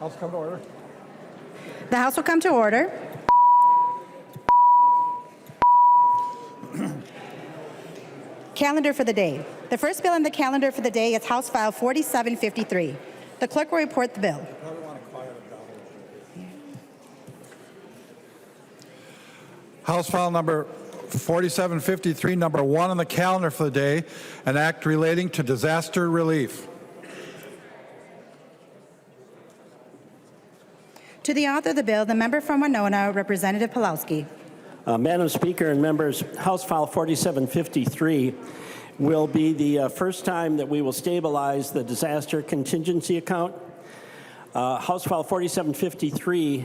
House come to order. The House will come to order. Calendar for the day. The first bill on the calendar for the day is House File 4753. The clerk will report the bill. Probably want to quiet it down. House File number 4753, number 1 on the calendar for the day, an act relating to disaster relief. To the author of the bill, the member from Winona, Representative Pelowski. Madam Speaker and members, House File 4753 will be the first time that we will stabilize the disaster contingency account. House File 4753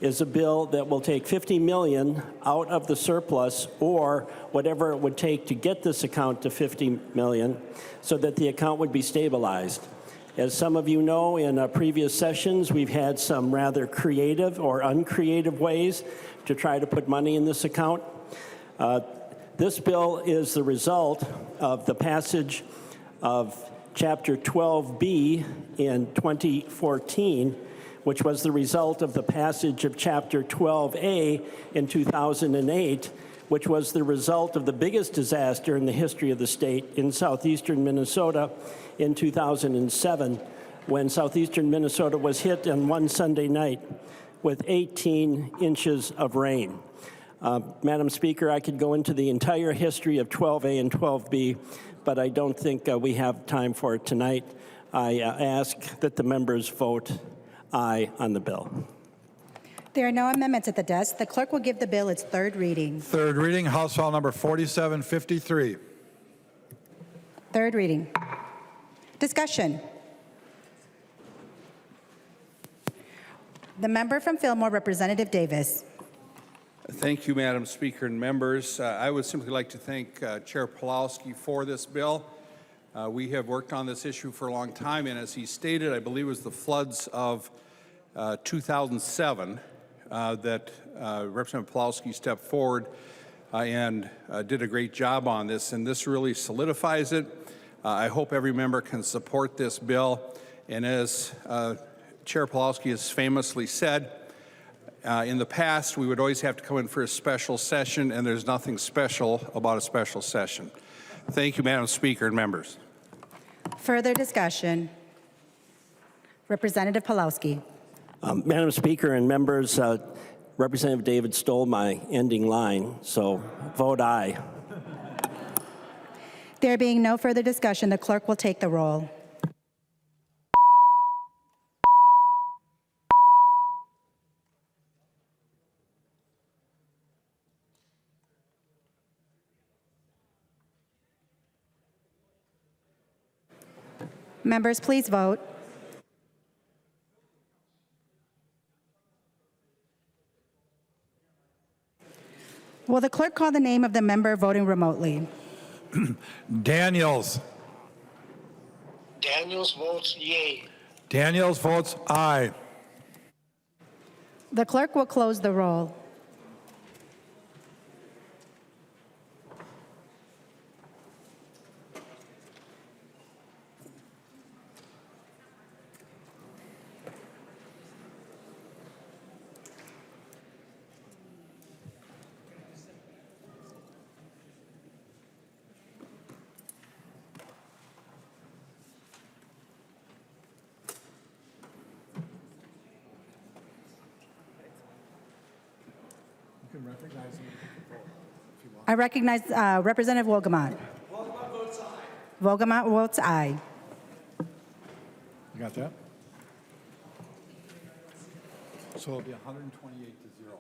is a bill that will take $50 million out of the surplus or whatever it would take to get this account to $50 million so that the account would be stabilized. As some of you know, in previous sessions, we've had some rather creative or uncreative ways to try to put money in this account. This bill is the result of the passage of Chapter 12B in 2014, which was the result of the passage of Chapter 12A in 2008, which was the result of the biggest disaster in the history of the state in southeastern Minnesota in 2007, when southeastern Minnesota was hit on one Sunday night with 18 inches of rain. Madam Speaker, I could go into the entire history of 12A and 12B, but I don't think we have time for it tonight. I ask that the members vote aye on the bill. There are no amendments at the desk. The clerk will give the bill its third reading. Third reading, House File number 4753. Third reading. Discussion. The member from Fillmore, Representative Davis. Thank you, Madam Speaker and members. I would simply like to thank Chair Pelowski for this bill. We have worked on this issue for a long time, and as he stated, I believe it was the floods of 2007 that Representative Pelowski stepped forward and did a great job on this, and this really solidifies it. I hope every member can support this bill, and as Chair Pelowski has famously said, in the past, we would always have to come in for a special session, and there's nothing special about a special session. Thank you, Madam Speaker and members. Further discussion. Representative Pelowski. Madam Speaker and members, Representative David stole my ending line, so vote aye. There being no further discussion, the clerk will take the roll. Members, please vote. Will the clerk call the name of the member voting remotely? Daniels. Daniels votes yea. Daniels votes aye. The clerk will close the roll. I recognize Representative Wolgamott. Wolgamott votes aye. Wolgamott votes aye. You got that? So it'll be 128 to 0.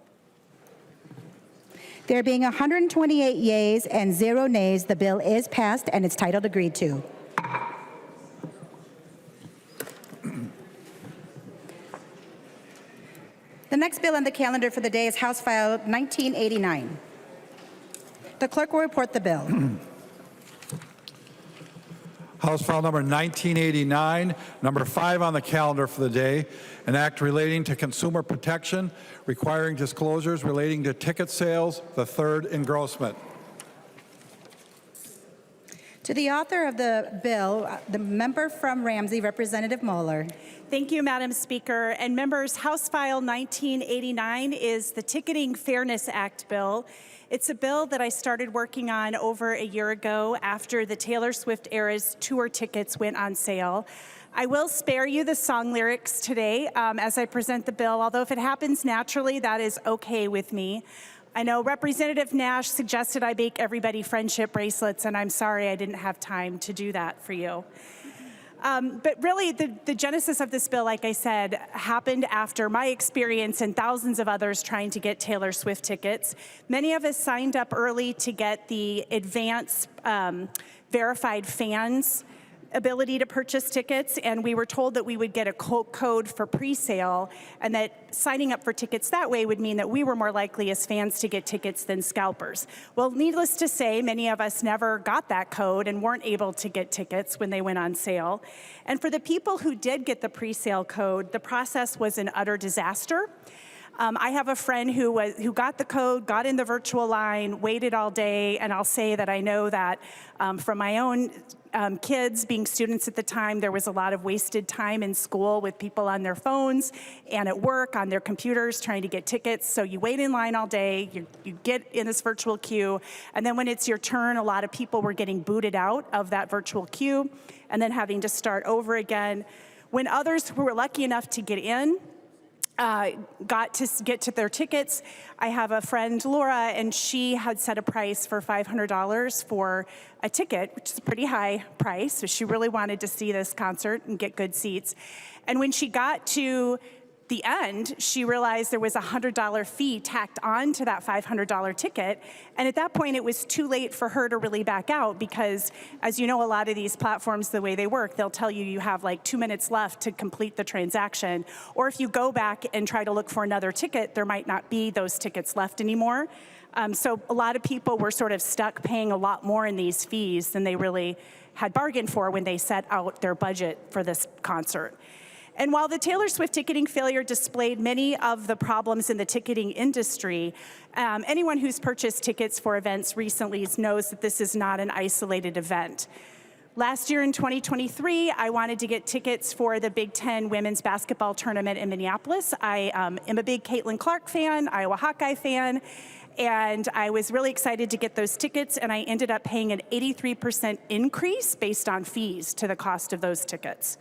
There being 128 yeas and 0 nays, the bill is passed and its title agreed to. The next bill on the calendar for the day is House File 1989. The clerk will report the bill. House File number 1989, number 5 on the calendar for the day, an act relating to consumer protection, requiring disclosures relating to ticket sales, the third engrossment. To To the author of the bill, the member from Ramsey, Representative Moller. Thank you, Madam Speaker. And members, House File 1989 is the Ticketing Fairness Act bill. It's a bill that I started working on over a year ago after the Taylor Swift Eras tour tickets went on sale. I will spare you the song lyrics today as I present the bill, although if it happens naturally, that is okay with me. I know Representative Nash suggested I make everybody friendship bracelets, and I'm sorry I didn't have time to do that for you. But really, the genesis of this bill, like I said, happened after my experience and thousands of others trying to get Taylor Swift tickets. Many of us signed up early to get the advance verified fans ability to purchase tickets, and we were told that we would get a code for pre-sale, and that signing up for tickets that way would mean that we were more likely as fans to get tickets than scalpers. Well, needless to say, many of us never got that code and weren't able to get tickets when they went on sale. And for the people who did get the pre-sale code, the process was an utter disaster. I have a friend who got the code, got in the virtual line, waited all day, and I'll say that I know that from my own kids being students at the time, there was a lot of wasted time in school with people on their phones and at work on their computers trying to get tickets. So you wait in line all day, you get in this virtual queue, and then when it's your turn, a lot of people were getting booted out of that virtual queue and then having to start over again. When others who were lucky enough to get in, got to get to their tickets. I have a friend, Laura, and she had set a price for $500 for a ticket, which is a pretty high price. So she really wanted to see this concert and get good seats. And when she got to the end, she realized there was a $100 fee tacked on to that $500 ticket. And at that point, it was too late for her to really back out because, as you know, a lot of these platforms, the way they work, they'll tell you you have like 2 minutes left to complete the transaction. Or if you go back and try to look for another ticket, there might not be those tickets left anymore. So a lot of people were sort of stuck paying a lot more in these fees than they really had bargained for when they set out their budget for this concert. And while the Taylor Swift ticketing failure displayed many of the problems in the ticketing industry, anyone who's purchased tickets for events recently knows that this is not an isolated event. Last year in 2023, I wanted to get tickets for the Big Ten women's basketball tournament in Minneapolis. I am a big Caitlin Clark fan, Iowa Hawkeye fan, and I was really excited to get those tickets, and I ended up paying an 83% increase based on fees to the cost of those tickets.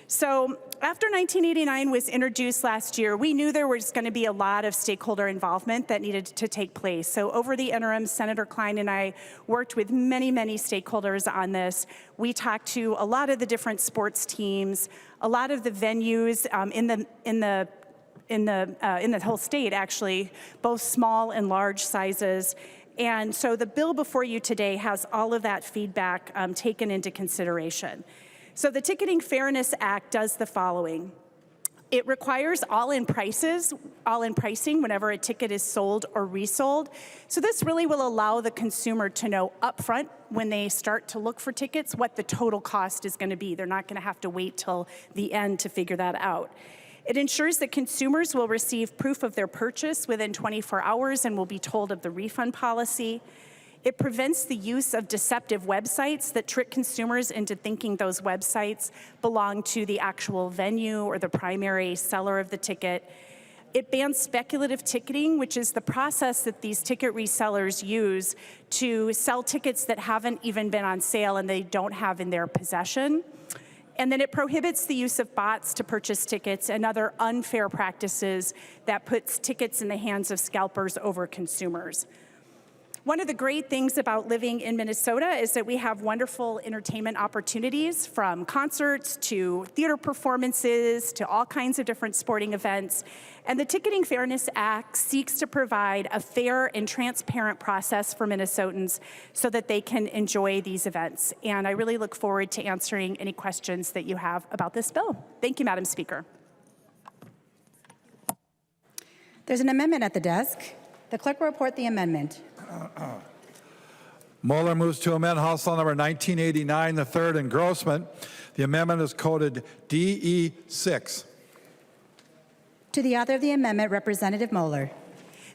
So after 1989 was introduced last year, we knew there was going to be a lot of stakeholder involvement that needed to take place. So over the interim, Senator Klein and I worked with many, many stakeholders on this. We talked to a lot of the different sports teams, a lot of the venues in the whole state, actually, both small and large sizes. And so the bill before you today has all of that feedback taken into consideration. So the Ticketing Fairness Act does the following. It requires all-in pricing whenever a ticket is sold or resold. So this really will allow the consumer to know upfront when they start to look for tickets what the total cost is going to be. They're not going to have to wait till the end to figure that out. It ensures that consumers will receive proof of their purchase within 24 hours and will be told of the refund policy. It prevents the use of deceptive websites that trick consumers into thinking those websites belong to the actual venue or the primary seller of the ticket. It bans speculative ticketing, which is the process that these ticket resellers use to sell tickets that haven't even been on sale and they don't have in their possession. And then it prohibits the use of bots to purchase tickets and other unfair practices that puts tickets in the hands of scalpers over consumers. One of the great things about living in Minnesota is that we have wonderful entertainment opportunities, from concerts to theater performances to all kinds of different sporting events. And the Ticketing Fairness Act seeks to provide a fair and transparent process for Minnesotans so that they can enjoy these events. And I really look forward to answering any questions that you have about this bill. Thank you, Madam Speaker. There's an amendment at the desk. The clerk will report the amendment. Moller moves to amend House Law number 1989, the third engrossment. The amendment is coded DE6. To the author of the amendment, Representative Moller.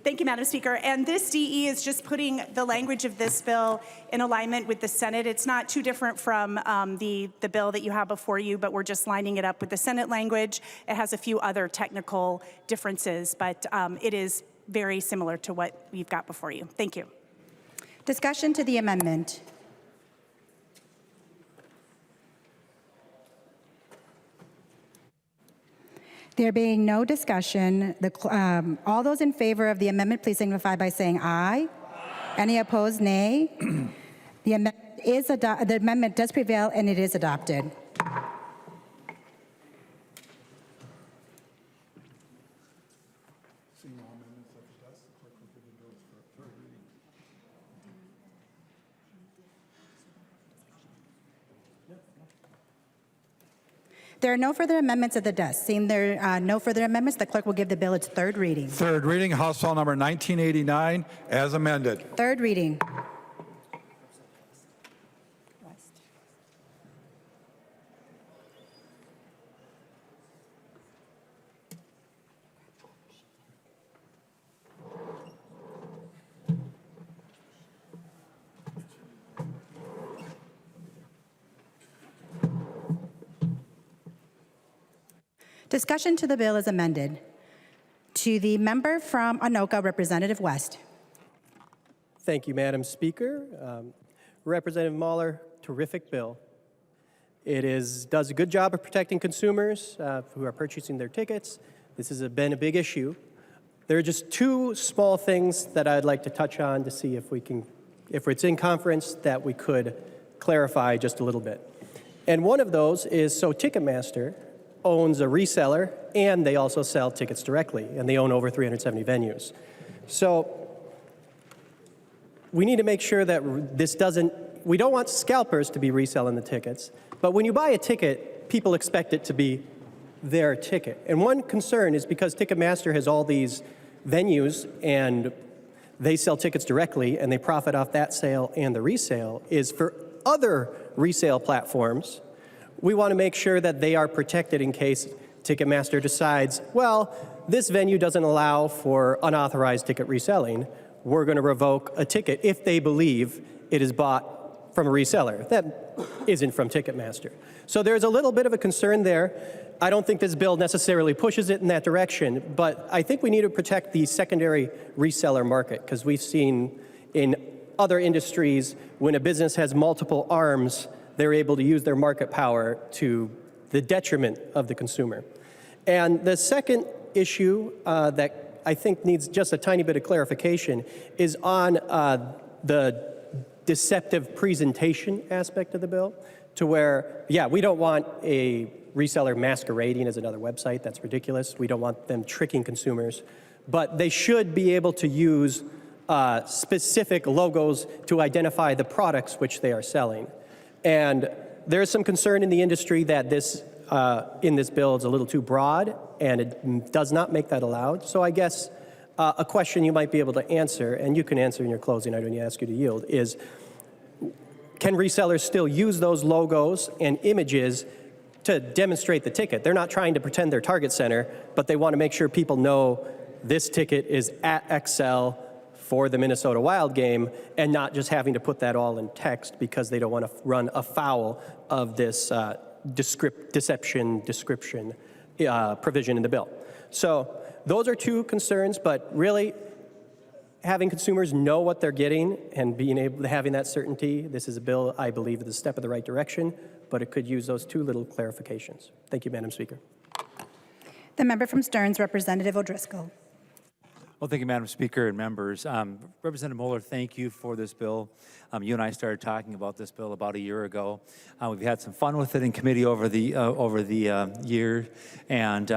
Thank you, Madam Speaker. And this DE is just putting the language of this bill in alignment with the Senate. It's not too different from the bill that you have before you, but we're just lining it up with the Senate language. It has a few other technical differences, but it is very similar to what we've got before you. Thank you. Discussion to the amendment. There being no discussion, all those in favor of the amendment, please signify by saying aye. Any opposed, nay. The amendment does prevail and it is adopted. There are no further amendments at the desk. Seeing there are no further amendments, the clerk will give the bill its third reading. Third reading, House File Number 1989, as amended. Third reading. Discussion to the bill is amended. To the member from Anoka, Representative West. Thank you, Madam Speaker. Representative Moller, terrific bill. It does a good job of protecting consumers who are purchasing their tickets. This has been a big issue. There are just two small things that I'd like to touch on to see if it's in conference, that we could clarify just a little bit. And one of those is, so Ticketmaster owns a reseller, and they also sell tickets directly, and they own over 370 venues. So we need to make sure that we don't want scalpers to be reselling the tickets, but when you buy a ticket, people expect it to be their ticket. And one concern is because Ticketmaster has all these venues and they sell tickets directly and they profit off that sale and the resale, is for other resale platforms, we want to make sure that they are protected in case Ticketmaster decides, well, this venue doesn't allow for unauthorized ticket reselling. We're going to revoke a ticket if they believe it is bought from a reseller that isn't from Ticketmaster. So there's a little bit of a concern there. I don't think this bill necessarily pushes it in that direction, but I think we need to protect the secondary reseller market, because we've seen in other industries when a business has multiple arms, they're able to use their market power to the detriment of the consumer. And the second issue that I think needs just a tiny bit of clarification is on the deceptive presentation aspect of the bill, to where, yeah, we don't want a reseller masquerading as another website. That's ridiculous. We don't want them tricking consumers. But they should be able to use specific logos to identify the products which they are selling. And there's some concern in the industry that this, in this bill, is a little too broad, and it does not make that allowed. So I guess a question you might be able to answer, and you can answer in your closing, I don't ask you to yield, is can resellers still use those logos and images to demonstrate the ticket? They're not trying to pretend they're Target Center, but they want to make sure people know this ticket is at XL for the Minnesota Wild game, and not just having to put that all in text because they don't want to run afoul of this deception description provision in the bill. So those are two concerns, but really having consumers know what they're getting and being able to having that certainty, this is a bill I believe is a step in the right direction, but it could use those two little clarifications. Thank you, Madam Speaker. The member from Stearns, Representative O'Driscoll. Well, thank you, Madam Speaker and members. Representative Moller, thank you for this bill. You and I started talking about this bill about a year ago. We've had some fun with it in committee over the year, and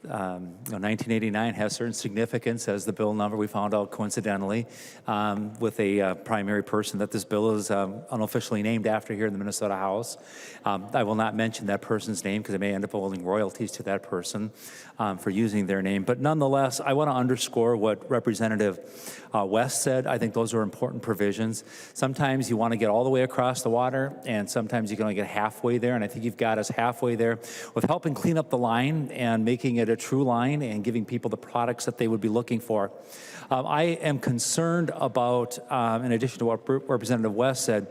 1989 has certain significance as the bill number. We found out coincidentally with a primary person that this bill is unofficially named after here in the Minnesota House. I will not mention that person's name because I may end up owing royalties to that person for using their name. But nonetheless, I want to underscore what Representative West said. I think those are important provisions. Sometimes you want to get all the way across the water, and sometimes you can only get halfway there. And I think you've got us halfway there with helping clean up the line and making it a true line and giving people the products that they would be looking for. I am concerned about, in addition to what Representative West said,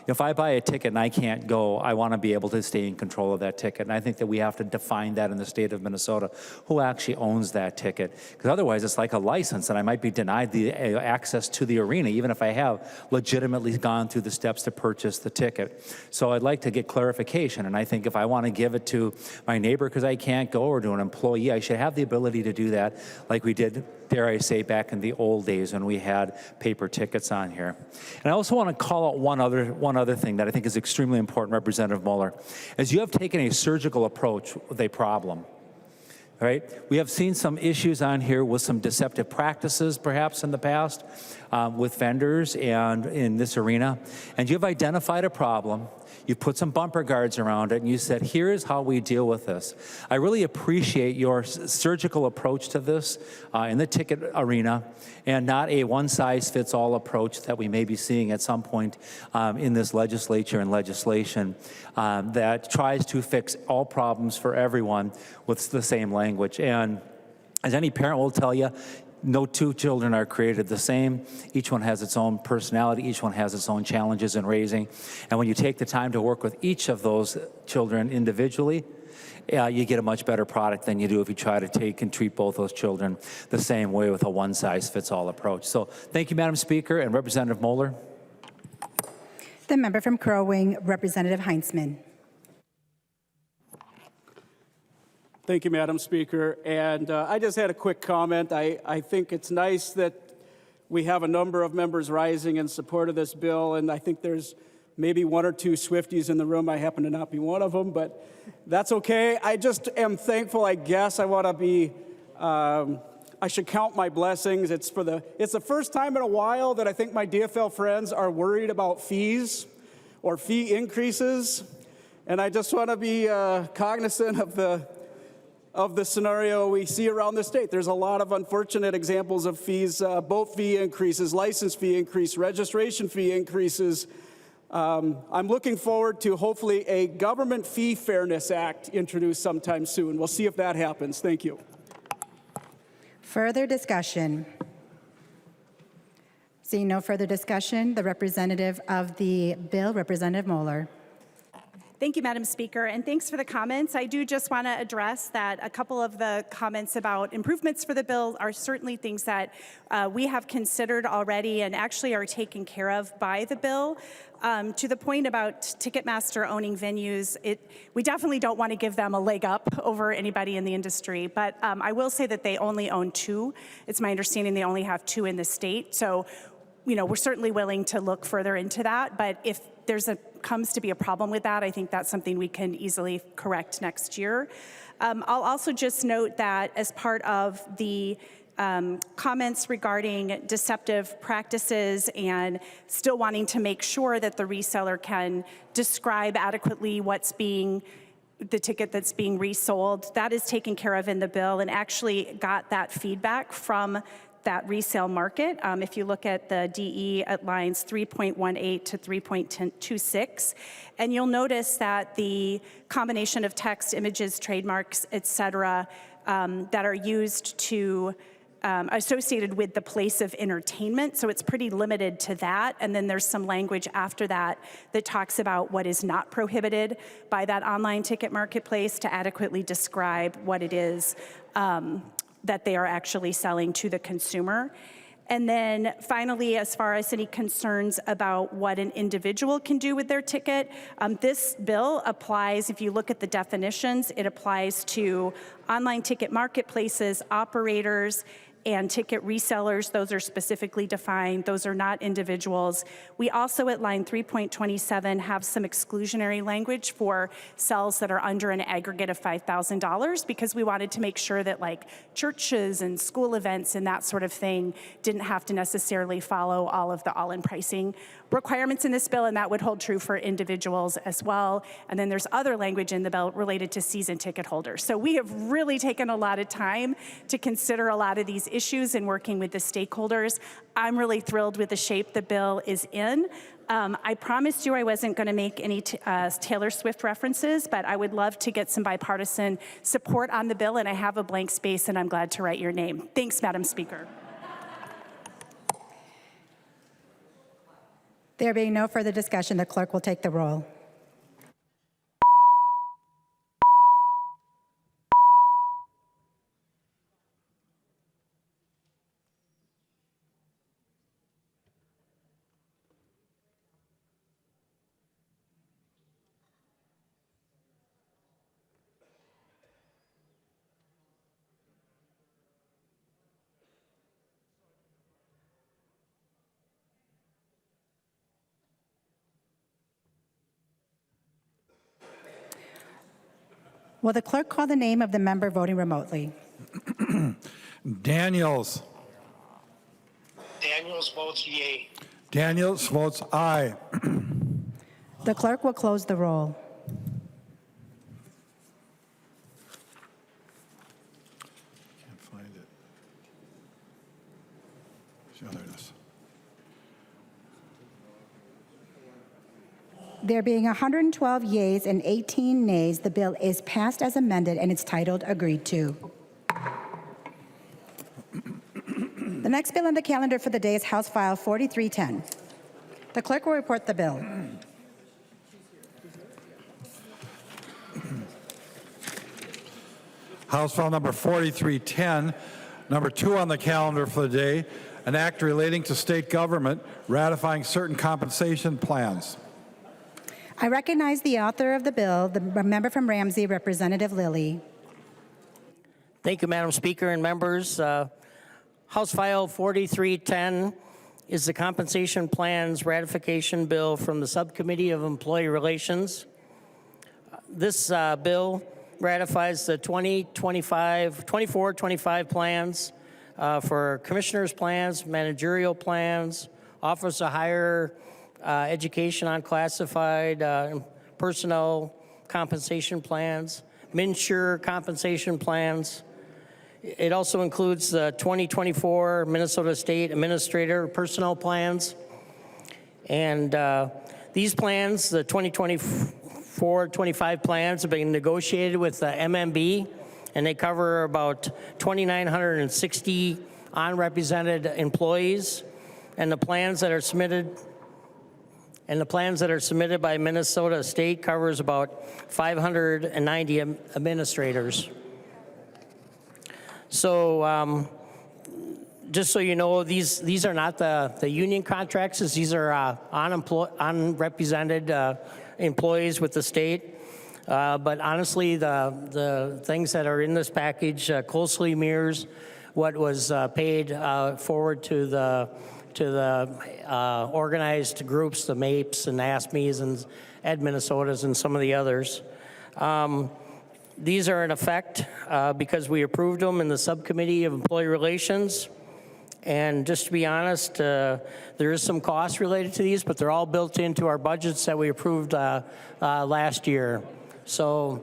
if I buy a ticket and I can't go, I want to be able to stay in control of that ticket. And I think that we have to define that in the state of Minnesota, who actually owns that ticket. Because otherwise it's like a license and I might be denied the access to the arena, even if I have legitimately gone through the steps to purchase the ticket. So I'd like to get clarification. And I think if I want to give it to my neighbor because I can't go, or to an employee, I should have the ability to do that like we did, dare I say, back in the old days when we had paper tickets on here. And I also want to call out one other thing that I think is extremely important, Representative Moller, is you have taken a surgical approach with a problem. Right? We have seen some issues on here with some deceptive practices perhaps in the past with vendors and in this arena. And you've identified a problem. You've put some bumper guards around it and you said, here is how we deal with this. I really appreciate your surgical approach to this in the ticket arena and not a one-size-fits-all approach that we may be seeing at some point in this legislature and legislation that tries to fix all problems for everyone with the same language. And as any parent will tell you, no two children are created the same. Each one has its own personality. Each one has its own challenges in raising. And when you take the time to work with each of those children individually, you get a much better product than you do if you try to take and treat both those children the same way with a one-size-fits-all approach. So thank you, Madam Speaker, and Representative Moller. The member from Crow Wing, Representative Heinzman. Thank you, Madam Speaker. And I just had a quick comment. I think it's nice that we have a number of members rising in support of this bill, and I think there's maybe one or two Swifties in the room. I happen to not be one of them, but that's okay. I just am thankful, I guess. I want to be, I should count my blessings. It's the first time in a while that I think my DFL friends are worried about fees or fee increases, and I just want to be cognizant of the scenario we see around the state. There's a lot of unfortunate examples of fees, boat fee increases, license fee increase, registration fee increases. I'm looking forward to hopefully a Government Fee Fairness Act introduced sometime soon. We'll see if that happens. Thank you. Further discussion? Seeing no further discussion, the representative of the bill, Representative Moller. Thank you, Madam Speaker, and thanks for the comments. I do just want to address that a couple of the comments about improvements for the bill are certainly things that we have considered already and actually are taken care of by the bill. To the point about Ticketmaster owning venues, we definitely don't want to give them a leg up over anybody in the industry, but I will say that they only own 2. It's my understanding they only have 2 in the state, so we're certainly willing to look further into that, but if comes to be a problem with that, I think that's something we can easily correct next year. I'll also just note that as part of the comments regarding deceptive practices and still wanting to make sure that the reseller can describe adequately the ticket that's being resold, that is taken care of in the bill, and actually got that feedback from that resale market. If you look at the DE at lines 3.18 to 3.26, and you'll notice that the combination of text, images, trademarks, et cetera, that are used to associated with the place of entertainment, so it's pretty limited to that, and then there's some language after that that talks about what is not prohibited by that online ticket marketplace to adequately describe what it is that they are actually selling to the consumer. And then finally, as far as any concerns about what an individual can do with their ticket, this bill applies, if you look at the definitions, it applies to online ticket marketplaces, operators, and ticket resellers. Those are specifically defined. Those are not individuals. We also at line 3.27 have some exclusionary language for sales that are under an aggregate of $5,000 because we wanted to make sure that like churches and school events and that sort of thing didn't have to necessarily follow all of the all-in pricing requirements in this bill, and that would hold true for individuals as well. And then there's other language in the bill related to season ticket holders. So we have really taken a lot of time to consider a lot of these issues and working with the stakeholders. I'm really thrilled with the shape the bill is in. I promised you I wasn't going to make any Taylor Swift references, but I would love to get some bipartisan support on the bill, and I have a blank space, and I'm glad to write your name. Thanks, Madam Speaker. There being no further discussion, the clerk will take the roll. Will the clerk call the name of the member voting remotely? Daniels. Daniels votes yea. Daniels votes aye. The clerk will close the roll. Can't find it. Oh, there it is. There being 112 yeas and 18 nays, the bill is passed as amended and it's titled agreed to. The next bill on the calendar for the day is House File 4310. The clerk will report the bill. House File number 4310, number 2 on the calendar for the day, an act relating to state government ratifying certain compensation plans. I recognize the author of the bill, the member from Ramsey, Representative Lillie. Thank you, Madam Speaker and members. House File 4310 is the compensation plans ratification bill from the Subcommittee of Employee Relations. This bill ratifies the 24-25 plans for commissioners' plans, managerial plans, office of higher education unclassified personnel compensation plans, MNsure compensation plans. It also includes the 2024 Minnesota State Administrator personnel plans. And these plans, the 2024-25 plans, have been negotiated with the MMB, and they cover about 2,960 unrepresented employees. And the plans that are submitted by Minnesota State covers about 590 administrators. So just so you know, these are not the union contracts. These are unrepresented employees with the state. But honestly, the things that are in this package closely mirrors what was paid forward to the organized groups, the MAPES and ASMEs and Ed Minnesotas and some of the others. These are in effect because we approved them in the Subcommittee of Employee Relations. And just to be honest, there is some cost related to these, but they're all built into our budgets that we approved last year. So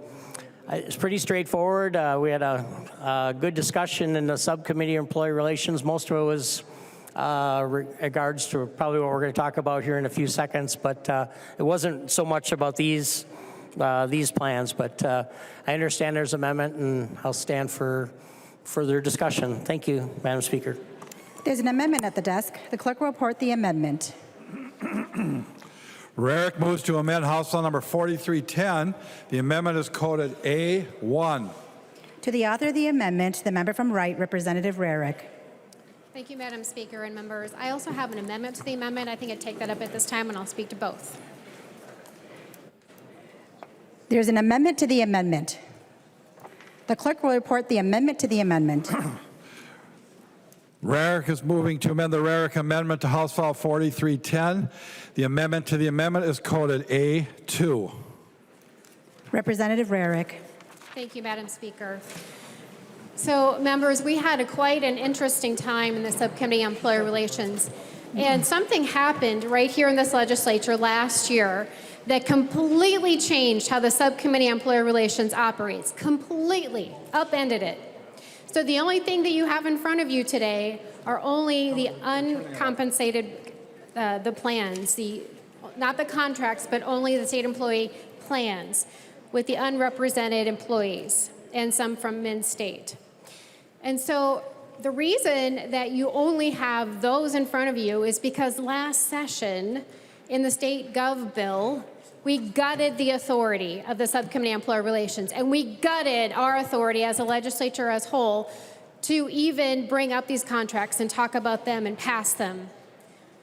it's pretty straightforward. We had a good discussion in the Subcommittee of Employee Relations. Most of it was regards to probably what we're going to talk about here in a few seconds, but it wasn't so much about these plans. But I understand there's amendment, and I'll stand for further discussion. Thank you, Madam Speaker. There's an amendment at the desk. The clerk will report the amendment. Rarick moves to amend House File number 4310. The amendment is coded A1. To the author of the amendment, the member from Wright, Representative Rarick. Thank you, Madam Speaker and members. I also have an amendment to the amendment. I think I'd take that up at this time, and I'll speak to both. There's an amendment to the amendment. The clerk will report the amendment to the amendment. Rarick is moving to amend the Rarick amendment to House File 4310. The amendment to the amendment is coded A2. Representative Rarick. Thank you, Madam Speaker. So, members, we had quite an interesting time in the Subcommittee on Employee Relations. And something happened right here in this legislature last year that completely changed how the Subcommittee on Employer Relations operates, completely upended it. So the only thing that you have in front of you today are only the uncompensated, the plans, not the contracts, but only the state employee plans with the unrepresented employees and some from mid-state. And so the reason that you only have those in front of you is because last session in the state gov bill, we gutted the authority of the Subcommittee on Employer Relations, and we gutted our authority as a legislature as whole to even bring up these contracts and talk about them and pass them.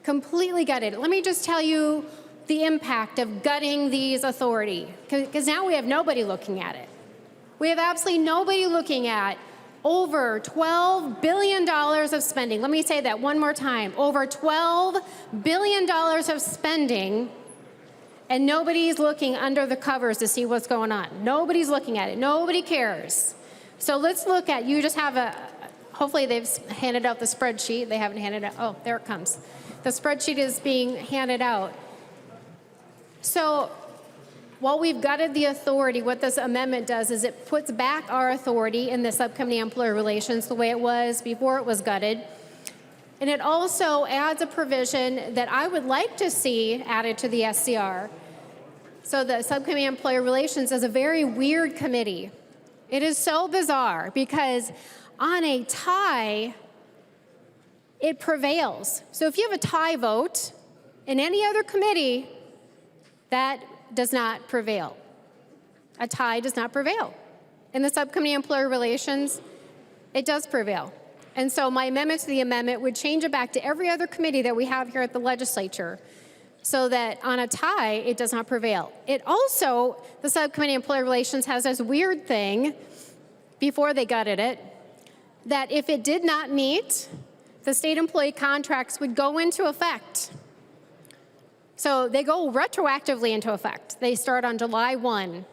Completely gutted. Let me just tell you the impact of gutting these authority, because now we have nobody looking at it. We have absolutely nobody looking at over $12 billion of spending. Let me say that one more time. Over $12 billion of spending, and nobody's looking under the covers to see what's going on. Nobody's looking at it. Nobody cares. So let's look at, you just have hopefully they've handed out the spreadsheet. They haven't handed it out. Oh, there it comes. The spreadsheet is being handed out. So while we've gutted the authority, what this amendment does is it puts back our authority in the Subcommittee on Employer Relations the way it was before it was gutted. And it also adds a provision that I would like to see added to the SCR. So the Subcommittee on Employer Relations is a very weird committee. It is so bizarre because on a tie, it prevails. So if you have a tie vote in any other committee, that does not prevail. A tie does not prevail. In the Subcommittee on Employer Relations, it does prevail. And so my amendment to the amendment would change it back to every other committee that we have here at the legislature so that on a tie, it does not prevail. It also, the Subcommittee on Employer Relations has this weird thing, before they gutted it, that if it did not meet, the state employee contracts would go into effect. So they go retroactively into effect. They start on July 1.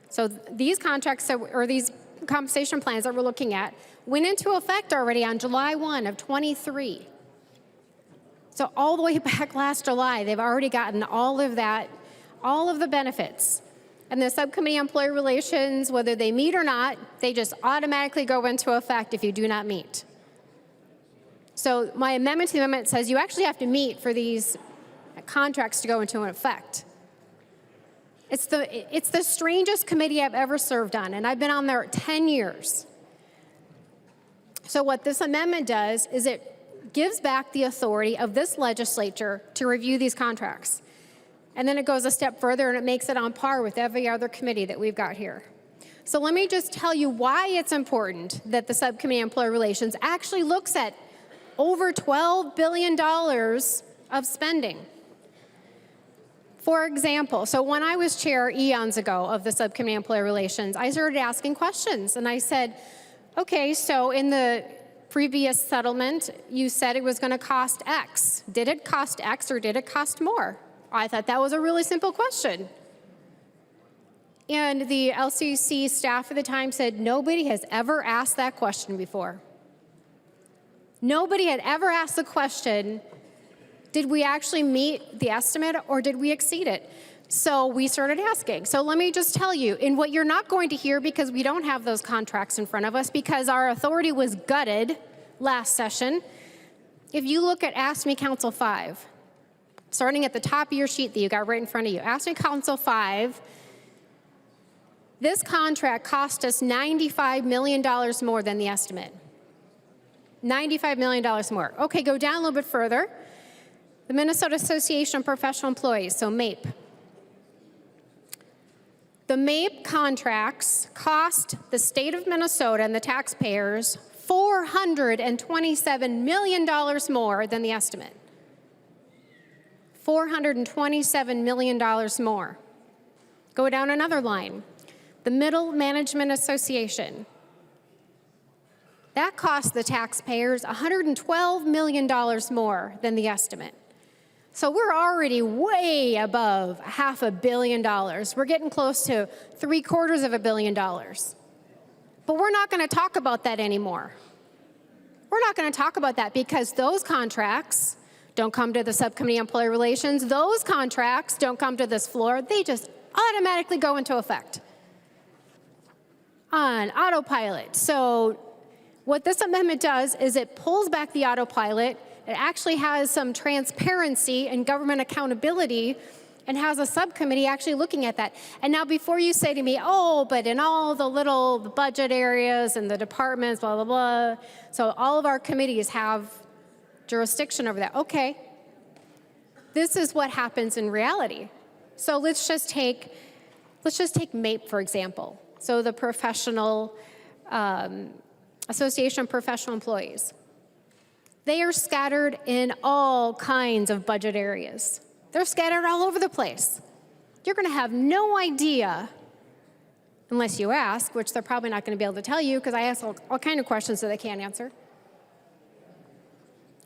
So these contracts, or these compensation plans that we're looking at, went into effect already on July 1 of 23. So all the way back last July, they've already gotten all of that, all of the benefits. And the Subcommittee on Employer Relations, whether they meet or not, they just automatically go into effect if you do not meet. So my amendment to the amendment says you actually have to meet for these contracts to go into effect. It's the strangest committee I've ever served on, and I've been on there 10 years. So what this amendment does is it gives back the authority of this legislature to review these contracts. And then it goes a step further and it makes it on par with every other committee that we've got here. So let me just tell you why it's important that the Subcommittee on Employer Relations actually looks at over $12 billion of spending. For example, so when I was chair eons ago of the Subcommittee on Employer Relations, I started asking questions and I said, okay, so in the previous settlement, you said it was going to cost X. Did it cost X or did it cost more? I thought that was a really simple question. And the LCC staff at the time said, nobody has ever asked that question before. Nobody had ever asked the question, did we actually meet the estimate or did we exceed it? So we started asking. So let me just tell you, in what you're not going to hear because we don't have those contracts in front of us because our authority was gutted last session, if you look at Ask Me Council 5, starting at the top of your sheet that you got right in front of you, Ask Me Council 5, this contract cost us $95 million more than the estimate. $95 million more. Okay, go down a little bit further. The Minnesota Association of Professional Employees, so MAPE. The MAPE contracts cost the state of Minnesota and the taxpayers $427 million more than the estimate. $427 million more. Go down another line. The Middle Management Association. That cost the taxpayers $112 million more than the estimate. So we're already way above $500 million. We're getting close to $750 million. But we're not going to talk about that anymore. We're not going to talk about that because those contracts don't come to the Subcommittee on Employee Relations. Those contracts don't come to this floor. They just automatically go into effect on autopilot. So what this amendment does is it pulls back the autopilot. It actually has some transparency and government accountability and has a subcommittee actually looking at that. And now before you say to me, oh, but in all the little budget areas and the departments, blah, blah, blah, so all of our committees have jurisdiction over that. Okay. This is what happens in reality. So let's just take MAPE, for example. So the Professional Association of Professional Employees. They are scattered in all kinds of budget areas. They're scattered all over the place. You're going to have no idea, unless you ask, which they're probably not going to be able to tell you because I ask all kinds of questions that they can't answer.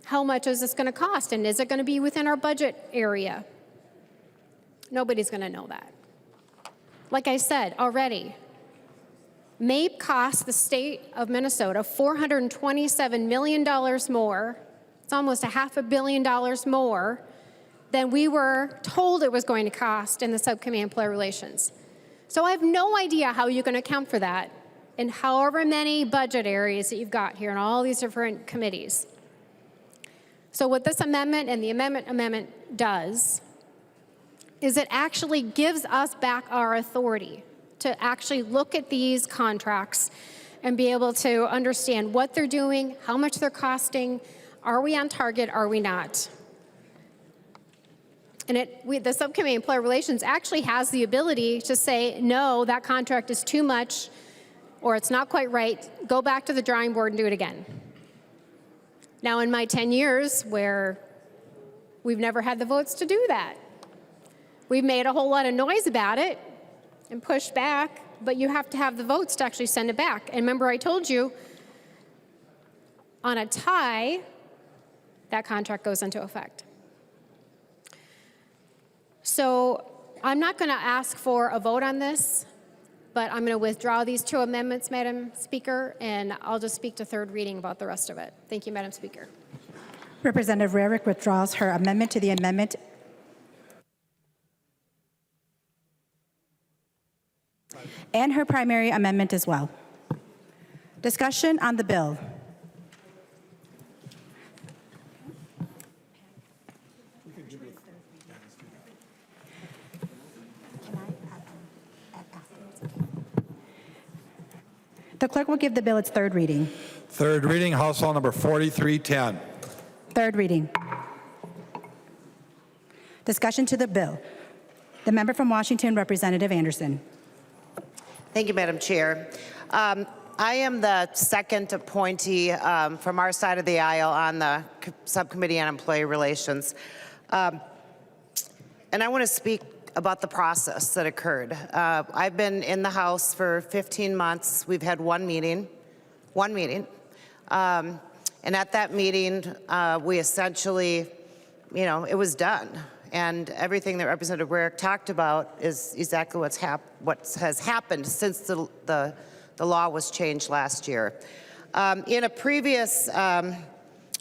How much is this going to cost, and is it going to be within our budget area? Nobody's going to know that. Like I said already, MAPE cost the state of Minnesota $427 million more. It's almost $500 million more than we were told it was going to cost in the Subcommittee on Employee Relations. So I have no idea how you're going to account for that in however many budget areas that you've got here in all these different committees. So what this amendment and the amendment does is it actually gives us back our authority to actually look at these contracts and be able to understand what they're doing, how much they're costing, are we on target, are we not? And the Subcommittee on Employee Relations actually has the ability to say, no, that contract is too much, or it's not quite right, go back to the drawing board and do it again. Now, in my 10 years where we've never had the votes to do that, we've made a whole lot of noise about it and pushed back, but you have to have the votes to actually send it back. And remember I told you, on a tie, that contract goes into effect. So I'm not going to ask for a vote on this, but I'm going to withdraw these two amendments, Madam Speaker, and I'll just speak to third reading about the rest of it. Thank you, Madam Speaker. Representative Rarick withdraws her amendment to the amendment and her primary amendment as well. Discussion on the bill. The clerk will give the bill its third reading. Third reading, House File Number 4310. Third reading. Discussion to the bill. The member from Washington, Representative Anderson. Thank you, Madam Chair. I am the second appointee from our side of the aisle on the Subcommittee on Employee Relations. And I want to speak about the process that occurred. I've been in the House for 15 months. We've had one meeting. And at that meeting, we essentially, it was done. And everything that Representative Rarick talked about is exactly what has happened since the law was changed last year. In a previous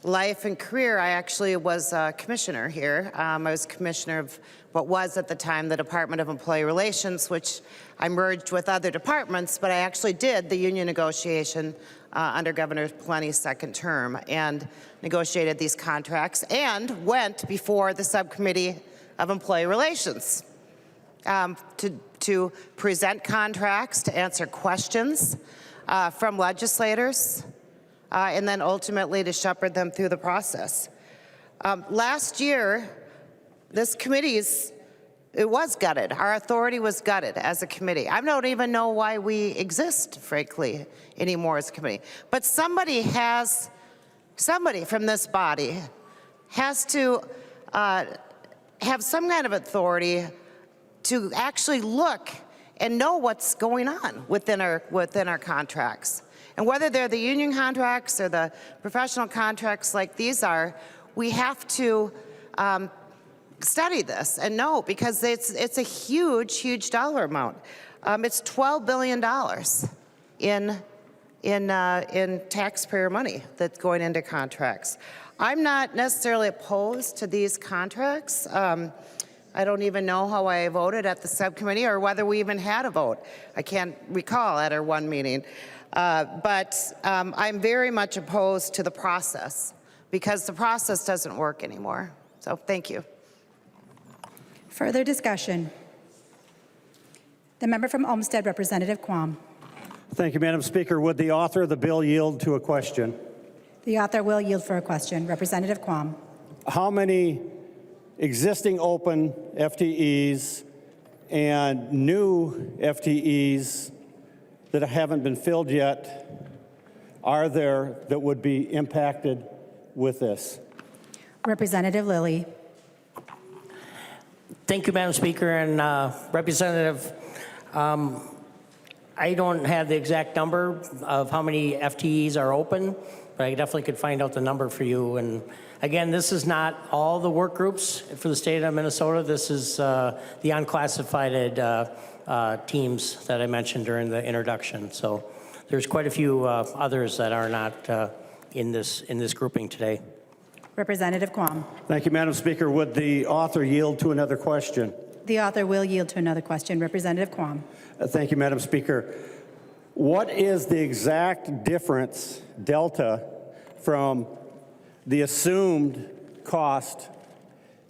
life and career, I actually was a commissioner here. I was commissioner of what was at the time the Department of Employee Relations, which I merged with other departments, but I actually did the union negotiation under Governor Plenty's second term and negotiated these contracts and went before the Subcommittee of Employee Relations to present contracts, to answer questions from legislators, and then ultimately to shepherd them through the process. Last year, this committee it was gutted. Our authority was gutted as a committee. I don't even know why we exist, frankly, anymore as a committee. But somebody from this body has to have some kind of authority to actually look and know what's going on within our contracts. And whether they're the union contracts or the professional contracts like these are, we have to study this and know, because it's a huge, huge dollar amount. It's $12 billion in taxpayer money that's going into contracts. I'm not necessarily opposed to these contracts. I don't even know how I voted at the subcommittee or whether we even had a vote. I can't recall at our one meeting. But I'm very much opposed to the process because the process doesn't work anymore. So thank you. Further discussion. The member from Olmsted, Representative Quam. Thank you, Madam Speaker. Would the author of the bill yield to a question? The author will yield for a question. Representative Quam. How many existing open FTEs and new FTEs that haven't been filled yet are there that would be impacted with this? Representative Lillie. Thank you, Madam Speaker, and Representative. I don't have the exact number of how many FTEs are open, but I definitely could find out the number for you. And again, this is not all the work groups for the state of Minnesota. This is the unclassified teams that I mentioned during the introduction. So there's quite a few others that are not in this grouping today. Representative Quam. Thank you, Madam Speaker. Would the author yield to another question? The author will yield to another question. Representative Quam. Thank you, Madam Speaker. What is the exact difference, delta, from the assumed cost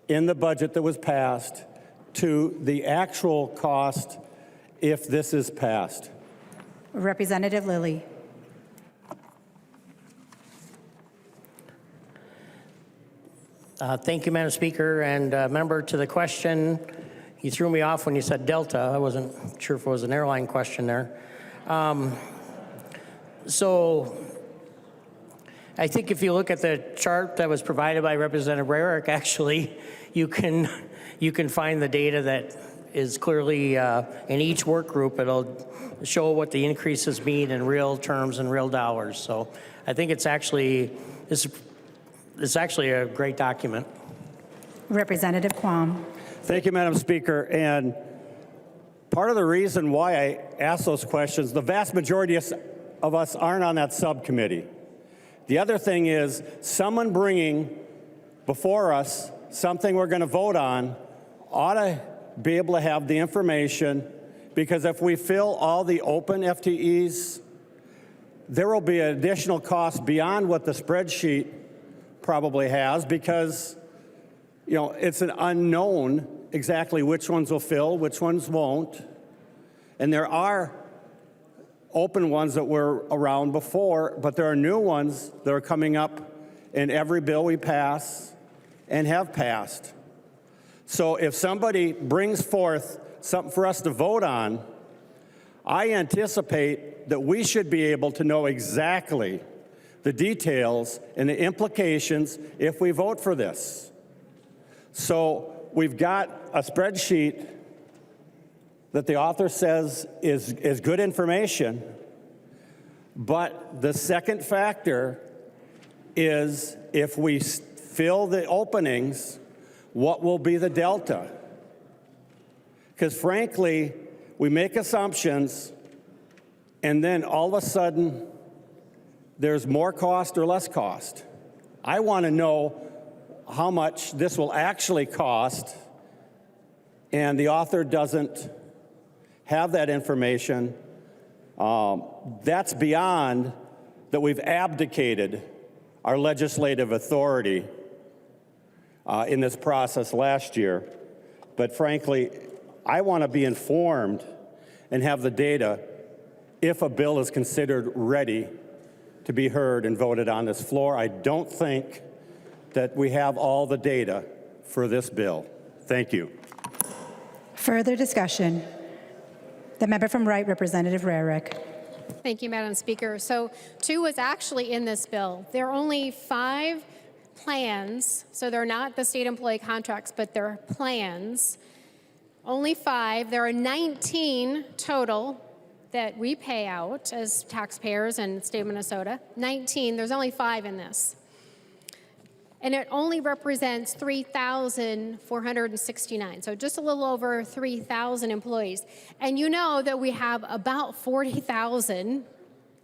in the budget that was passed to the actual cost if this is passed? Representative Lillie. Thank you, Madam Speaker, and member to the question. You threw me off when you said Delta. I wasn't sure if it was an airline question there. So I think if you look at the chart that was provided by Representative Rarick, actually, you can find the data that is clearly in each work group. It'll show what the increases mean in real terms and real dollars. So I think it's actually a great document. Representative Quam. Thank you, Madam Speaker. And part of the reason why I ask those questions, the vast majority of us aren't on that subcommittee. The other thing is someone bringing before us something we're going to vote on ought to be able to have the information, because if we fill all the open FTEs, there will be an additional cost beyond what the spreadsheet probably has, because it's an unknown exactly which ones will fill, which ones won't. And there are open ones that were around before, but there are new ones that are coming up in every bill we pass and have passed. So if somebody brings forth something for us to vote on, I anticipate that we should be able to know exactly the details and the implications if we vote for this. So we've got a spreadsheet that the author says is good information, but the second factor is if we fill the openings, what will be the delta? Because frankly, we make assumptions and then all of a sudden there's more cost or less cost. I want to know how much this will actually cost, and the author doesn't have that information. That's beyond that we've abdicated our legislative authority in this process last year. But frankly, I want to be informed and have the data if a bill is considered ready to be heard and voted on this floor. I don't think that we have all the data for this bill. Thank you. Further discussion. The member from Wright, Representative Rarick. Thank you, Madam Speaker. So 2 was actually in this bill. There are only 5 plans, so they're not the state employee contracts, but they're plans. Only 5. There are 19 total that we pay out as taxpayers in the state of Minnesota. 19. There's only 5 in this. And it only represents 3,469, so just a little over 3,000 employees. And you know that we have about 40,000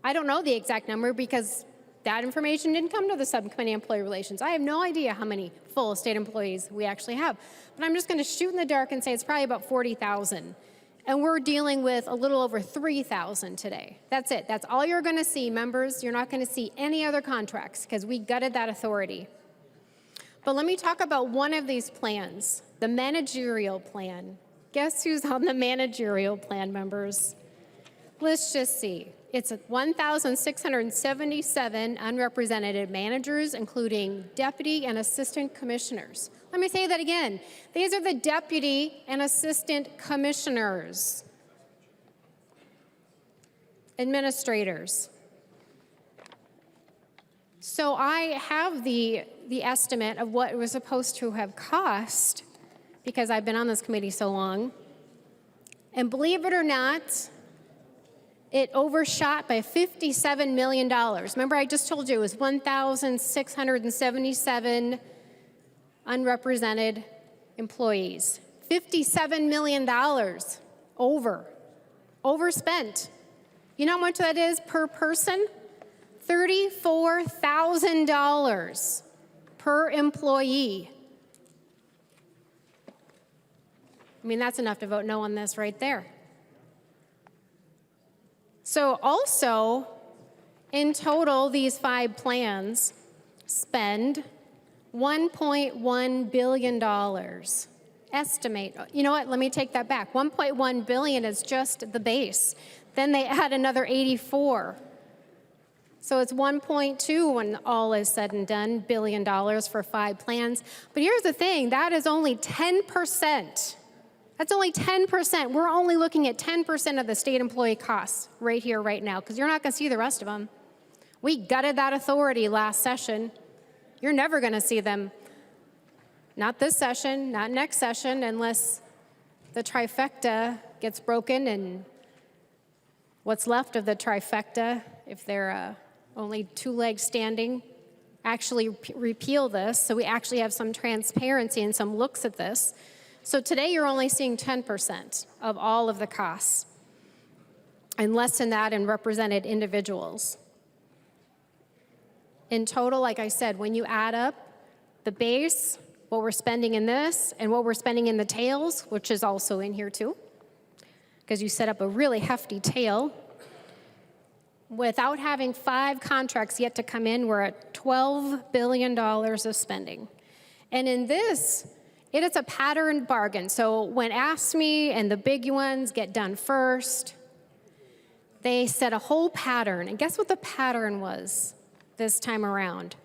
I don't know the exact number because that information didn't come to the Subcommittee on Employee Relations. I have no idea how many full state employees we actually have. But I'm just going to shoot in the dark and say it's probably about 40,000. And we're dealing with a little over 3,000 today. That's it. That's all you're going to see, members. You're not going to see any other contracts because we gutted that authority. But let me talk about one of these plans, the managerial plan. Guess who's on the managerial plan, members? Let's just see. It's 1,677 unrepresented managers, including deputy and assistant commissioners. Let me say that again. These are the deputy and assistant commissioners, administrators. So I have the estimate of what it was supposed to have cost because I've been on this committee so long. And believe it or not, it overshot by $57 million. Remember, I just told you it was 1,677 unrepresented employees. $57 million overspent. You know how much that is per person? $34,000 per employee. I mean, that's enough to vote no on this right there. So also, in total, these 5 plans spend $1.1 billion. Estimate, you know what, let me take that back. $1.1 billion is just the base. Then they add another 84. So it's 1.2 when all is said and done, $1 billion for 5 plans. But here's the thing, that is only 10%. That's only 10%. We're only looking at 10% of the state employee costs right here, right now, because you're not going to see the rest of them. We gutted that authority last session. You're never going to see them. Not this session, not next session, unless the trifecta gets broken and what's left of the trifecta, if they're only 2 legs standing, actually repeal this, so we actually have some transparency and some looks at this. So today you're only seeing 10% of all of the costs, and less than that in represented individuals. In total, like I said, when you add up the base, what we're spending in this, and what we're spending in the tails, which is also in here too, because you set up a really hefty tail, without having 5 contracts yet to come in, we're at $12 billion of spending. And in this, it is a patterned bargain. So when AFSCME and the big ones get done first, they set a whole pattern. And guess what the pattern was this time around?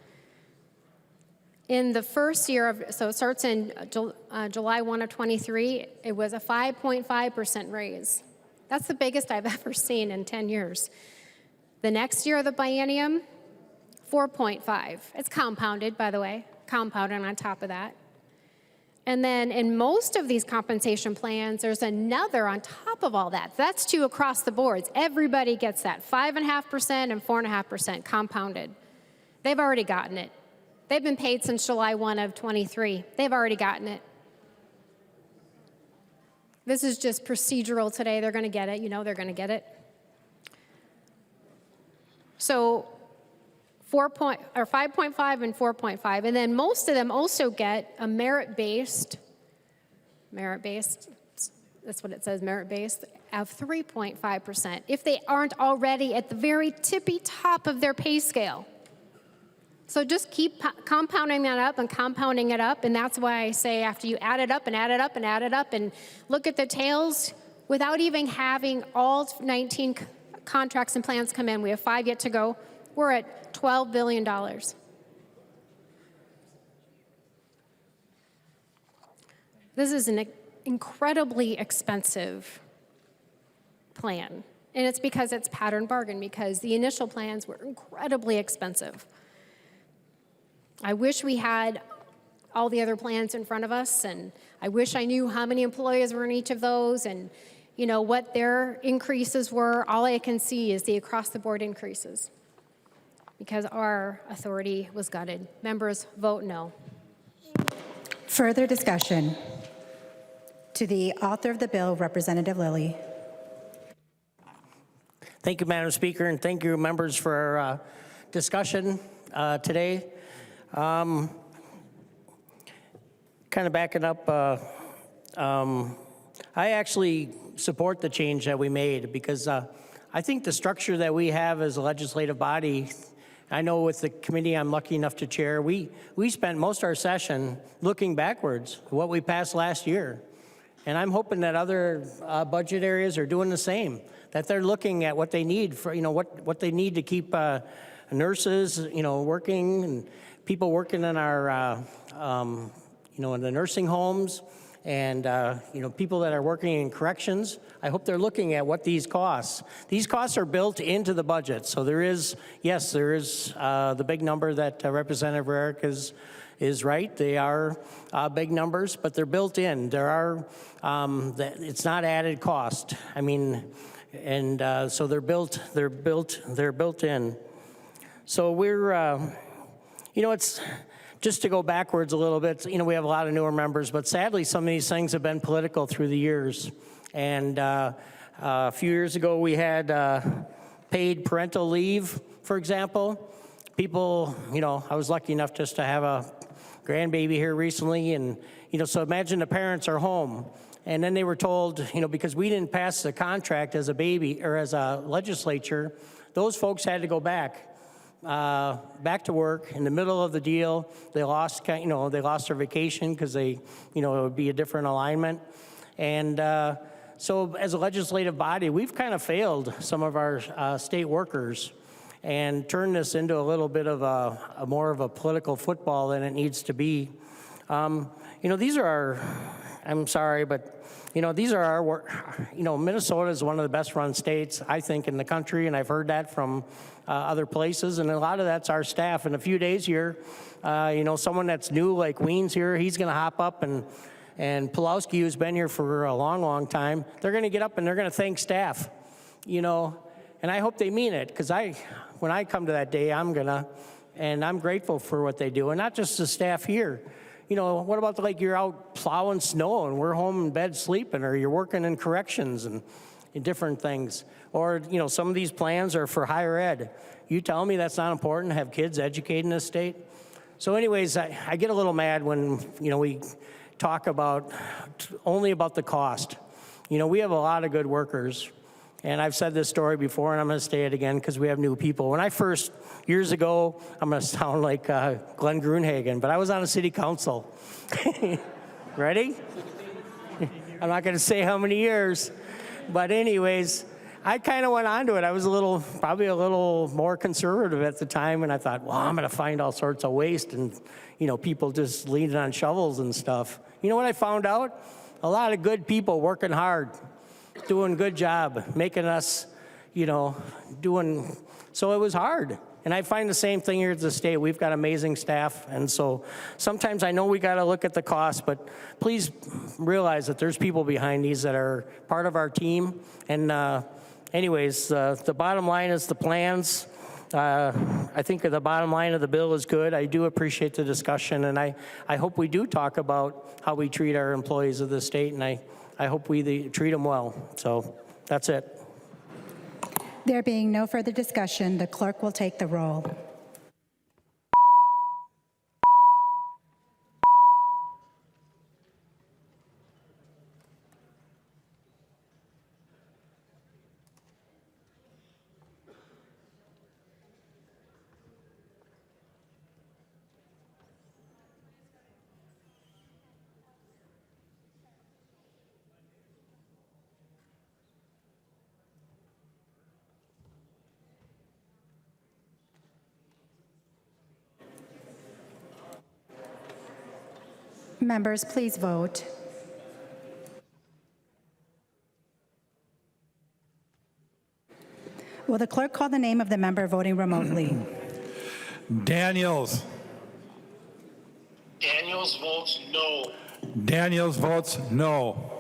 In the first year of, so it starts in July 1 of 23, it was a 5.5% raise. That's the biggest I've ever seen in 10 years. The next year of the biennium, 4.5. It's compounded, by the way, compounded on top of that. And then in most of these compensation plans, there's another on top of all that. That's 2 across the boards. Everybody gets that, 5.5% and 4.5% compounded. They've already gotten it. They've been paid since July 1 of 23. They've already gotten it. This is just procedural today. They're going to get it. You know they're going to get it. So 5.5 and 4.5, and then most of them also get a merit-based, that's what it says, merit-based, of 3.5% if they aren't already at the very tippy top of their pay scale. So just keep compounding that up and compounding it up, and that's why I say after you add it up and add it up and add it up and look at the tails, without even having all 19 contracts and plans come in, we have 5 yet to go, we're at $12 billion. This is an incredibly expensive plan, and it's because it's pattern bargain, because the initial plans were incredibly expensive. I wish we had all the other plans in front of us, and I wish I knew how many employees were in each of those and you know what their increases were. All I can see is the across-the-board increases because our authority was gutted. Members, vote no. Further discussion. To the author of the bill, Representative Lillie. Thank you, Madam Speaker, and thank you, members, for discussion today. Kind of backing up, I actually support the change that we made because I think the structure that we have as a legislative body, I know with the committee I'm lucky enough to chair, we spent most of our session looking backwards at what we passed last year. And I'm hoping that other budget areas are doing the same, that they're looking at what they need for, what they need to keep nurses, working, and people working in our, in the nursing homes, and people that are working in corrections. I hope they're looking at what these costs. These costs are built into the budget. So there is the big number that Representative Rarick is right. They are big numbers, but they're built in. There are, it's not added cost. I mean, and so they're built in. So we're, it's, just to go backwards a little bit, we have a lot of newer members, but sadly some of these things have been political through the years. And a few years ago we had paid parental leave, for example. People, I was lucky enough just to have a grandbaby here recently, and so imagine the parents are home, and then they were told, because we didn't pass the contract as a baby or as a legislature, those folks had to go back to work in the middle of the deal. They lost, they lost their vacation because it would be a different alignment, and so as a legislative body, we've kind of failed some of our state workers and turn this into a little bit of a more of a political football than it needs to be. These are our, I'm sorry, but these are our, Minnesota is one of the best run states, I think, in the country, and I've heard that from other places, and a lot of that's our staff. In a few days here, someone that's new like Ween's here, he's gonna hop up, and Pelowski, who's been here for a long, long time, they're gonna get up and they're gonna thank staff, and I hope they mean it, because when I come to that day, and I'm grateful for what they do, and not just the staff here. What about you're out plowing snow and we're home in bed sleeping, or you're working in corrections and different things, or some of these plans are for higher ed. You tell me that's not important to have kids educated in this state? So anyways, I get a little mad when we talk only about the cost. We have a lot of good workers. And I've said this story before, and I'm going to say it again because we have new people. When I first, years ago, I'm going to sound like Glenn Grunhagen, but I was on a city council. Ready? I'm not going to say how many years. But anyways, I kind of went on to it. I was probably a little more conservative at the time, and I thought, well, I'm going to find all sorts of waste and, people just leaning on shovels and stuff. You know what I found out? A lot of good people working hard, doing a good job, making us, doing, so it was hard. And I find the same thing here at the state. We've got amazing staff, and so sometimes I know we got to look at the cost, but please realize that there's people behind these that are part of our team. And anyways, the bottom line is the plans. I think the bottom line of the bill is good. I do appreciate the discussion, and I hope we do talk about how we treat our employees of the state, and I hope we treat them well. So that's it. There being no further discussion, the clerk will take the roll. Members, please vote. Will the clerk call the name of the member voting remotely? Daniels. Daniels votes no. Daniels votes no.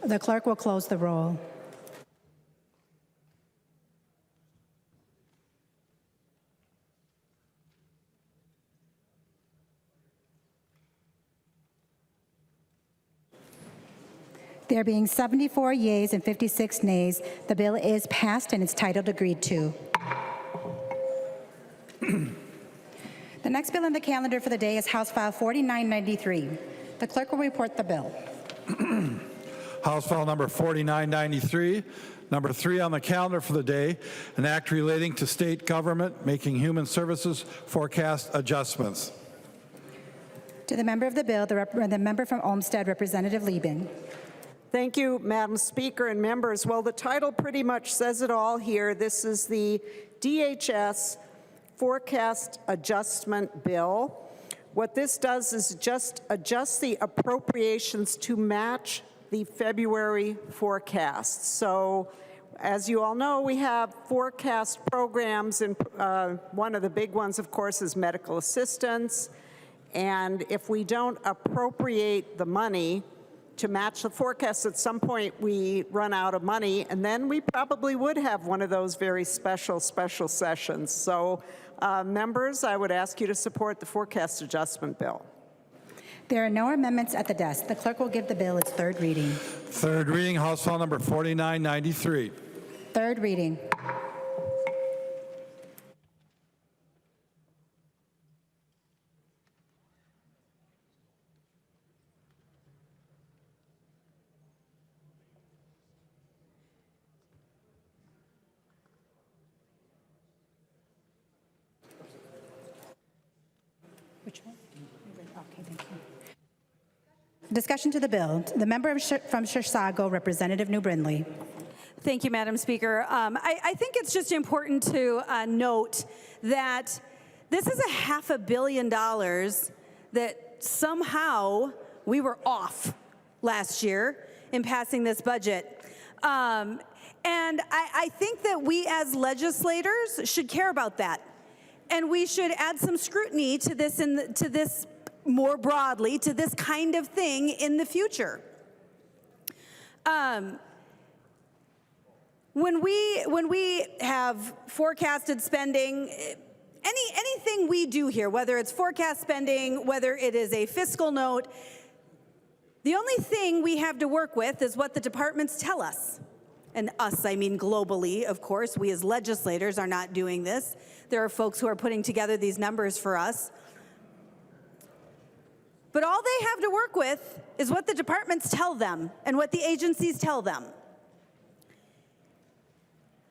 The clerk will close the roll. There being 74 yeas and 56 nays, the bill is passed and its titled agreed to. The next bill on the calendar for the day is House File 4993. The clerk will report the bill. House File number 4993, number 3 on the calendar for the day, an act relating to state government making human services forecast adjustments. To the member of the bill, the member from Olmsted, Representative Liebling. Thank you, Madam Speaker and members. Well, the title pretty much says it all here. This is the DHS Forecast Adjustment Bill. What this does is just adjust the appropriations to match the February forecast. So, as you all know, we have forecast programs, and one of the big ones, of course, is medical assistance. And if we don't appropriate the money to match the forecast, at some point we run out of money, and then we probably would have one of those very special sessions. So, members, I would ask you to support the forecast adjustment bill. There are no amendments at the desk. The clerk will give the bill its third reading. Third reading, House File number 4993. Third reading. Which one? Okay, thank you. Discussion to the bill. The member from Chisago, Representative New Brindley. Thank you, Madam Speaker. I think it's just important to note that this is $500 million that somehow we were off last year in passing this budget. And I think that we as legislators should care about that. And we should add some scrutiny to this more broadly, to this kind of thing in the future. When we have forecasted spending, anything we do here, whether it's forecast spending, whether it is a fiscal note, the only thing we have to work with is what the departments tell us. And us, I mean globally, of course. We as legislators are not doing this. There are folks who are putting together these numbers for us. But all they have to work with is what the departments tell them and what the agencies tell them.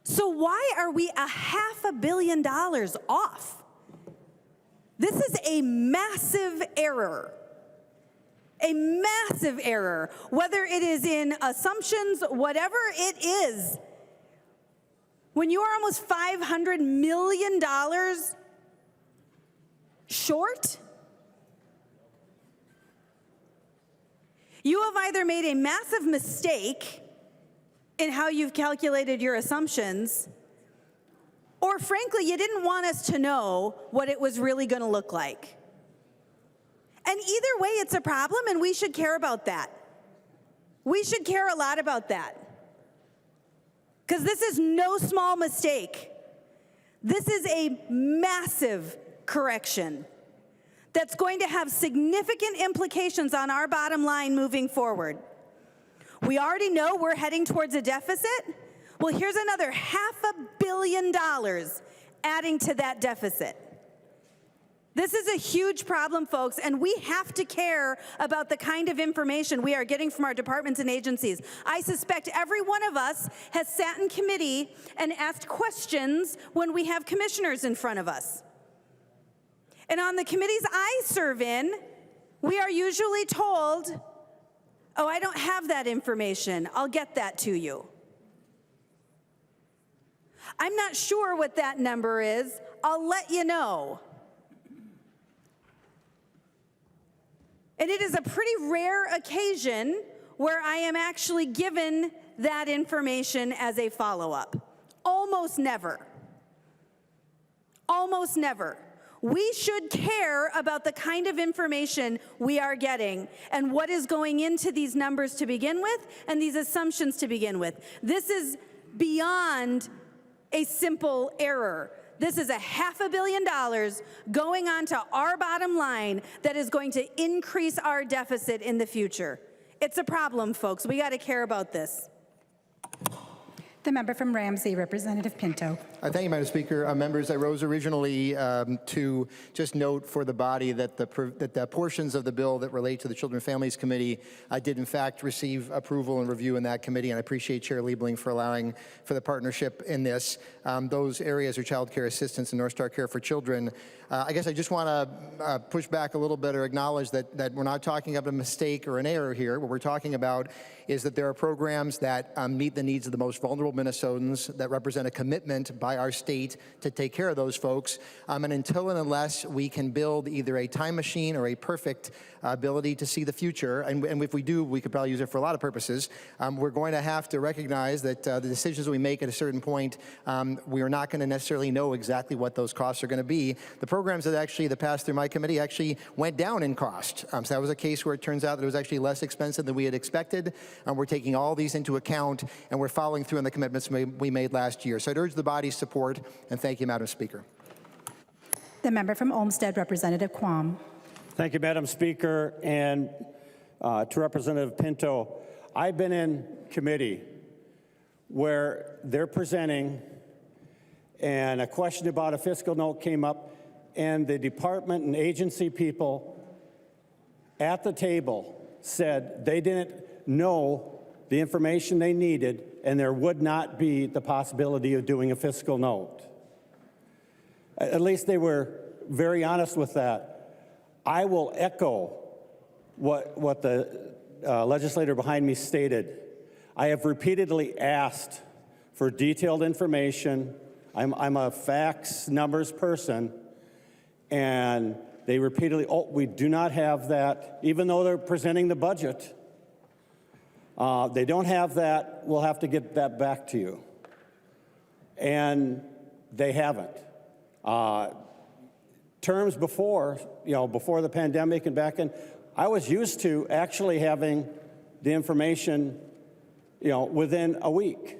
So why are we $500 million off? This is a massive error. A massive error, whether it is in assumptions, whatever it is. When you are almost $500 million short, you have either made a massive mistake in how you've calculated your assumptions, or frankly, you didn't want us to know what it was really going to look like. And either way, it's a problem, and we should care about that. We should care a lot about that. Because this is no small mistake. This is a massive correction that's going to have significant implications on our bottom line moving forward. We already know we're heading towards a deficit. Well, here's another $500 million adding to that deficit. This is a huge problem, folks, and we have to care about the kind of information we are getting from our departments and agencies. I suspect every one of us has sat in committee and asked questions when we have commissioners in front of us. And on the committees I serve in, we are usually told, oh, I don't have that information. I'll get that to you. I'm not sure what that number is. I'll let you know. And it is a pretty rare occasion where I am actually given that information as a follow-up. Almost never. Almost never. We should care about the kind of information we are getting and what is going into these numbers to begin with and these assumptions to begin with. This is beyond a simple error. This is $500 million going onto our bottom line that is going to increase our deficit in the future. It's a problem, folks. We got to care about this. The member from Ramsey, Representative Pinto. Thank you, Madam Speaker. Members, I rose originally to just note for the body that the portions of the bill that relate to the Children and Families Committee did in fact receive approval and review in that committee, and I appreciate Chair Liebling for allowing for the partnership in this. Those areas are child care assistance and North Star Care for Children. I guess I just want to push back a little bit or acknowledge that we're not talking about a mistake or an error here. What we're talking about is that there are programs that meet the needs of the most vulnerable Minnesotans, that represent a commitment by our state to take care of those folks. And until and unless we can build either a time machine or a perfect ability to see the future, and if we do, we could probably use it for a lot of purposes, we're going to have to recognize that the decisions we make at a certain point, we are not going to necessarily know exactly what those costs are going to be. The programs that passed through my committee actually went down in cost. So that was a case where it turns out that it was actually less expensive than we had expected. We're taking all these into account, and we're following through on the commitments we made last year. So I'd urge the body's support, and thank you, Madam Speaker. The member from Olmsted, Representative Quam. Thank you, Madam Speaker, and to Representative Pinto. I've been in committee where they're presenting and a question about a fiscal note came up, and the department and agency people at the table said they didn't know the information they needed, and there would not be the possibility of doing a fiscal note. At least they were very honest with that. I will echo what the legislator behind me stated. I have repeatedly asked for detailed information. I'm a facts, numbers person, and they repeatedly, oh, we do not have that, even though they're presenting the budget. They don't have that. We'll have to get that back to you. And they haven't. Terms before, before the pandemic and back in, I was used to actually having the information, within a week.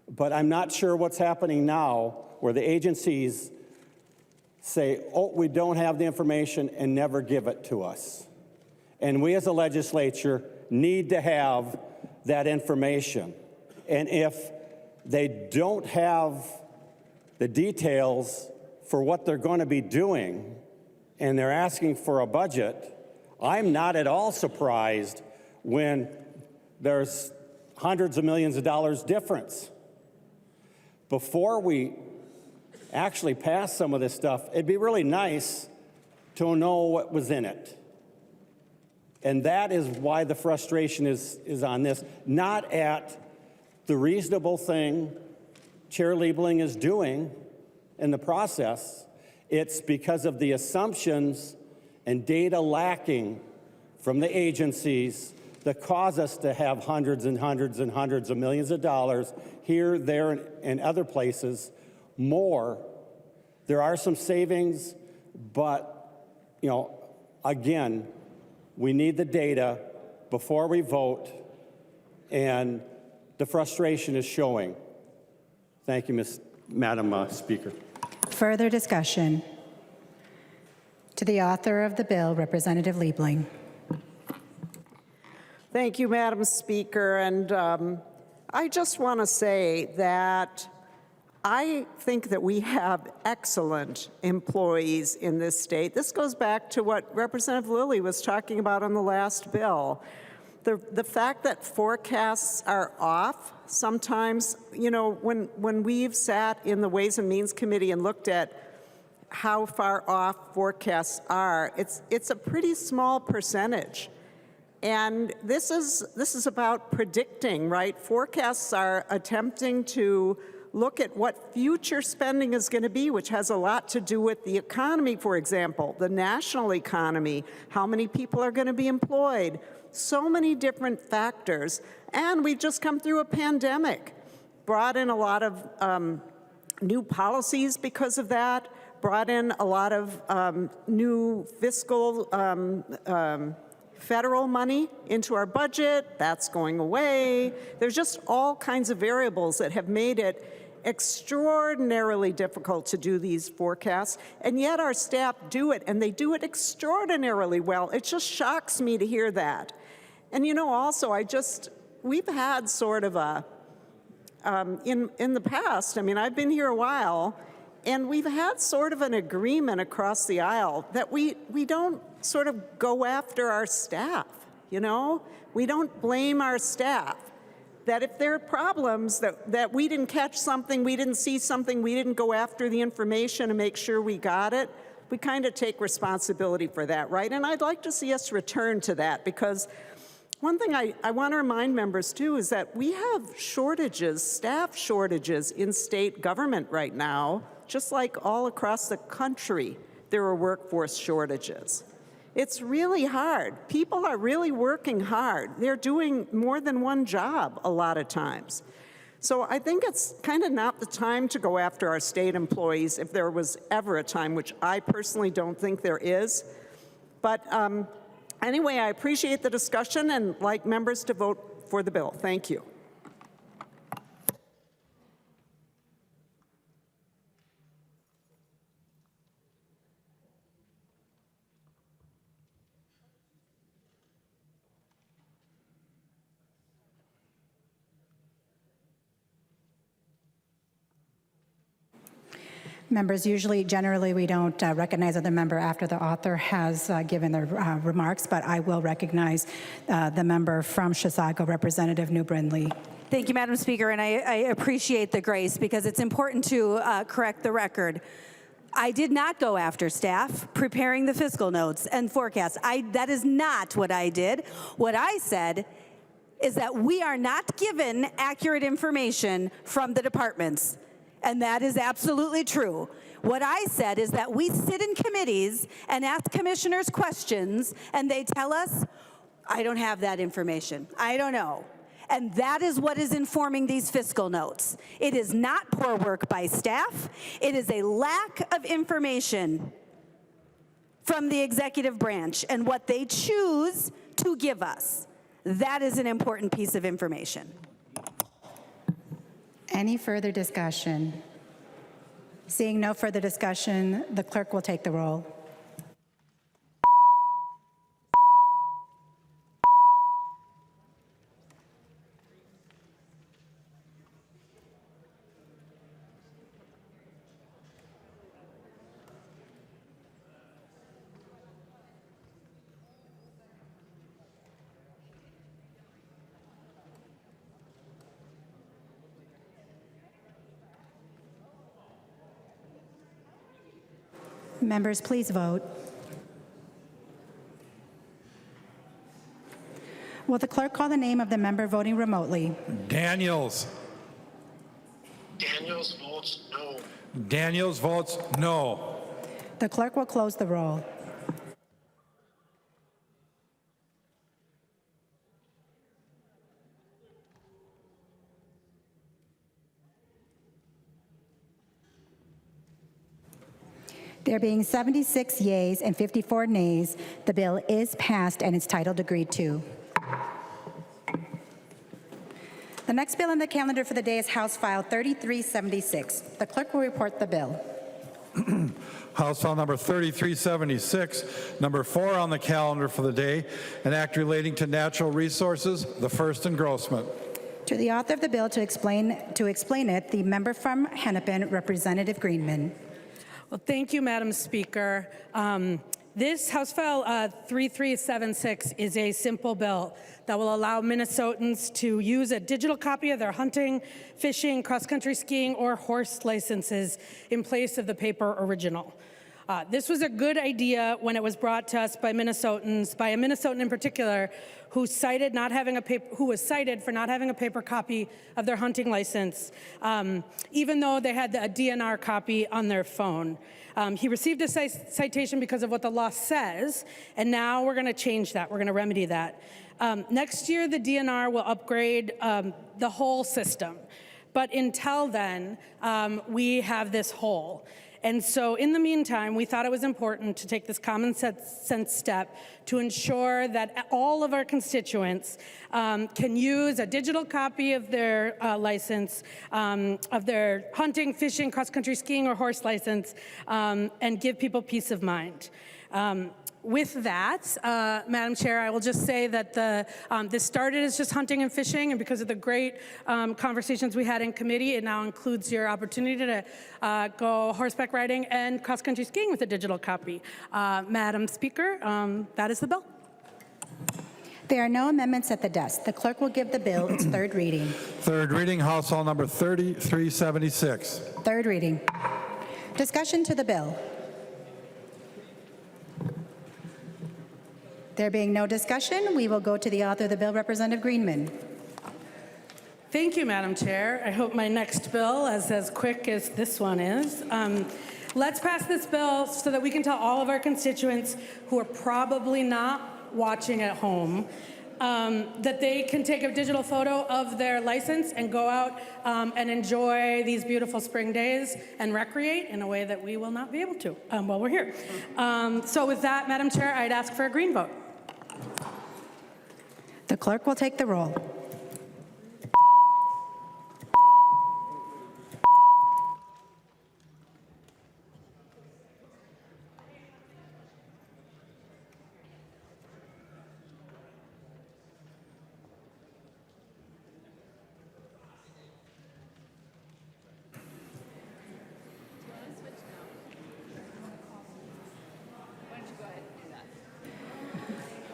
But I'm not sure what's happening now where the agencies say, oh, we don't have the information and never give it to us. And we as a legislature need to have that information. And if they don't have the details for what they're going to be doing and they're asking for a budget, I'm not at all surprised when there's hundreds of millions of dollars difference. Before we actually pass some of this stuff, it'd be really nice to know what was in it. And that is why the frustration is on this, not at the reasonable thing Chair Liebling is doing in the process. It's because of the assumptions and data lacking from the agencies that cause us to have hundreds and hundreds and hundreds of millions of dollars here, there, and other places more. There are some savings, but, again, we need the data before we vote, and the frustration is showing. Thank you, Madam Speaker. Further discussion. To the author of the bill, Representative Liebling. Thank you, Madam Speaker. And I just want to say that I think that we have excellent employees in this state. This goes back to what Representative Lillie was talking about on the last bill. The fact that forecasts are off sometimes, when we've sat in the Ways and Means Committee and looked at how far off forecasts are, it's a pretty small percentage. And this is about predicting, right? Forecasts are attempting to look at what future spending is going to be, which has a lot to do with the economy, for example, the national economy, how many people are going to be employed, so many different factors. And we've just come through a pandemic, brought in a lot of new policies because of that, brought in a lot of new fiscal federal money into our budget. That's going away. There's just all kinds of variables that have made it extraordinarily difficult to do these forecasts, and yet our staff do it, and they do it extraordinarily well. It just shocks me to hear that. And you know, also, we've had sort of a, in the past, I mean, I've been here a while, and we've had sort of an agreement across the aisle that we don't sort of go after our staff, you know? We don't blame our staff. That if there are problems, that we didn't catch something, we didn't see something, we didn't go after the information to make sure we got it, we kind of take responsibility for that, right? And I'd like to see us return to that, because one thing I want to remind members too is that we have shortages, staff shortages in state government right now, just like all across the country, there are workforce shortages. It's really hard. People are really working hard. They're doing more than one job a lot of times. So I think it's kind of not the time to go after our state employees if there was ever a time, which I personally don't think there is. But anyway, I appreciate the discussion and like members to vote for the bill. Thank you. Members, generally, we don't recognize other member after the author has given their remarks, but I will recognize the member from Chisago, Representative New Brindley. Thank you, Madam Speaker, and I appreciate the grace because it's important to correct the record. I did not go after staff preparing the fiscal notes and forecasts. That is not what I did. What I said is that we are not given accurate information from the departments. And that is absolutely true. What I said is that we sit in committees and ask commissioners questions, and they tell us, I don't have that information. I don't know. And that is what is informing these fiscal notes. It is not poor work by staff. It is a lack of information from the executive branch and what they choose to give us. That is an important piece of information. Any further discussion? Seeing no further discussion, the clerk will take the roll. Members, please vote. Will the clerk call the name of the member voting remotely? Daniels. Daniels votes no. Daniels votes no. The clerk will close the roll. There being 76 yeas and 54 nays, the bill is passed and its title agreed to. The next bill on the calendar for the day is House File 3376. The clerk will report the bill. House File number 3376, number 4 on the calendar for the day, an act relating to natural resources, the first engrossment. To the author of the bill to explain it, the member from Hennepin, Representative Greenman. Well, thank you, Madam Speaker. This House File 3376 is a simple bill that will allow Minnesotans to use a digital copy of their hunting, fishing, cross-country skiing, or horse licenses in place of the paper original. This was a good idea when it was brought to us by Minnesotans, by a Minnesotan in particular, who was cited for not having a paper copy of their hunting license, even though they had a DNR copy on their phone. He received a citation because of what the law says, and now we're going to change that. We're going to remedy that. Next year, the DNR will upgrade the whole system. But until then, we have this hole. And so in the meantime, we thought it was important to take this common sense step to ensure that all of our constituents can use a digital copy of their license, of their hunting, fishing, cross-country skiing, or horse license, and give people peace of mind. With that, Madam Chair, I will just say that this started as just hunting and fishing, and because of the great conversations we had in committee, it now includes your opportunity to go horseback riding and cross-country skiing with a digital copy. Madam Speaker, that is the bill. There are no amendments at the desk. The clerk will give the bill its third reading. Third reading, House File Number 3376. Third reading. Discussion to the bill. There being no discussion, we will go to the author of the bill, Representative Greenman. Thank you, Madam Chair. I hope my next bill is as quick as this one is. Let's pass this bill so that we can tell all of our constituents who are probably not watching at home that they can take a digital photo of their license and go out and enjoy these beautiful spring days and recreate in a way that we will not be able to while we're here. So with that, Madam Chair, I'd ask for a green vote. The clerk will take the roll.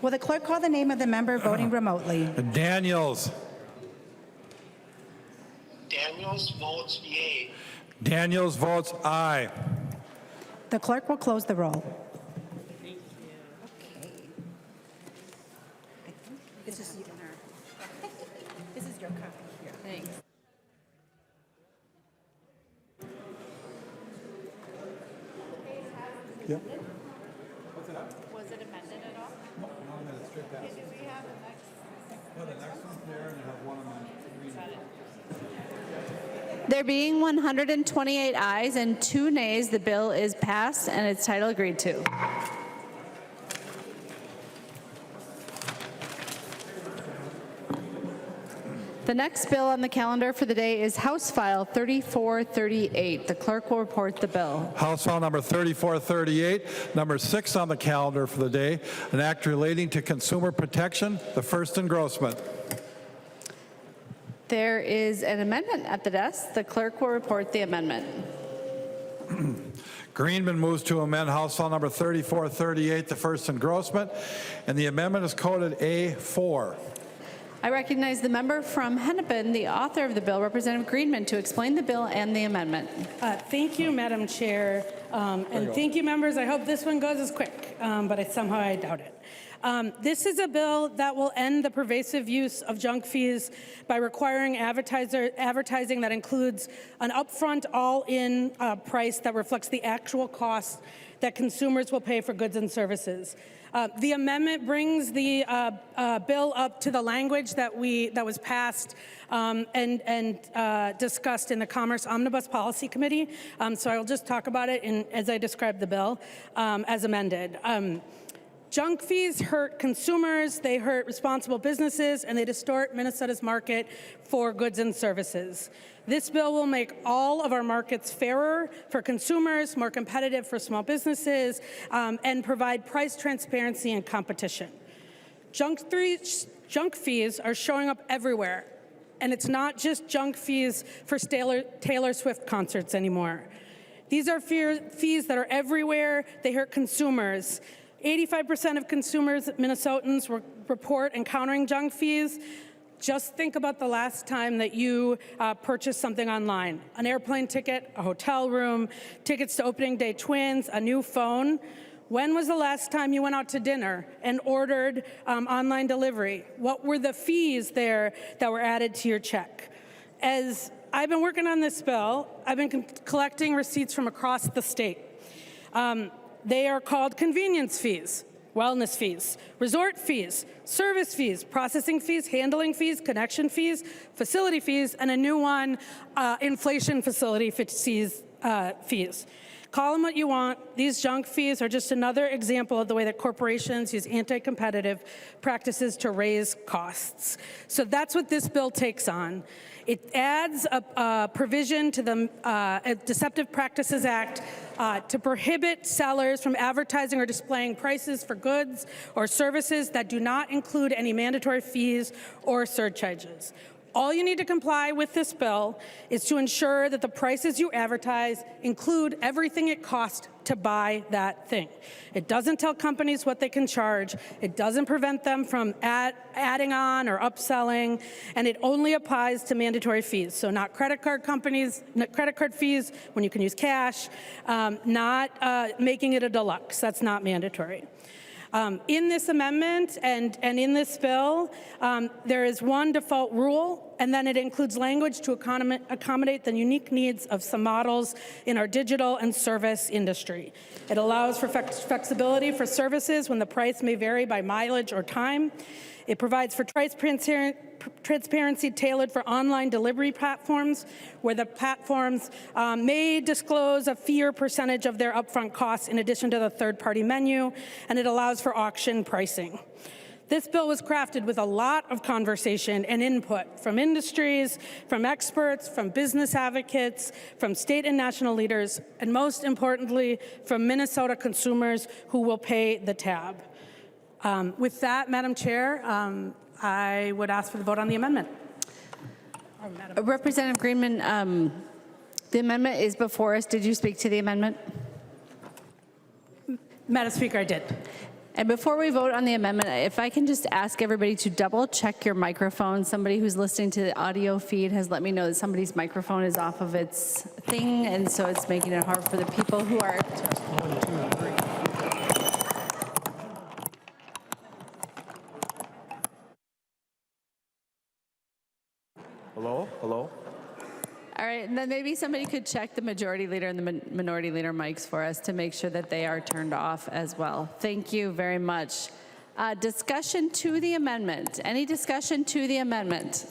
Will the clerk call the name of the member voting remotely? Daniels. Daniels votes yea. Daniels votes aye. The clerk will close the roll. This is your copy here. Thanks. Yep. Was it amended at all? No, it's straight past. Did we have the next? No, the next one's there, and you have one on the There being 128 ayes and 2 nays, the bill is passed and its title agreed to. The next bill on the calendar for the day is House File 3438. The clerk will report the bill. House File Number 3438, number 6 on the calendar for the day, an act relating to consumer protection, the first engrossment. There is an amendment at the desk. The clerk will report the amendment. Greenman moves to amend House File Number 3438, the first engrossment, and the amendment is coded A4. I recognize the member from Hennepin, the author of the bill, Representative Greenman, to explain the bill and the amendment. Thank you, Madam Chair, and thank you, members. I hope this one goes as quick, but somehow I doubt it. This is a bill that will end the pervasive use of junk fees by requiring advertising that includes an upfront all-in price that reflects the actual cost that consumers will pay for goods and services. The amendment brings the bill up to the language that was passed and discussed in the Commerce Omnibus Policy Committee. So I will just talk about it as I describe the bill as amended. Junk fees hurt consumers, they hurt responsible businesses, and they distort Minnesota's market for goods and services. This bill will make all of our markets fairer for consumers, more competitive for small businesses, and provide price transparency and competition. Junk fees are showing up everywhere, and it's not just junk fees for Taylor Swift concerts anymore. These are fees that are everywhere. They hurt consumers. 85% of consumers, Minnesotans, report encountering junk fees. Just think about the last time that you purchased something online. An airplane ticket, a hotel room, tickets to opening day twins, a new phone. When was the last time you went out to dinner and ordered online delivery? What were the fees there that were added to your check? As I've been working on this bill, I've been collecting receipts from across the state. They are called convenience fees, wellness fees, resort fees, service fees, processing fees, handling fees, connection fees, facility fees, and a new one, inflation facility fees. Call them what you want. These junk fees are just another example of the way that corporations use anti-competitive practices to raise costs. So that's what this bill takes on. It adds a provision to the Deceptive Practices Act to prohibit sellers from advertising or displaying prices for goods or services that do not include any mandatory fees or surcharges. All you need to comply with this bill is to ensure that the prices you advertise include everything it costs to buy that thing. It doesn't tell companies what they can charge. It doesn't prevent them from adding on or upselling, and it only applies to mandatory fees. So not credit card companies, not credit card fees when you can use cash, not making it a deluxe. That's not mandatory. In this amendment and in this bill, there is one default rule, and then it includes language to accommodate the unique needs of some models in our digital and service industry. It allows for flexibility for services when the price may vary by mileage or time. It provides for transparency tailored for online delivery platforms, where the platforms may disclose a fee or percentage of their upfront costs in addition to the third-party menu, and it allows for auction pricing. This bill was crafted with a lot of conversation and input from industries, from experts, from business advocates, from state and national leaders, and most importantly, from Minnesota consumers who will pay the tab. With that, Madam Chair, I would ask for the vote on the amendment. Representative Greenman, the amendment is before us. Did you speak to the amendment? Madam Speaker, I did. And before we vote on the amendment, if I can just ask everybody to double check your microphone. Somebody who's listening to the audio feed has let me know that somebody's microphone is off of its thing, and so it's making it hard for the people who are. Hello? Hello? All right, and then maybe somebody could check the majority leader and the minority leader mics for us to make sure that they are turned off as well. Thank you very much. Discussion to the amendment. Any discussion to the amendment?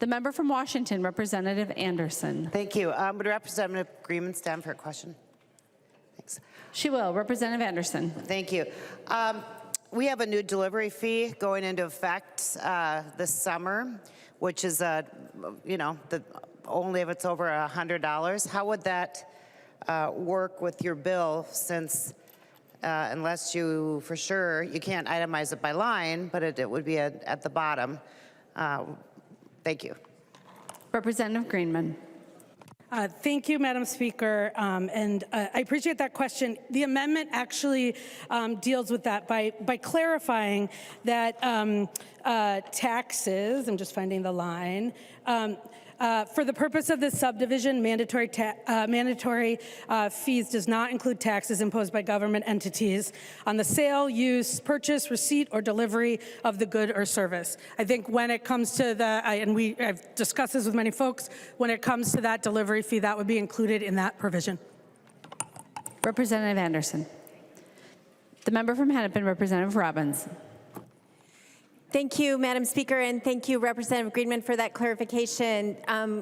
The member from Washington, Representative Anderson. Thank you. Would Representative Greenman stand for a question? Thanks. She will. Representative Anderson. Thank you. We have a new delivery fee going into effect this summer, which is, only if it's over $100. How would that work with your bill, since unless you, for sure, you can't itemize it by line, but it would be at the bottom. Thank you. Representative Greenman. Thank you, Madam Speaker, and I appreciate that question. The amendment actually deals with that by clarifying that taxes, I'm just finding the line, for the purpose of this subdivision, mandatory fees does not include taxes imposed by government entities on the sale, use, purchase, receipt, or delivery of the good or service. I think when it comes to I've discussed this with many folks, when it comes to that delivery fee, that would be included in that provision. Representative Anderson. The member from Hennepin, Representative Robbins. Thank you, Madam Speaker, and thank you, Representative Greenman, for that clarification,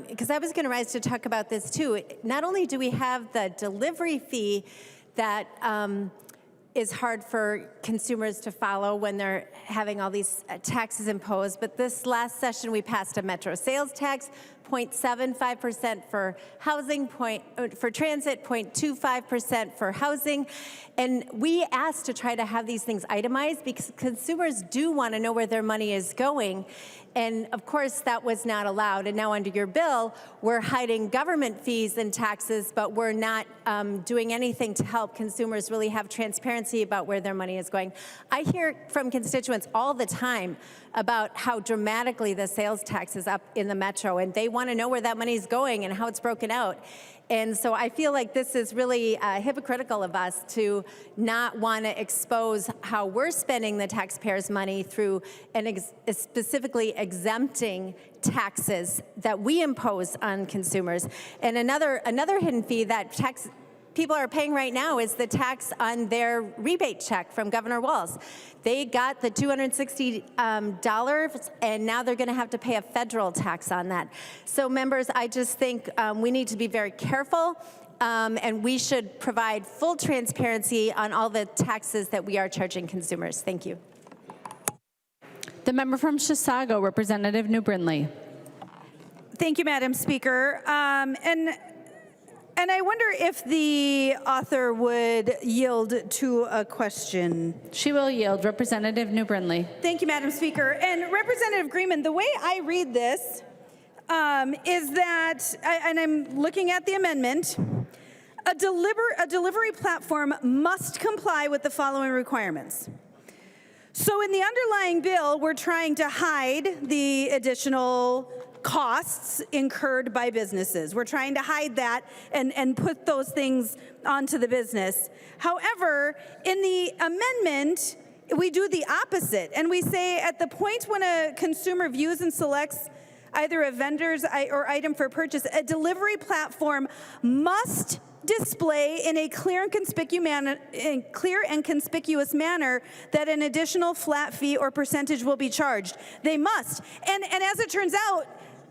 because I was going to rise to talk about this too. Not only do we have the delivery fee that is hard for consumers to follow when they're having all these taxes imposed, but this last session we passed a metro sales tax, 0.75% for housing, for transit, 0.25% for housing. And we asked to try to have these things itemized because consumers do want to know where their money is going. And of course, that was not allowed. And now under your bill, we're hiding government fees and taxes, but we're not doing anything to help consumers really have transparency about where their money is going. I hear from constituents all the time about how dramatically the sales tax is up in the metro, and they want to know where that money is going and how it's broken out. And so I feel like this is really hypocritical of us to not want to expose how we're spending the taxpayers' money through specifically exempting taxes that we impose on consumers. And another hidden fee that people are paying right now is the tax on their rebate check from Governor Walz. They got the $260, and now they're going to have to pay a federal tax on that. So members, I just think we need to be very careful, and we should provide full transparency on all the taxes that we are charging consumers. Thank you. The member from Chisago, Representative New Brindley. Thank you, Madam Speaker. And And I wonder if the author would yield to a question. She will yield. Representative New Brindley. Thank you, Madam Speaker. And Representative Greenman, the way I read this is that, and I'm looking at the amendment, a delivery platform must comply with the following requirements. So in the underlying bill, we're trying to hide the additional costs incurred by businesses. We're trying to hide that and put those things onto the business. However, in the amendment, we do the opposite, and we say at the point when a consumer views and selects either a vendor's or item for purchase, a delivery platform must display in a clear and conspicuous manner that an additional flat fee or percentage will be charged. They must. And as it turns out,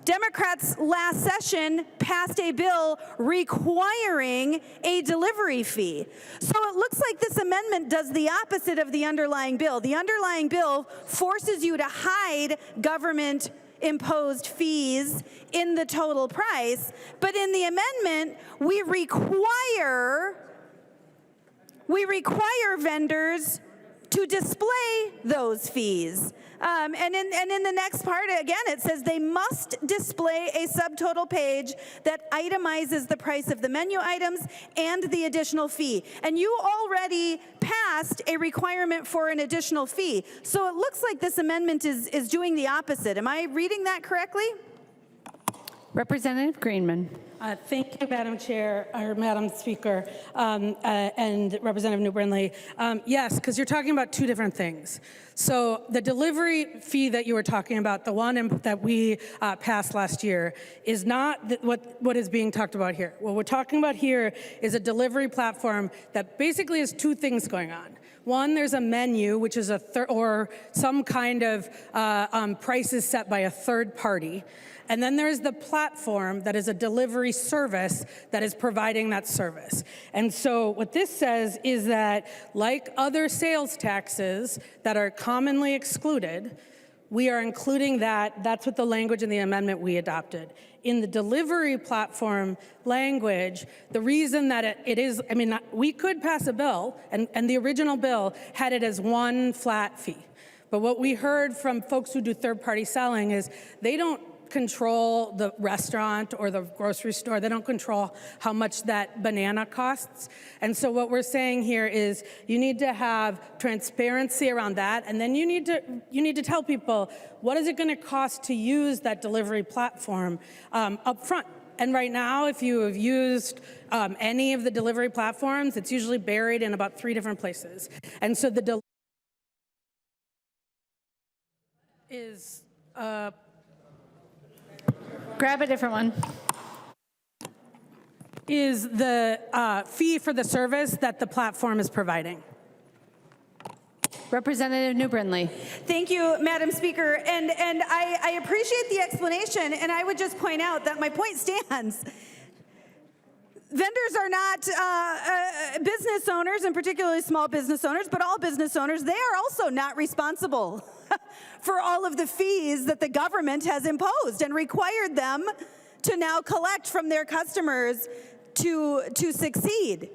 Democrats last session passed a bill requiring a delivery fee. So it looks like this amendment does the opposite of the underlying bill. The underlying bill forces you to hide government imposed fees in the total price, but in the amendment, we require vendors to display those fees. And in the next part, again, it says they must display a subtotal page that itemizes the price of the menu items and the additional fee. And you already passed a requirement for an additional fee. So it looks like this amendment is doing the opposite. Am I reading that correctly? Representative Greenman. Thank you, Madam Chair, or Madam Speaker, and Representative New Brindley. Yes, because you're talking about two different things. So the delivery fee that you were talking about, the one that we passed last year, is not what is being talked about here. What we're talking about here is a delivery platform that basically has two things going on. One, there's a menu, which is or some kind of prices set by a third party. And then there's the platform that is a delivery service that is providing that service. And so what this says is that, like other sales taxes that are commonly excluded, we are including that. That's what the language in the amendment we adopted. In the delivery platform language, the reason that it is, I mean, we could pass a bill, and the original bill had it as one flat fee. But what we heard from folks who do third-party selling is they don't control the restaurant or the grocery store. They don't control how much that banana costs. And so what we're saying here is you need to have transparency around that, and then you need to tell people what is it going to cost to use that delivery platform up front. And right now, if you have used any of the delivery platforms, it's usually buried in about 3 different places. And so the is grab a different one. Is the fee for the service that the platform is providing. Representative New Brindley. Thank you, Madam Speaker. And I appreciate the explanation, and I would just point out that my point stands. Vendors are not business owners, and particularly small business owners, but all business owners, they are also not responsible for all of the fees that the government has imposed and required them to now collect from their customers to succeed,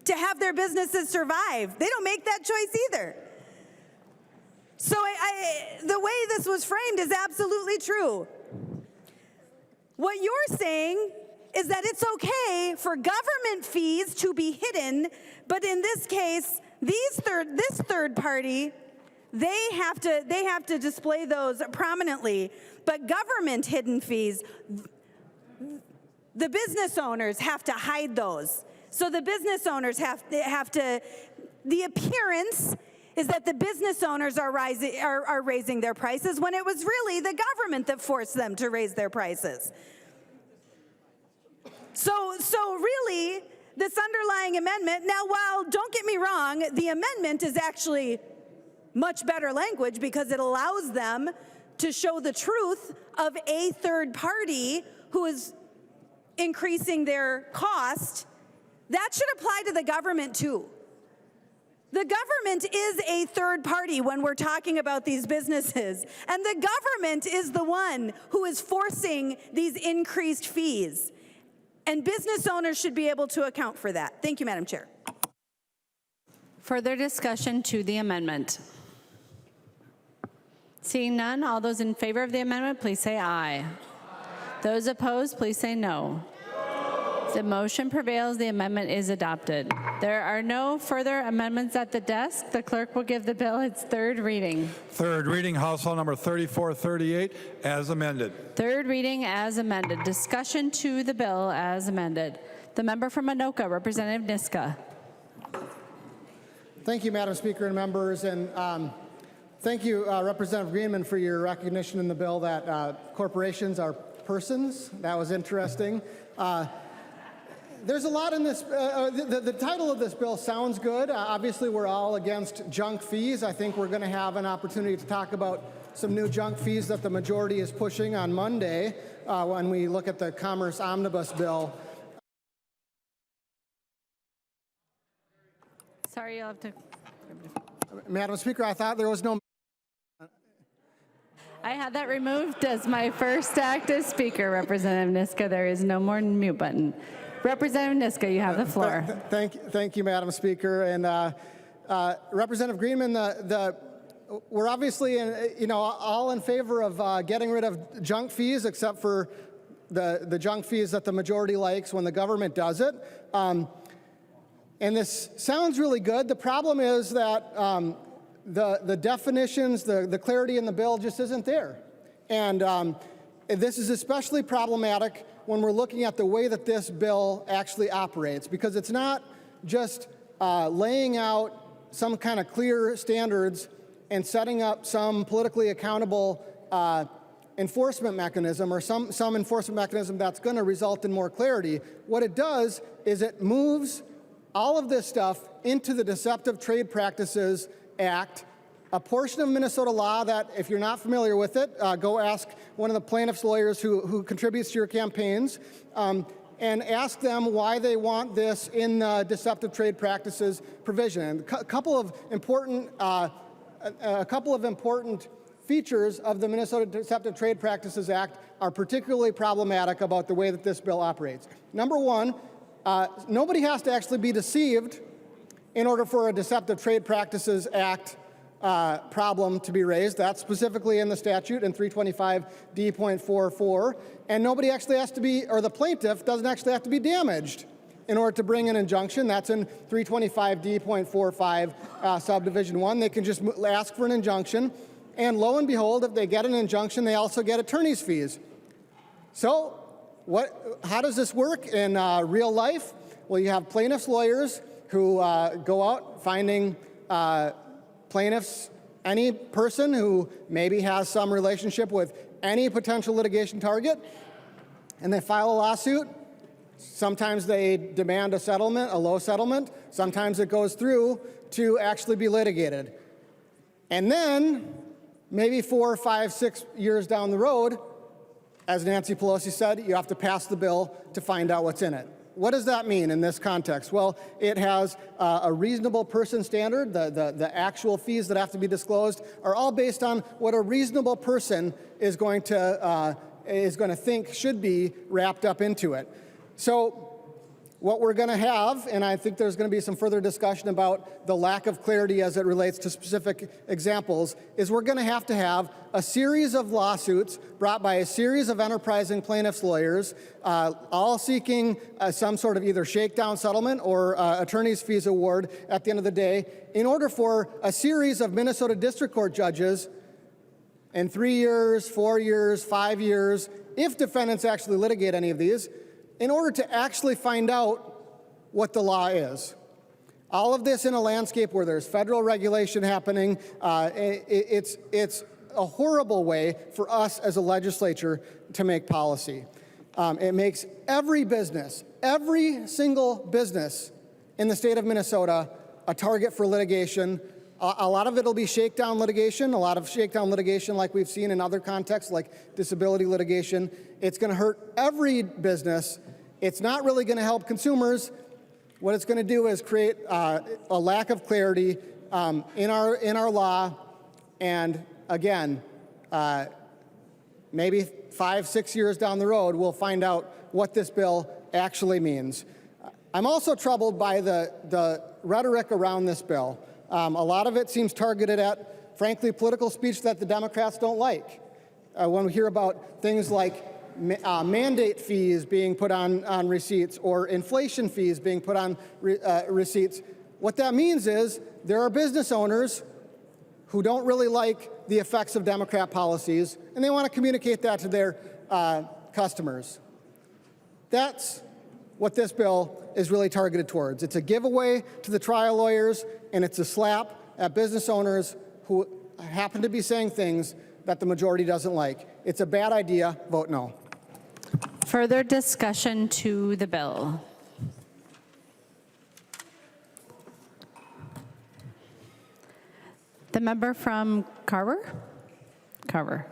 to have their businesses survive. They don't make that choice either. So the way this was framed is absolutely true. What you're saying is that it's okay for government fees to be hidden, but in this case, this third party, they have to display those prominently. But government hidden fees, the business owners have to hide those. So the business owners have to, the appearance is that the business owners are raising their prices when it was really the government that forced them to raise their prices. So really, this underlying amendment, now while, don't get me wrong, the amendment is actually much better language because it allows them to show the truth of a third party who is increasing their cost. That should apply to the government too. The government is a third party when we're talking about these businesses, and the government is the one who is forcing these increased fees. And business owners should be able to account for that. Thank you, Madam Chair. Further discussion to the amendment? Seeing none, all those in favor of the amendment, please say aye. Those opposed, please say no. The motion prevails. The amendment is adopted. There are no further amendments at the desk. The clerk will give the bill its third reading. Third reading, House File Number 3438, as amended. Third reading as amended. Discussion to the bill as amended. The member from Anoka, Representative Niska. Thank you, Madam Speaker and members, and thank you, Representative Greenman, for your recognition in the bill that corporations are persons. That was interesting. There's a lot in this. The title of this bill sounds good. Obviously, we're all against junk fees. I think we're going to have an opportunity to talk about some new junk fees that the majority is pushing on Monday when we look at the Commerce Omnibus bill. Sorry, you'll have to. Madam Speaker, I thought there was no. I had that removed as my first act as Speaker, Representative Niska. There is no more mute button. Representative Niska, you have the floor. Thank you, Madam Speaker. And Representative Greenman, we're obviously all in favor of getting rid of junk fees, except for the junk fees that the majority likes when the government does it. And this sounds really good. The problem is that the definitions, the clarity in the bill just isn't there. And this is especially problematic when we're looking at the way that this bill actually operates, because it's not just laying out some kind of clear standards and setting up some politically accountable enforcement mechanism or some enforcement mechanism that's going to result in more clarity. What it does is it moves all of this stuff into the Deceptive Trade Practices Act, a portion of Minnesota law that, if you're not familiar with it, go ask one of the plaintiff's lawyers who contributes to your campaigns, and ask them why they want this in the Deceptive Trade Practices provision. And a couple of important features of the Minnesota Deceptive Trade Practices Act are particularly problematic about the way that this bill operates. Number one, nobody has to actually be deceived in order for a Deceptive Trade Practices Act problem to be raised. That's specifically in the statute in 325D.44. And nobody actually has to be, or the plaintiff doesn't actually have to be damaged in order to bring an injunction. That's in 325D.45 subdivision 1. They can just ask for an injunction. And lo and behold, if they get an injunction, they also get attorney's fees. So how does this work in real life? Well, you have plaintiffs' lawyers who go out finding plaintiffs, any person who maybe has some relationship with any potential litigation target, and they file a lawsuit. Sometimes they demand a settlement, a low settlement. Sometimes it goes through to actually be litigated. And then, maybe 4, 5, 6 years down the road, as Nancy Pelosi said, you have to pass the bill to find out what's in it. What does that mean in this context? Well, it has a reasonable person standard. The actual fees that have to be disclosed are all based on what a reasonable person is going to think should be wrapped up into it. So what we're going to have, and I think there's going to be some further discussion about the lack of clarity as it relates to specific examples, is we're going to have a series of lawsuits brought by a series of enterprising plaintiffs' lawyers, all seeking some sort of either shakedown settlement or attorney's fees award at the end of the day, in order for a series of Minnesota District Court judges in 3 years, 4 years, 5 years, if defendants actually litigate any of these, in order to actually find out what the law is. All of this in a landscape where there's federal regulation happening. It's a horrible way for us as a legislature to make policy. It makes every business, every single business in the state of Minnesota a target for litigation. A lot of it will be shakedown litigation, like we've seen in other contexts, like disability litigation. It's going to hurt every business. It's not really going to help consumers. What it's going to do is create a lack of clarity in our law. And again, maybe 5, 6 years down the road, we'll find out what this bill actually means. I'm also troubled by the rhetoric around this bill. A lot of it seems targeted at, frankly, political speech that the Democrats don't like. When we hear about things like mandate fees being put on receipts or inflation fees being put on receipts, what that means is there are business owners who don't really like the effects of Democrat policies, and they want to communicate that to their customers. That's what this bill is really targeted towards. It's a giveaway to the trial lawyers, and it's a slap at business owners who happen to be saying things that the majority doesn't like. It's a bad idea. Vote no. Further discussion to the bill. The member from Carver? Carver.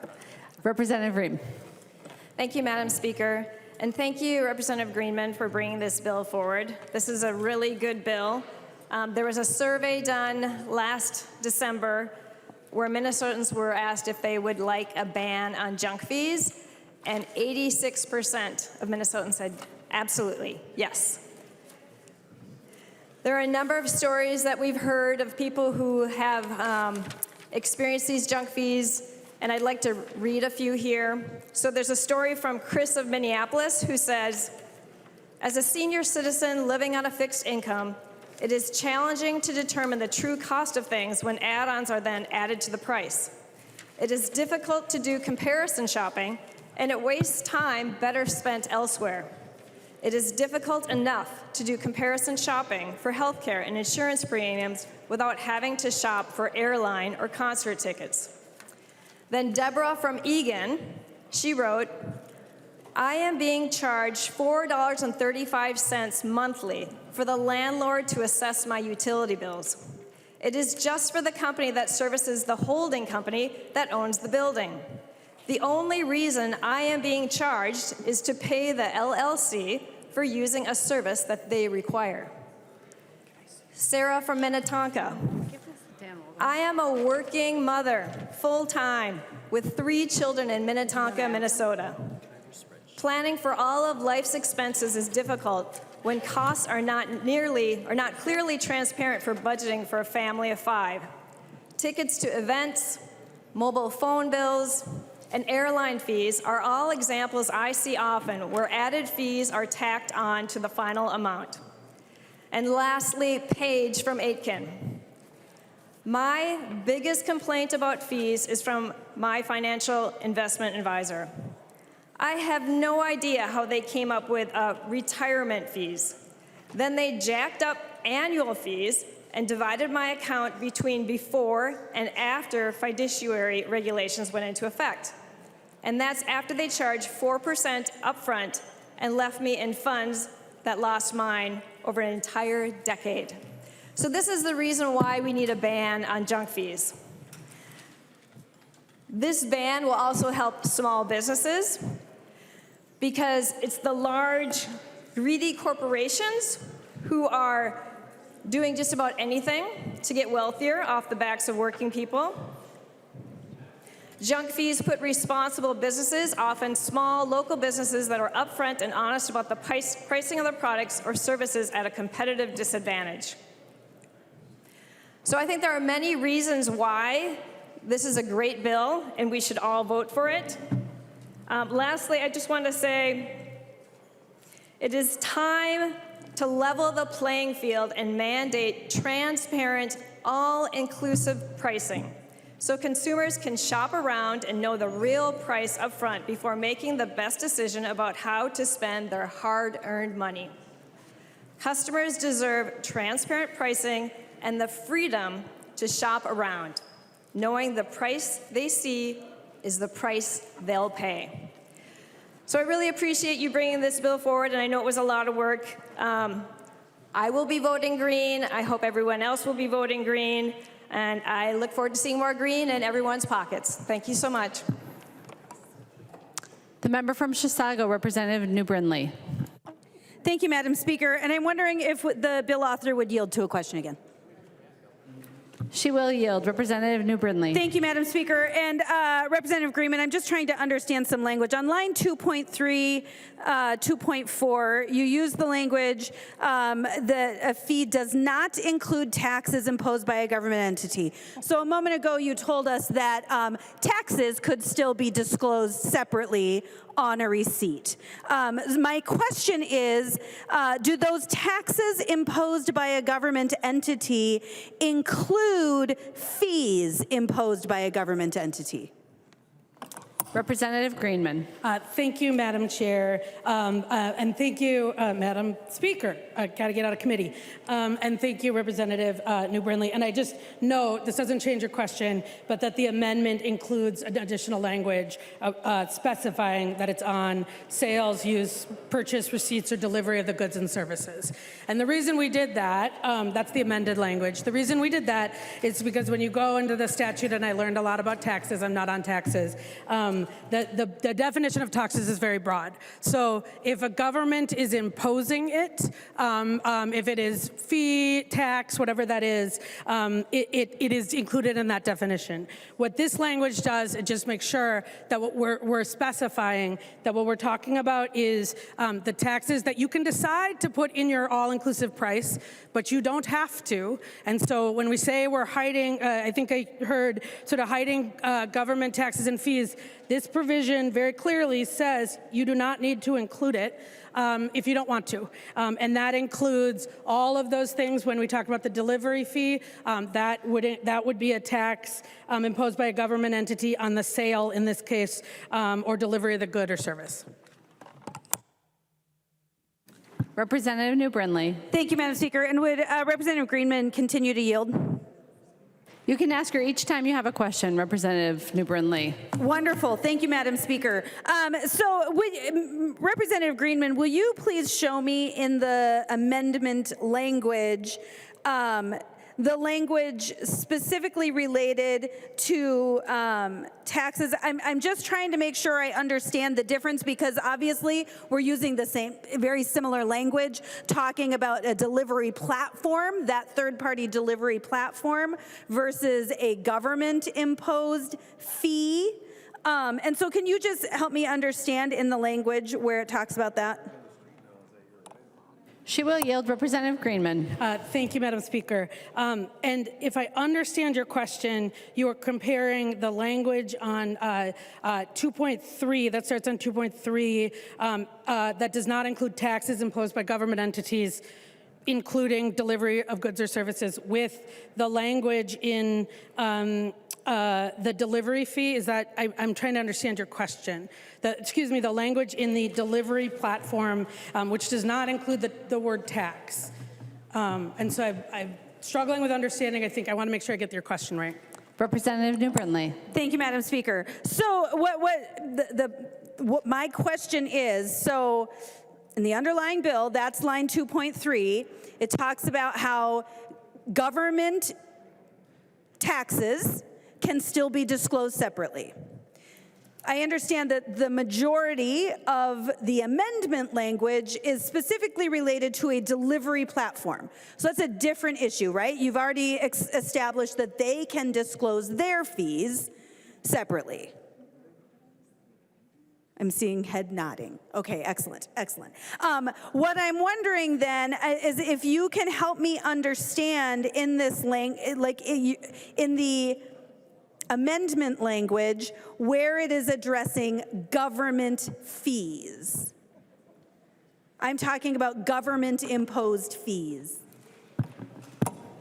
Representative Reed. Thank you, Madam Speaker. And thank you, Representative Greenman, for bringing this bill forward. This is a really good bill. There was a survey done last December where Minnesotans were asked if they would like a ban on junk fees, and 86% of Minnesotans said absolutely, yes. There are a number of stories that we've heard of people who have experienced these junk fees, and I'd like to read a few here. So there's a story from Chris of Minneapolis who says, as a senior citizen living on a fixed income, it is challenging to determine the true cost of things when add-ons are then added to the price. It is difficult to do comparison shopping, and it wastes time better spent elsewhere. It is difficult enough to do comparison shopping for healthcare and insurance premiums without having to shop for airline or concert tickets. Then Deborah from Egan, she wrote, I am being charged $4.35 monthly for the landlord to assess my utility bills. It is just for the company that services the holding company that owns the building. The only reason I am being charged is to pay the LLC for using a service that they require. Sarah from Minnetonka. I am a working mother, full-time, with 3 children in Minnetonka, Minnesota. Planning for all of life's expenses is difficult when costs are not clearly transparent for budgeting for a family of 5. Tickets to events, mobile phone bills, and airline fees are all examples I see often where added fees are tacked on to the final amount. And lastly, Paige from Aitkin. My biggest complaint about fees is from my financial investment advisor. I have no idea how they came up with retirement fees. Then they jacked up annual fees and divided my account between before and after fiduciary regulations went into effect. And that's after they charged 4% upfront and left me in funds that lost mine over an entire decade. So this is the reason why we need a ban on junk fees. This ban will also help small businesses because it's the large, greedy corporations who are doing just about anything to get wealthier off the backs of working people. Junk fees put responsible businesses, often small local businesses that are upfront and honest about the pricing of their products or services, at a competitive disadvantage. So I think there are many reasons why this is a great bill and we should all vote for it. Lastly, I just want to say it is time to level the playing field and mandate transparent, all-inclusive pricing so consumers can shop around and know the real price up front before making the best decision about how to spend their hard-earned money. Customers deserve transparent pricing and the freedom to shop around, knowing the price they see is the price they'll pay. So I really appreciate you bringing this bill forward, and I know it was a lot of work. I will be voting green. I hope everyone else will be voting green, and I look forward to seeing more green in everyone's pockets. Thank you so much. The member from Chisago, Representative New Brindley. Thank you, Madam Speaker. And I'm wondering if the bill author would yield to a question again. She will yield. Representative New Brindley. Thank you, Madam Speaker. And Representative Greenman, I'm just trying to understand some language. On line 2.3, 2.4, you use the language that a fee does not include taxes imposed by a government entity. So a moment ago, you told us that taxes could still be disclosed separately on a receipt. My question is, do those taxes imposed by a government entity include fees imposed by a government entity? Representative Greenman. Thank you, Madam Chair, and thank you, Madam Speaker. I got to get out of committee. And thank you, Representative New Brindley. And I just note, this doesn't change your question, but that the amendment includes an additional language specifying that it's on sales, use, purchase, receipts, or delivery of the goods and services. And the reason we did that, that's the amended language. The reason we did that is because when you go into the statute, and I learned a lot about taxes, I'm not on taxes, the definition of taxes is very broad. So if a government is imposing it, if it is fee, tax, whatever that is, it is included in that definition. What this language does, it just makes sure that what we're specifying, that what we're talking about is the taxes that you can decide to put in your all-inclusive price, but you don't have to. And so when we say we're hiding, I think I heard sort of hiding government taxes and fees, this provision very clearly says you do not need to include it if you don't want to. And that includes all of those things. When we talk about the delivery fee, that would be a tax imposed by a government entity on the sale, in this case, or delivery of the good or service. Representative New Brindley. Thank you, Madam Speaker. And would Representative Greenman continue to yield? You can ask her each time you have a question, Representative New Brindley. Wonderful. Thank you, Madam Speaker. Representative Greenman, will you please show me in the amendment language the language specifically related to taxes? I'm just trying to make sure I understand the difference, because obviously we're using the same, very similar language, talking about a delivery platform, that third-party delivery platform, versus a government-imposed fee. And so can you just help me understand in the language where it talks about that? She will yield. Representative Greenman. Thank you, Madam Speaker. And if I understand your question, you are comparing the language on 2.3, that starts on 2.3, that does not include taxes imposed by government entities, including delivery of goods or services, with the language in the delivery fee. Is that, I'm trying to understand your question. The language in the delivery platform, which does not include the word tax. And so I'm struggling with understanding. I think I want to make sure I get your question right. Representative New Brindley. Thank you, Madam Speaker. So what my question is, so in the underlying bill, that's line 2.3, it talks about how government taxes can still be disclosed separately. I understand that the majority of the amendment language is specifically related to a delivery platform. So that's a different issue, right? You've already established that they can disclose their fees separately. I'm seeing head nodding. Okay, excellent, excellent. What I'm wondering then is if you can help me understand in this in the amendment language where it is addressing government fees. I'm talking about government imposed fees.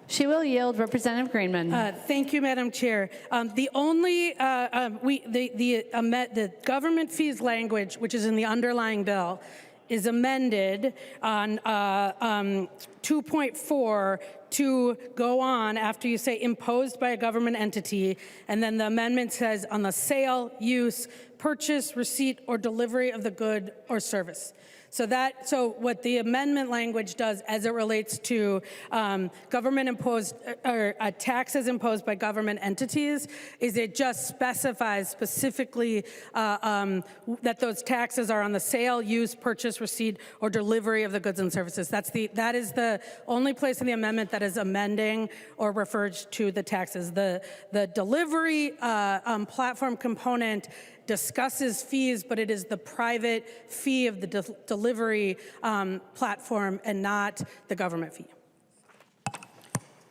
She will yield. Representative Greenman. Thank you, Madam Chair. The only, the government fees language, which is in the underlying bill, is amended on 2.4 to go on after you say imposed by a government entity, and then the amendment says on the sale, use, purchase, receipt, or delivery of the good or service. So what the amendment language does as it relates to government imposed or taxes imposed by government entities is it just specifies specifically that those taxes are on the sale, use, purchase, receipt, or delivery of the goods and services. That is the only place in the amendment that is amending or refers to the taxes. The delivery platform component discusses fees, but it is the private fee of the delivery platform and not the government fee.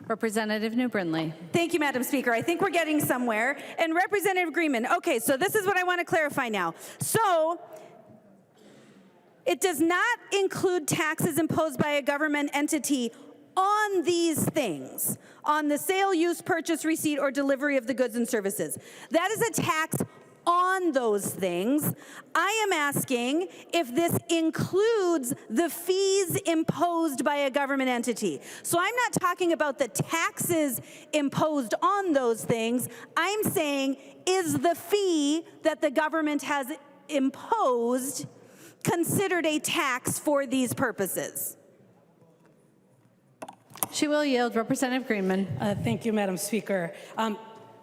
Representative New Brindley. Thank you, Madam Speaker. I think we're getting somewhere. And Representative Greenman, okay, so this is what I want to clarify now. So it does not include taxes imposed by a government entity on these things, on the sale, use, purchase, receipt, or delivery of the goods and services. That is a tax on those things. I am asking if this includes the fees imposed by a government entity. So I'm not talking about the taxes imposed on those things. I'm saying, is the fee that the government has imposed considered a tax for these purposes? She will yield. Representative Greenman. Thank you, Madam Speaker.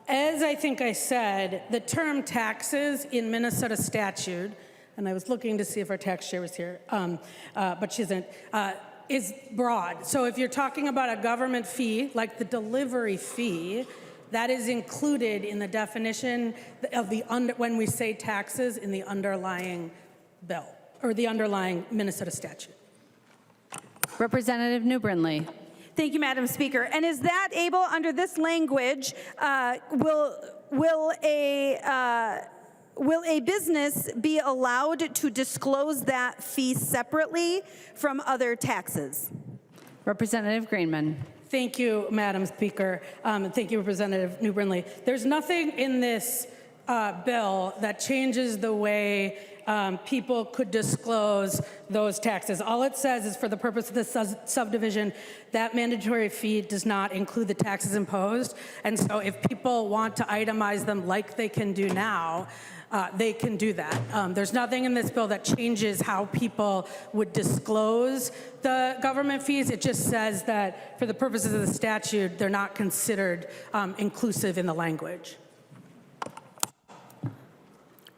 As I think I said, the term taxes in Minnesota statute, and I was looking to see if our tax chair was here, but she isn't, is broad. So if you're talking about a government fee, like the delivery fee, that is included in the definition of when we say taxes in the underlying bill, or the underlying Minnesota statute. Representative New Brindley. Thank you, Madam Speaker. And is that able, under this language, will a business be allowed to disclose that fee separately from other taxes? Representative Greenman. Thank you, Madam Speaker. Thank you, Representative New Brindley. There's nothing in this bill that changes the way people could disclose those taxes. All it says is for the purpose of this subdivision, that mandatory fee does not include the taxes imposed. And so if people want to itemize them like they can do now, they can do that. There's nothing in this bill that changes how people would disclose the government fees. It just says that for the purposes of the statute, they're not considered inclusive in the language.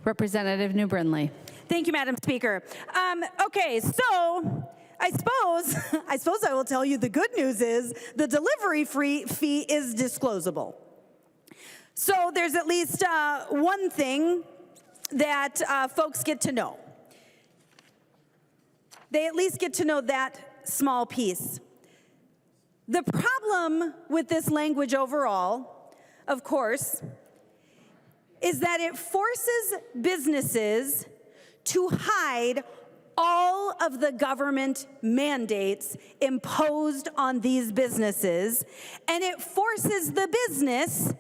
Representative New Brindley. Thank you, Madam Speaker. Okay, so I suppose I will tell you the good news is the delivery fee is disclosable. So there's at least one thing that folks get to know. They at least get to know that small piece. The problem with this language overall, of course, is that it forces businesses to hide all of the government mandates imposed on these businesses, and it forces the business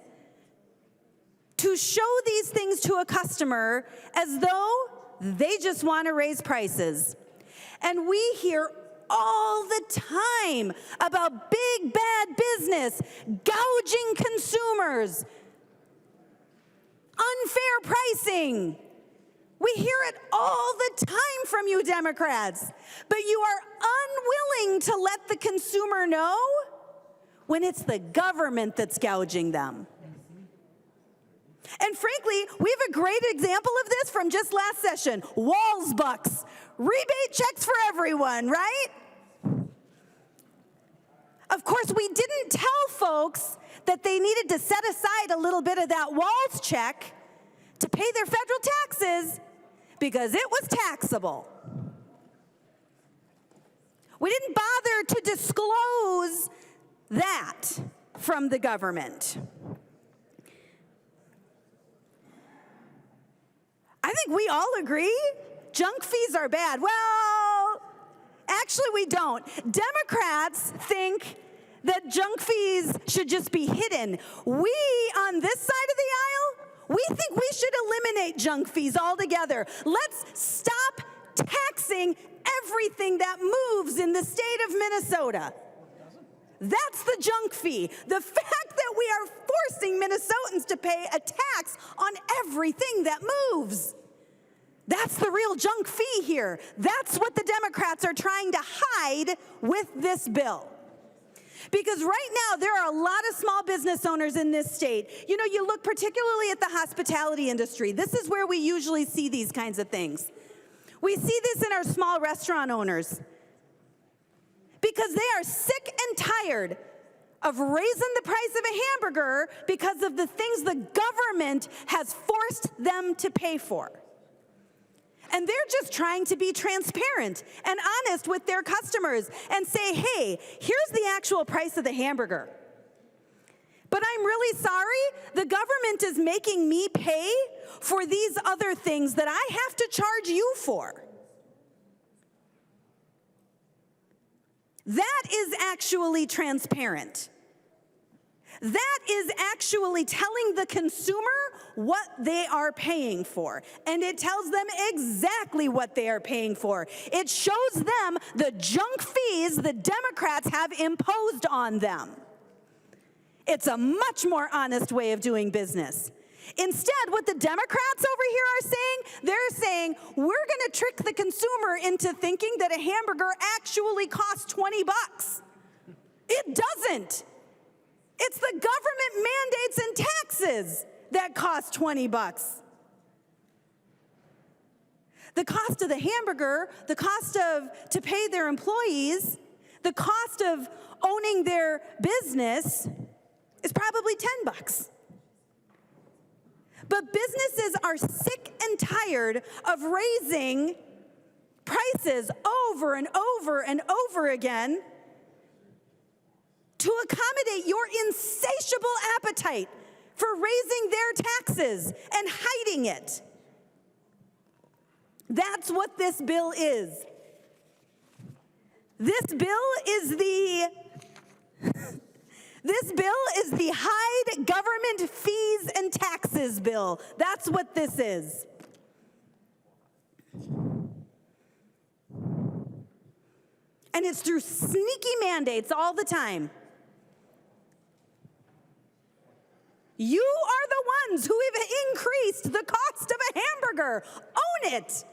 to show these things to a customer as though they just want to raise prices. And we hear all the time about big bad business gouging consumers, unfair pricing. We hear it all the time from you Democrats, but you are unwilling to let the consumer know when it's the government that's gouging them. And frankly, we have a great example of this from just last session, Walls bucks, rebate checks for everyone, right? Of course, we didn't tell folks that they needed to set aside a little bit of that Walls check to pay their federal taxes because it was taxable. We didn't bother to disclose that from the government. I think we all agree junk fees are bad. Well, actually we don't. Democrats think that junk fees should just be hidden. We, on this side of the aisle, we think we should eliminate junk fees altogether. Let's stop taxing everything that moves in the state of Minnesota. That's the junk fee. The fact that we are forcing Minnesotans to pay a tax on everything that moves. That's the real junk fee here. That's what the Democrats are trying to hide with this bill. Because right now, there are a lot of small business owners in this state. You know, you look particularly at the hospitality industry. This is where we usually see these kinds of things. We see this in our small restaurant owners. Because they are sick and tired of raising the price of a hamburger because of the things the government has forced them to pay for. And they're just trying to be transparent and honest with their customers and say, hey, here's the actual price of the hamburger. But I'm really sorry, the government is making me pay for these other things that I have to charge you for. That is actually transparent. That is actually telling the consumer what they are paying for. And it tells them exactly what they are paying for. It shows them the junk fees the Democrats have imposed on them. It's a much more honest way of doing business. Instead, what the Democrats over here are saying, they're saying, we're going to trick the consumer into thinking that a hamburger actually costs $20. It doesn't. It's the government mandates and taxes that cost $20. The cost of the hamburger, the cost to pay their employees, the cost of owning their business is probably $10. But businesses are sick and tired of raising prices over and over and over again to accommodate your insatiable appetite for raising their taxes and hiding it. That's what this bill is. This bill is the hide government fees and taxes bill. That's what this is. And it's through sneaky mandates all the time. You are the ones who have increased the cost of a hamburger. Own it.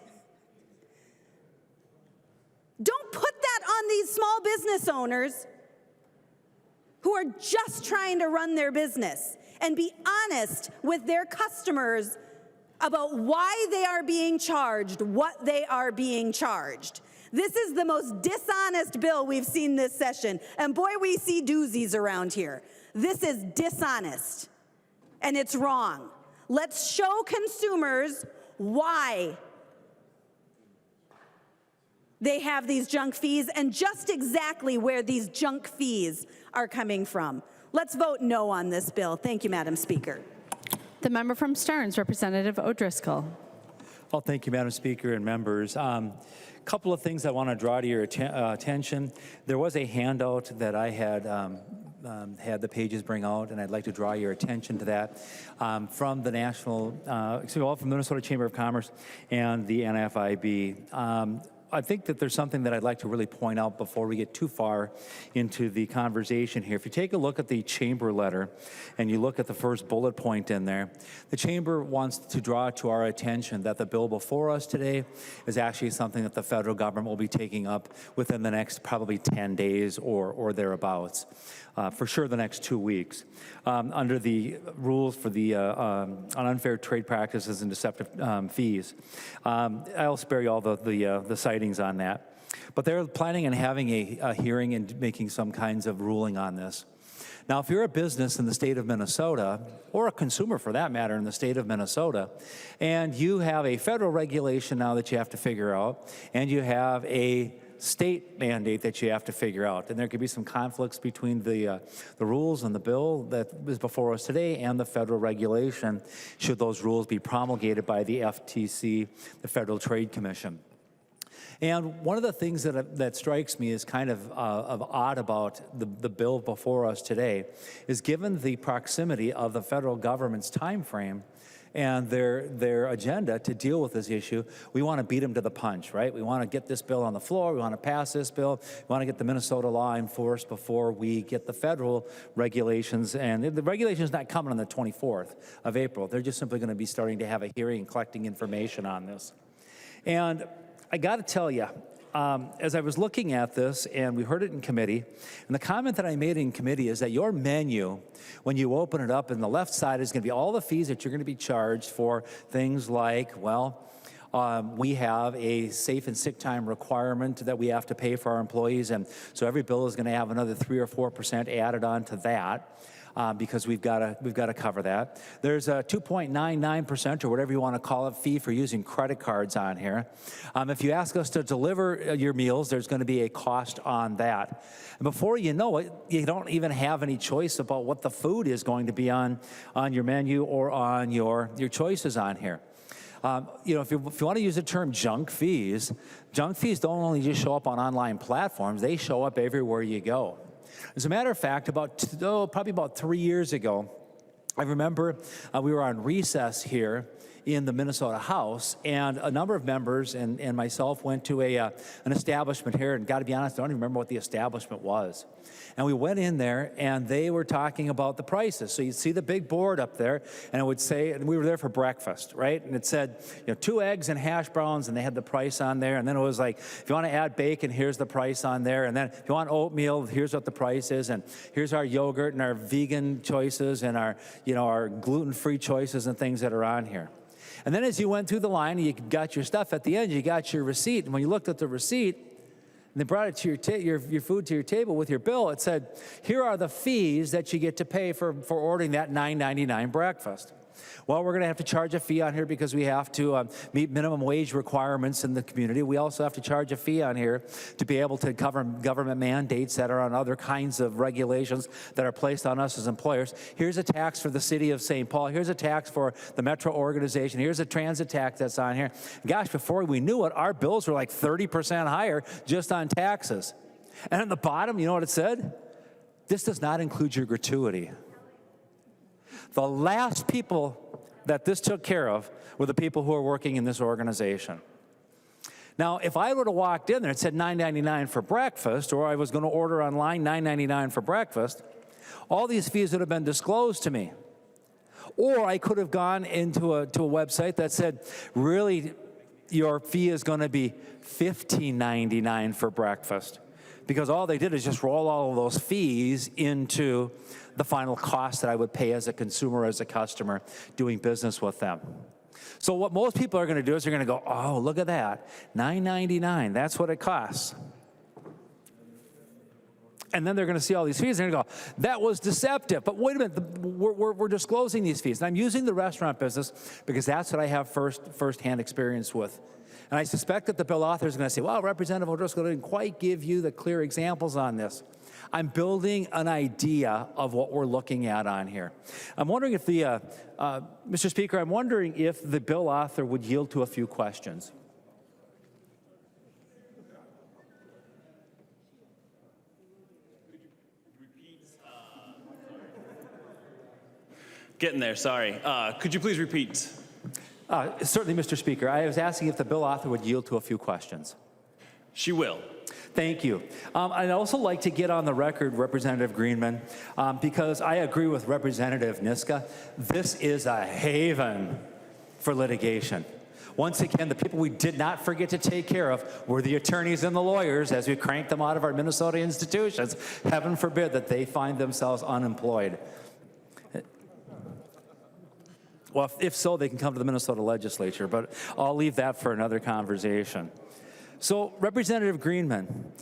Don't put that on these small business owners who are just trying to run their business, and be honest with their customers about why they are being charged what they are being charged. This is the most dishonest bill we've seen this session, and boy, we see doozies around here. This is dishonest, and it's wrong. Let's show consumers why they have these junk fees and just exactly where these junk fees are coming from. Let's vote no on this bill. Thank you, Madam Speaker. The member from Stearns, Representative O'Driscoll. Well, thank you, Madam Speaker and members. Couple of things I want to draw to your attention. There was a handout that I had had the pages bring out, and I'd like to draw your attention to that from the from Minnesota Chamber of Commerce and the NFIB. I think that there's something that I'd like to really point out before we get too far into the conversation here. If you take a look at the chamber letter and you look at the first bullet point in there, the chamber wants to draw to our attention that the bill before us today is actually something that the federal government will be taking up within the next probably 10 days or thereabouts. For sure the next 2 weeks. Under the rules for the on unfair trade practices and deceptive fees. I'll spare you all the sightings on that. But they're planning on having a hearing and making some kinds of ruling on this. Now, if you're a business in the state of Minnesota, or a consumer for that matter in the state of Minnesota, and you have a federal regulation now that you have to figure out, and you have a state mandate that you have to figure out. And there could be some conflicts between the rules and the bill that is before us today and the federal regulation, should those rules be promulgated by the FTC, the Federal Trade Commission. And one of the things that strikes me as kind of odd about the bill before us today is, given the proximity of the federal government's time frame and their agenda to deal with this issue, we want to beat them to the punch, right? We want to get this bill on the floor. We want to pass this bill. We want to get the Minnesota law enforced before we get the federal regulations. And the regulation's not coming on the 24th of April. They're just simply going to be starting to have a hearing and collecting information on this. And I got to tell you, as I was looking at this, and we heard it in committee, and the comment that I made in committee is that your menu, when you open it up, and the left side is going to be all the fees that you're going to be charged for things like, well, we have a safe and sick time requirement that we have to pay for our employees, and so every bill is going to have another 3 or 4% added on to that. Because we've got to cover that. There's a 2.99% or whatever you want to call it fee for using credit cards on here. If you ask us to deliver your meals, there's going to be a cost on that. And before you know it, you don't even have any choice about what the food is going to be on your menu or on your choices on here. You know, if you want to use the term junk fees don't only just show up on online platforms, they show up everywhere you go. As a matter of fact, probably about 3 years ago, I remember we were on recess here in the Minnesota House, and a number of members and myself went to an establishment here, and got to be honest, I don't even remember what the establishment was. And we went in there, and they were talking about the prices. So you'd see the big board up there, and it would say, and we were there for breakfast, right? And it said, you know, 2 eggs and hash browns, and they had the price on there. And then it was like, if you want to add bacon, here's the price on there. And then if you want oatmeal, here's what the price is. And here's our yogurt and our vegan choices and our, you know, our gluten-free choices and things that are on here. And then as you went through the line and you got your stuff, at the end you got your receipt. And when you looked at the receipt, and they brought it to your food to your table with your bill, it said, here are the fees that you get to pay for ordering that $9.99 breakfast. Well, we're going to have to charge a fee on here because we have to meet minimum wage requirements in the community. We also have to charge a fee on here to be able to cover government mandates that are on other kinds of regulations that are placed on us as employers. Here's a tax for the city of St. Paul. Here's a tax for the Metro organization. Here's a transit tax that's on here. Gosh, before we knew it, our bills were like 30% higher just on taxes. And at the bottom, you know what it said? This does not include your gratuity. The last people that this took care of were the people who are working in this organization. Now, if I would have walked in there and said $9.99 for breakfast, or I was going to order online $9.99 for breakfast, all these fees would have been disclosed to me. Or I could have gone into a website that said, really, your fee is going to be $15.99 for breakfast. Because all they did is just roll all of those fees into the final cost that I would pay as a consumer, as a customer, doing business with them. So what most people are going to do is they're going to go, oh, look at that, $9.99, that's what it costs. And then they're going to see all these fees, and they're going to go, that was deceptive. But wait a minute, we're disclosing these fees. And I'm using the restaurant business because that's what I have first-hand experience with. And I suspect that the bill author is going to say, well, Representative O'Driscoll didn't quite give you the clear examples on this. I'm building an idea of what we're looking at on here. I'm wondering if Mr. Speaker, I'm wondering if the bill author would yield to a few questions. Getting there, sorry. Could you please repeat? Certainly, Mr. Speaker. I was asking if the bill author would yield to a few questions. She will. Thank you. I'd also like to get on the record, Representative Greenman, because I agree with Representative Niska. This is a haven for litigation. Once again, the people we did not forget to take care of were the attorneys and the lawyers as we cranked them out of our Minnesota institutions. Heaven forbid that they find themselves unemployed. Well, if so, they can come to the Minnesota legislature, but I'll leave that for another conversation. So, Representative Greenman,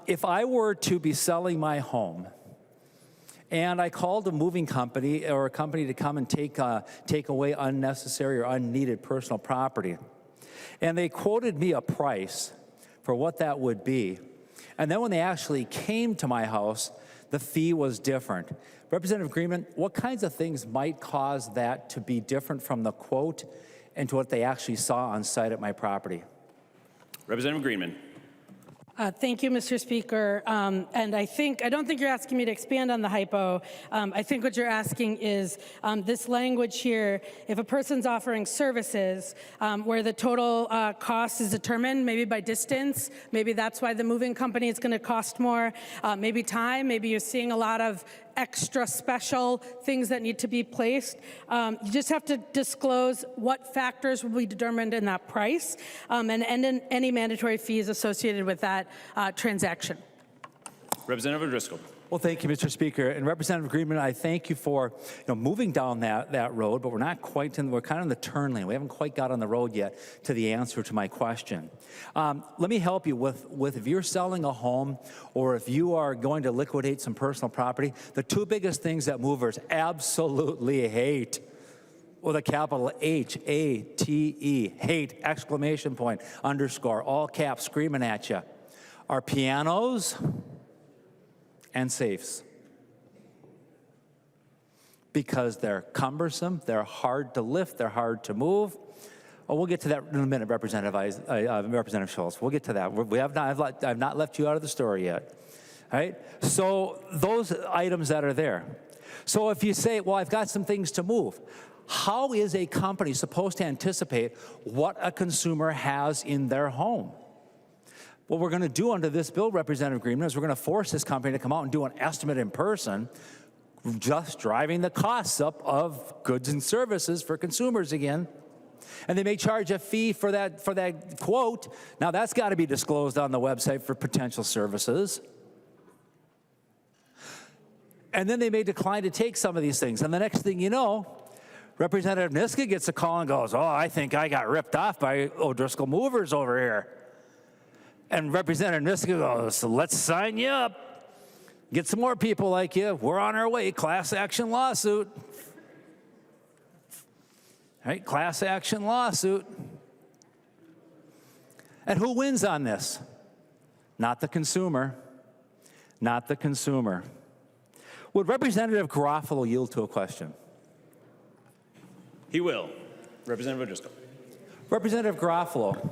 if I were to be selling my home and I called a moving company or a company to come and take away unnecessary or unneeded personal property, and they quoted me a price for what that would be, and then when they actually came to my house, the fee was different. Representative Greenman, what kinds of things might cause that to be different from the quote and to what they actually saw on site at my property? Representative Greenman. Thank you, Mr. Speaker. And I don't think you're asking me to expand on the hypo. I think what you're asking is this language here, if a person's offering services where the total cost is determined maybe by distance, maybe that's why the moving company is going to cost more, maybe time, maybe you're seeing a lot of extra special things that need to be placed. You just have to disclose what factors will be determined in that price and any mandatory fees associated with that transaction. Representative O'Driscoll. Well, thank you, Mr. Speaker. And Representative Greenman, I thank you for moving down that road, but we're not quite we're kind of in the turn lane. We haven't quite got on the road yet to the answer to my question. Let me help you with if you're selling a home or if you are going to liquidate some personal property, the two biggest things that movers absolutely hate, with a capital H-A-T-E, hate, exclamation point, underscore, all caps, screaming at you, are pianos and safes, because they're cumbersome, they're hard to lift, they're hard to move. Oh, we'll get to that in a minute, Representative Schultz. We'll get to that. I've not left you out of the story yet. All right? So those items that are there. So if you say, well, I've got some things to move, how is a company supposed to anticipate what a consumer has in their home? What we're going to do under this bill, Representative Greenman, is we're going to force this company to come out and do an estimate in person, just driving the costs up of goods and services for consumers again. And they may charge a fee for that quote. Now, that's got to be disclosed on the website for potential services. And then they may decline to take some of these things. And the next thing you know, Representative Niska gets a call and goes, oh, I think I got ripped off by O'Driscoll Movers over here. And Representative Niska goes, so let's sign you up. Get some more people like you. We're on our way. Class action lawsuit. Right? Class action lawsuit. And who wins on this? Not the consumer. Not the consumer. Would Representative Garofalo yield to a question? He will. Representative O'Driscoll. Representative Garofalo,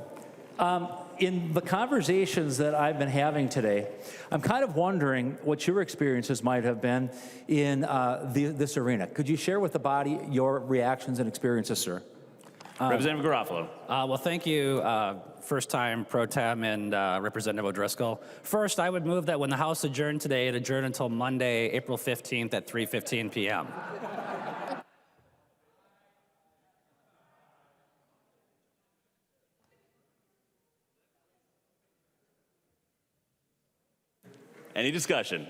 in the conversations that I've been having today, I'm kind of wondering what your experiences might have been in this arena. Could you share with the body your reactions and experiences, sir? Representative Garofalo. Well, thank you, first time pro tem and Representative O'Driscoll. First, I would move that when the House adjourned today, it adjourn until Monday, April 15th at 3:15 p.m. Any discussion?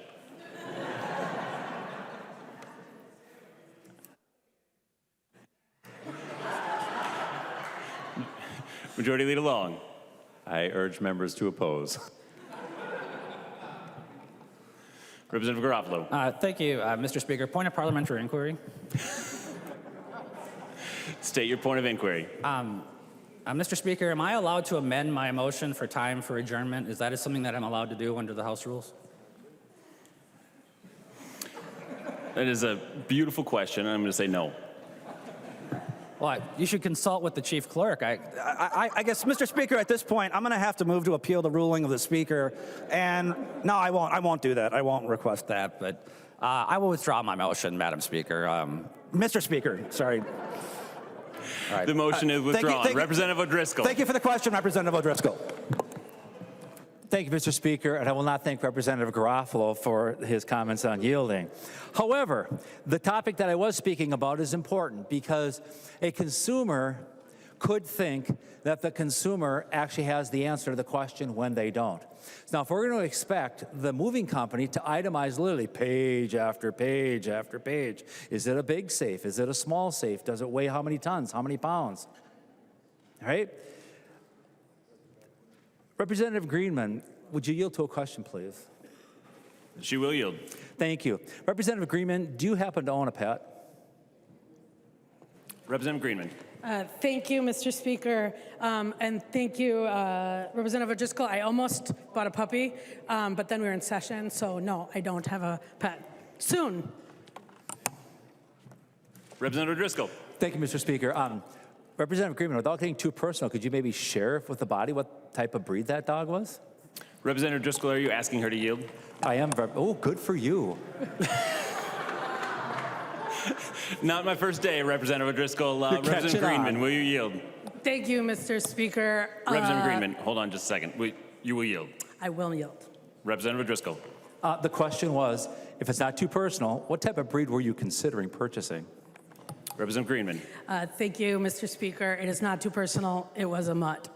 Majority Leader Long. I urge members to oppose. Representative Garofalo. Thank you, Mr. Speaker. Point of parliamentary inquiry. State your point of inquiry. Mr. Speaker, am I allowed to amend my motion for time for adjournment? Is that something that I'm allowed to do under the House rules? That is a beautiful question, and I'm going to say no. Well, you should consult with the chief clerk. I guess, Mr. Speaker, at this point, I'm going to have to move to appeal the ruling of the Speaker. And no, I won't do that. I won't request that. But I will withdraw my motion, Madam Speaker. Mr. Speaker, sorry. All right. The motion is withdrawn. Thank you. Representative O'Driscoll. Thank you for the question, Representative O'Driscoll. Thank you, Mr. Speaker, and I will not thank Representative Garofalo for his comments on yielding. However, the topic that I was speaking about is important because a consumer could think that the consumer actually has the answer to the question when they don't. Now, if we're going to expect the moving company to itemize literally page after page after page, is it a big safe? Is it a small safe? Does it weigh how many tons? How many pounds? All right? Representative Greenman, would you yield to a question, please? She will yield. Thank you. Representative Greenman, do you happen to own a pet? Representative Greenman. Thank you, Mr. Speaker, and thank you, Representative O'Driscoll. I almost bought a puppy, but then we were in session, so no, I don't have a pet. Soon. Representative O'Driscoll. Thank you, Mr. Speaker. Representative Greenman, without getting too personal, could you maybe share with the body what type of breed that dog was? Representative Driscoll, are you asking her to yield? I am. Oh, good for you. Not my first day, Representative O'Driscoll. Representative Greenman, will you yield? Thank you, Mr. Speaker. Representative Greenman, hold on just a second. You will yield. I will yield. Representative O'Driscoll. The question was, if it's not too personal, what type of breed were you considering purchasing? Representative Greenman. Thank you, Mr. Speaker. It is not too personal. It was a mutt.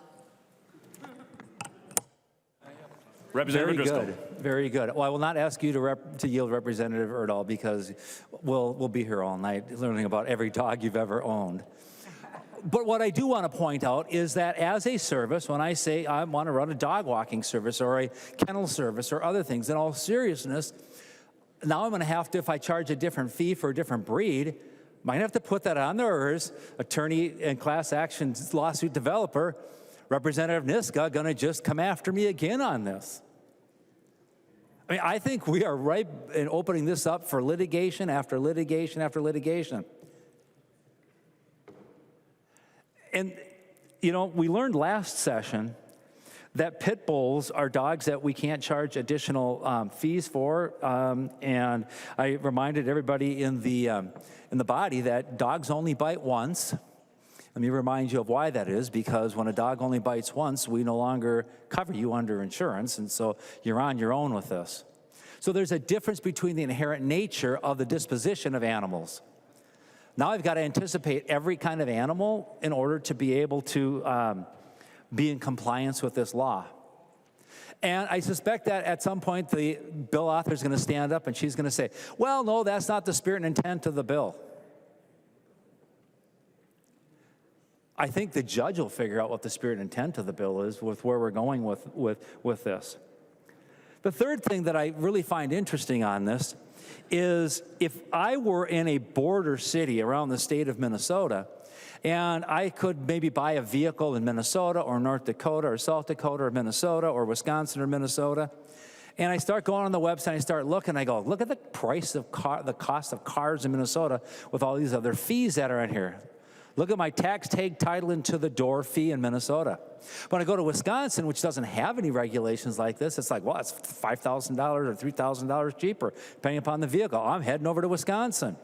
Representative Very Driscoll. good. Very good. Well, I will not ask you to yield Representative Erdahl because we'll be here all night learning about every dog you've ever owned. But what I do want to point out is that as a service, when I say I want to run a dog walking service or a kennel service or other things, in all seriousness, now I'm going to have to, if I charge a different fee for a different breed, might have to put that on there, or is attorney and class action lawsuit developer, Representative Niska, going to just come after me again on this? I mean, I think we are right in opening this up for litigation after litigation after litigation. And, you know, we learned last session that pit bulls are dogs that we can't charge additional fees for. And I reminded everybody in the body that dogs only bite once. Let me remind you of why that is, because when a dog only bites once, we no longer cover you under insurance, and so you're on your own with this. So there's a difference between the inherent nature of the disposition of animals. Now I've got to anticipate every kind of animal in order to be able to be in compliance with this law. And I suspect that at some point the bill author is going to stand up and she's going to say, well, no, that's not the spirit and intent of the bill. I think the judge will figure out what the spirit and intent of the bill is with where we're going with this. The third thing that I really find interesting on this is if I were in a border city around the state of Minnesota, and I could maybe buy a vehicle in Minnesota or North Dakota or South Dakota or Minnesota or Wisconsin or Minnesota, and I start going on the website, I start looking, I go, look at the price of the cost of cars in Minnesota with all these other fees that are in here. Look at my tax tag title into the door fee in Minnesota. When I go to Wisconsin, which doesn't have any regulations like this, it's like, well, it's $5,000 or $3,000 cheaper, depending upon the vehicle. I'm heading over to Wisconsin.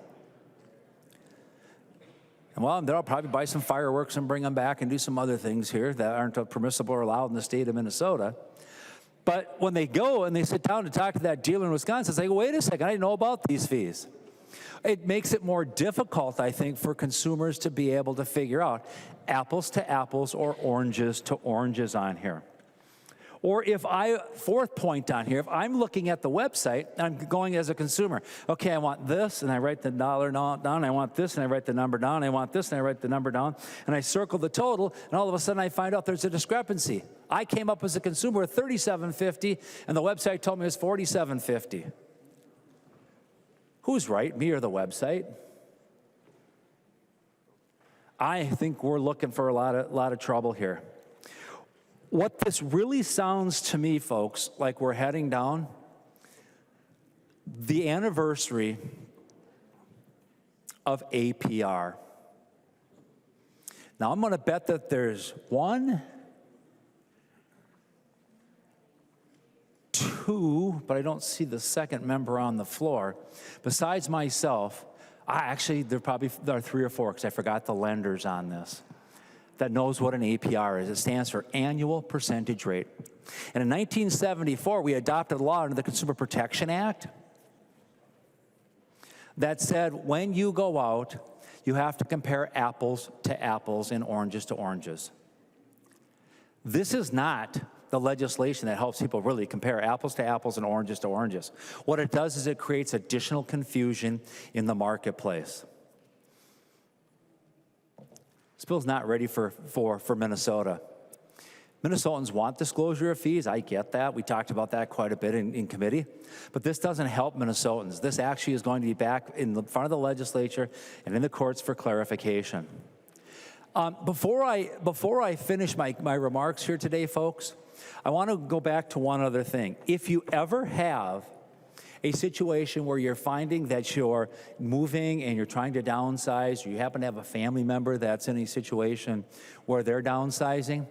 And well, then I'll probably buy some fireworks and bring them back and do some other things here that aren't permissible or allowed in the state of Minnesota. But when they go and they sit down to talk to that dealer in Wisconsin, they go, wait a second, I didn't know about these fees. It makes it more difficult, I think, for consumers to be able to figure out apples to apples or oranges to oranges on here. Or fourth point on here, if I'm looking at the website, I'm going as a consumer, okay, I want this, and I write the dollar down, I want this, and I write the number down, I want this, and I write the number down, and I circle the total, and all of a sudden I find out there's a discrepancy. I came up as a consumer with $37.50, and the website told me it was $47.50. Who's right, me or the website? I think we're looking for a lot of trouble here. What this really sounds to me, folks, like we're heading down the anniversary of APR. Now, I'm going to bet that there's 1, 2, but I don't see the second member on the floor. Besides myself, there are 3 or 4, because I forgot the lenders on this, that knows what an APR is. It stands for annual percentage rate. And in 1974, we adopted a law under the Consumer Protection Act that said when you go out, you have to compare apples to apples and oranges to oranges. This is not the legislation that helps people really compare apples to apples and oranges to oranges. What it does is it creates additional confusion in the marketplace. This bill's not ready for Minnesota. Minnesotans want disclosure of fees. I get that. We talked about that quite a bit in committee. But this doesn't help Minnesotans. This actually is going to be back in front of the legislature and in the courts for clarification. Before I finish my remarks here today, folks, I want to go back to one other thing. If you ever have a situation where you're finding that you're moving and you're trying to downsize, or you happen to have a family member that's in a situation where they're downsizing,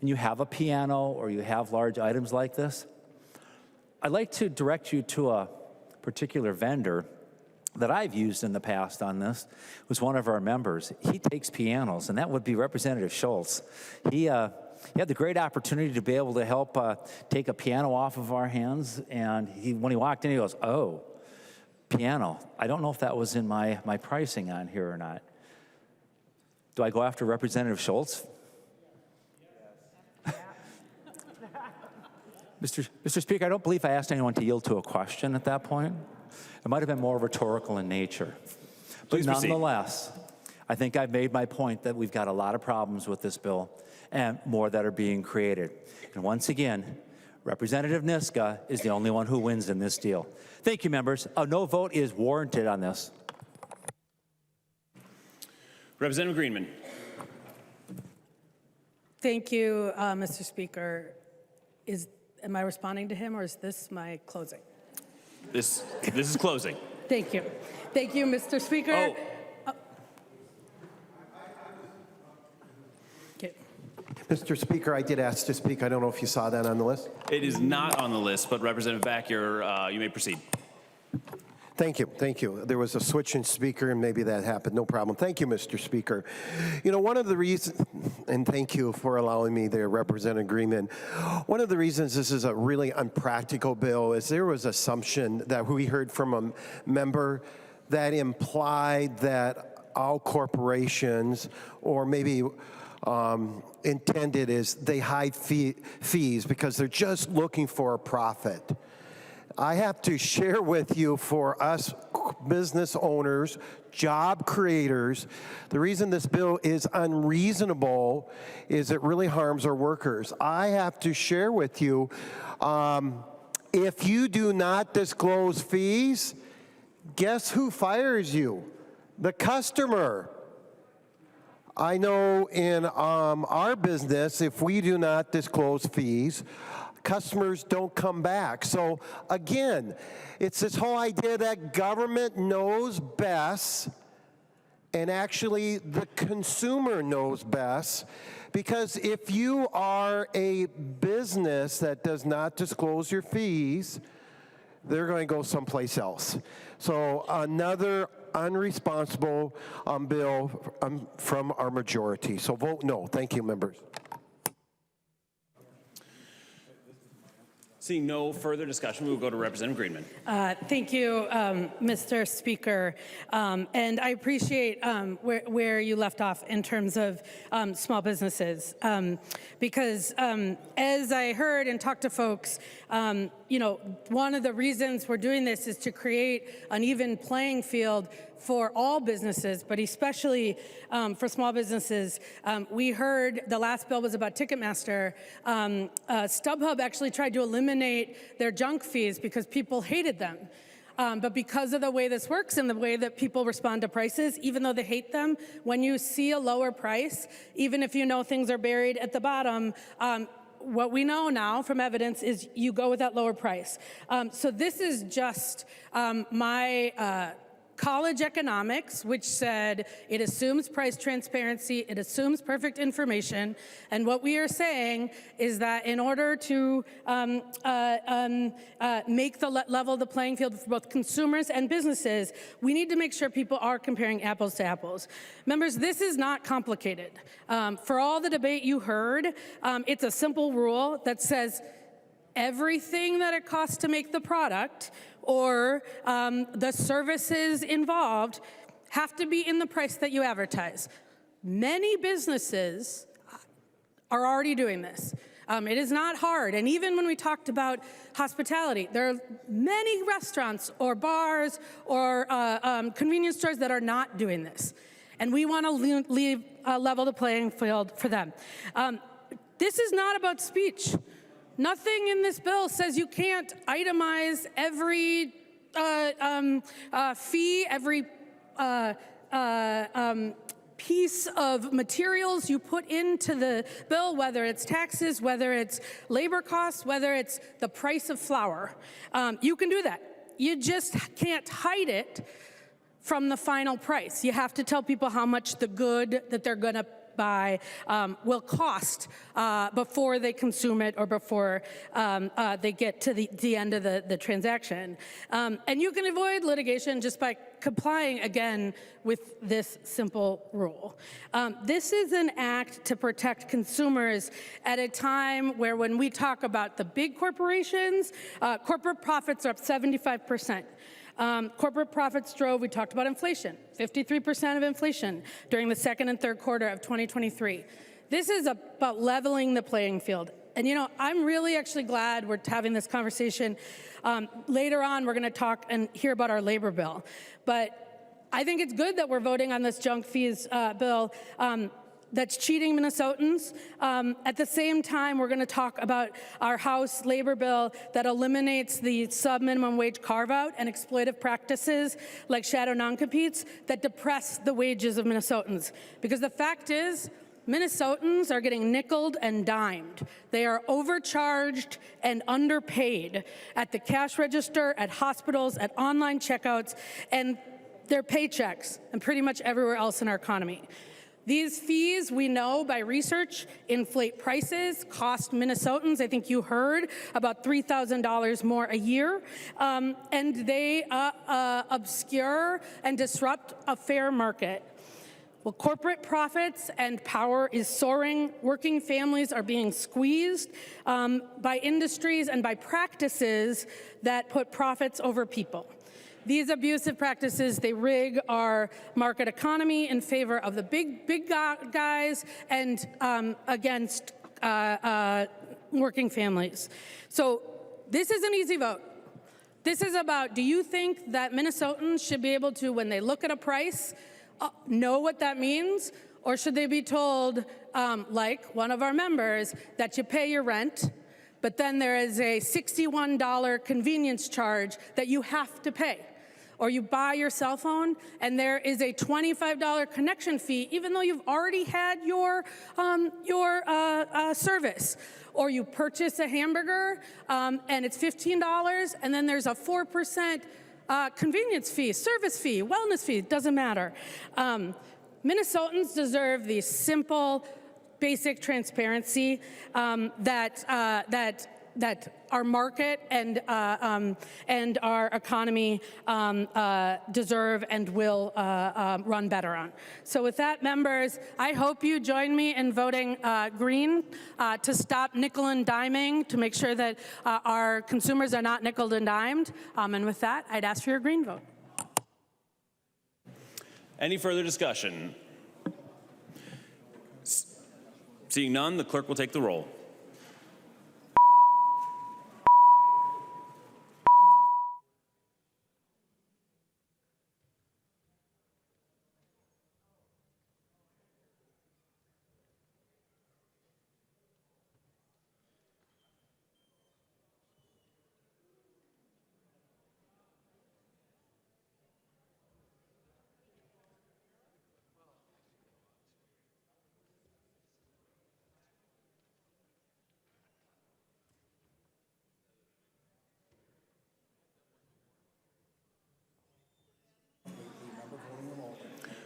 and you have a piano or you have large items like this, I'd like to direct you to a particular vendor that I've used in the past on this. It was one of our members. He takes pianos, and that would be Representative Schultz. He he had the great opportunity to be able to help take a piano off of our hands. And when he walked in, he goes, "Oh, piano. I don't know if that was in my pricing on here or not." Do I go after Representative Schultz? Mr. Speaker, I don't believe I asked anyone to yield to a question at that point. It might have been more rhetorical in nature. But nonetheless, I think I've made my point that we've got a lot of problems with this bill and more that are being created. And once again, Representative Niska is the only one who wins in this deal. Thank you, members. A no vote is warranted on this. Representative Greenman. Thank you, Mr. Speaker. Am I responding to him, or is this my closing? This is closing. Thank you. Thank you, Mr. Speaker. Okay. Mr. Speaker, I did ask to speak. I don't know if you saw that on the list. It is not on the list, but Representative Back, you may proceed. Thank you. Thank you. There was a switch in speaker, and maybe that happened. No problem. Thank you, Mr. Speaker. You know, one of the reasons, and thank you for allowing me there, Representative Greenman. One of the reasons this is a really unpractical bill is there was assumption that we heard from a member that implied that all corporations, or maybe intended is they hide fees because they're just looking for a profit. I have to share with you, for us business owners, job creators, the reason this bill is unreasonable is it really harms our workers. I have to share with you, if you do not disclose fees, guess who fires you? The customer. I know in our business, if we do not disclose fees, customers don't come back. So again, it's this whole idea that government knows best, and actually the consumer knows best, because if you are a business that does not disclose your fees, they're going to go someplace else. So another unresponsible bill from our majority. So vote no. Thank you, members. Seeing no further discussion, we will go to Representative Greenman. Thank you, Mr. Speaker. And I appreciate where you left off in terms of small businesses. Because as I heard and talked to folks, you know, one of the reasons we're doing this is to create an even playing field for all businesses, but especially for small businesses. We heard the last bill was about Ticketmaster. StubHub actually tried to eliminate their junk fees because people hated them. But because of the way this works and the way that people respond to prices, even though they hate them, when you see a lower price, even if you know things are buried at the bottom, what we know now from evidence is you go with that lower price. So this is just my college economics, which said it assumes price transparency, it assumes perfect information, and what we are saying is that in order to make the level the playing field for both consumers and businesses, we need to make sure people are comparing apples to apples. Members, this is not complicated. For all the debate you heard, it's a simple rule that says everything that it costs to make the product or the services involved have to be in the price that you advertise. Many businesses are already doing this. It is not hard, and even when we talked about hospitality, there are many restaurants or bars or convenience stores that are not doing this, and we want to level the playing field for them. This is not about speech. Nothing in this bill says you can't itemize every fee, every piece of materials you put into the bill, whether it's taxes, whether it's labor costs, whether it's the price of flour. You can do that. You just can't hide it from the final price. You have to tell people how much the good that they're going to buy will cost before they consume it or before they get to the end of the transaction. And you can avoid litigation just by complying again with this simple rule. This is an act to protect consumers at a time where when we talk about the big corporations, corporate profits are up 75%. Corporate profits drove, we talked about inflation, 53% of inflation during the second and third quarter of 2023. This is about leveling the playing field. And you know, I'm really actually glad we're having this conversation. Later on, we're gonna talk and hear about our labor bill. But I think it's good that we're voting on this junk fees bill that's cheating Minnesotans. At the same time, we're gonna talk about our House labor bill that eliminates the sub-minimum wage carve-out and exploitive practices like shadow non-competes that depress the wages of Minnesotans. Because the fact is, Minnesotans are getting nickeled and dimed. They are overcharged and underpaid at the cash register, at hospitals, at online checkouts, and their paychecks, and pretty much everywhere else in our economy. These fees, we know by research, inflate prices, cost Minnesotans, I think you heard, about $3,000 more a year, and they obscure and disrupt a fair market. Well, corporate profits and power is soaring. Working families are being squeezed by industries and by practices that put profits over people. These abusive practices, they rig our market economy in favor of the big guys and against working families. So this is an easy vote. This is about, do you think that Minnesotans should be able to, when they look at a price, know what that means? Or should they be told, like one of our members, that you pay your rent, but then there is a $61 convenience charge that you have to pay? Or you buy your cell phone and there is a $25 connection fee even though you've already had your service. Or you purchase a hamburger and it's $15 and then there's a 4% convenience fee, service fee, wellness fee, doesn't matter. Minnesotans deserve the simple, basic transparency that our market and our economy deserve and will run better on. So with that, members, I hope you join me in voting green to stop nickel and diming, to make sure that our consumers are not nickel and dimed. And with that, I'd ask for your green vote. Any further discussion? Seeing none, the clerk will take the roll.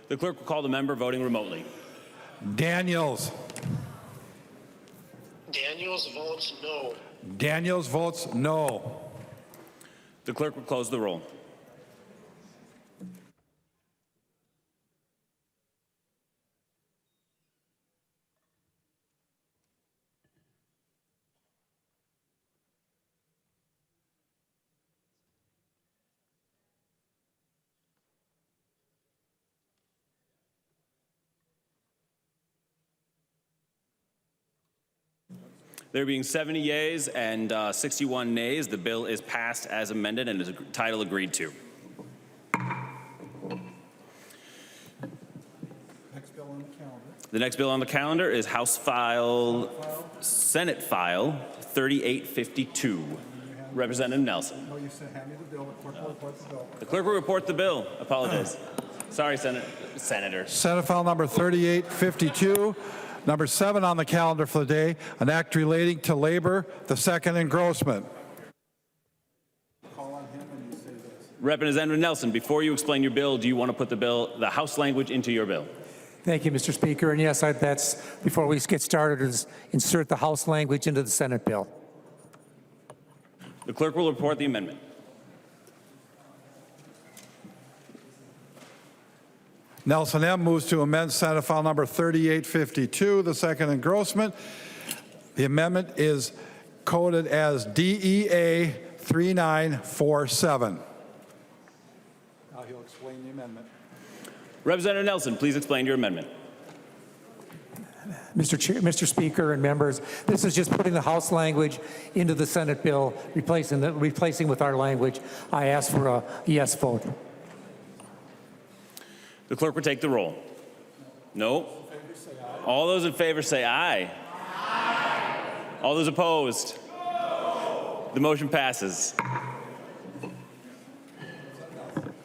The clerk will call the member voting remotely. Daniels. Daniels votes no. Daniels votes no. The clerk will close the roll. There being 70 yeas and 61 nays, the bill is passed as amended and is title agreed to. Next bill on the calendar. The next bill on the calendar is Senate File 3852. Representative Nelson. No, you said hand me the bill. The clerk will report the bill. The clerk will report the bill. Apologize. Sorry, Senator. Senate File number 3852. Number 7 on the calendar for the day, an act relating to labor, the second engrossment. Call on him and you say this. Representative Nelson, before you explain your bill, do you want to put the House language into your bill? Thank you, Mr. Speaker. And yes, that's, before we get started, is insert the House language into the Senate bill. The clerk will report the amendment. Nelson M. moves to amend Senate File Number 3852, the second engrossment. The amendment is coded as DEA 3947. Now he'll explain the amendment. Representative Nelson, please explain your amendment. Mr. Speaker and members, this is just putting the House language into the Senate bill, replacing with our language. I ask for a yes vote. The clerk will take the roll. No? All those in favor say aye. Aye. All those opposed? No. The motion passes.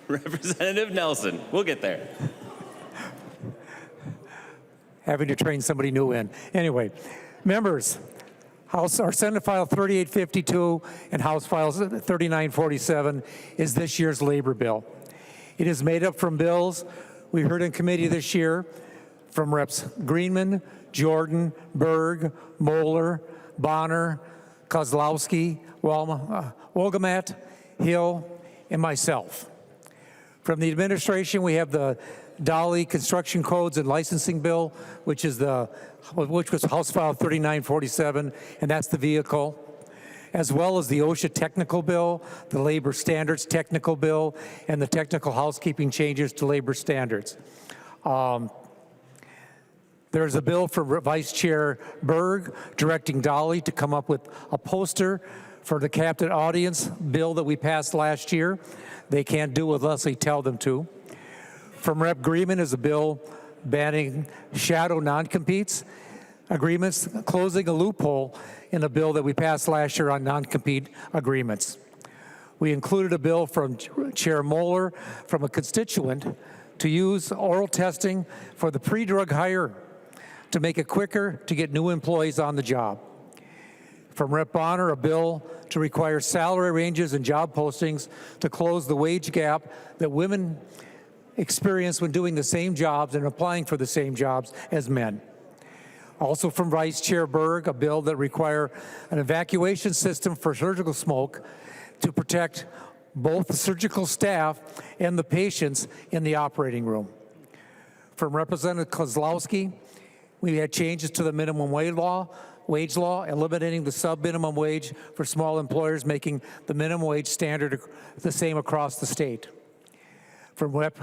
Representative Nelson, we'll get there. Having to train somebody new in. Anyway, members, House or Senate File 3852 and House File 3947 is this year's labor bill. It is made up from bills we heard in committee this year from Reps. Greenman, Jordan, Berg, Moller, Bonner, Kozlowski, Wolgamat, Hill, and myself. From the administration, we have the Dolly Construction Codes and Licensing Bill, which was House File 3947, and that's the vehicle, as well as the OSHA Technical Bill, the Labor Standards Technical Bill, and the Technical Housekeeping Changes to Labor Standards. There's a bill for Vice Chair Berg directing Dolly to come up with a poster for the captive audience bill that we passed last year. They can't do it unless we tell them to. From Rep. Greenman is a bill banning shadow non-competes agreements, closing a loophole in a bill that we passed last year on non-compete agreements. We included a bill from Chair Moller from a constituent to use oral testing for the pre-drug hire to make it quicker to get new employees on the job. From Rep. Bonner, a bill to require salary ranges and job postings to close the wage gap that women experience when doing the same jobs and applying for the same jobs as men. Also from Vice Chair Berg, a bill that require an evacuation system for surgical smoke to protect both the surgical staff and the patients in the operating room. From Representative Kozlowski, we had changes to the minimum wage law, eliminating the sub-minimum wage for small employers, making the minimum wage standard the same across the state. From Rep.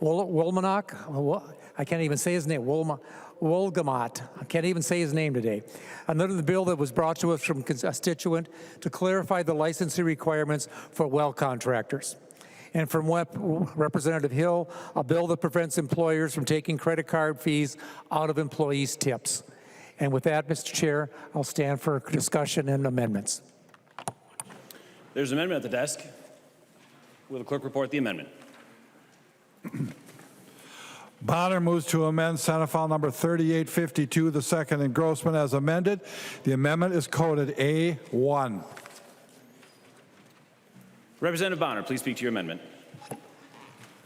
Wolmanok, I can't even say his name, Wolgamat, I can't even say his name today. Another bill that was brought to us from a constituent to clarify the licensing requirements for well contractors. And from Representative Hill, a bill that prevents employers from taking credit card fees out of employees' tips. And with that, Mr. Chair, I'll stand for discussion and amendments. There's an amendment at the desk. Will the clerk report the amendment? Bonner moves to amend Senate File Number 3852, the second engrossment as amended. The amendment is coded A1. Representative Bonner, please speak to your amendment.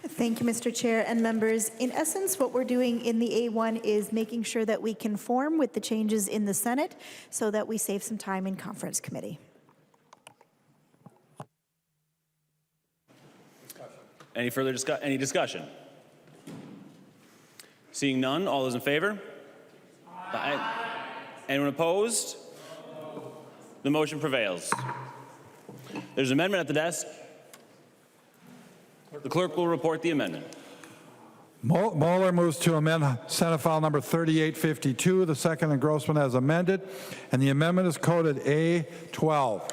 Thank you, Mr. Chair and members. In essence, what we're doing in the A1 is making sure that we conform with the changes in the Senate so that we save some time in conference committee. Any further discussion? Seeing none, all those in favor? Aye. Anyone opposed? The motion prevails. There's an amendment at the desk. The clerk will report the amendment. Moller moves to amend Senate File Number 3852, the second engrossment as amended, and the amendment is coded A12.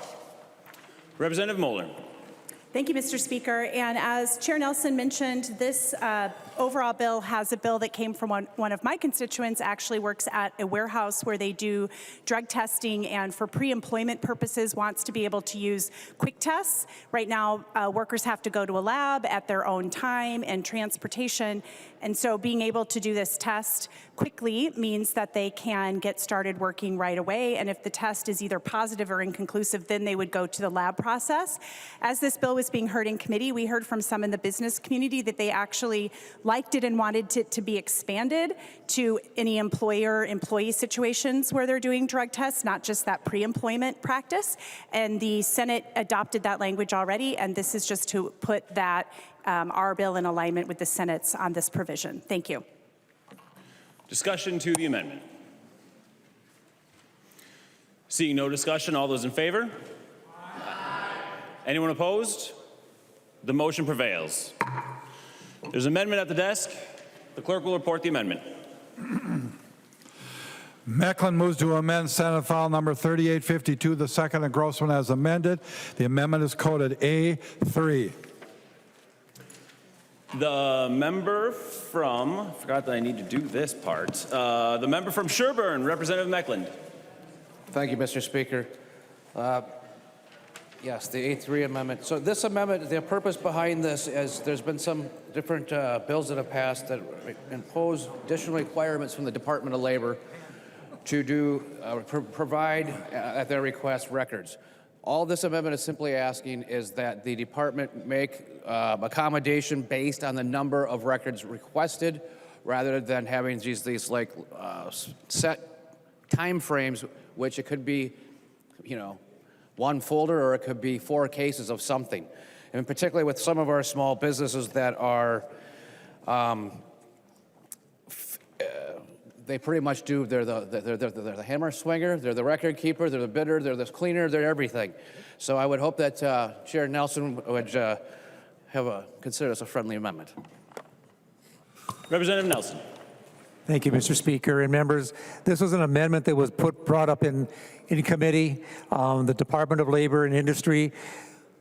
Representative Moller. Thank you, Mr. Speaker. And as Chair Nelson mentioned, this overall bill has a bill that came from one of my constituents, actually works at a warehouse where they do drug testing and for pre-employment purposes wants to be able to use quick tests. Right now, workers have to go to a lab at their own time and transportation. And so being able to do this test quickly means that they can get started working right away. And if the test is either positive or inconclusive, then they would go to the lab process. As this bill was being heard in committee, we heard from some in the business community that they actually liked it and wanted it to be expanded to any employer-employee situations where they're doing drug tests, not just that pre-employment practice. And the Senate adopted that language already, and this is just to put that, our bill in alignment with the Senate's on this provision. Thank you. Discussion to the amendment. Seeing no discussion, all those in favor? Aye. Anyone opposed? The motion prevails. There's an amendment at the desk. The clerk will report the amendment. Mecklin moves to amend Senate File Number 3852, the second and Grossman as amended. The amendment is coded A3. The member from, I forgot that I need to do this part. The member from Sherburne, Representative Mecklin. Thank you, Mr. Speaker. Yes, the A3 amendment. So this amendment, the purpose behind this is there's been some different bills that have passed that impose additional requirements from the Department of Labor to do provide at their request records. All this amendment is simply asking is that the department make accommodation based on the number of records requested, rather than having these like set time frames, which it could be, one folder or it could be 4 cases of something. And particularly with some of our small businesses that are, they pretty much do, they're the hammer swinger, they're the record keeper, they're the bidder, they're the cleaner, they're everything. So I would hope that Chair Nelson would consider this a friendly amendment. Representative Nelson. Thank you, Mr. Speaker. And members, this was an amendment that was brought up in committee. The Department of Labor and Industry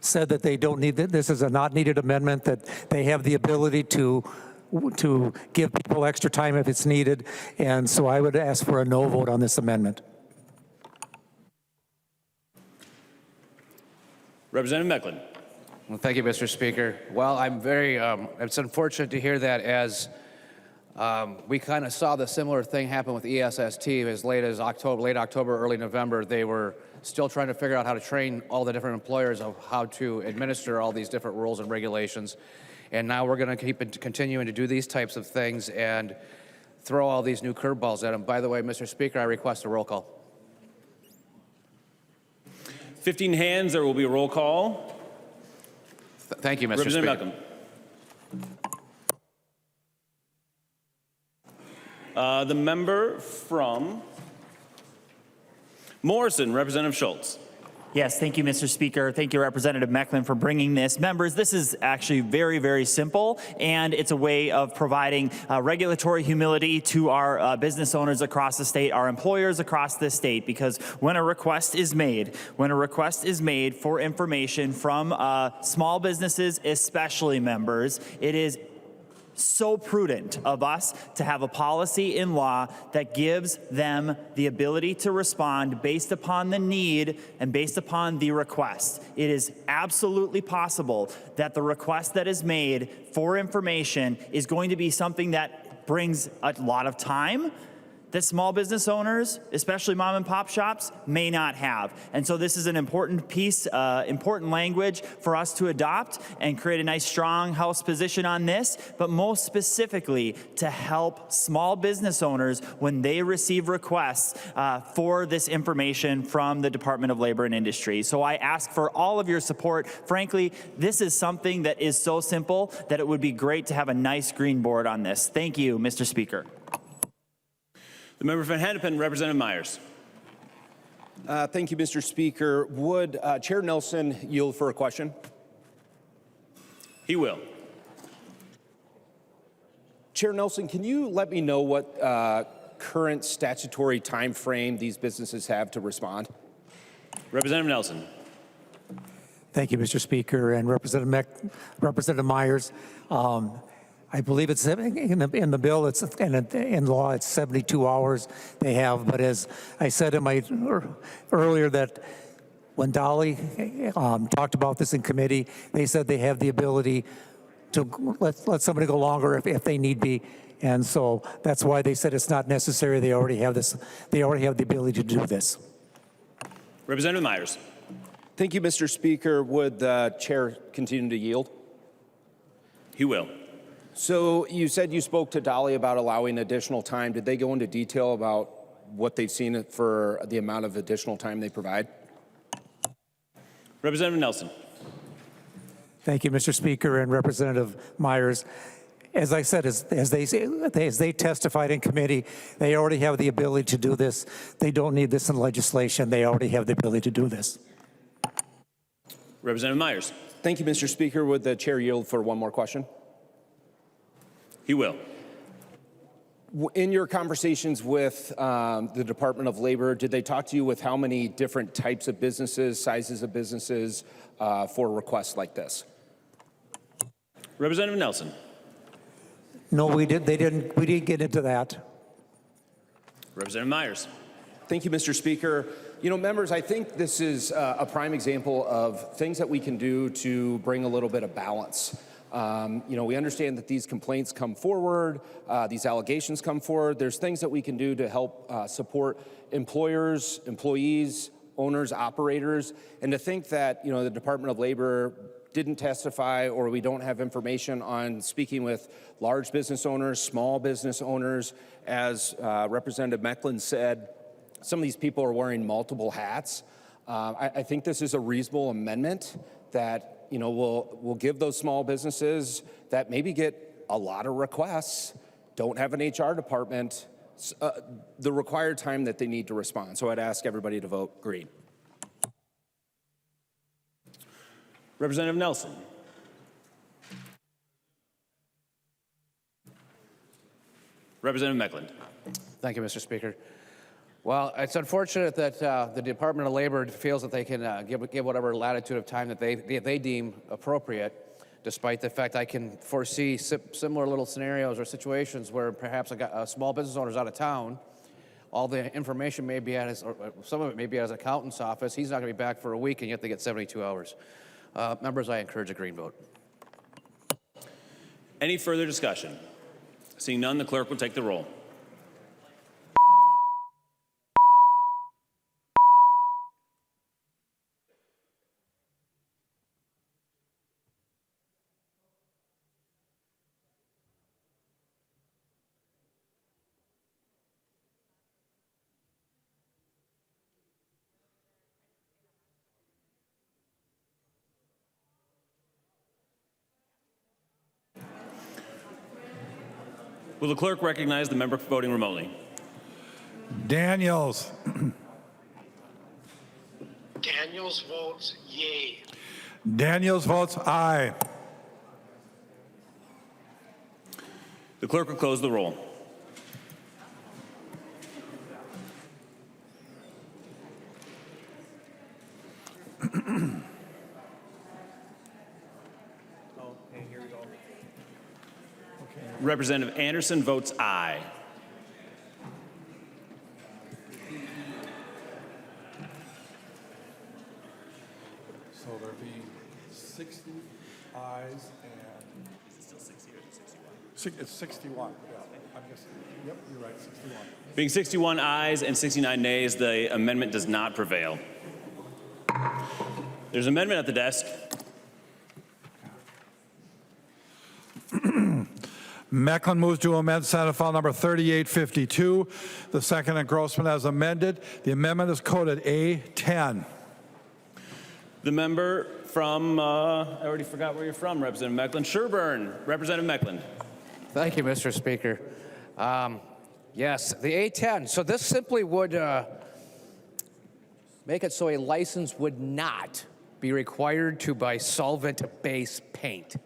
said that they don't need this is a not needed amendment, that they have the ability to give people extra time if it's needed. And so I would ask for a no vote on this amendment. Representative Mecklin. Well, thank you, Mr. Speaker. Well, I'm very, it's unfortunate to hear that, as we kind of saw the similar thing happen with ESST as late as late October, early November. They were still trying to figure out how to train all the different employers of how to administer all these different rules and regulations. And now we're going to keep continuing to do these types of things and throw all these new curveballs at them. By the way, Mr. Speaker, I request a roll call. 15 hands, there will be a roll call. Thank you, Mr. Speaker. Representative Malcolm. The member from Morrison, Representative Schultz. Yes, thank you, Mr. Speaker. Thank you, Representative Mecklin, for bringing this. Members, this is actually very, very simple, and it's a way of providing regulatory humility to our business owners across the state, our employers across the state, because when a request is made for information from small businesses, especially members, it is so prudent of us to have a policy in law that gives them the ability to respond based upon the need and based upon the request. It is absolutely possible that the request that is made for information is going to be something that brings a lot of time that small business owners, especially mom and pop shops, may not have. And so this is an important piece, important language for us to adopt and create a nice strong House position on this, but most specifically to help small business owners when they receive requests for this information from the Department of Labor and Industry. So I ask for all of your support. Frankly, this is something that is so simple that it would be great to have a nice green board on this. Thank you, Mr. Speaker. The member from Hennepin, Representative Myers. Thank you, Mr. Speaker. Would Chair Nelson yield for a question? He will. Chair Nelson, can you let me know what current statutory time frame these businesses have to respond? Representative Nelson. Thank you, Mr. Speaker, and Representative Myers. I believe it's in the bill, it's in law, it's 72 hours they have. But as I said in my earlier, that when Dolly talked about this in committee, they said they have the ability to let somebody go longer if they need be. And so that's why they said it's not necessary. They already have this. They already have the ability to do this. Representative Myers. Thank you, Mr. Speaker. Would the chair continue to yield? He will. So you said you spoke to Dolly about allowing additional time. Did they go into detail about what they've seen for the amount of additional time they provide? Representative Nelson. Thank you, Mr. Speaker, and Representative Myers. As I said, as they testified in committee, they already have the ability to do this. They don't need this in legislation. They already have the ability to do this. Representative Myers. Thank you, Mr. Speaker. Would the chair yield for one more question? He will. In your conversations with the Department of Labor, did they talk to you with how many different types of businesses, sizes of businesses for requests like this? Representative Nelson. No, we didn't get into that. Representative Myers. Thank you, Mr. Speaker. You know, members, I think this is a prime example of things that we can do to bring a little bit of balance. You know, we understand that these complaints come forward, these allegations come forward. There's things that we can do to help support employers, employees, owners, operators, and to think that, you know, the Department of Labor didn't testify or we don't have information on speaking with large business owners, small business owners. As Representative Mecklen said, some of these people are wearing multiple hats. I think this is a reasonable amendment that, you know, will give those small businesses that maybe get a lot of requests, don't have an HR department, the required time that they need to respond. So I'd ask everybody to vote green. Representative Nelson. Representative Mecklen. Thank you, Mr. Speaker. Well, it's unfortunate that the Department of Labor feels that they can give whatever latitude of time that they deem appropriate, despite the fact I can foresee similar little scenarios or situations where perhaps a small business owner's out of town. All the information may be at his, or some of it may be at his accountant's office. He's not going to be back for a week, and yet they get 72 hours. Members, I encourage a green vote. Any further discussion? Seeing none, the clerk will take the roll. Will the clerk recognize the member voting remotely? Daniels. Daniels votes yay. Daniels votes aye. The clerk will close the roll. Representative Anderson votes aye. So there being 60 ayes and... Is it still 60 or is it 61? It's 61, yeah. I'm guessing. Yep, you're right, 61. Being 61 ayes and 69 nays, the amendment does not prevail. There's an amendment at the desk. Mecklen moves to amend Senate File Number 3852. The second engrossment as amended. The amendment is coded A10. The member from, I already forgot where you're from, Representative Mecklen. Sherburne, Representative Mecklen. Thank you, Mr. Speaker. Yes, the A10. So this simply would make it so a license would not be required to buy solvent-based paint.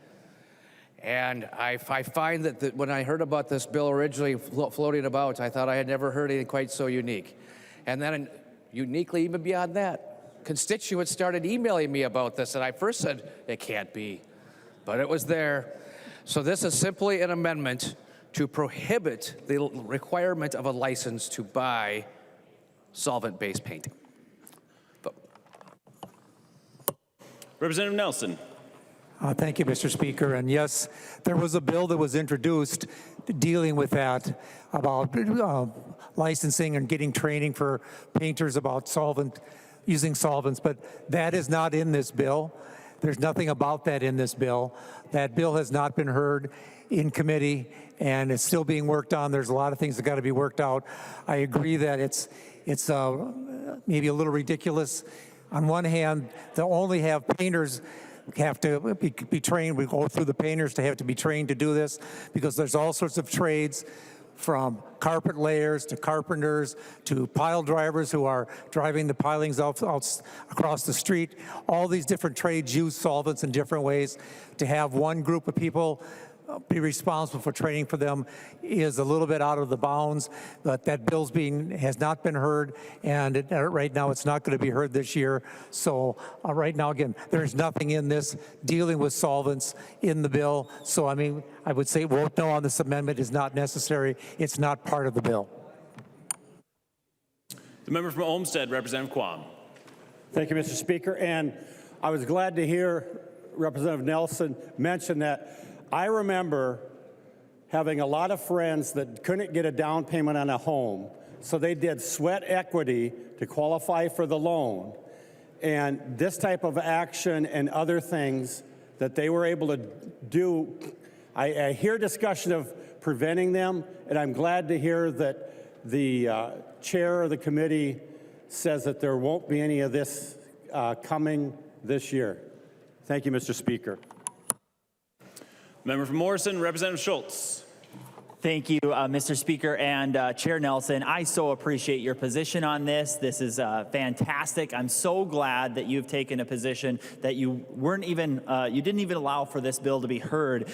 And I find that when I heard about this bill originally floating about, I thought I had never heard anything quite so unique. And then uniquely even beyond that, constituents started emailing me about this, and I first said, it can't be. But it was there. So this is simply an amendment to prohibit the requirement of a license to buy solvent-based paint. Representative Nelson. Thank you, Mr. Speaker. And yes, there was a bill that was introduced dealing with that, about licensing and getting training for painters about solvent using solvents, but that is not in this bill. There's nothing about that in this bill. That bill has not been heard in committee, and it's still being worked on. There's a lot of things that got to be worked out. I agree that it's maybe a little ridiculous. On one hand, to only have painters have to be trained. We go through the painters to have to be trained to do this, because there's all sorts of trades, from carpet layers to carpenters to pile drivers who are driving the pilings out across the street. All these different trades use solvents in different ways. To have one group of people be responsible for training for them is a little bit out of the bounds, but that bill's has not been heard, and right now it's not going to be heard this year. So right now, again, there's nothing in this dealing with solvents in the bill. So I mean, I would say vote no on this amendment is not necessary. It's not part of the bill. The member from Olmsted, Representative Quam. Thank you, Mr. Speaker. And I was glad to hear Representative Nelson mention that. I remember having a lot of friends that couldn't get a down payment on a home, so they did sweat equity to qualify for the loan. And this type of action and other things that they were able to do, I hear discussion of preventing them, and I'm glad to hear that the chair of the committee says that there won't be any of this coming this year. Thank you, Mr. Speaker. Member from Morrison, Representative Schultz. Thank you, Mr. Speaker and Chair Nelson. I so appreciate your position on this. This is fantastic. I'm so glad that you've taken a position that you weren't even, you didn't even allow for this bill to be heard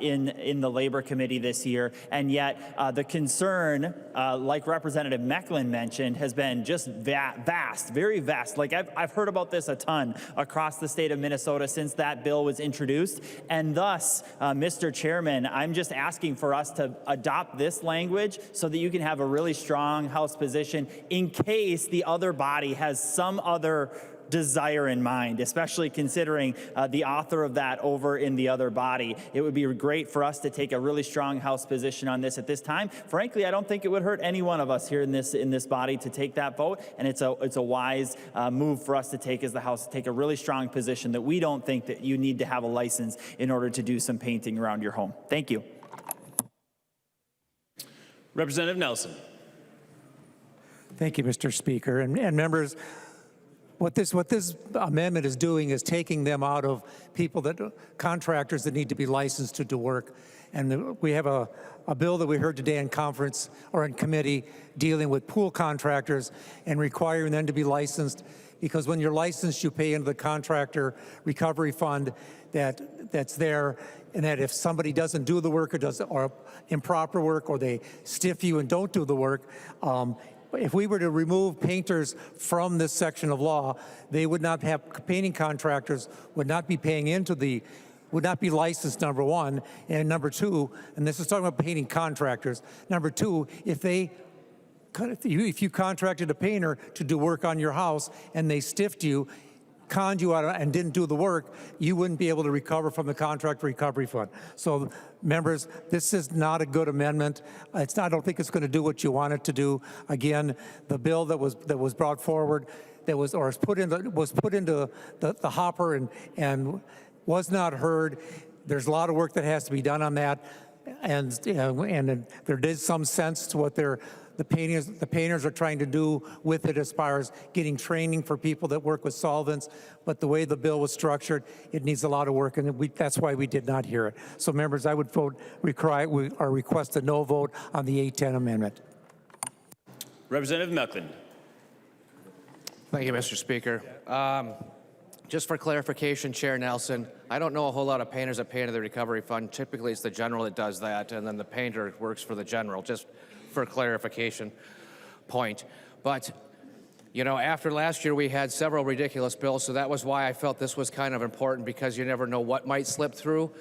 in the Labor Committee this year. And yet the concern, like Representative Mecklin mentioned, has been just vast, very vast. Like I've heard about this a ton across the state of Minnesota since that bill was introduced. And thus, Mr. Chairman, I'm just asking for us to adopt this language so that you can have a really strong House position in case the other body has some other desire in mind, especially considering the author of that over in the other body. It would be great for us to take a really strong House position on this at this time. Frankly, I don't think it would hurt any one of us here in this body to take that vote, and it's a wise move for us to take as the House, to take a really strong position that we don't think that you need to have a license in order to do some painting around your home. Thank you. Representative Nelson. Thank you, Mr. Speaker. And members, what this amendment is doing is taking them out of contractors that need to be licensed to do work. And we have a bill that we heard today in conference or in committee dealing with pool contractors and requiring them to be licensed, because when you're licensed, you pay into the contractor recovery fund that's there, and that if somebody doesn't do the work or improper work, or they stiff you and don't do the work, if we were to remove painters from this section of law, they would not have, painting contractors would not be paying into the, would not be licensed, number one, and number two, and this is talking about painting contractors, number two, if you contracted a painter to do work on your house and they stiffed you, conned you out and didn't do the work, you wouldn't be able to recover from the contract recovery fund. So members, this is not a good amendment. I don't think it's going to do what you want it to do. Again, the bill that was brought forward, was put into the hopper and was not heard. There's a lot of work that has to be done on that, and there is some sense to what the painters are trying to do with it as far as getting training for people that work with solvents. But the way the bill was structured, it needs a lot of work, and that's why we did not hear it. So members, I would request a no vote on the 810 amendment. Representative Mecklin. Thank you, Mr. Speaker. Just for clarification, Chair Nelson, I don't know a whole lot of painters that pay into the recovery fund. Typically, it's the general that does that, and then the painter works for the general, just for clarification point. But, you know, after last year, we had several ridiculous bills, so that was why I felt this was kind of important, because you never know what might slip through.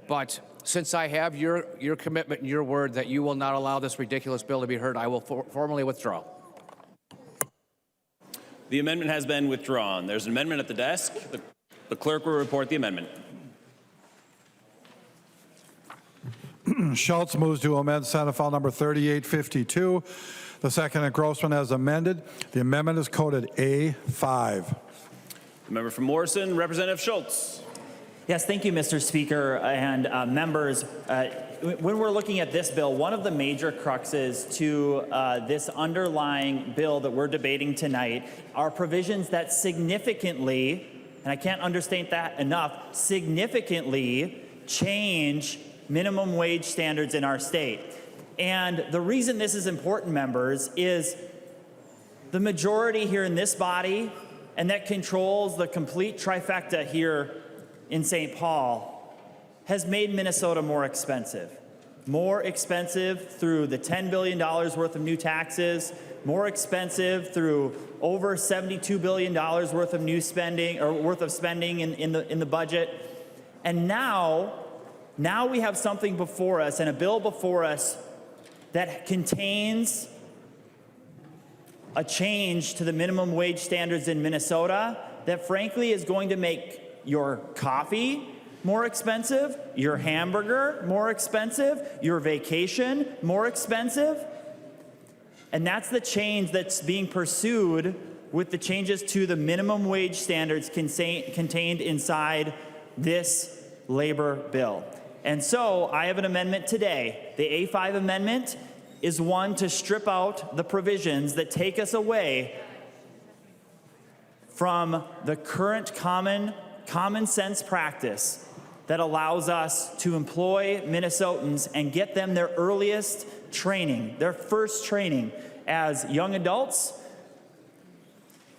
But since I have your commitment and your word that you will not allow this ridiculous bill to be heard, I will formally withdraw. The amendment has been withdrawn. There's an amendment at the desk. The clerk will report the amendment. Schultz moves to amend Senate File number 3852. The second engrossment as amended. The amendment is coded A5. The member from Morrison, Representative Schultz. Yes, thank you, Mr. Speaker and members. When we're looking at this bill, one of the major cruxes to this underlying bill that we're debating tonight are provisions that significantly, and I can't understate that enough, significantly change minimum wage standards in our state. And the reason this is important, members, is the majority here in this body, and that controls the complete trifecta here in St. Paul, has made Minnesota more expensive. More expensive through the $10 billion worth of new taxes, more expensive through over $72 billion worth of new spending, or worth of spending in the budget. And now we have something before us, and a bill before us that contains a change to the minimum wage standards in Minnesota that frankly is going to make your coffee more expensive, your hamburger more expensive, your vacation more expensive. And that's the change that's being pursued with the changes to the minimum wage standards contained inside this labor bill. And so I have an amendment today. The A5 amendment is one to strip out the provisions that take us away from the current common sense practice that allows us to employ Minnesotans and get them their earliest training, their first training as young adults,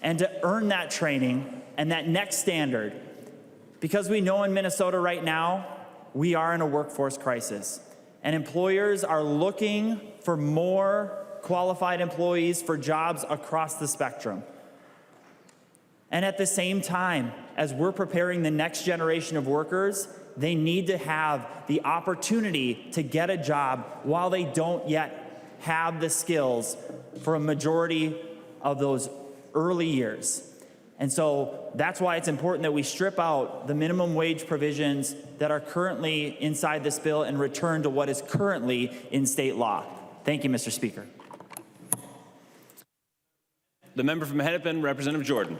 and to earn that training and that next standard. Because we know in Minnesota right now, we are in a workforce crisis, and employers are looking for more qualified employees for jobs across the spectrum. And at the same time, as we're preparing the next generation of workers, they need to have the opportunity to get a job while they don't yet have the skills for a majority of those early years. And so that's why it's important that we strip out the minimum wage provisions that are currently inside this bill and return to what is currently in state law. Thank you, Mr. Speaker. The member from Hennepin, Representative Jordan.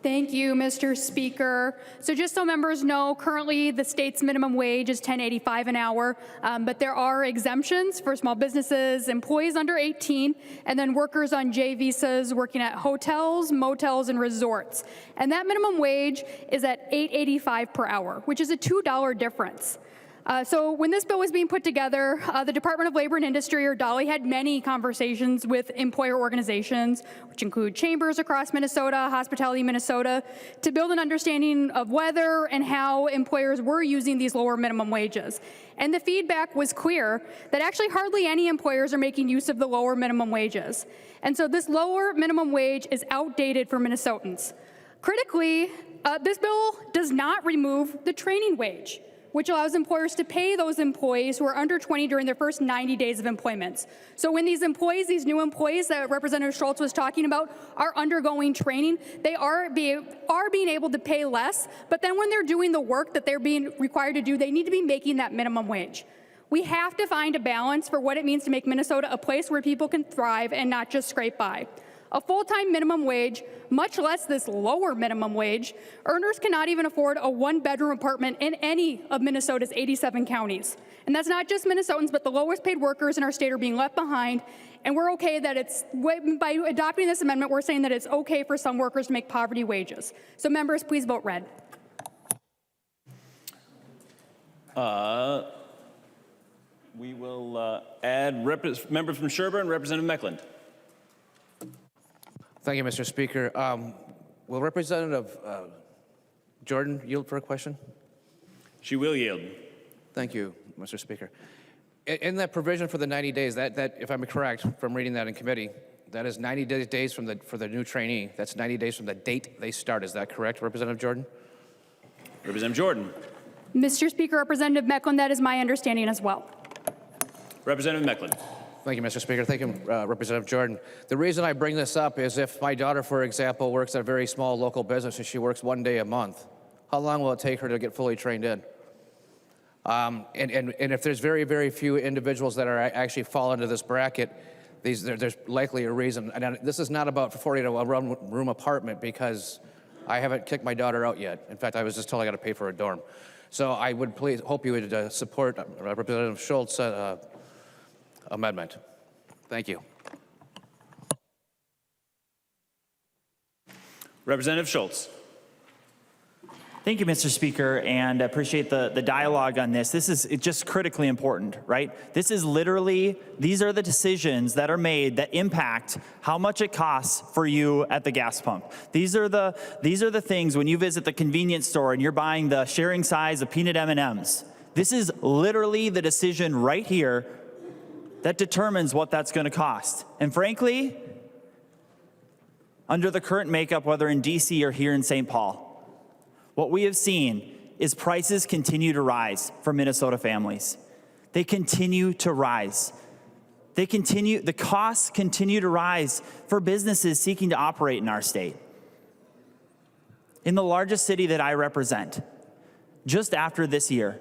Thank you, Mr. Speaker. So just so members know, currently the state's minimum wage is $10.85 an hour, but there are exemptions for small businesses, employees under 18, and then workers on J visas working at hotels, motels, and resorts. And that minimum wage is at $8.85 per hour, which is a $2 difference. So when this bill was being put together, the Department of Labor and Industry, or DOLI, had many conversations with employer organizations, which include chambers across Minnesota, Hospitality Minnesota, to build an understanding of whether and how employers were using these lower minimum wages. And the feedback was clear that actually hardly any employers are making use of the lower minimum wages. And so this lower minimum wage is outdated for Minnesotans. Critically, this bill does not remove the training wage, which allows employers to pay those employees who are under 20 during their first 90 days of employment. So when these employees, these new employees that Representative Schultz was talking about, are undergoing training, they are being able to pay less, but then when they're doing the work that they're being required to do, they need to be making that minimum wage. We have to find a balance for what it means to make Minnesota a place where people can thrive and not just scrape by. A full-time minimum wage, much less this lower minimum wage, earners cannot even afford a one-bedroom apartment in any of Minnesota's 87 counties. And that's not just Minnesotans, but the lowest paid workers in our state are being left behind. And we're okay that by adopting this amendment, we're saying that it's okay for some workers to make poverty wages. So members, please vote red. We will add member from Sherburne, Representative Meckland. Thank you, Mr. Speaker. Will Representative Jordan yield for a question? She will yield. Thank you, Mr. Speaker. In that provision for the 90 days, that if I'm correct from reading that in committee, that is 90 days for the new trainee. That's 90 days from the date they start. Is that correct, Representative Jordan? Representative Jordan. Mr. Speaker, Representative Meckland, that is my understanding as well. Representative Meckland. Thank you, Mr. Speaker. Thank you, Representative Jordan. The reason I bring this up is if my daughter, for example, works at a very small local business and she works one day a month, how long will it take her to get fully trained in? And if there's very, very few individuals that are actually fall into this bracket, There's likely a reason. And this is not about 40 to a room apartment because I haven't kicked my daughter out yet. In fact, I was just told I got to pay for a dorm. So I would please hope you would support Representative Schultz's amendment. Thank you. Representative Schultz. Thank you, Mr. Speaker, and I appreciate the dialogue on this. This is just critically important, right? This is literally, these are the decisions that are made that impact how much it costs for you at the gas pump. These are the things when you visit the convenience store and you're buying the sharing size of peanut M&Ms. This is literally the decision right here that determines what that's going to cost. And frankly, under the current makeup, whether in DC or here in St. Paul, what we have seen is prices continue to rise for Minnesota families. They continue to rise. The costs continue to rise for businesses seeking to operate in our state. In the largest city that I represent, just after this year,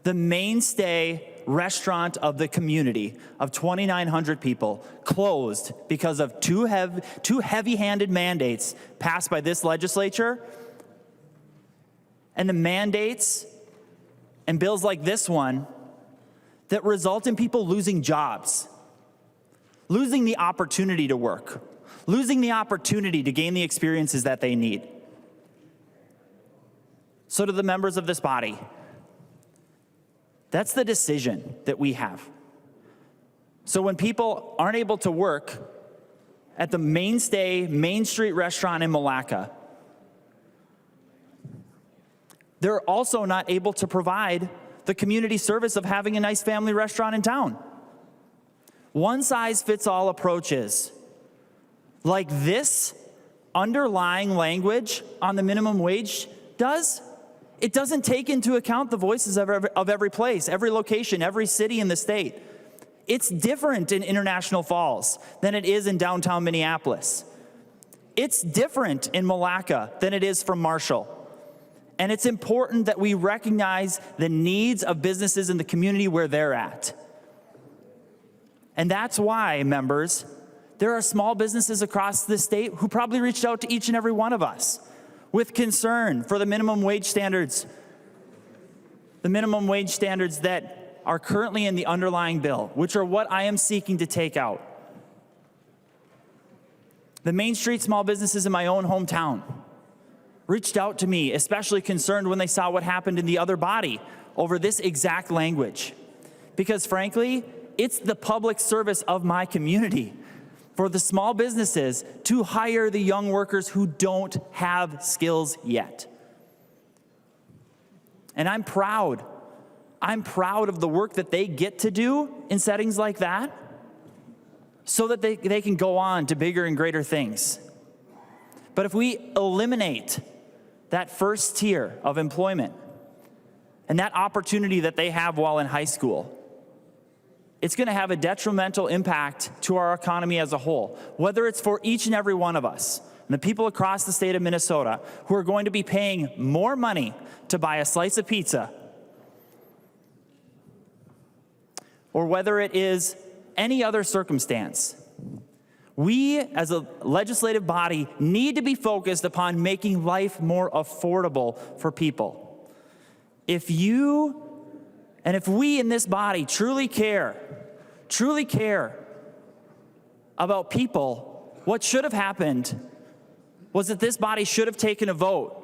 the mainstay restaurant of the community of 2,900 people closed because of two heavy-handed mandates passed by this legislature. And the mandates and bills like this one that result in people losing jobs, losing the opportunity to work, losing the opportunity to gain the experiences that they need. So to the members of this body, that's the decision that we have. So when people aren't able to work at the mainstay Main Street restaurant in Malacca, they're also not able to provide the community service of having a nice family restaurant in town. One-size-fits-all approaches like this underlying language on the minimum wage does, it doesn't take into account the voices of every place, every location, every city in the state. It's different in International Falls than it is in downtown Minneapolis. It's different in Malacca than it is from Marshall. And it's important that we recognize the needs of businesses in the community where they're at. And that's why, members, there are small businesses across the state who probably reached out to each and every one of us with concern for the minimum wage standards that are currently in the underlying bill, which are what I am seeking to take out. The Main Street small businesses in my own hometown reached out to me, especially concerned when they saw what happened in the other body over this exact language. Because frankly, it's the public service of my community for the small businesses to hire the young workers who don't have skills yet. And I'm proud of the work that they get to do in settings like that so that they can go on to bigger and greater things. But if we eliminate that first tier of employment and that opportunity that they have while in high school, it's going to have a detrimental impact to our economy as a whole, whether it's for each and every one of us, and the people across the state of Minnesota who are going to be paying more money to buy a slice of pizza, or whether it is any other circumstance. We, as a legislative body, need to be focused upon making life more affordable for people. If we in this body truly care about people, what should have happened was that this body should have taken a vote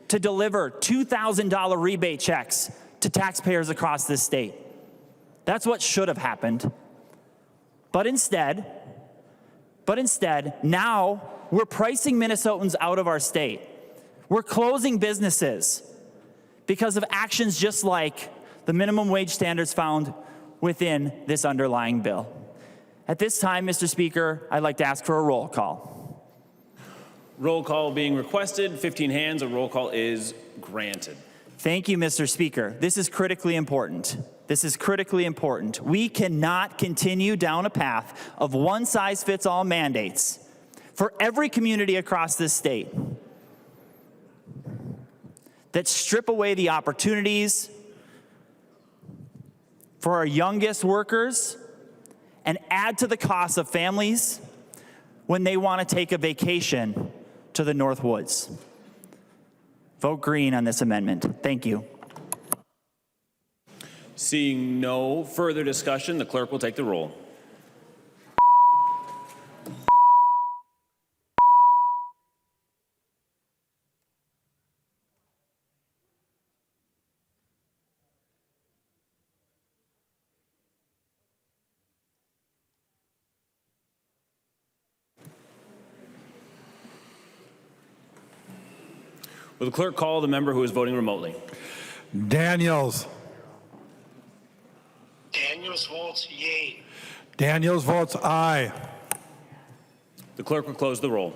to deliver $2,000 rebate checks to taxpayers across this state. That's what should have happened. But instead, now we're pricing Minnesotans out of our state. We're closing businesses because of actions just like the minimum wage standards found within this underlying bill. At this time, Mr. Speaker, I'd like to ask for a roll call. Roll call being requested. 15 hands. A roll call is granted. Thank you, Mr. Speaker. This is critically important. We cannot continue down a path of one-size-fits-all mandates for every community across this state that strip away the opportunities for our youngest workers and add to the cost of families when they want to take a vacation to the North Woods. Vote green on this amendment. Thank you. Seeing no further discussion, the clerk will take the roll. Will the clerk call the member who is voting remotely? Daniels. Daniels votes yea. Daniels votes aye. The clerk will close the roll.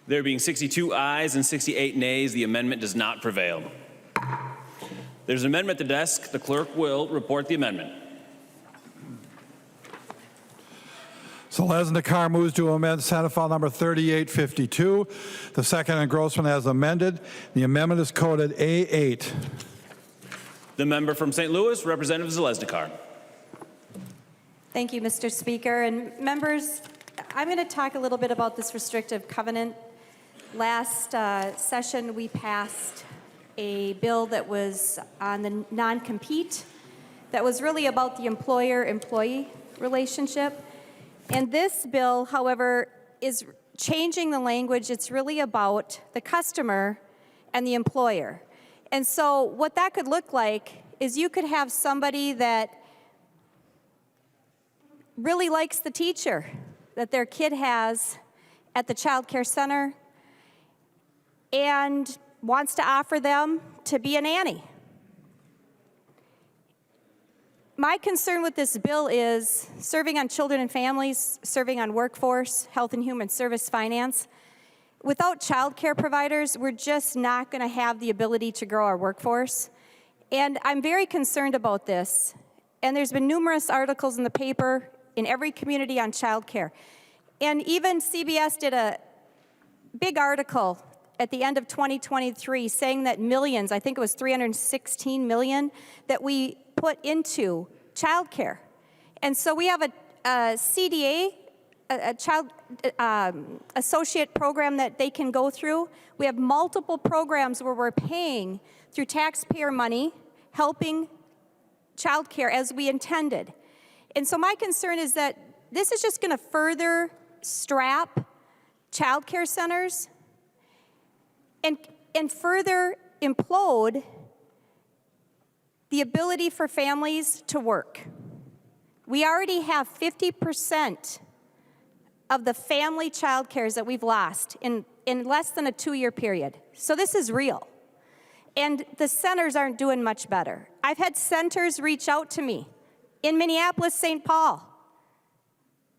There being 62 ayes and 68 nays, the amendment does not prevail. There's an amendment at the desk. The clerk will report the amendment. Seleznikar moves to amend Senate File Number 3852. The second engrossment as amended. The amendment is coded A8. The member from St. Louis, Representative Seleznikar. Thank you, Mr. Speaker. And members, I'm going to talk a little bit about this restrictive covenant. Last session, we passed a bill that was on the non-compete that was really about the employer-employee relationship. And this bill, however, is changing the language. It's really about the customer and the employer. And so what that could look like is you could have somebody that really likes the teacher that their kid has at the child care center and wants to offer them to be a nanny. My concern with this bill is serving on children and families, serving on workforce, health and human service finance. Without child care providers, we're just not going to have the ability to grow our workforce. And I'm very concerned about this. And there's been numerous articles in the paper in every community on child care. And even CBS did a big article at the end of 2023 saying that millions, I think it was 316 million, that we put into child care. And so we have a CDA, a child associate program that they can go through. We have multiple programs where we're paying through taxpayer money, helping child care as we intended. And so my concern is that this is just going to further strap child care centers and further implode the ability for families to work. We already have 50% of the family child cares that we've lost in less than a 2-year period. So this is real. And the centers aren't doing much better. I've had centers reach out to me in Minneapolis, St. Paul,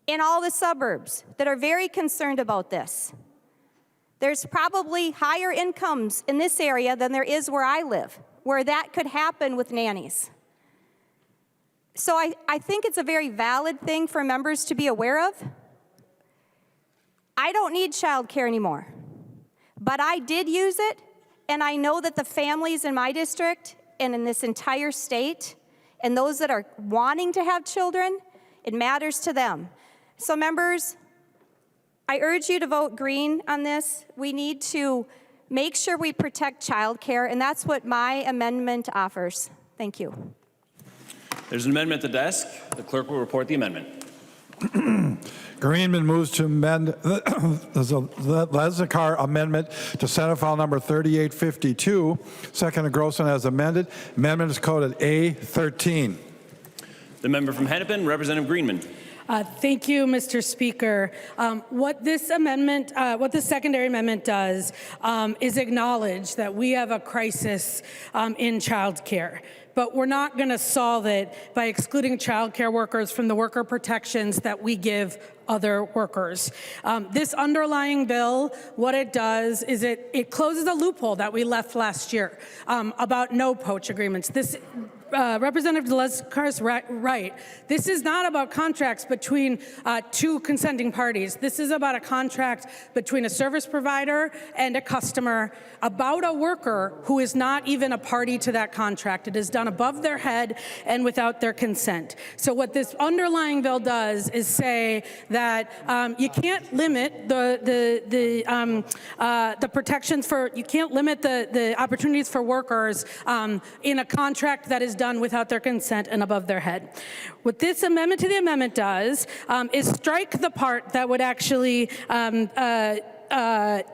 in all the suburbs that are very concerned about this. There's probably higher incomes in this area than there is where I live, where that could happen with nannies. So I think it's a very valid thing for members to be aware of. I don't need child care anymore, but I did use it, and I know that the families in my district and in this entire state, and those that are wanting to have children, it matters to them. So members, I urge you to vote green on this. We need to make sure we protect child care, and that's what my amendment offers. Thank you. There's an amendment at the desk. The clerk will report the amendment. Greenman moves to amend the Seleznikar amendment to Senate File Number 3852. Second engrossment as amended. Amendment is coded A13. The member from Hennepin, Representative Greenman. Thank you, Mr. Speaker. What this secondary amendment does is acknowledge that we have a crisis in child care. But we're not going to solve it by excluding child care workers from the worker protections that we give other workers. This underlying bill, what it does is it closes a loophole that we left last year about no poach agreements. This Representative Zalesnikar's right. This is not about contracts between two consenting parties. This is about a contract between a service provider and a customer about a worker who is not even a party to that contract. It is done above their head and without their consent. So what this underlying bill does is say that you can't limit the protections for, you can't limit the opportunities for workers in a contract that is done without their consent and above their head. What this amendment to the amendment does is strike the part that would actually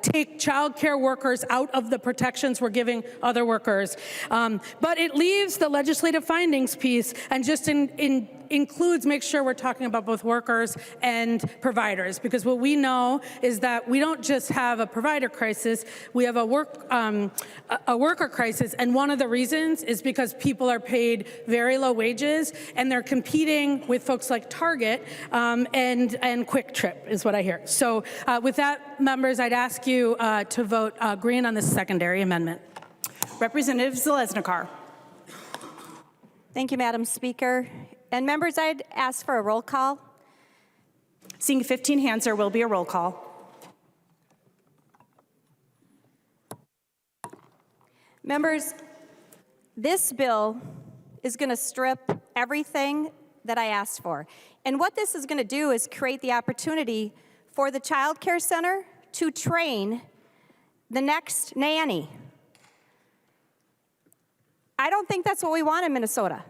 take child care workers out of the protections we're giving other workers. But it leaves the legislative findings piece and just includes, make sure we're talking about both workers and providers, because what we know is that we don't just have a provider crisis, we have a worker crisis, and one of the reasons is because people are paid very low wages and they're competing with folks like Target and Quick Trip is what I hear. So with that, members, I'd ask you to vote green on this secondary amendment. Representative Zalesnikar. Thank you, Madam Speaker. And members, I'd ask for a roll call. Seeing 15 hands, there will be a roll call. Members, this bill is going to strip everything that I asked for. And what this is going to do is create the opportunity for the child care center to train the next nanny. I don't think that's what we want in Minnesota.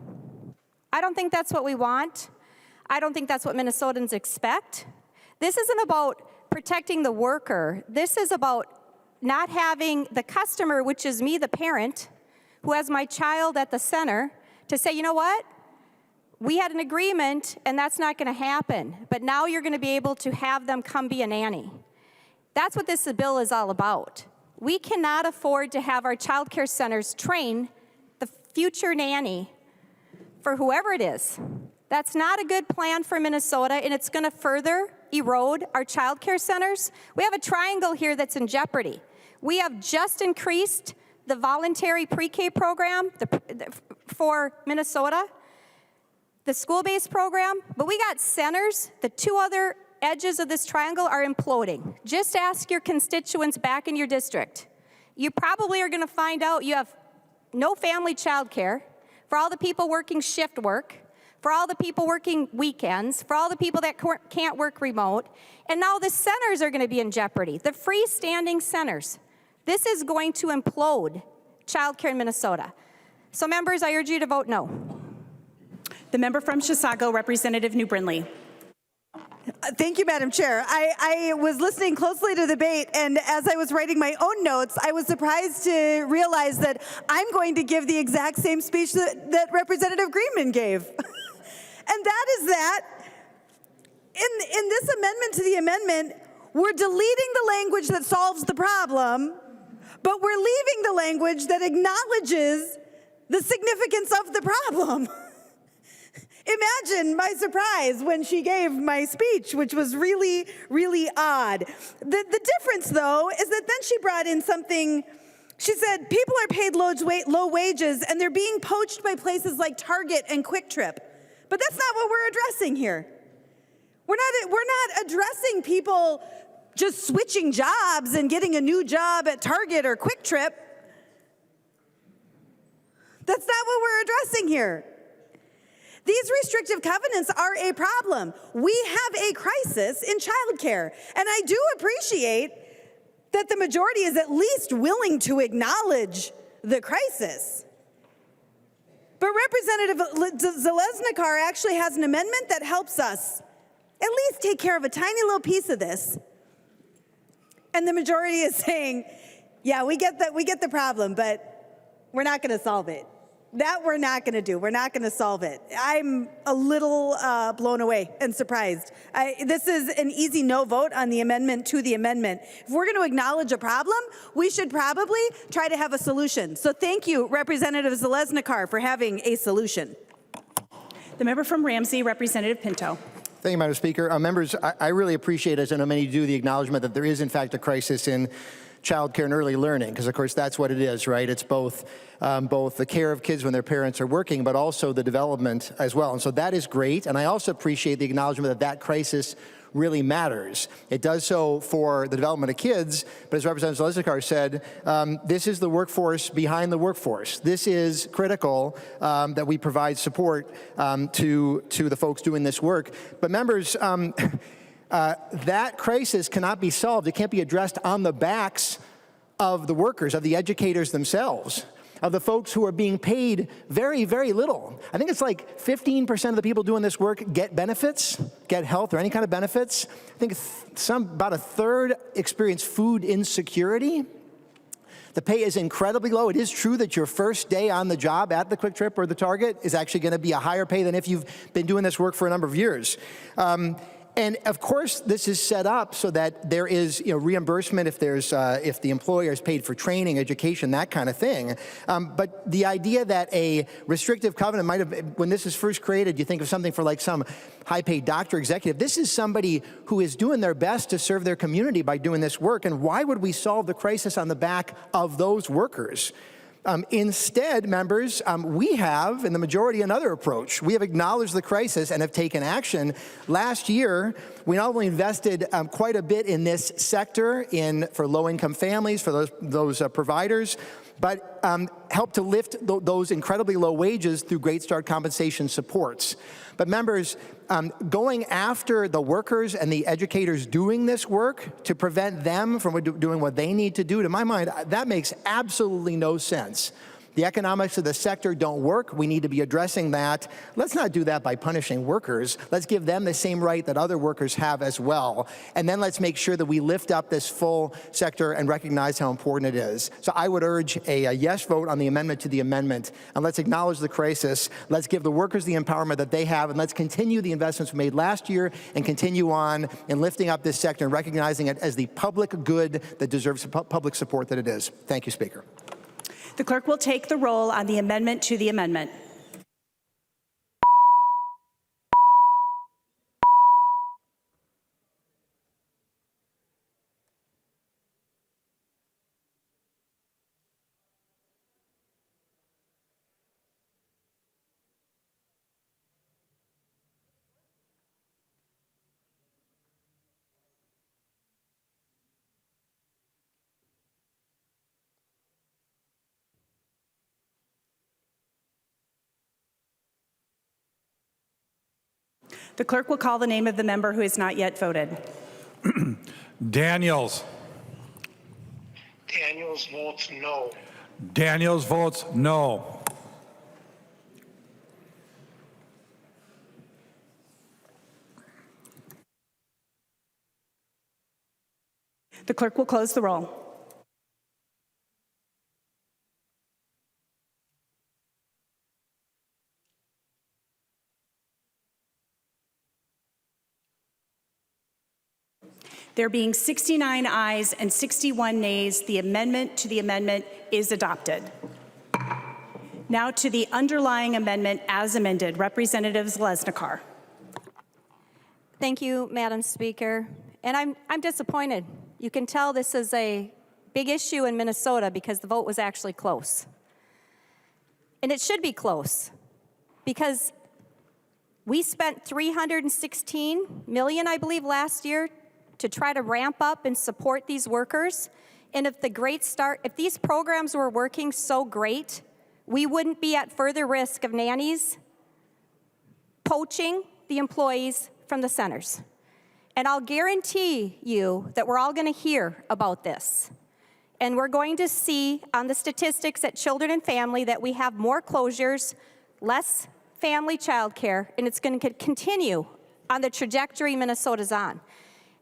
I don't think that's what we want. I don't think that's what Minnesotans expect. This isn't about protecting the worker. This is about not having the customer, which is me, the parent, who has my child at the center, to say, you know what? We had an agreement, and that's not going to happen. But now you're going to be able to have them come be a nanny. That's what this bill is all about. We cannot afford to have our child care centers train the future nanny for whoever it is. That's not a good plan for Minnesota, and it's going to further erode our child care centers. We have a triangle here that's in jeopardy. We have just increased the voluntary pre-K program for Minnesota, the school-based program, but we got centers, the two other edges of this triangle are imploding. Just ask your constituents back in your district. You probably are going to find out you have no family child care, for all the people working shift work, for all the people working weekends, for all the people that can't work remote, and now the centers are going to be in jeopardy, the freestanding centers. This is going to implode child care in Minnesota. So members, I urge you to vote no. The member from Chisago, Representative New Brindley. Thank you, Madam Chair. I was listening closely to the debate, and as I was writing my own notes, I was surprised to realize that I'm going to give the exact same speech that Representative Greenman gave. And that is that in this amendment to the amendment, we're deleting the language that solves the problem, but we're leaving the language that acknowledges the significance of the problem. Imagine my surprise when she gave my speech, which was really, really odd. The difference, though, is that then she brought in something. She said people are paid low wages, and they're being poached by places like Target and Quick Trip. But that's not what we're addressing here. We're not addressing people just switching jobs and getting a new job at Target or Quick Trip. That's not what we're addressing here. These restrictive covenants are a problem. We have a crisis in childcare, and I do appreciate that the majority is at least willing to acknowledge the crisis. But Representative Zalesnikar actually has an amendment that helps us at least take care of a tiny little piece of this. And the majority is saying, yeah, we get the problem, but we're not going to solve it. That we're not going to do. We're not going to solve it. I'm a little blown away and surprised. This is an easy no vote on the amendment to the amendment. If we're going to acknowledge a problem, we should probably try to have a solution. So thank you, Representative Zalesnikar, for having a solution. The member from Ramsey, Representative Pinto. Thank you, Madam Speaker. Members, I really appreciate, as I know many do, the acknowledgement that there is, in fact, a crisis in childcare and early learning, because of course that's what it is, right? It's both the care of kids when their parents are working, but also the development as well. And so that is great. And I also appreciate the acknowledgement that that crisis really matters. It does so for the development of kids, but as Representative Zaleznikar said, this is the workforce behind the workforce. This is critical that we provide support to the folks doing this work. But members, that crisis cannot be solved. It can't be addressed on the backs of the workers, of the educators themselves, of the folks who are being paid very, very little. I think it's like 15% of the people doing this work get benefits, get health or any kind of benefits. I think about a third experience food insecurity. The pay is incredibly low. It is true that your first day on the job at the Quick Trip or the Target is actually going to be a higher pay than if you've been doing this work for a number of years. And of course, this is set up so that there is reimbursement if the employer is paid for training, education, that kind of thing. But the idea that a restrictive covenant might have, when this is first created, you think of something for like some high-paid doctor executive. This is somebody who is doing their best to serve their community by doing this work. And why would we solve the crisis on the back of those workers? Instead, members, we have, in the majority, another approach. We have acknowledged the crisis and have taken action. Last year, we not only invested quite a bit in this sector for low-income families, for those providers, but helped to lift those incredibly low wages through Great Start compensation supports. But members, going after the workers and the educators doing this work to prevent them from doing what they need to do, to my mind, that makes absolutely no sense. The economics of the sector don't work. We need to be addressing that. Let's not do that by punishing workers. Let's give them the same right that other workers have as well. And then let's make sure that we lift up this full sector and recognize how important it is. So I would urge a yes vote on the amendment to the amendment. And let's acknowledge the crisis. Let's give the workers the empowerment that they have. And let's continue the investments we made last year and continue on in lifting up this sector and recognizing it as the public good that deserves public support that it is. Thank you, Speaker. The clerk will take the roll on the amendment to the amendment. The clerk will call the name of the member who has not yet voted. Daniels. Daniels votes no. Daniels votes no. The clerk will close the roll. There being 69 ayes and 61 nays, the amendment to the amendment is adopted. Now to the underlying amendment as amended. Representative Zaleznikar. Thank you, Madam Speaker. And I'm disappointed. You can tell this is a big issue in Minnesota because the vote was actually close. And it should be close because we spent $316 million, I believe, last year to try to ramp up and support these workers. And if these programs were working so great, we wouldn't be at further risk of nannies poaching the employees from the centers. And I'll guarantee you that we're all going to hear about this. And we're going to see on the statistics at Children and Family that we have more closures, less family child care, and it's going to continue on the trajectory Minnesota's on.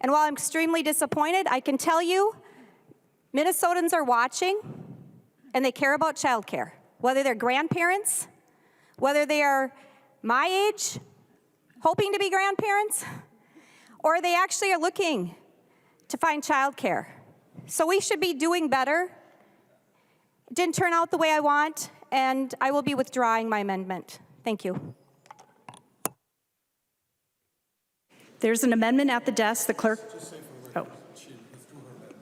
And while I'm extremely disappointed, I can tell you Minnesotans are watching and they care about child care, whether they're grandparents, whether they are my age, hoping to be grandparents, or they actually are looking to find child care. So we should be doing better. It didn't turn out the way I want, and I will be withdrawing my amendment. Thank you. There's an amendment at the desk. The clerk. Oh.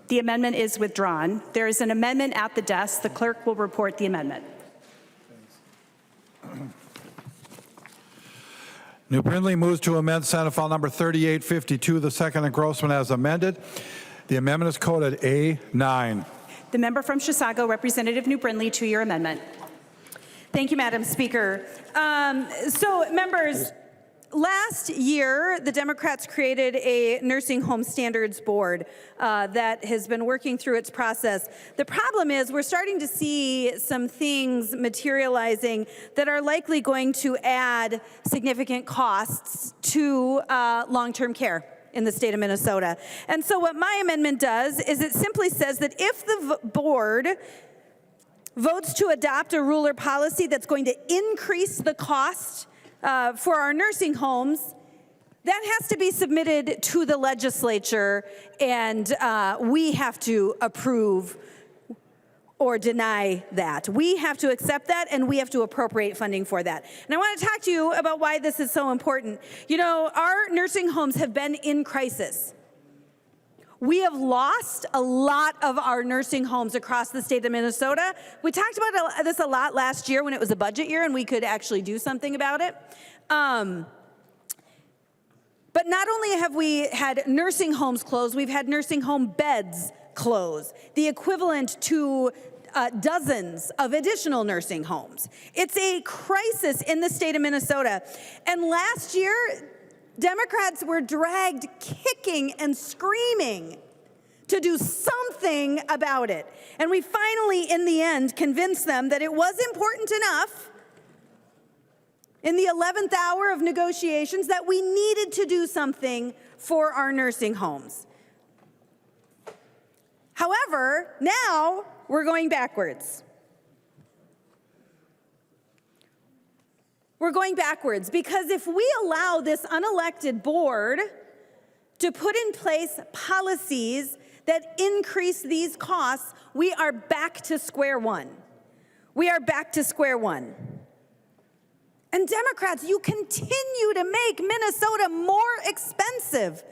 The amendment is withdrawn. There is an amendment at the desk. The clerk will report the amendment. New Brindley moves to amend Senate File number 3852, the second engrossment as amended. The amendment is coded A9. The member from Chisago, Representative New Brindley, to your amendment. Thank you, Madam Speaker. So, members, last year, the Democrats created a nursing home standards board that has been working through its process. The problem is we're starting to see some things materializing that are likely going to add significant costs to long-term care in the state of Minnesota. And so what my amendment does is it simply says that if the board votes to adopt a rule or policy that's going to increase the cost for our nursing homes, that has to be submitted to the legislature, and we have to approve or deny that. We have to accept that, and we have to appropriate funding for that. And I want to talk to you about why this is so important. You know, our nursing homes have been in crisis. We have lost a lot of our nursing homes across the state of Minnesota. We talked about this a lot last year when it was a budget year and we could actually do something about it. But not only have we had nursing homes close, we've had nursing home beds close, the equivalent to dozens of additional nursing homes. It's a crisis in the state of Minnesota. And last year, Democrats were dragged kicking and screaming to do something about it. And we finally, in the end, convinced them that it was important enough in the 11th hour of negotiations that we needed to do something for our nursing homes. However, now we're going backwards. We're going backwards because if we allow this unelected board to put in place policies that increase these costs, we are back to square one. We are back to square one. And Democrats, you continue to make Minnesota more expensive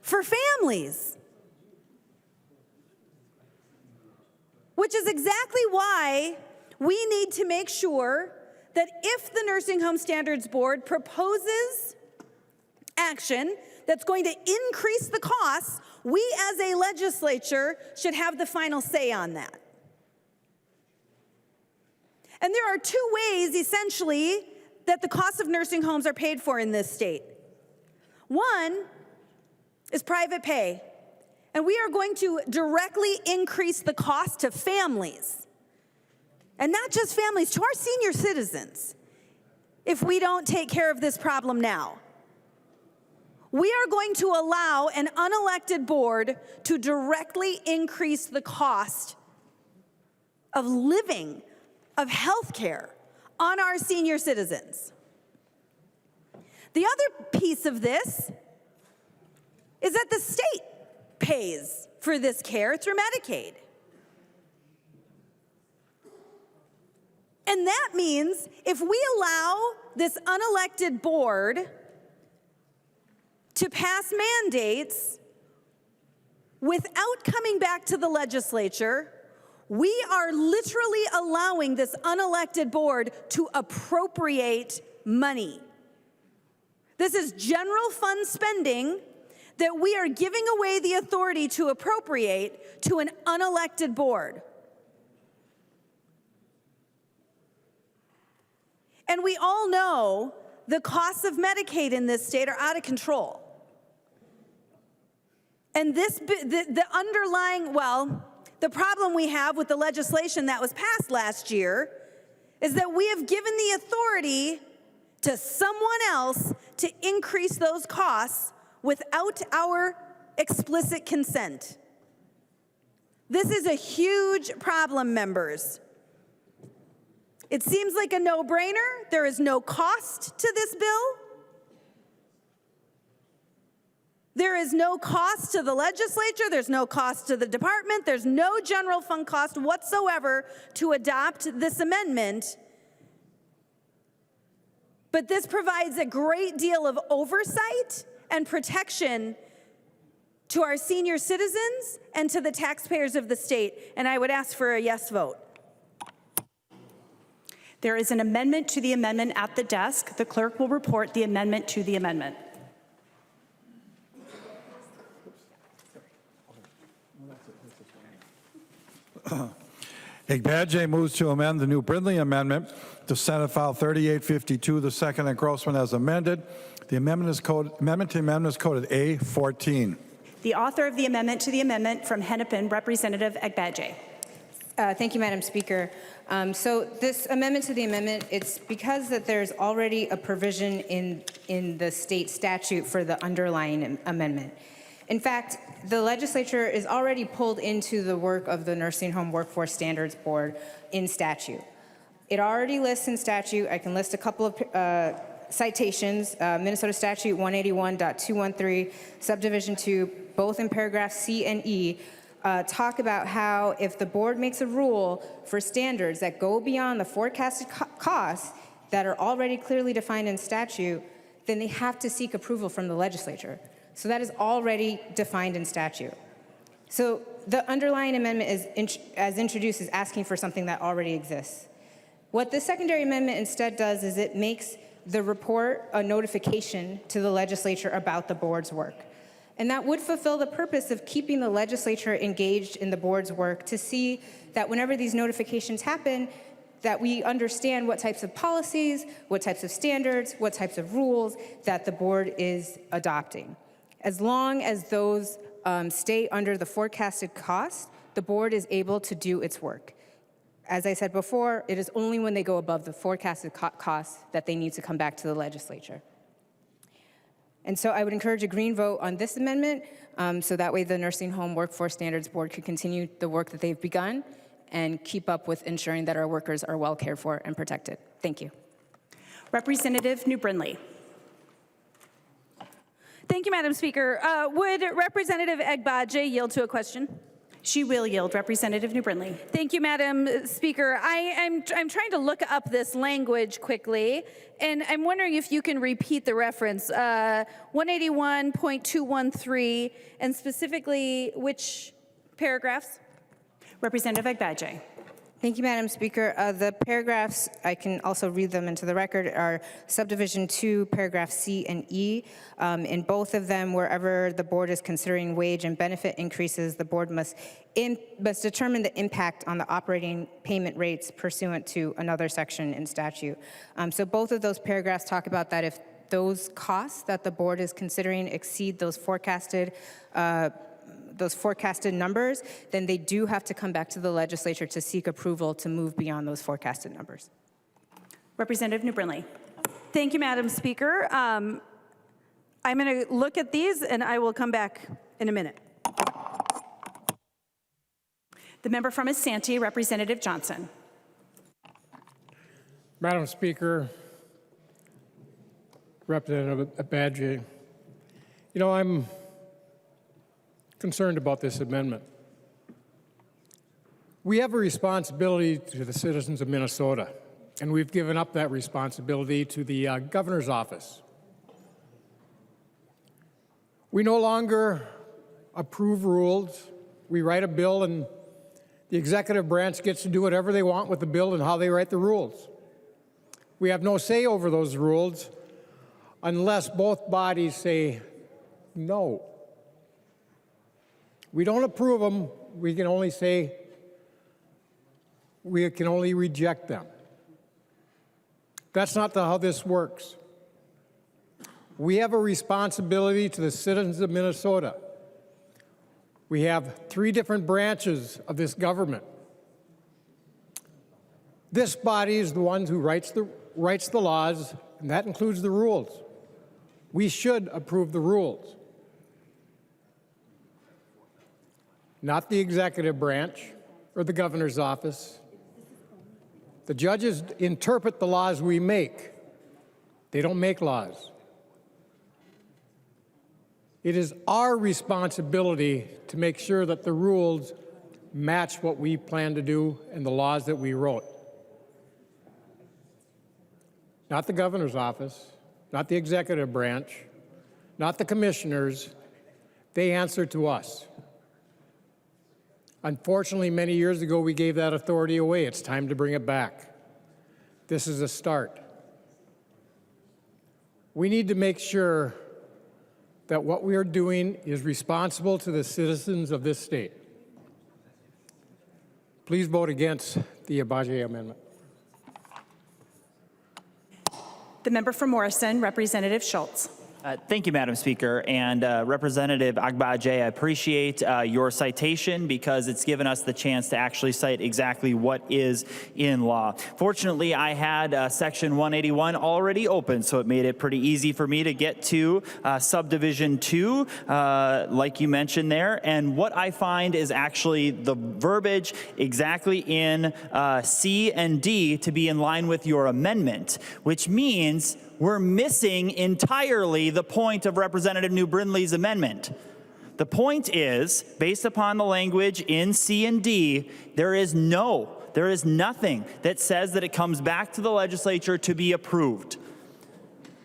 for families, which is exactly why we need to make sure that if the Nursing Home Standards Board proposes action that's going to increase the costs, we as a legislature should have the final say on that. And there are two ways, essentially, that the costs of nursing homes are paid for in this state. One is private pay, and we are going to directly increase the cost to families. And not just families, to our senior citizens, if we don't take care of this problem now. We are going to allow an unelected board to directly increase the cost of living, of health care on our senior citizens. The other piece of this is that the state pays for this care through Medicaid. And that means if we allow this unelected board to pass mandates without coming back to the legislature, we are literally allowing this unelected board to appropriate money. This is general fund spending that we are giving away the authority to appropriate to an unelected board. And we all know the costs of Medicaid in this state are out of control. And the underlying, the problem we have with the legislation that was passed last year is that we have given the authority to someone else to increase those costs without our explicit consent. This is a huge problem, members. It seems like a no-brainer. There is no cost to this bill. There is no cost to the legislature. There's no cost to the department. There's no general fund cost whatsoever to adopt this amendment. But this provides a great deal of oversight and protection to our senior citizens, and to the taxpayers of the state. And I would ask for a yes vote. There is an amendment to the amendment at the desk. The clerk will report the amendment to the amendment. Agbaje moves to amend the New Brindley Amendment to Senate File 3852, the second engrossment as amended. The amendment to the amendment is coded A14. The author of the amendment to the amendment from Hennepin, Representative Agbaje. Thank you, Madam Speaker. So this amendment to the amendment, it's because that there's already a provision in the state statute for the underlying amendment. In fact, the legislature is already pulled into the work of the Nursing Home Workforce Standards Board in statute. It already lists in statute, I can list a couple of citations, Minnesota Statute 181.213, Subdivision 2, both in paragraphs C and E, talk about how if the board makes a rule for standards that go beyond the forecasted costs that are already clearly defined in statute, then they have to seek approval from the legislature. So that is already defined in statute. So the underlying amendment as introduced is asking for something that already exists. What the secondary amendment instead does is it makes the report a notification to the legislature about the board's work. And that would fulfill the purpose of keeping the legislature engaged in the board's work to see that whenever these notifications happen, that we understand what types of policies, what types of standards, what types of rules that the board is adopting. As long as those stay under the forecasted cost, the board is able to do its work. As I said before, it is only when they go above the forecasted costs that they need to come back to the legislature. And so I would encourage a green vote on this amendment so that way the Nursing Home Workforce Standards Board could continue the work that they've begun and keep up with ensuring that our workers are well cared for and protected. Thank you. Representative New Brindley. Thank you, Madam Speaker. Would Representative Agbaje yield to a question? She will yield. Representative New Brindley. Thank you, Madam Speaker. I'm trying to look up this language quickly, and I'm wondering if you can repeat the reference. 181.213, and specifically which paragraphs? Representative Agbaje. Thank you, Madam Speaker. The paragraphs, I can also read them into the record, are Subdivision 2, paragraph C and E. In both of them, wherever the board is considering wage and benefit increases, the board must determine the impact on the operating payment rates pursuant to another section in statute. So both of those paragraphs talk about that if those costs that the board is considering exceed those forecasted numbers, then they do have to come back to the legislature to seek approval to move beyond those forecasted numbers. Representative New Brindley. Thank you, Madam Speaker. I'm going to look at these, and I will come back in a minute. The member from Asante, Representative Johnson. Madam Speaker, Representative Agbaje, I'm concerned about this amendment. We have a responsibility to the citizens of Minnesota, and we've given up that responsibility to the governor's office. We no longer approve rules. We write a bill, and the executive branch gets to do whatever they want with the bill and how they write the rules. We have no say over those rules unless both bodies say no. We don't approve them. We can only say we can only reject them. That's not how this works. We have a responsibility to the citizens of Minnesota. We have 3 different branches of this government. This body is the one who writes the laws, and that includes the rules. We should approve the rules. Not the executive branch or the governor's office. The judges interpret the laws we make. They don't make laws. It is our responsibility to make sure that the rules match what we plan to do and the laws that we wrote. Not the governor's office, not the executive branch, not the commissioners. They answer to us. Unfortunately, many years ago, we gave that authority away. It's time to bring it back. This is a start. We need to make sure that what we are doing is responsible to the citizens of this state. Please vote against the Agbaje amendment. The member from Morrison, Representative Schultz. Thank you, Madam Speaker. And Representative Agbaje, I appreciate your citation because it's given us the chance to actually cite exactly what is in law. Fortunately, I had Section 181 already open, so it made it pretty easy for me to get to Subdivision 2, like you mentioned there. And what I find is actually the verbiage exactly in C and D to be in line with your amendment, which means we're missing entirely the point of Representative New Brindley's amendment. The point is, based upon the language in C and D, there is nothing that says that it comes back to the legislature to be approved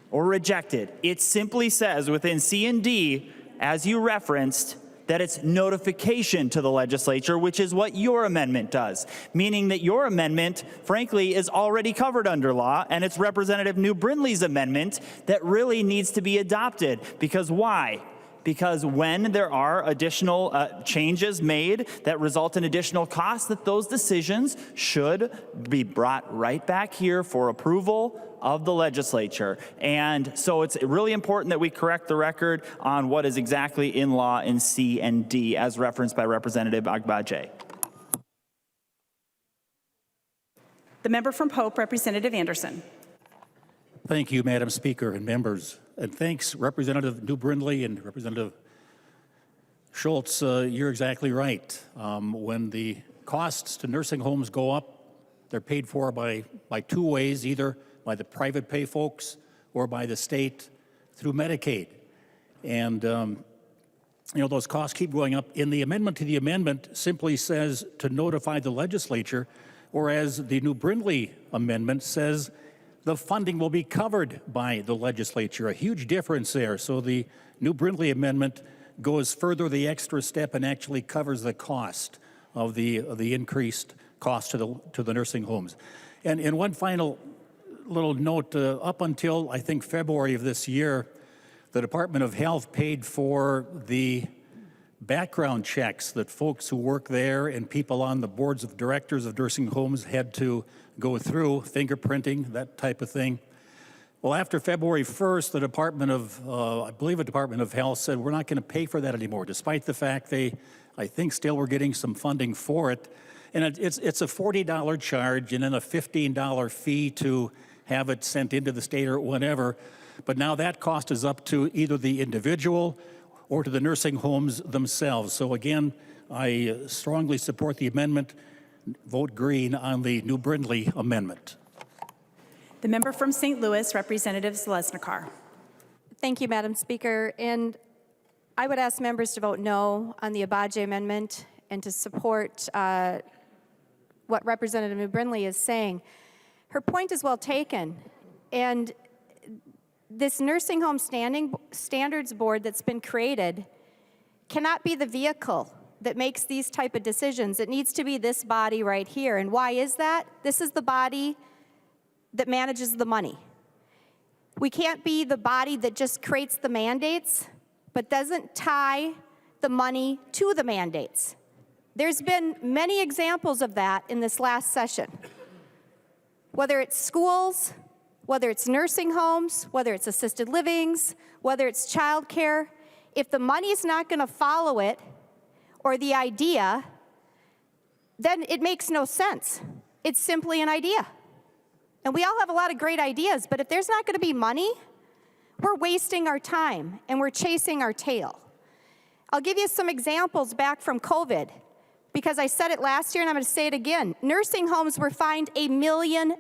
or rejected. It simply says within C and D, as you referenced, that it's notification to the legislature, which is what your amendment does, meaning that your amendment, frankly, is already covered under law, and it's Representative New Brindley's amendment that really needs to be adopted. Because why? Because when there are additional changes made that result in additional costs, that those decisions should be brought right back here for approval of the legislature. And so it's really important that we correct the record on what is exactly in law in C and D, as referenced by Representative Agbaje. The member from Pope, Representative Anderson. Thank you, Madam Speaker and members. And thanks, Representative New Brindley and Representative Schultz. You're exactly right. When the costs to nursing homes go up, they're paid for by two ways, either by the private pay folks or by the state through Medicaid. And those costs keep going up. In the amendment to the amendment simply says to notify the legislature, whereas the New Brindley amendment says the funding will be covered by the legislature. A huge difference there. So the New Brindley amendment goes further the extra step and actually covers the cost of the increased cost to the nursing homes. And one final little note, up until I think February of this year, the Department of Health paid for the background checks that folks who work there and people on the boards of directors of nursing homes had to go through, fingerprinting, that type of thing. Well, after February 1st, the Department of, I believe the Department of Health said, we're not going to pay for that anymore, despite the fact they, I think, still were getting some funding for it. And it's a $40 charge and then a $15 fee to have it sent into the state or whatever. But now that cost is up to either the individual or to the nursing homes themselves. So again, I strongly support the amendment. Vote green on the New Brindley amendment. The member from St. Louis, Representative Zalesnikar. Thank you, Madam Speaker. And I would ask members to vote no on the Agbaje amendment and to support what Representative New Brindley is saying. Her point is well taken. And this nursing home standards board that's been created cannot be the vehicle that makes these type of decisions. It needs to be this body right here. And why is that? This is the body that manages the money. We can't be the body that just creates the mandates, but doesn't tie the money to the mandates. There's been many examples of that in this last session. Whether it's schools, whether it's nursing homes, whether it's assisted livings, whether it's childcare, if the money is not going to follow it or the idea, then it makes no sense. It's simply an idea. And we all have a lot of great ideas, but if there's not going to be money, we're wasting our time and we're chasing our tail. I'll give you some examples back from COVID, because I said it last year and I'm going to say it again. Nursing homes were fined $1 million.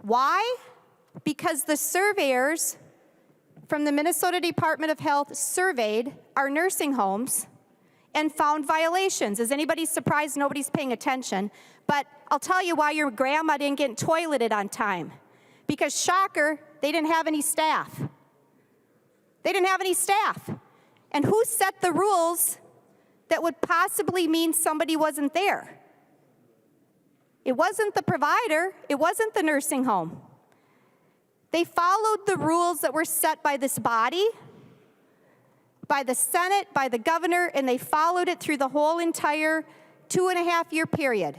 Why? Because the surveyors from the Minnesota Department of Health surveyed our nursing homes and found violations. Is anybody surprised nobody's paying attention? But I'll tell you why your grandma didn't get toileted on time. Because shocker, they didn't have any staff. They didn't have any staff. And who set the rules that would possibly mean somebody wasn't there? It wasn't the provider. It wasn't the nursing home. They followed the rules that were set by this body, by the Senate, by the governor, and they followed it through the whole entire 2.5-year period.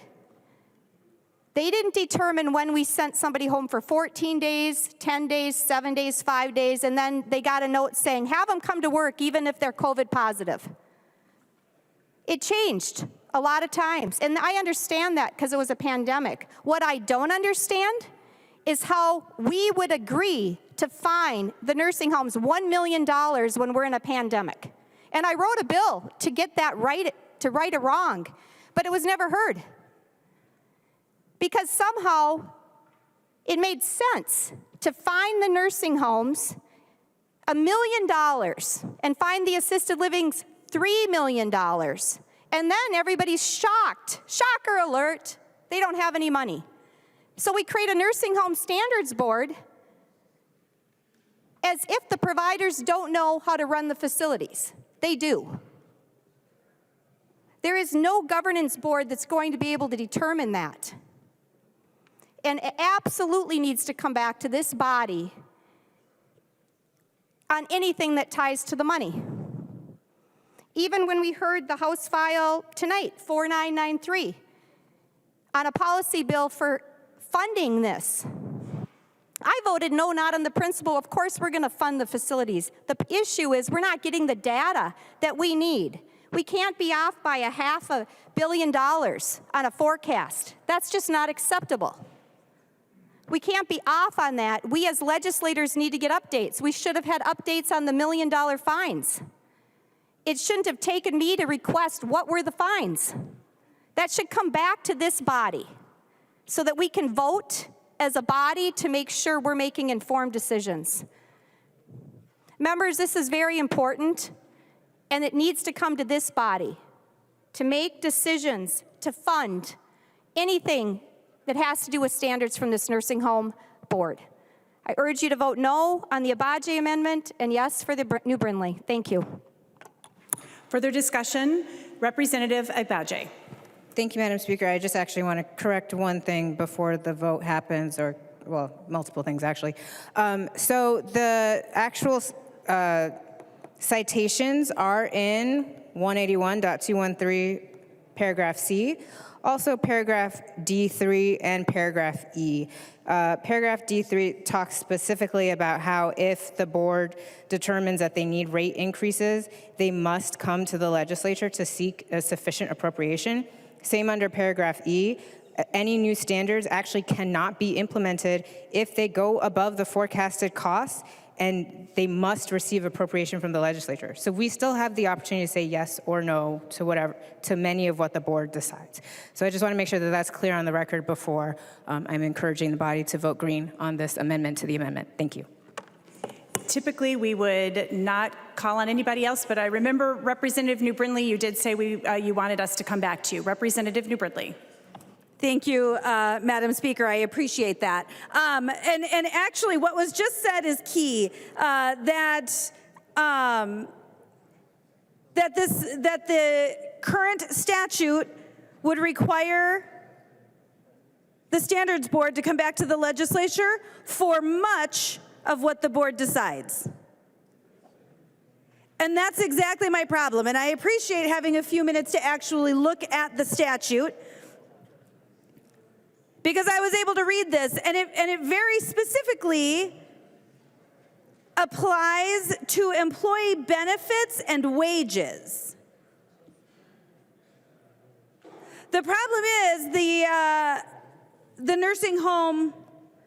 They didn't determine when we sent somebody home for 14 days, 10 days, 7 days, 5 days, and then they got a note saying, have them come to work even if they're COVID positive. It changed a lot of times, and I understand that because it was a pandemic. What I don't understand is how we would agree to fine the nursing homes $1 million when we're in a pandemic. And I wrote a bill to get that right, to right a wrong, but it was never heard. Because somehow it made sense to fine the nursing homes $1 million and fine the assisted livings $3 million. And then everybody's shocked. Shocker alert, they don't have any money. So we create a nursing home standards board as if the providers don't know how to run the facilities. They do. There is no governance board that's going to be able to determine that. And it absolutely needs to come back to this body on anything that ties to the money. Even when we heard the House file tonight, 4993, on a policy bill for funding this, I voted no, not on the principle. Of course we're going to fund the facilities. The issue is we're not getting the data that we need. We can't be off by $500 million on a forecast. That's just not acceptable. We can't be off on that. We as legislators need to get updates. We should have had updates on the $1 million fines. It shouldn't have taken me to request what were the fines. That should come back to this body so that we can vote as a body to make sure we're making informed decisions. Members, this is very important, and it needs to come to this body to make decisions, to fund anything that has to do with standards from this nursing home board. I urge you to vote no on the Abaje amendment and yes for the New Brindley. Thank you. Further discussion, Representative Abaje. Thank you, Madam Speaker. I just actually want to correct one thing before the vote happens, or, well, multiple things actually. So the actual citations are in 181.213, paragraph C. Also, paragraph D3 and paragraph E. Paragraph D3 talks specifically about how if the board determines that they need rate increases, they must come to the legislature to seek a sufficient appropriation. Same under paragraph E. Any new standards actually cannot be implemented if they go above the forecasted costs, and they must receive appropriation from the legislature. So we still have the opportunity to say yes or no to whatever, to many of what the board decides. So I just want to make sure that that's clear on the record before I'm encouraging the body to vote green on this amendment to the amendment. Thank you. Typically, we would not call on anybody else, but I remember Representative New Brindley, you did say you wanted us to come back to you. Representative New Brindley. Thank you, Madam Speaker. I appreciate that. And actually, what was just said is key. That the current statute would require the Standards Board to come back to the legislature for much of what the board decides. And that's exactly my problem. And I appreciate having a few minutes to actually look at the statute, because I was able to read this, and it very specifically applies to employee benefits and wages. The problem is the Nursing Home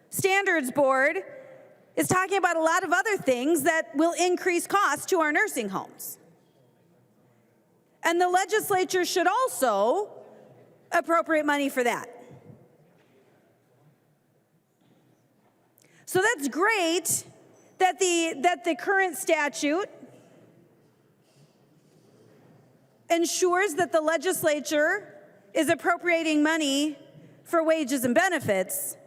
Standards Board is talking about a lot of other things that will increase costs to our nursing homes. And the legislature should also appropriate money for that. So that's great that the current statute ensures that the legislature is appropriating money for wages and benefits.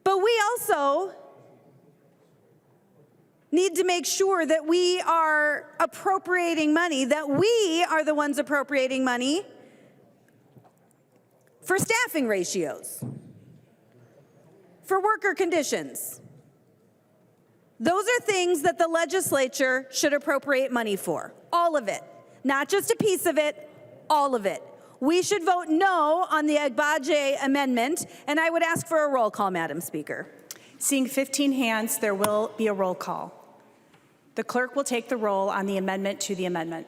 But we also need to make sure that we are appropriating money, that we are the ones appropriating money for staffing ratios, for worker conditions. Those are things that the legislature should appropriate money for, all of it, not just a piece of it, all of it. We should vote no on the Agbaje amendment, and I would ask for a roll call, Madam Speaker. Seeing 15 hands, there will be a roll call. The clerk will take the roll on the amendment to the amendment.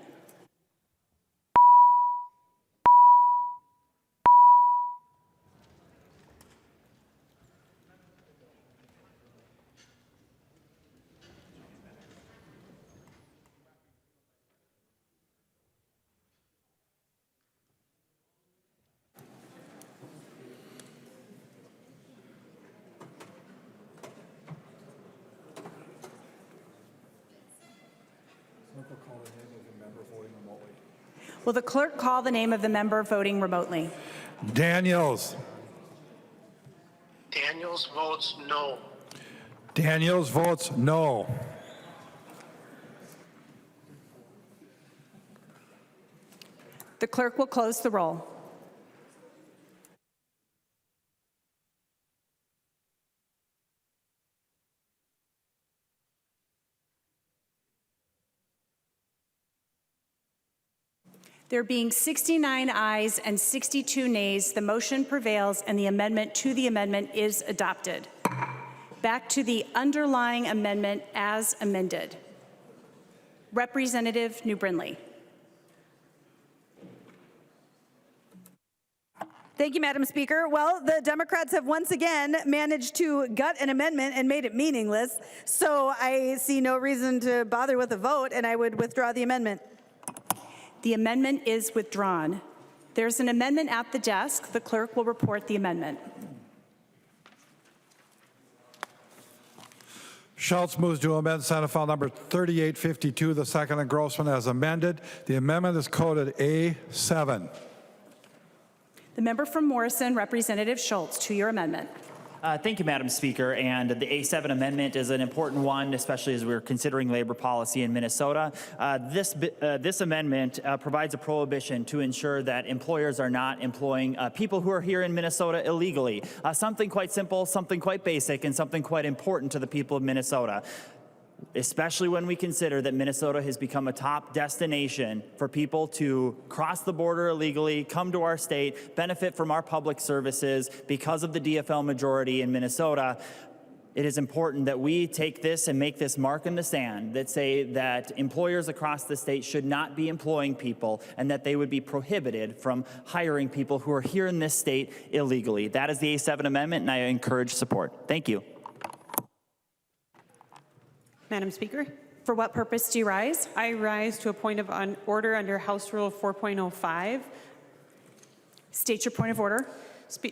Will the clerk call the name of the member voting remotely? Daniels. Daniels votes no. Daniels votes no. The clerk will close the roll. There being 69 ayes and 62 nays, the motion prevails and the amendment to the amendment is adopted. Back to the underlying amendment as amended. Representative New Brindley. Thank you, Madam Speaker. Well, the Democrats have once again managed to gut an amendment and made it meaningless, so I see no reason to bother with a vote, and I would withdraw the amendment. The amendment is withdrawn. There's an amendment at the desk. The clerk will report the amendment. Schultz moves to amend Senate File number 3852, the second engrossment as amended. The amendment is coded A7. The member from Morrison, Representative Schultz, to your amendment. Thank you, Madam Speaker. And the A7 amendment is an important one, especially as we're considering labor policy in Minnesota. This amendment provides a prohibition to ensure that employers are not employing people who are here in Minnesota illegally. Something quite simple, something quite basic, and something quite important to the people of Minnesota, especially when we consider that Minnesota has become a top destination for people to cross the border illegally, come to our state, benefit from our public services because of the DFL majority in Minnesota. It is important that we take this and make this mark in the sand that say that employers across the state should not be employing people and that they would be prohibited from hiring people who are here in this state illegally. That is the A7 amendment, and I encourage support. Thank you. Madam Speaker, For what purpose do you rise? I rise to a point of order under House Rule 4.05. State your point of order.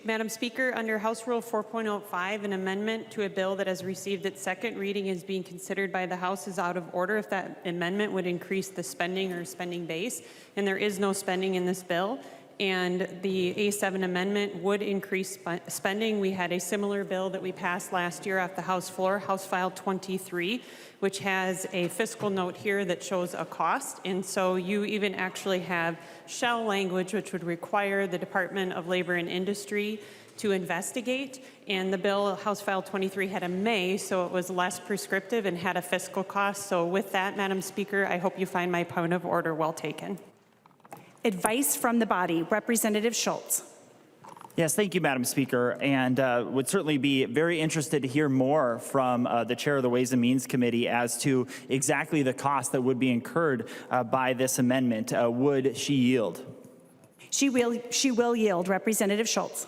Madam Speaker, under House Rule 4.05, an amendment to a bill that has received its second reading is being considered by the House is out of order if that amendment would increase the spending or spending base, and there is no spending in this bill. And the A7 amendment would increase spending. We had a similar bill that we passed last year off the House floor, House File 23, which has a fiscal note here that shows a cost. And so you even actually have shall language, which would require the Department of Labor and Industry to investigate. And the bill, House File 23, had a may, so it was less prescriptive and had a fiscal cost. So with that, Madam Speaker, I hope you find my point of order well taken. Advice from the body. Representative Schultz. Yes, thank you, Madam Speaker, and would certainly be very interested to hear more from the chair of the Ways and Means Committee as to exactly the cost that would be incurred by this amendment. Would she yield? She will yield. Representative Schultz.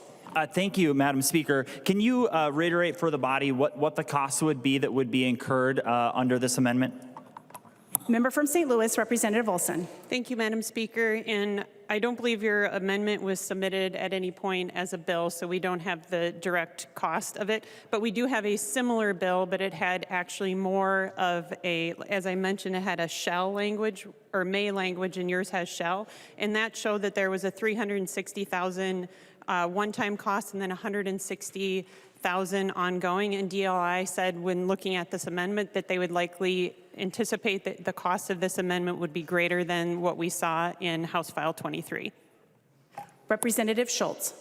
Thank you, Madam Speaker. Can you reiterate for the body what the costs would be that would be incurred under this amendment? Member from St. Louis, Representative Olson. Thank you, Madam Speaker. And I don't believe your amendment was submitted at any point as a bill, so we don't have the direct cost of it. But we do have a similar bill, but it had actually more of a, as I mentioned, it had a shall language or may language, and yours has shall. And that showed that there was a $360,000 one-time costs and then 160,000 ongoing. And DLI said when looking at this amendment that they would likely anticipate that the cost of this amendment would be greater than what we saw in House File 23. Representative Schultz.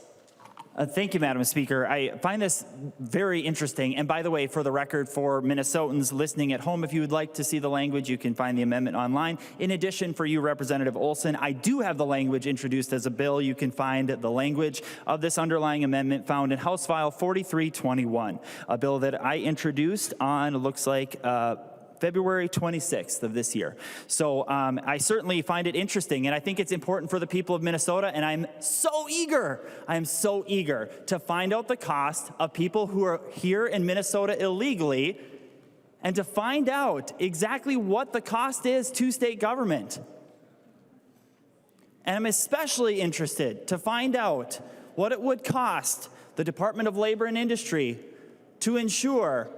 Thank you, Madam Speaker. I find this very interesting. And by the way, for the record, for Minnesotans listening at home, if you would like to see the language, you can find the amendment online. In addition, for you, Representative Olson, I do have the language introduced as a bill. You can find the language of this underlying amendment found in House File 4321, a bill that I introduced on, it looks like, February 26th of this year. So I certainly find it interesting, and I think it's important for the people of Minnesota, and I am so eager to find out the cost of people who are here in Minnesota illegally and to find out exactly what the cost is to state government. And I'm especially interested to find out what it would cost the Department of Labor and Industry to ensure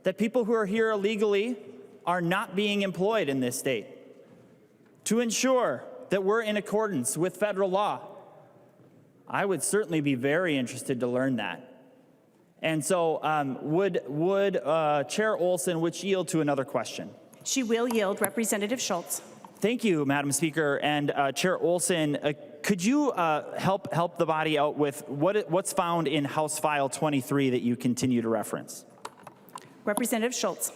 that people who are here illegally are not being employed in this state, to ensure that we're in accordance with federal law. I would certainly be very interested to learn that. And so would Chair Olson, would she yield to another question? She will yield. Representative Schultz. Thank you, Madam Speaker. And Chair Olson, could you help the body out with what's found in House File 23 that you continue to reference? Representative Schultz.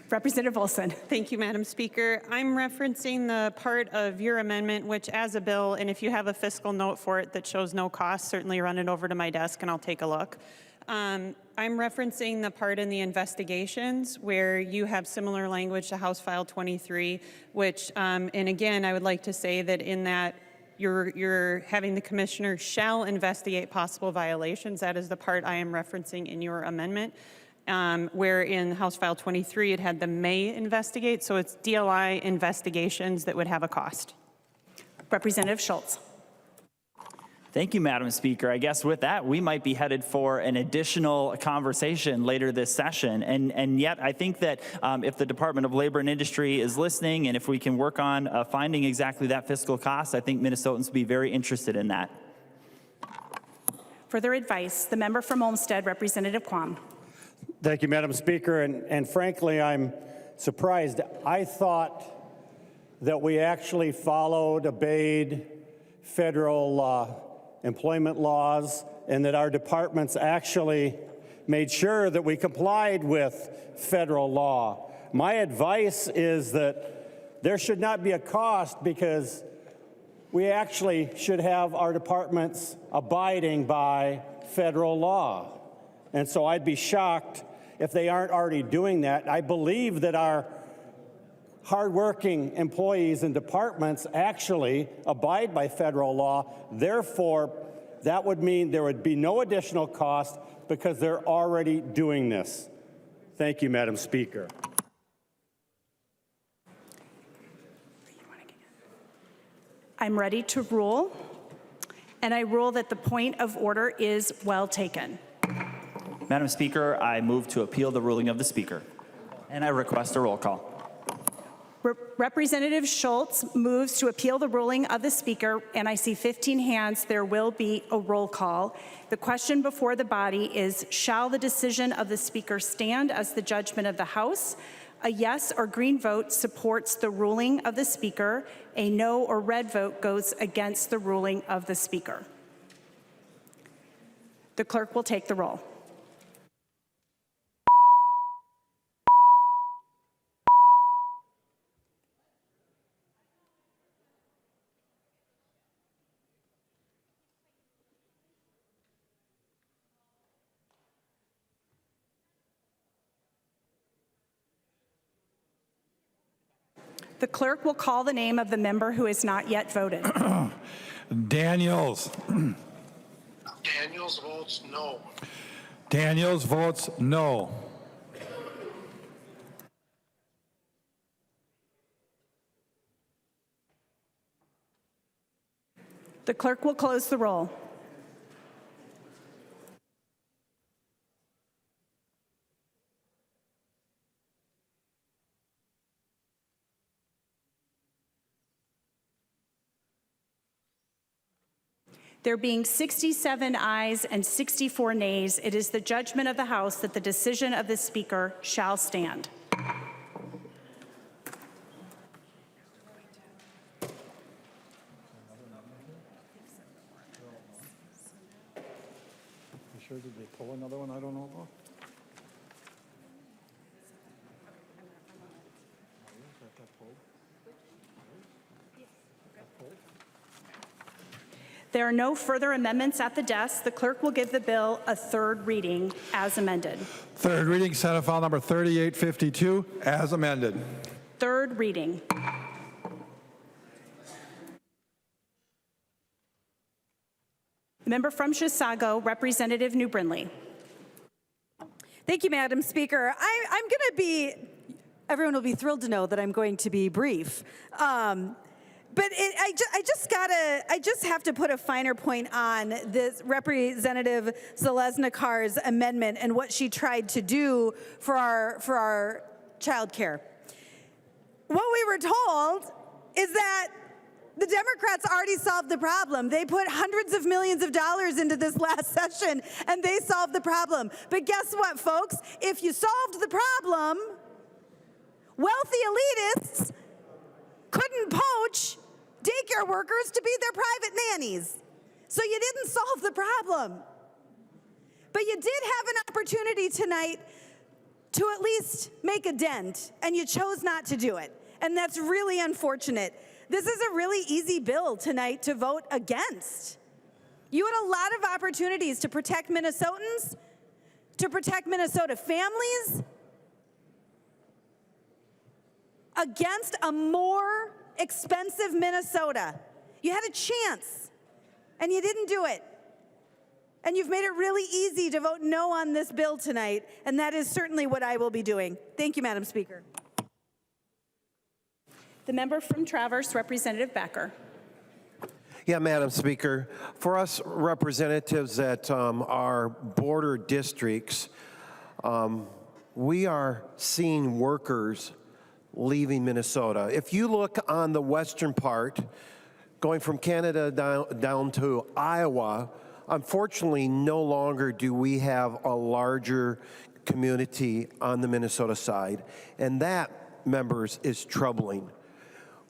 Representative Olson. Thank you, Madam Speaker. I'm referencing the part of your amendment which as a bill, and if you have a fiscal note for it that shows no cost, certainly run it over to my desk and I'll take a look. I'm referencing the part in the investigations where you have similar language to House File 23, which, and again, I would like to say that in that you're having the commissioner shall investigate possible violations. That is the part I am referencing in your amendment. Where in House File 23 it had the may investigate, so it's DLI investigations that would have a cost. Representative Schultz. Thank you, Madam Speaker. I guess with that, we might be headed for an additional conversation later this session. And yet, I think that if the Department of Labor and Industry is listening, and if we can work on finding exactly that fiscal cost, I think Minnesotans would be very interested in that. Further advice, the member from Olmsted, Representative Quam. Thank you, Madam Speaker. And frankly, I'm surprised. I thought that we actually obeyed federal employment laws, and that our departments actually made sure that we complied with federal law. My advice is that there should not be a cost because we actually should have our departments abiding by federal law. And so I'd be shocked if they aren't already doing that. I believe that our hardworking employees and departments actually abide by federal law. Therefore, that would mean there would be no additional cost because they're already doing this. Thank you, Madam Speaker. I'm ready to rule, and I rule that the point of order is well taken. Madam Speaker, I move to appeal the ruling of the Speaker, and I request a roll call. Representative Schultz moves to appeal the ruling of the Speaker, and I see 15 hands. There will be a roll call. The question before the body is, shall the decision of the Speaker stand as the judgment of the House? A yes or green vote supports the ruling of the Speaker. A no or red vote goes against the ruling of the Speaker. The clerk will take the roll. The clerk will call the name of the member who has not yet voted. Daniels. Daniels votes no. Daniels votes no. The clerk will close the roll. There being 67 ayes and 64 nays, it is the judgment of the House that the decision of the Speaker shall stand. Sure, did they pull another one I don't know about? There are no further amendments at the desk. The clerk will give the bill a third reading as amended. Third reading, Senate File Number 3852, as amended. Third reading. The member from Chisago, Representative New Brindley. Thank you, Madam Speaker. I'm going to be, everyone will be thrilled to know that I'm going to be brief. But I just have to put a finer point on this Representative Zalesnikar's amendment and what she tried to do for our child care. What we were told is that the Democrats already solved the problem. They put hundreds of millions of dollars into this last session, and they solved the problem. But guess what, folks? If you solved the problem, wealthy elitists couldn't poach daycare workers to be their private nannies. So you didn't solve the problem. But you did have an opportunity tonight to at least make a dent, and you chose not to do it. And that's really unfortunate. This is a really easy bill tonight to vote against. You had a lot of opportunities to protect Minnesotans, to protect Minnesota families, against a more expensive Minnesota. You had a chance, and you didn't do it. And you've made it really easy to vote no on this bill tonight, and that is certainly what I will be doing. Thank you, Madam Speaker. The member from Traverse, Representative Becker. Yeah, Madam Speaker, for us representatives that are border districts, we are seeing workers leaving Minnesota. If you look on the western part, going from Canada down to Iowa, unfortunately, no longer do we have a larger community on the Minnesota side, and that, members, is troubling.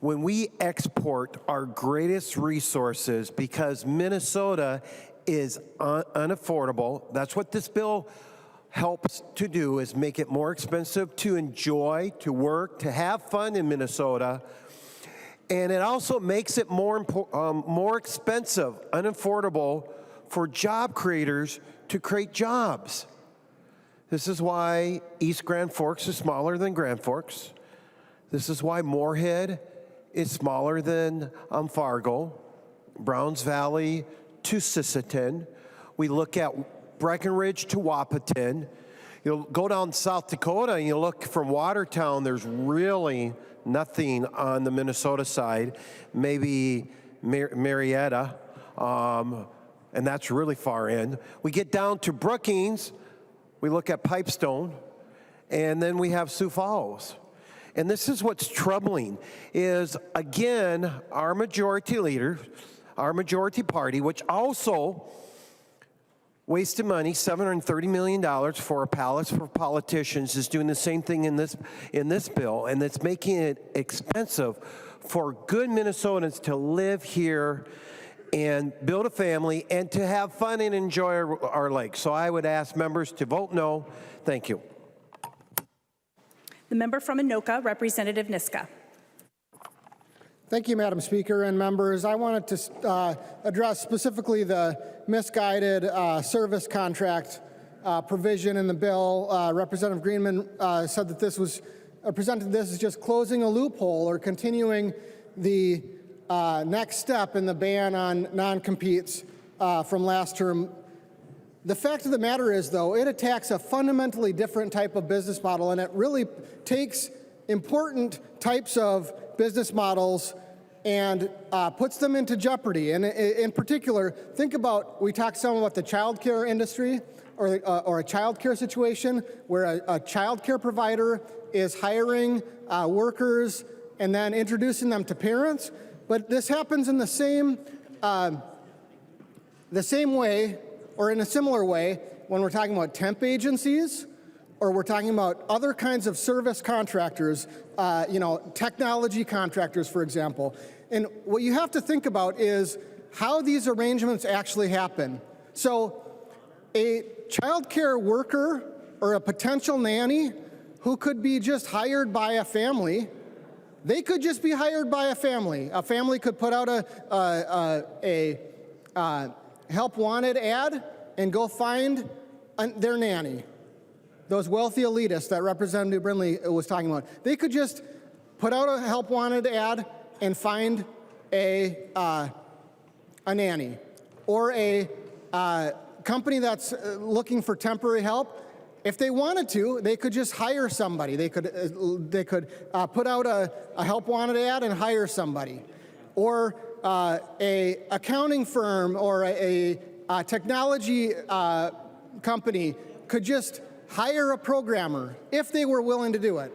When we export our greatest resources, because Minnesota is unaffordable, that's what this bill helps to do, is make it more expensive to enjoy, to work, to have fun in Minnesota. And it also makes it more expensive, unaffordable for job creators to create jobs. This is why East Grand Forks is smaller than Grand Forks. This is why Moorhead is smaller than Fargo, Browns Valley to Sisseton. We look at Breckenridge to Wahpeton. You'll go down South Dakota and you look from Watertown, there's really nothing on the Minnesota side, maybe Marietta, and that's really far in. We get down to Brookings, we look at Pipestone, and then we have Sioux Falls. And this is what's troubling, is again, our majority leader, our majority party, which also wasted money, $730 million for a palace for politicians, is doing the same thing in this bill, and it's making it expensive for good Minnesotans to live here and build a family and to have fun and enjoy our lakes. So I would ask members to vote no. Thank you. The member from Anoka, Representative Niska. Thank you, Madam Speaker and members. I wanted to address specifically the misguided service contract provision in the bill. Representative Greenman said that this was presented this as just closing a loophole or continuing the next step in the ban on non-competes from last term. The fact of the matter is, though, it attacks a fundamentally different type of business model, and it really takes important types of business models and puts them into jeopardy. And in particular, think about, we talked some about the child care industry or a child care situation where a child care provider is hiring workers and then introducing them to parents. But this happens in the same The same way, or in a similar way, when we're talking about temp agencies, or we're talking about other kinds of service contractors, technology contractors, for example. And what you have to think about is how these arrangements actually happen. So a child care worker or a potential nanny who could be just hired by a family, they could just be hired by a family. A family could put out a help wanted ad and go find their nanny. Those wealthy elitists that Representative Brindley was talking about, they could just put out a help wanted ad and find a nanny, or a company that's looking for temporary help. If they wanted to, they could just hire somebody. They could put out a help wanted ad and hire somebody, or a accounting firm or a technology company could just hire a programmer if they were willing to do it.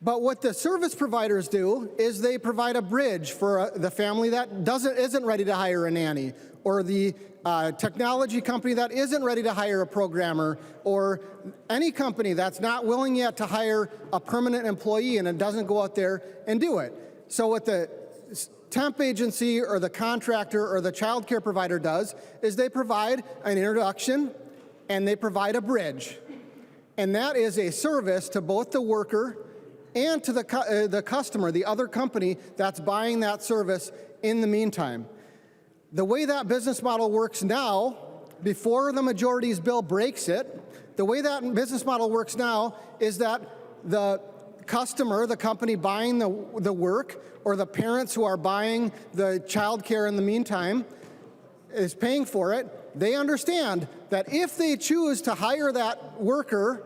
But what the service providers do is they provide a bridge for the family that isn't ready to hire a nanny, or the technology company that isn't ready to hire a programmer, or any company that's not willing yet to hire a permanent employee and it doesn't go out there and do it. So what the temp agency or the contractor or the child care provider does is they provide an introduction and they provide a bridge. And that is a service to both the worker and to the customer, the other company that's buying that service in the meantime. The way that business model works now, before the majority's bill breaks it, the way that business model works now is that the customer, the company buying the work, or the parents who are buying the child care in the meantime, is paying for it. They understand that if they choose to hire that worker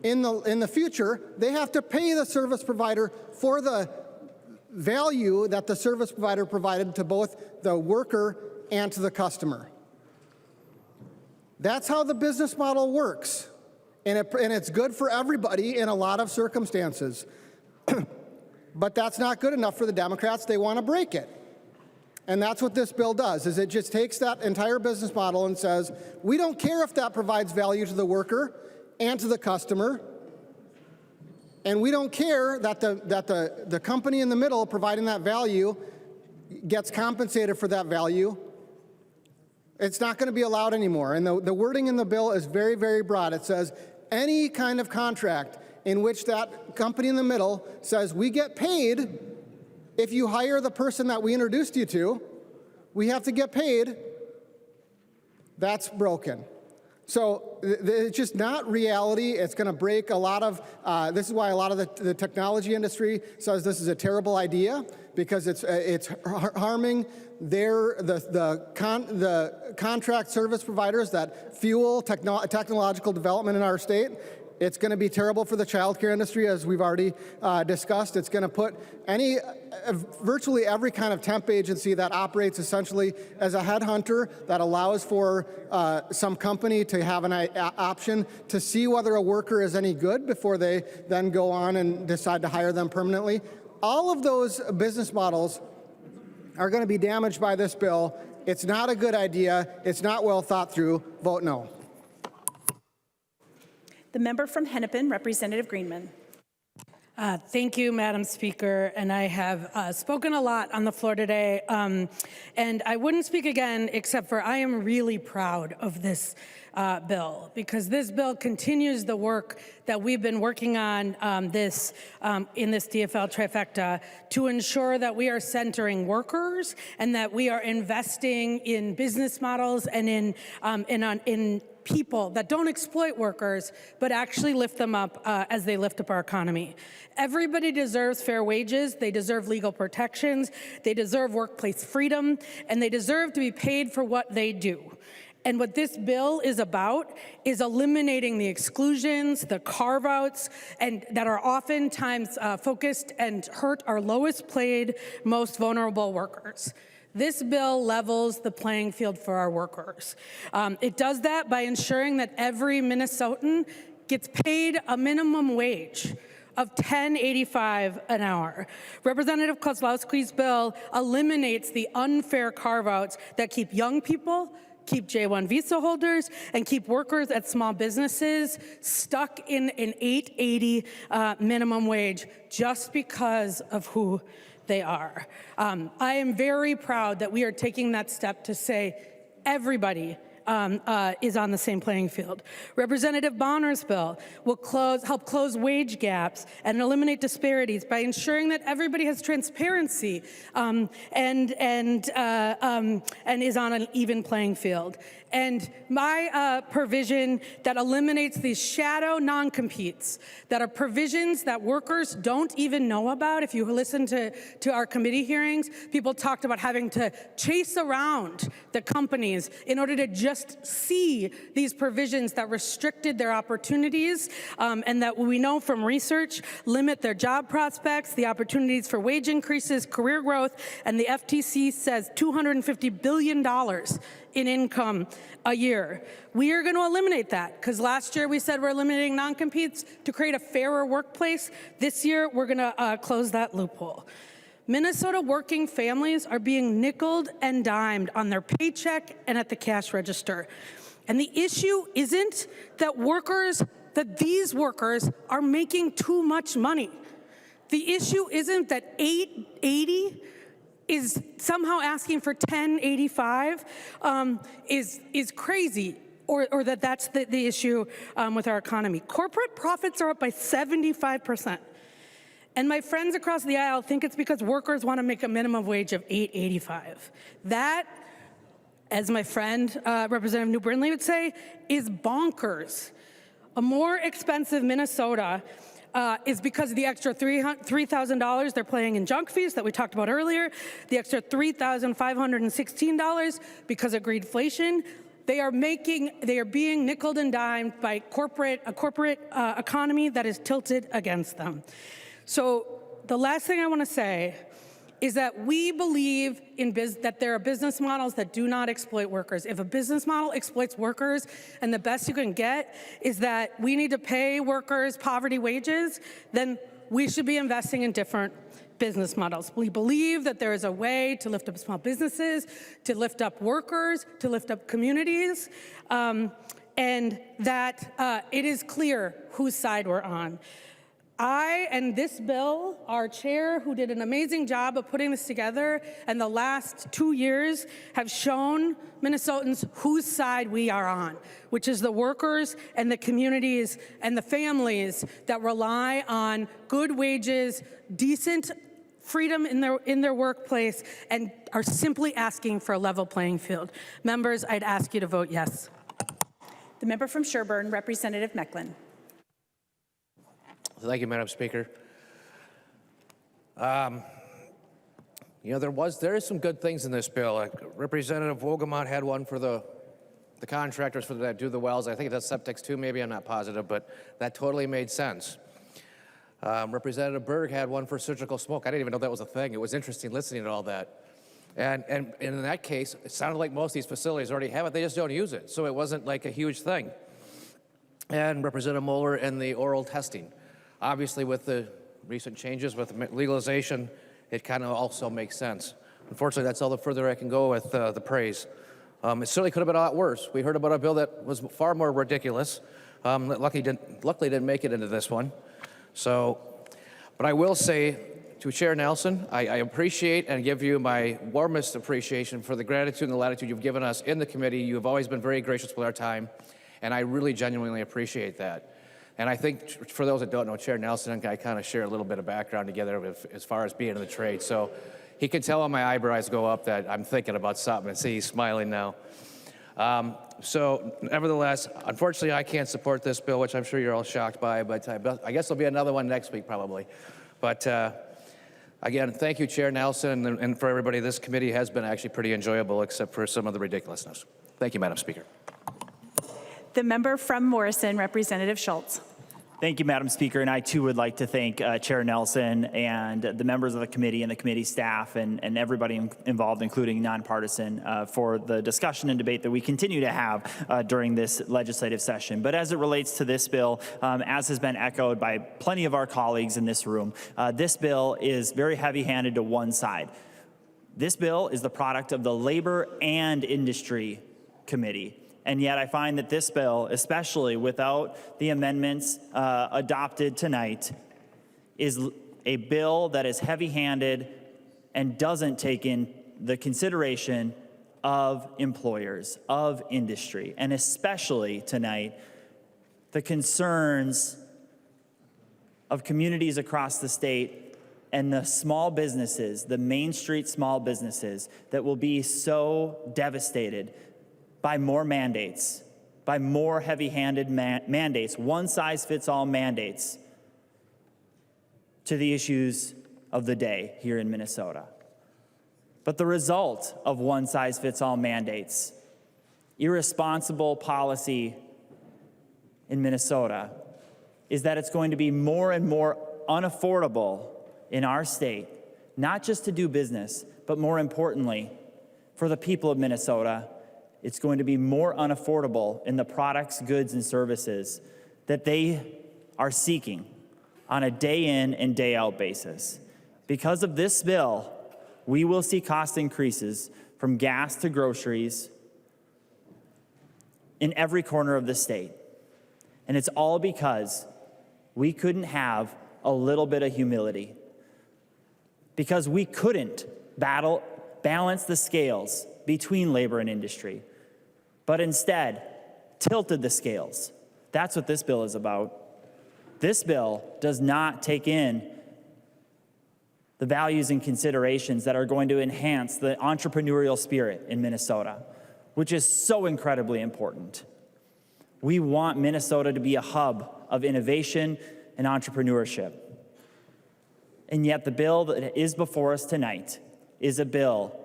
in the future, they have to pay the service provider for the value that the service provider provided to both the worker and to the customer. That's how the business model works, and it's good for everybody in a lot of circumstances. But that's not good enough for the Democrats. They want to break it. And that's what this bill does, is it just takes that entire business model and says, we don't care if that provides value to the worker and to the customer, and we don't care that the company in the middle providing that value gets compensated for that value. It's not going to be allowed anymore. And the wording in the bill is very, very broad. It says any kind of contract in which that company in the middle says, we get paid if you hire the person that we introduced you to, we have to get paid, that's broken. So it's just not reality. It's going to break a lot of, this is why a lot of the technology industry says this is a terrible idea, because it's harming the contract service providers that fuel technological development in our state. It's going to be terrible for the child care industry, as we've already discussed. It's going to put virtually every kind of temp agency that operates essentially as a headhunter that allows for some company to have an option to see whether a worker is any good before they then go on and decide to hire them permanently. All of those business models are going to be damaged by this bill. It's not a good idea. It's not well thought through. Vote no. The member from Hennepin, Representative Greenman. Thank you, Madam Speaker, and I have spoken a lot on the floor today, and I wouldn't speak again except for I am really proud of this bill, because this bill continues the work that we've been working on in this DFL trifecta to ensure that we are centering workers and that we are investing in business models and in people that don't exploit workers, but actually lift them up as they lift up our economy. Everybody deserves fair wages, they deserve legal protections, they deserve workplace freedom, and they deserve to be paid for what they do. And what this bill is about is eliminating the exclusions, the carve-outs, and that are oftentimes focused and hurt our lowest paid, most vulnerable workers. This bill levels the playing field for our workers. It does that by ensuring that every Minnesotan gets paid a minimum wage. of $10.85 an hour. Representative Kozlowski's bill eliminates the unfair carve-outs that keep young people, keep J-1 visa holders, and keep workers at small businesses stuck in an $8.80 minimum wage just because of who they are. I am very proud that we are taking that step to say everybody is on the same playing field. Representative Bonner's bill will help close wage gaps and eliminate disparities by ensuring that everybody has transparency and is on an even playing field. And my provision that eliminates these shadow non-competes, that are provisions that workers don't even know about. If you listen to our committee hearings, people talked about having to chase around the companies in order to just see these provisions that restricted their opportunities and that we know from research limit their job prospects, the opportunities for wage increases, career growth, and the FTC says $250 billion in income a year. We are going to eliminate that because last year we said we're eliminating non-competes to create a fairer workplace. This year we're going to close that loophole. Minnesota working families are being nickeled and dimed on their paycheck and at the cash register. And the issue isn't that these workers are making too much money. The issue isn't that $8.80 is somehow asking for $10.85 is crazy, or that's the issue with our economy. Corporate profits are up by 75%. And my friends across the aisle think it's because workers want to make a minimum wage of $8.85. That, as my friend Representative New Brindley would say, is bonkers. A more expensive Minnesota is because of the extra $3,000 they're paying in junk fees that we talked about earlier, the extra $3,516 because of greedflation. They are being nickeled and dimed by a corporate economy that is tilted against them. So the last thing I want to say is that we believe that there are business models that do not exploit workers. If a business model exploits workers and the best you can get is that we need to pay workers poverty wages, then we should be investing in different business models. We believe that there is a way to lift up small businesses, to lift up workers, to lift up communities, and that it is clear whose side we're on. I and this bill, our chair, who did an amazing job of putting this together, and the last 2 years have shown Minnesotans whose side we are on, which is the workers and the communities and the families that rely on good wages, decent freedom in their workplace, and are simply asking for a level playing field. Members, I'd ask you to vote yes. The member from Sherburne, Representative Mecklin. Thank you, Madam Speaker. You know, there is some good things in this bill. Like Representative Wogemont had one for the contractors that do the wells. I think that's septics too, maybe, I'm not positive, but that totally made sense. Representative Berg had one for surgical smoke. I didn't even know that was a thing. It was interesting listening to all that. And in that case, it sounded like most of these facilities already have it. They just don't use it. So it wasn't like a huge thing. And Representative Moller and the oral testing. Obviously, with the recent changes with legalization, it kind of also makes sense. Unfortunately, that's all the further I can go with the praise. It certainly could have been a lot worse. We heard about a bill that was far more ridiculous. Luckily didn't make it into this one. So, but I will say to Chair Nelson, I appreciate and give you my warmest appreciation for the gratitude and the latitude you've given us in the committee. You have always been very gracious with our time, and I really genuinely appreciate that. And I think for those that don't know, Chair Nelson and I kind of share a little bit of background together as far as being in the trade. So he can tell when my eyebrows go up that I'm thinking about something, and see he's smiling now. So nevertheless, unfortunately, I can't support this bill, which I'm sure you're all shocked by, but I guess there'll be another one next week probably. But again, thank you, Chair Nelson, and for everybody. This committee has been actually pretty enjoyable, except for some of the ridiculousness. Thank you, Madam Speaker. The member from Morrison, Representative Schultz. Thank you, Madam Speaker, and I too would like to thank Chair Nelson and the members of the committee and the committee staff and everybody involved, including nonpartisan, for the discussion and debate that we continue to have during this legislative session. But as it relates to this bill, as has been echoed by plenty of our colleagues in this room, this bill is very heavy-handed to one side. This bill is the product of the Labor and Industry Committee. And yet I find that this bill, especially without the amendments adopted tonight, is a bill that is heavy-handed and doesn't take in the consideration of employers, of industry, and especially tonight, the concerns of communities across the state and the small businesses, the Main Street small businesses that will be so devastated by more mandates, by more heavy-handed mandates, one-size-fits-all mandates to the issues of the day here in Minnesota. But the result of one-size-fits-all mandates, irresponsible policy in Minnesota, is that it's going to be more and more unaffordable in our state, not just to do business, but more importantly, for the people of Minnesota, it's going to be more unaffordable in the products, goods, and services that they are seeking on a day in and day out basis. Because of this bill, we will see cost increases from gas to groceries in every corner of the state. And it's all because we couldn't have a little bit of humility. Because we couldn't balance the scales between labor and industry, but instead tilted the scales. That's what this bill is about. This bill does not take in the values and considerations that are going to enhance the entrepreneurial spirit in Minnesota, which is so incredibly important. We want Minnesota to be a hub of innovation and entrepreneurship. And yet the bill that is before us tonight is a bill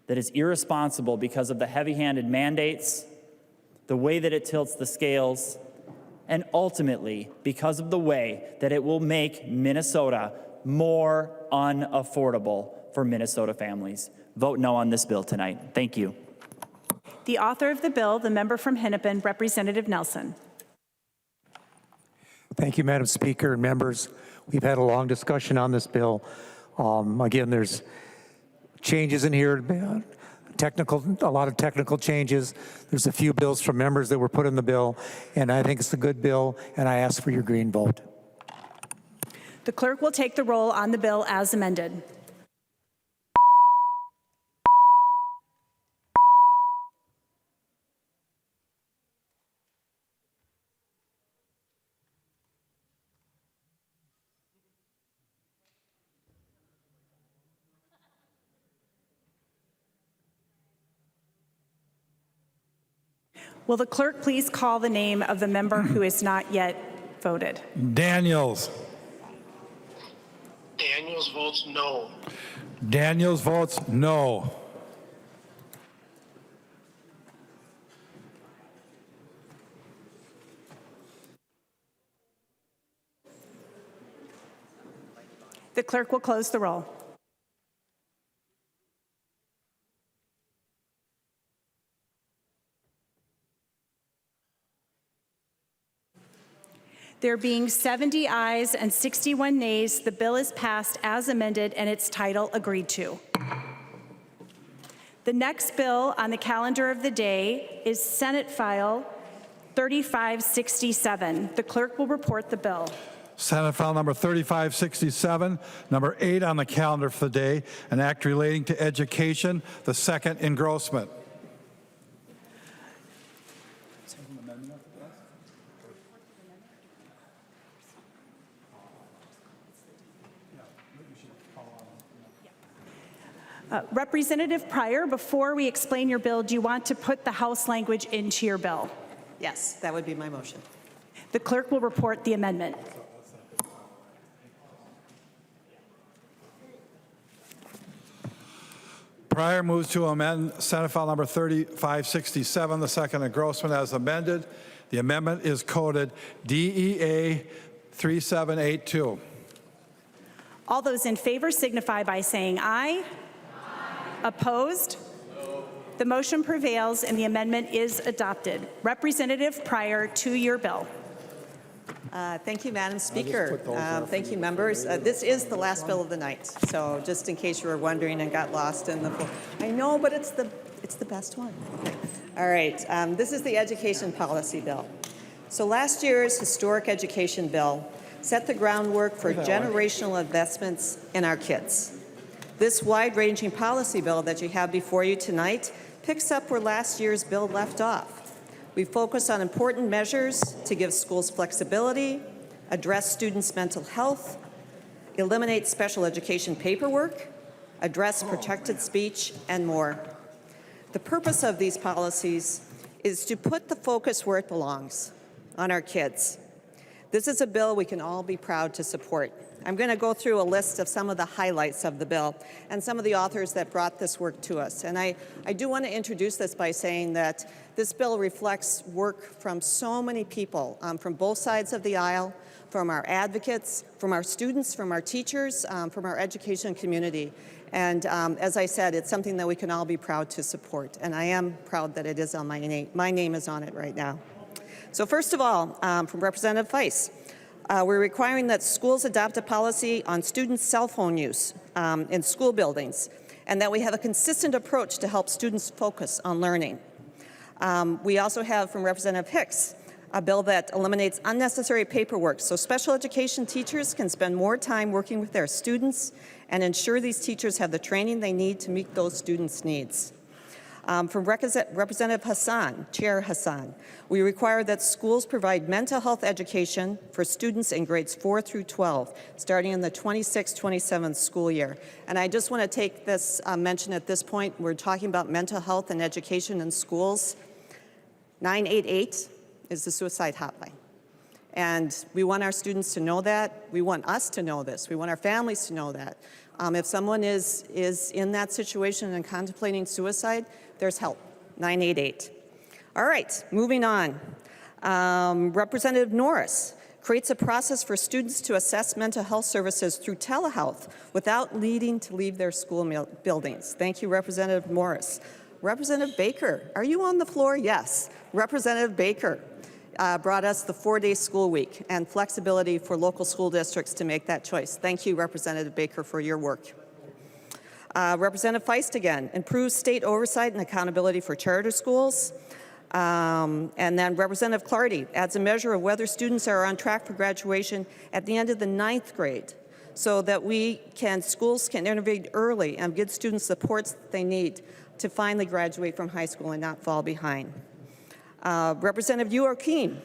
that is irresponsible because of the heavy-handed mandates, the way that it tilts the scales, and ultimately because of the way that it will make Minnesota more unaffordable for Minnesota families. Vote no on this bill tonight. Thank you. The author of the bill, the member from Hennepin, Representative Nelson. Thank you, Madam Speaker and members. We've had a long discussion on this bill. Again, there's changes in here, a lot of technical changes. There's a few bills from members that were put in the bill, and I think it's a good bill, and I ask for your green vote. The clerk will take the roll on the bill as amended. Will the clerk please call the name of the member who is not yet voted? Daniels. Daniels votes no. Daniels votes no. The clerk will close the roll. There being 70 ayes and 61 nays, the bill is passed as amended and its title agreed to. The next bill on the calendar of the day is Senate File 3567. The clerk will report the bill. Senate File number 3567, number 8 on the calendar for the day, an act relating to education, the second engrossment. Representative Pryor, before we explain your bill, do you want to put the House language into your bill? Yes, that would be my motion. The clerk will report the amendment. Pryor moves to amend Senate File number 3567, the second engrossment as amended. The amendment is coded DEA 3782. All those in favor signify by saying aye. Opposed? No. The motion prevails and the amendment is adopted. Representative Pryor, to your bill. Thank you, Madam Speaker. Thank you, members. This is the last bill of the night, so just in case you were wondering and got lost in the floor. I know, but it's the best one. All right, this is the education policy bill. So last year's historic education bill set the groundwork for generational investments in our kids. This wide-ranging policy bill that you have before you tonight picks up where last year's bill left off. We focus on important measures to give schools flexibility, address students' mental health, eliminate special education paperwork, address protected speech, and more. The purpose of these policies is to put the focus where it belongs, on our kids. This is a bill we can all be proud to support. I'm going to go through a list of some of the highlights of the bill and some of the authors that brought this work to us. And I do want to introduce this by saying that this bill reflects work from so many people, from both sides of the aisle, from our advocates, from our students, from our teachers, from our education community. And as I said, it's something that we can all be proud to support. And I am proud that it is on my name. My name is on it right now. So first of all, from Representative Feist, we're requiring that schools adopt a policy on students' cell phone use in school buildings, and that we have a consistent approach to help students focus on learning. We also have from Representative Hicks a bill that eliminates unnecessary paperwork so special education teachers can spend more time working with their students and ensure these teachers have the training they need to meet those students' needs. From Representative Hassan, Chair Hassan, we require that schools provide mental health education for students in grades 4 through 12, starting in the 26-27 school year. And I just want to take this mention at this point. We're talking about mental health and education in schools. 988 is the suicide hotline. And we want our students to know that. We want us to know this. We want our families to know that. If someone is in that situation and contemplating suicide, there's help, 988. All right, moving on. Representative Norris creates a process for students to assess mental health services through telehealth without needing to leave their school buildings. Thank you, Representative Morris. Representative Baker, are you on the floor? Yes. Representative Baker brought us the 4-day school week and flexibility for local school districts to make that choice. Thank you, Representative Baker, for your work. Representative Feist again, improves state oversight and accountability for charter schools. And then Representative Clardy adds a measure of whether students are on track for graduation at the end of the 9th grade so that schools can intervene early and give students supports they need to finally graduate from high school and not fall behind. Representative Joachim,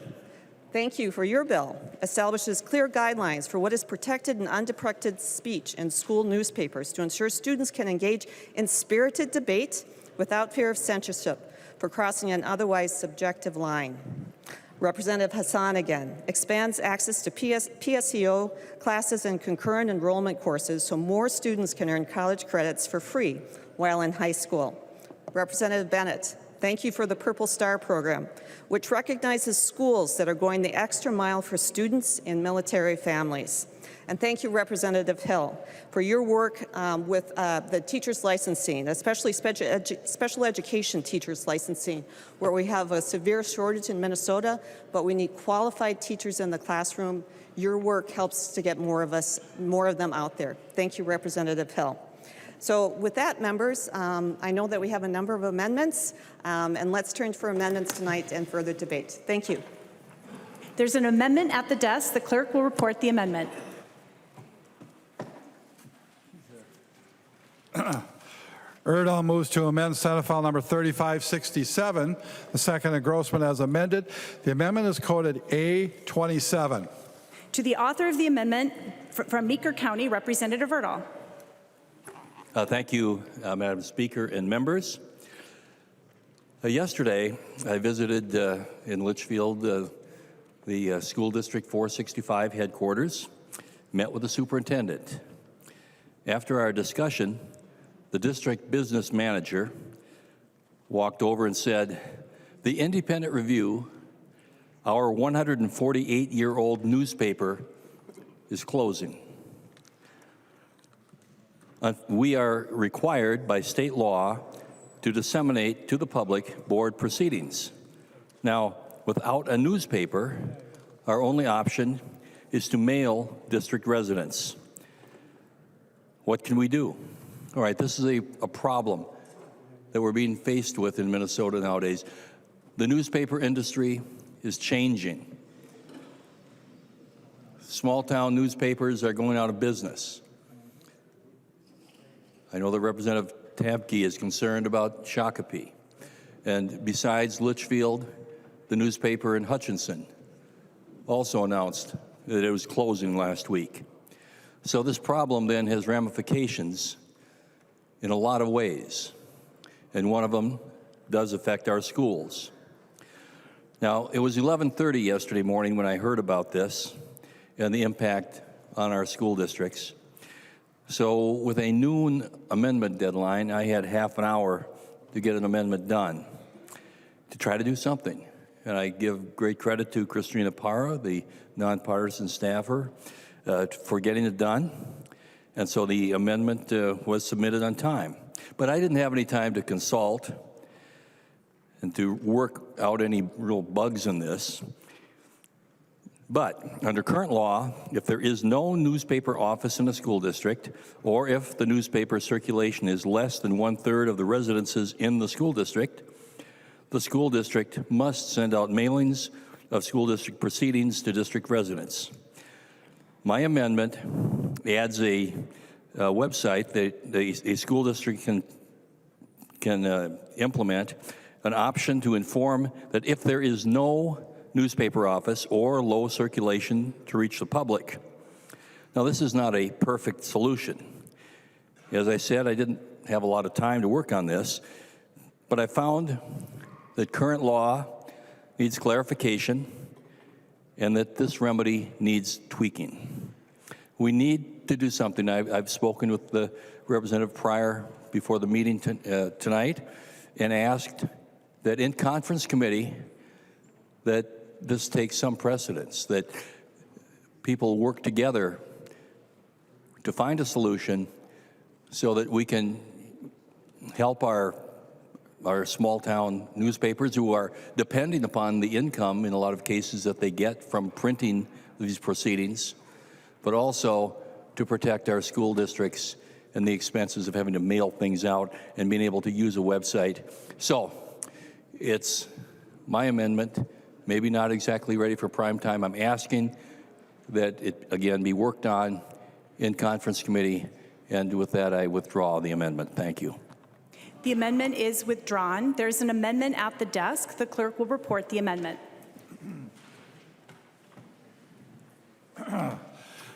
thank you for your bill. Establishes clear guidelines for what is protected and unprotected speech in school newspapers to ensure students can engage in spirited debate without fear of censorship for crossing an otherwise subjective line. Representative Hassan again expands access to PSEO classes and concurrent enrollment courses so more students can earn college credits for free while in high school. Representative Bennett, thank you for the Purple Star program, which recognizes schools that are going the extra mile for students in military families. And thank you, Representative Hill, for your work with the teachers licensing, especially special education teachers licensing, where we have a severe shortage in Minnesota, but we need qualified teachers in the classroom. Your work helps to get more of them out there. Thank you, Representative Hill. So with that, members, I know that we have a number of amendments, and let's turn for amendments tonight and further debate. Thank you. There's an amendment at the desk. The clerk will report the amendment. Erdahl moves to amend Senate File Number 3567, the second engrossment as amended. The amendment is coded A27. To the author of the amendment from Meeker County, Representative Erdahl. Thank you, Madam Speaker and members. Yesterday, I visited in Litchfield the School District 465 headquarters, met with the superintendent. After our discussion, the district business manager walked over and said, "The independent review Our 148-year-old newspaper is closing. We are required by state law to disseminate to the public board proceedings. Now, without a newspaper, our only option is to mail district residents. What can we do? All right, this is a problem that we're being faced with in Minnesota nowadays. The newspaper industry is changing. Small town newspapers are going out of business. I know that Representative Tabke is concerned about Shakopee. And besides Litchfield, the newspaper in Hutchinson also announced that it was closing last week. So this problem then has ramifications in a lot of ways. And one of them does affect our schools. Now, it was 11:30 yesterday morning when I heard about this and the impact on our school districts. So with a noon amendment deadline, I had half an hour to get an amendment done to try to do something. And I give great credit to Christina Pryor, the nonpartisan staffer, for getting it done. And so the amendment was submitted on time. But I didn't have any time to consult and to work out any real bugs in this. But under current law, if there is no newspaper office in a school district, or if the newspaper circulation is less than 1/3 of the residences in the school district must send out mailings of school district proceedings to district residents. My amendment adds a website that a school district can implement, an option to inform that if there is no newspaper office or low circulation to reach the public. Now, this is not a perfect solution. As I said, I didn't have a lot of time to work on this, but I found that current law needs clarification and that this remedy needs tweaking. We need to do something. I've spoken with the Representative Pryor before the meeting tonight and asked that in conference committee that this takes some precedence, that people work together to find a solution so that we can help our small town newspapers who are depending upon the income in a lot of cases that they get from printing these proceedings, but also to protect our school districts and the expenses of having to mail things out and being able to use a website. So it's my amendment, maybe not exactly ready for prime time. I'm asking that it, again, be worked on in conference committee, and with that, I withdraw the amendment. Thank you. The amendment is withdrawn. There's an amendment at the desk. The clerk will report the amendment.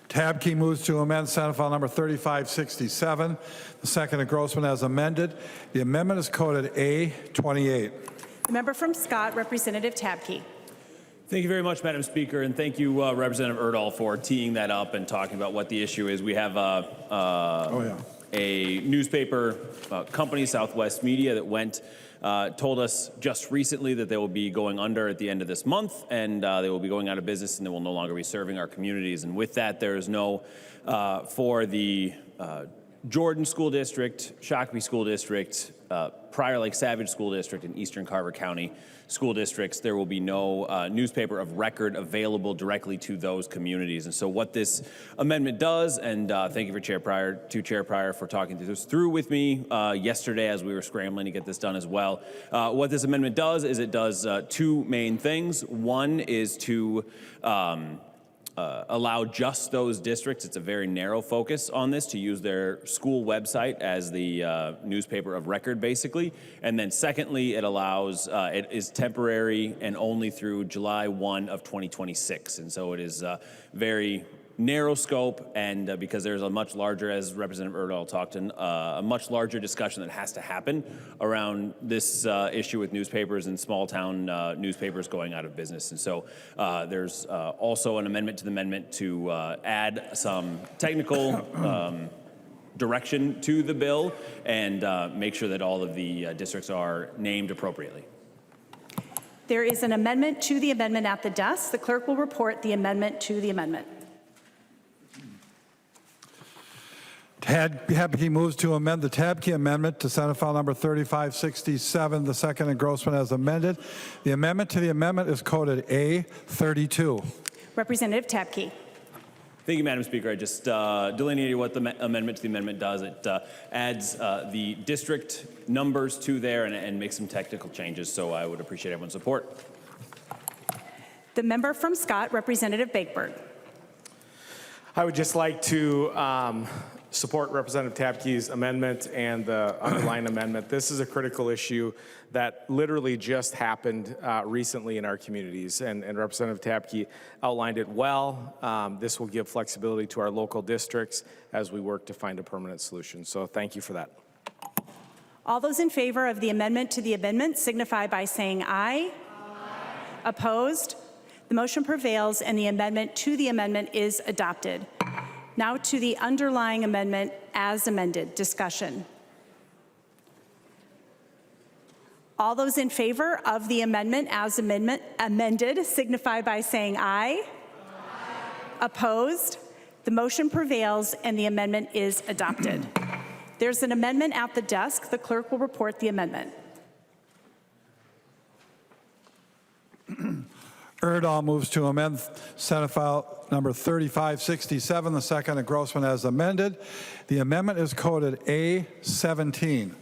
Tabke moves to amend Senate File Number 3567. The second of Grossman as amended. The amendment is coded A28. The member from Scott, Representative Tabke. Thank you very much, Madam Speaker, and thank you, Representative Erdahl, for teeing that up and talking about what the issue is. We have a newspaper company, Southwest Media, that told us just recently that they will be going under at the end of this month, and they will be going out of business, and they will no longer be serving our communities. And with that, there is no, for the Jordan School District, Shakopee School District, Pryor Lake Savage School District, and Eastern Carver County School Districts, there will be no newspaper of record available directly to those communities. And so what this amendment does, and thank you for Chair Pryor for talking this through with me yesterday as we were scrambling to get this done as well. What this amendment does is it does two main things. One is to allow just those districts, it's a very narrow focus on this, to use their school website as the newspaper of record, basically. And then secondly, it allows, it is temporary and only through July 1 of 2026. And so it is very narrow scope, and because there's a much larger, as Representative Erdahl talked, a much larger discussion that has to happen around this issue with newspapers and small town newspapers going out of business. And so there's also an amendment to the amendment to add some technical direction to the bill and make sure that all of the districts are named appropriately. There is an amendment to the amendment at the desk. The clerk will report the amendment to the amendment. Tabke moves to amend the Tabke amendment to Senate File Number 3567, the second engrossment as amended. The amendment to the amendment is coded A32. Representative Tabke. Thank you, Madam Speaker. I just delineated what the amendment to the amendment does. It adds the district numbers to there and makes some technical changes, so I would appreciate everyone's support. The member from Scott, Representative Bakeberg. I would just like to support Representative Tabke's amendment and the underlying amendment. This is a critical issue that literally just happened recently in our communities, and Representative Tabke outlined it well. This will give flexibility to our local districts as we work to find a permanent solution. So thank you for that. All those in favor of the amendment to the amendment signify by saying aye. Aye. Opposed? The motion prevails and the amendment to the amendment is adopted. Now to the underlying amendment as amended. Discussion. All those in favor of the amendment as amended signify by saying aye. Aye. Opposed? The motion prevails and the amendment is adopted. There's an amendment at the desk. The clerk will report the amendment. Erdahl moves to amend Senate File Number 3567, the second engrossment as amended. The amendment is coded A17.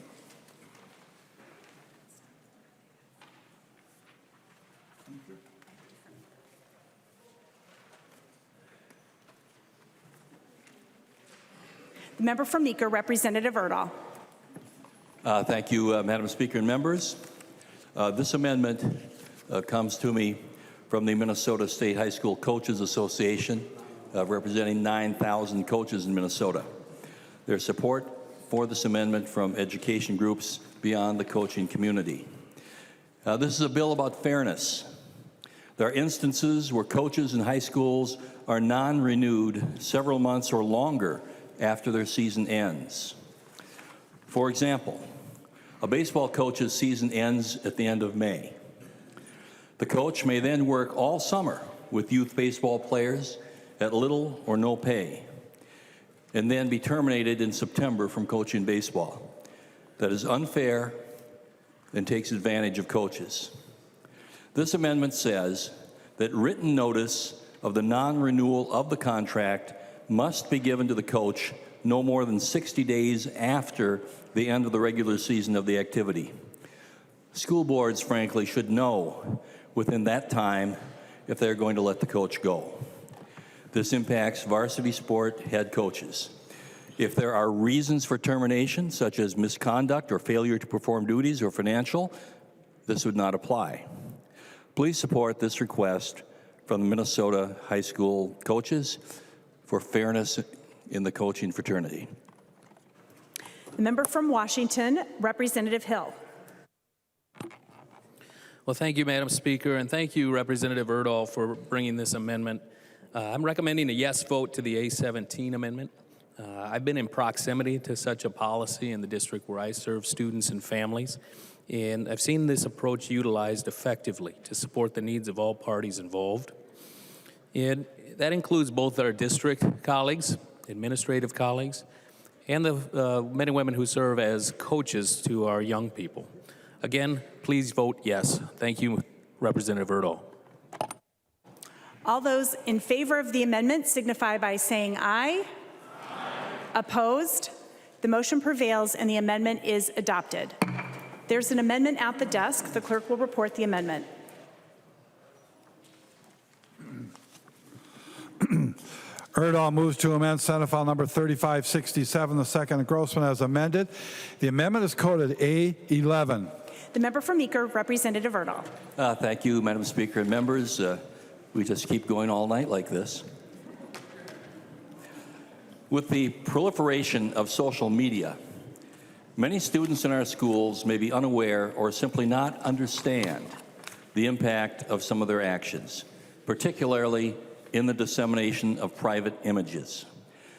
The member from Meeker, Representative Erdahl. Thank you, Madam Speaker and members. This amendment comes to me from the Minnesota State High School Coaches Association, representing 9,000 coaches in Minnesota. There's support for this amendment from education groups beyond the coaching community. This is a bill about fairness. There are instances where coaches in high schools are non-renewed several months or longer after their season ends. For example, a baseball coach's season ends at the end of May. The coach may then work all summer with youth baseball players at little or no pay, and then be terminated in September from coaching baseball. That is unfair and takes advantage of coaches. This amendment says that written notice of the non-renewal of the contract must be given to the coach no more than 60 days after the end of the regular season of the activity. School boards, frankly, should know within that time if they're going to let the coach go. This impacts varsity sport head coaches. If there are reasons for termination, such as misconduct or failure to perform duties or financial, this would not apply. Please support this request from the Minnesota high school coaches for fairness in the coaching fraternity. The member from Washington, Representative Hill. Well, thank you, Madam Speaker, and thank you, Representative Erdahl, for bringing this amendment. I'm recommending a yes vote to the A17 amendment. I've been in proximity to such a policy in the district where I serve students and families, and I've seen this approach utilized effectively to support the needs of all parties involved. And that includes both our district colleagues, administrative colleagues, and the men and women who serve as coaches to our young people. Again, please vote yes. Thank you, Representative Erdahl. All those in favor of the amendment signify by saying aye. Aye. Opposed? The motion prevails and the amendment is adopted. There's an amendment at the desk. The clerk will report the amendment. Erdahl moves to amend Senate File Number 3567, the second engrossment as amended. The amendment is coded A11. The member from Meeker, Representative Erdahl. Thank you, Madam Speaker and members. We just keep going all night like this. With the proliferation of social media, many students in our schools may be unaware or simply not understand the impact of some of their actions, particularly in the dissemination of private images.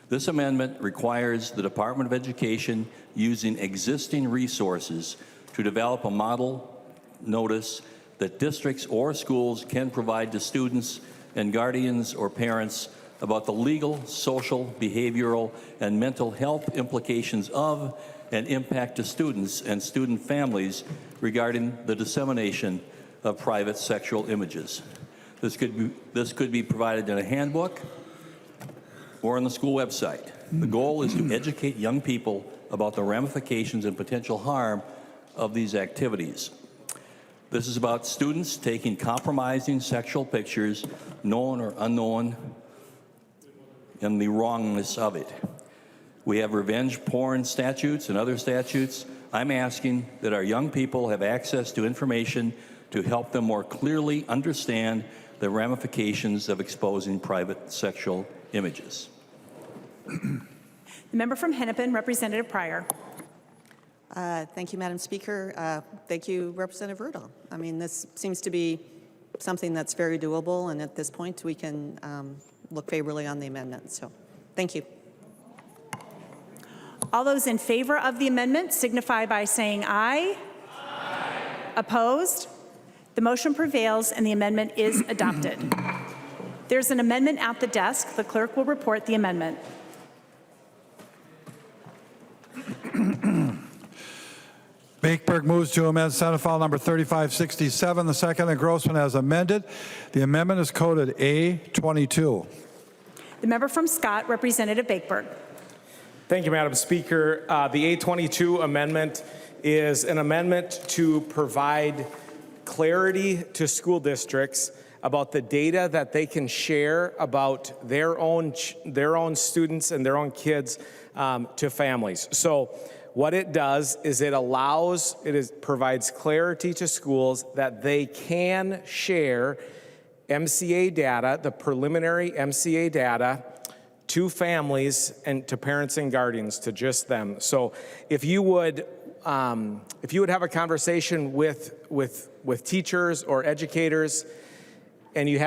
This amendment requires the Department of Education, using existing resources, to develop a model notice that districts or schools can provide to students and guardians or parents about the legal, social, behavioral, and mental health implications of and impact to students and student families regarding the dissemination of private sexual images. This could be provided in a handbook or on the school website. The goal is to educate young people about the ramifications and potential harm of these activities. This is about students taking compromising sexual pictures, known or unknown, and the wrongness of it. We have revenge porn statutes and other statutes. I'm asking that our young people have access to information to help them more clearly understand the ramifications of exposing private sexual images. The member from Hennepin, Representative Pryor. Thank you, Madam Speaker. Thank you, Representative Erdahl. I mean, this seems to be something that's very doable, and at this point, we can look favorably on the amendment. So, thank you. All those in favor of the amendment signify by saying aye. Aye. Opposed? The motion prevails and the amendment is adopted. There's an amendment at the desk. The clerk will report the amendment. Bakeberg moves to amend Senate File Number 3567. The second engrossment as amended. The amendment is coded A22. The member from Scott, Representative Bakeberg. Thank you, Madam Speaker. The A22 amendment is an amendment to provide clarity to school districts about the data that they can share about their own students and their own kids to families. So what it does is provides clarity to schools that they can share MCA data, the preliminary MCA data, to families and to parents and guardians, to just them. So if you would have a conversation with teachers or educators, and you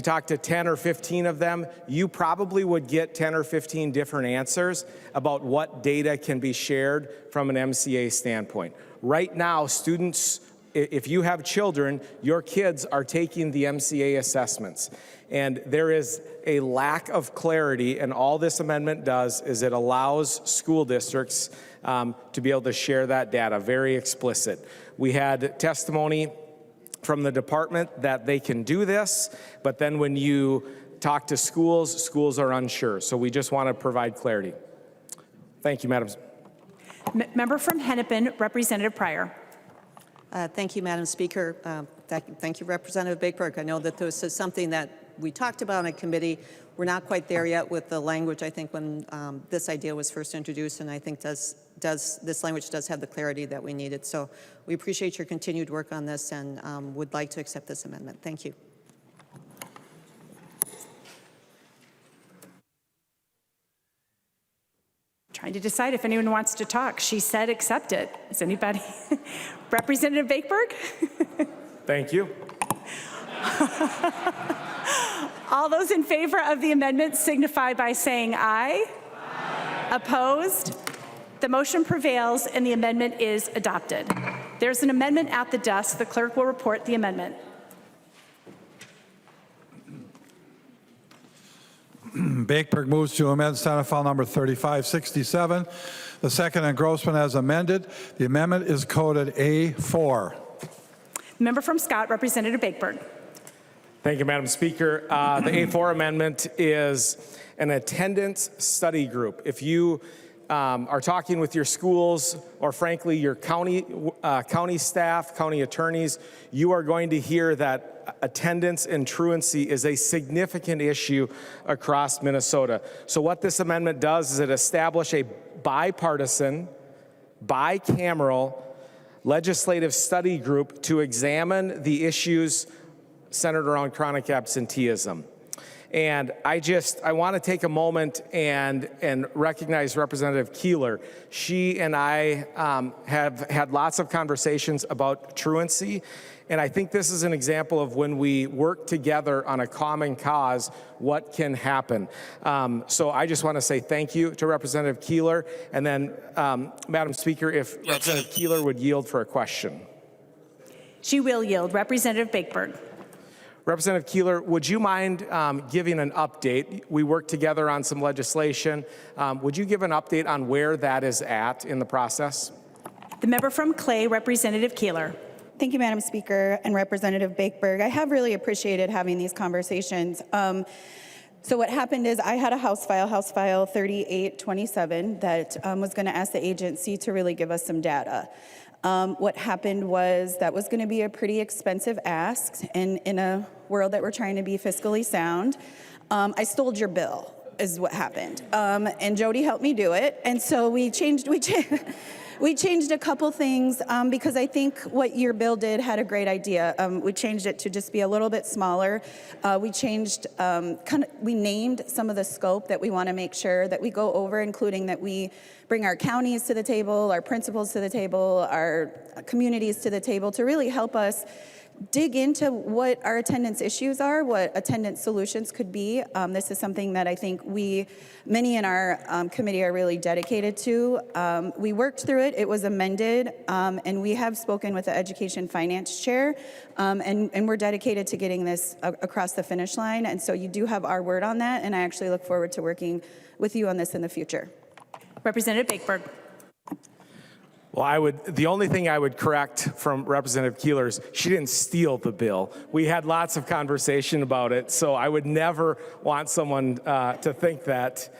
talked to 10 or 15 of them, you probably would get 10 or 15 different answers about what data can be shared from an MCA standpoint. Right now, students, if you have children, your kids are taking the MCA assessments. And there is a lack of clarity, and all this amendment does is it allows school districts to be able to share that data, very explicit. We had testimony from the department that they can do this, but then when you talk to schools are unsure. So we just want to provide clarity. Thank you, Madam. Member from Hennepin, Representative Pryor. Thank you, Madam Speaker. Thank you, Representative Bakeberg. I know that this is something that we talked about in a committee. We're not quite there yet with the language, I think, when this idea was first introduced, and I think this language does have the clarity that we needed. So we appreciate your continued work on this and would like to accept this amendment. Thank you. Trying to decide if anyone wants to talk. She said accept it. Is anybody? Representative Bakeberg? Thank you. All those in favor of the amendment signify by saying aye. Aye. Opposed? The motion prevails and the amendment is adopted. There's an amendment at the desk. The clerk will report the amendment. Bakeberg moves to amend Senate File Number 3567. The second engrossment as amended. The amendment is coded A4. Member from Scott, Representative Bakeberg. Thank you, Madam Speaker. The A4 amendment is an attendance study group. If you are talking with your schools or frankly your county staff, county attorneys, you are going to hear that attendance and truancy is a significant issue across Minnesota. So what this amendment does is it establishes a bipartisan, bicameral legislative study group to examine the issues centered around chronic absenteeism. And I want to take a moment and recognize Representative Keeler. She and I have had lots of conversations about truancy, and I think this is an example of when we work together on a common cause, what can happen. So I just want to say thank you to Representative Keeler, and then, Madam Speaker, if Representative Keeler would yield for a question. She will yield. Representative Bakeberg. Representative Keeler, would you mind giving an update? We worked together on some legislation. Would you give an update on where that is at in the process? The member from Clay, Representative Keeler. Thank you, Madam Speaker and Representative Bakeberg. I have really appreciated having these conversations. So what happened is I had a House File 3827, that was going to ask the agency to really give us some data. What happened was that was going to be a pretty expensive ask in a world that we're trying to be fiscally sound. I stole your bill is what happened. And Jody helped me do it. And so we changed a couple things because I think what your bill did had a great idea. We changed it to just be a little bit smaller. We changed, we named some of the scope that we want to make sure that we go over, including that we bring our counties to the table, our principals to the table, our communities to the table to really help us dig into what our attendance issues are, what attendance solutions could be. This is something that I think many in our committee are really dedicated to. We worked through it, it was amended, and we have spoken with the Education Finance Chair, and we're dedicated to getting this across the finish line. And so you do have our word on that, and I actually look forward to working with you on this in the future. Representative Bakeberg. Well, the only thing I would correct from Representative Keeler is she didn't steal the bill. We had lots of conversation about it, so I would never want someone to think that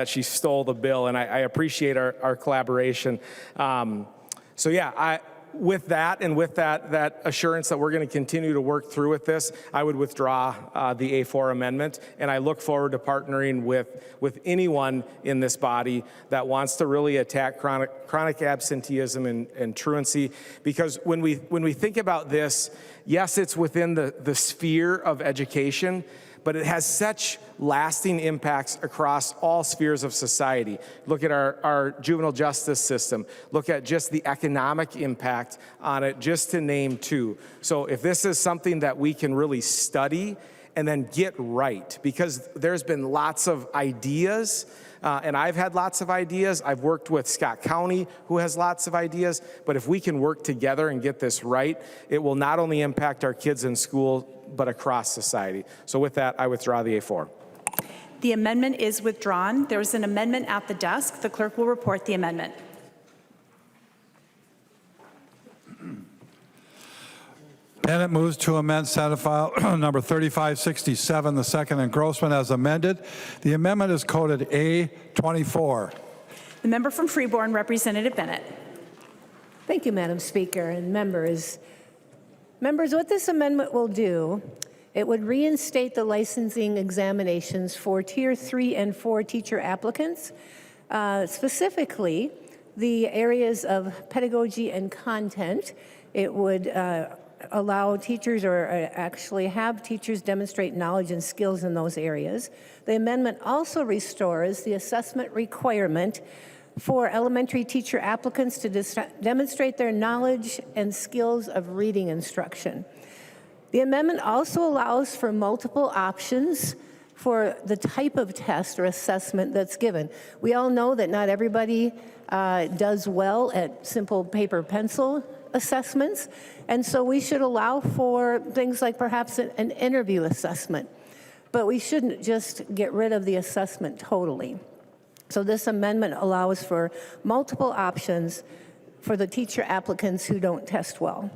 she stole the bill, and I appreciate our collaboration. So yeah, with that and with that assurance that we're going to continue to work through with this, I would withdraw the A4 amendment, and I look forward to partnering with anyone in this body that wants to really attack chronic absenteeism and truancy, because when we think about this, yes, it's within the sphere of education, but it has such lasting impacts across all spheres of society. Look at our juvenile justice system. Look at just the economic impact on it, just to name two. So if this is something that we can really study and then get right, because there's been lots of ideas, and I've had lots of ideas. I've worked with Scott County, who has lots of ideas, but if we can work together and get this right, it will not only impact our kids in school, but across society. So with that, I withdraw the A4. The amendment is withdrawn. There is an amendment at the desk. The clerk will report the amendment. Bennett moves to amend Senate File number 3567, the second engrossment as amended. The amendment is coded A24. The member from Freeborn, Representative Bennett. Thank you, Madam Speaker and members. Members, what this amendment will do, it would reinstate the licensing examinations for Tier 3 and 4 teacher applicants, specifically the areas of pedagogy and content. It would allow teachers, or actually have teachers, demonstrate knowledge and skills in those areas. The amendment also restores the assessment requirement for elementary teacher applicants to demonstrate their knowledge and skills of reading instruction. The amendment also allows for multiple options for the type of test or assessment that's given. We all know that not everybody does well at simple paper pencil assessments, and so we should allow for things like perhaps an interview assessment, but we shouldn't just get rid of the assessment totally. So this amendment allows for multiple options for the teacher applicants who don't test well.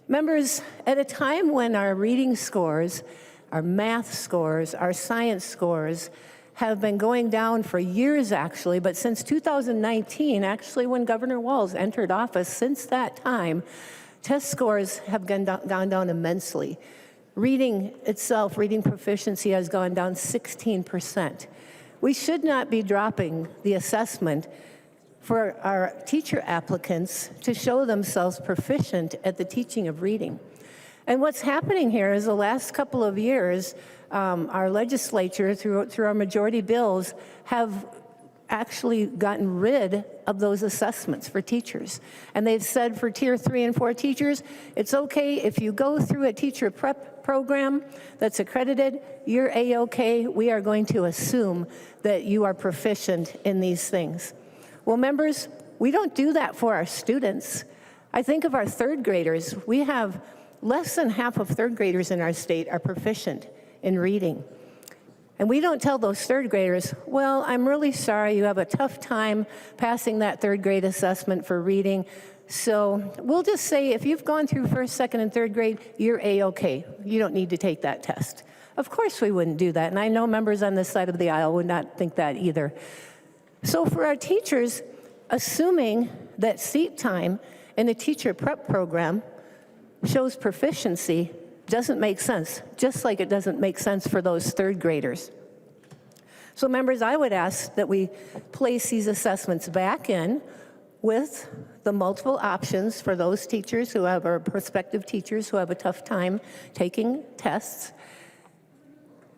Members, at a time when our reading scores, our math scores, our science scores have been going down for years actually, but since 2019, actually when Governor Walz entered office, since that time, test scores have gone down immensely. Reading itself, reading proficiency has gone down 16%. We should not be dropping the assessment for our teacher applicants to show themselves proficient at the teaching of reading. And what's happening here is the last couple of years, our legislature, through our majority bills, have actually gotten rid of those assessments for teachers. And they've said for Tier 3 and 4 teachers, it's okay if you go through a teacher prep program that's accredited, you're A-okay. We are going to assume that you are proficient in these things. Well, members, we don't do that for our students. I think of our third graders. We have less than half of third graders in our state are proficient in reading. And we don't tell those third graders, well, I'm really sorry you have a tough time passing that third grade assessment for reading. So we'll just say if you've gone through first, second, and third grade, you're A-okay. You don't need to take that test. Of course we wouldn't do that. And I know members on this side of the aisle would not think that either. So for our teachers, assuming that seat time in a teacher prep program shows proficiency doesn't make sense, just like it doesn't make sense for those third graders. So members, I would ask that we place these assessments back in with the multiple options for those teachers who have, or prospective teachers who have a tough time taking tests,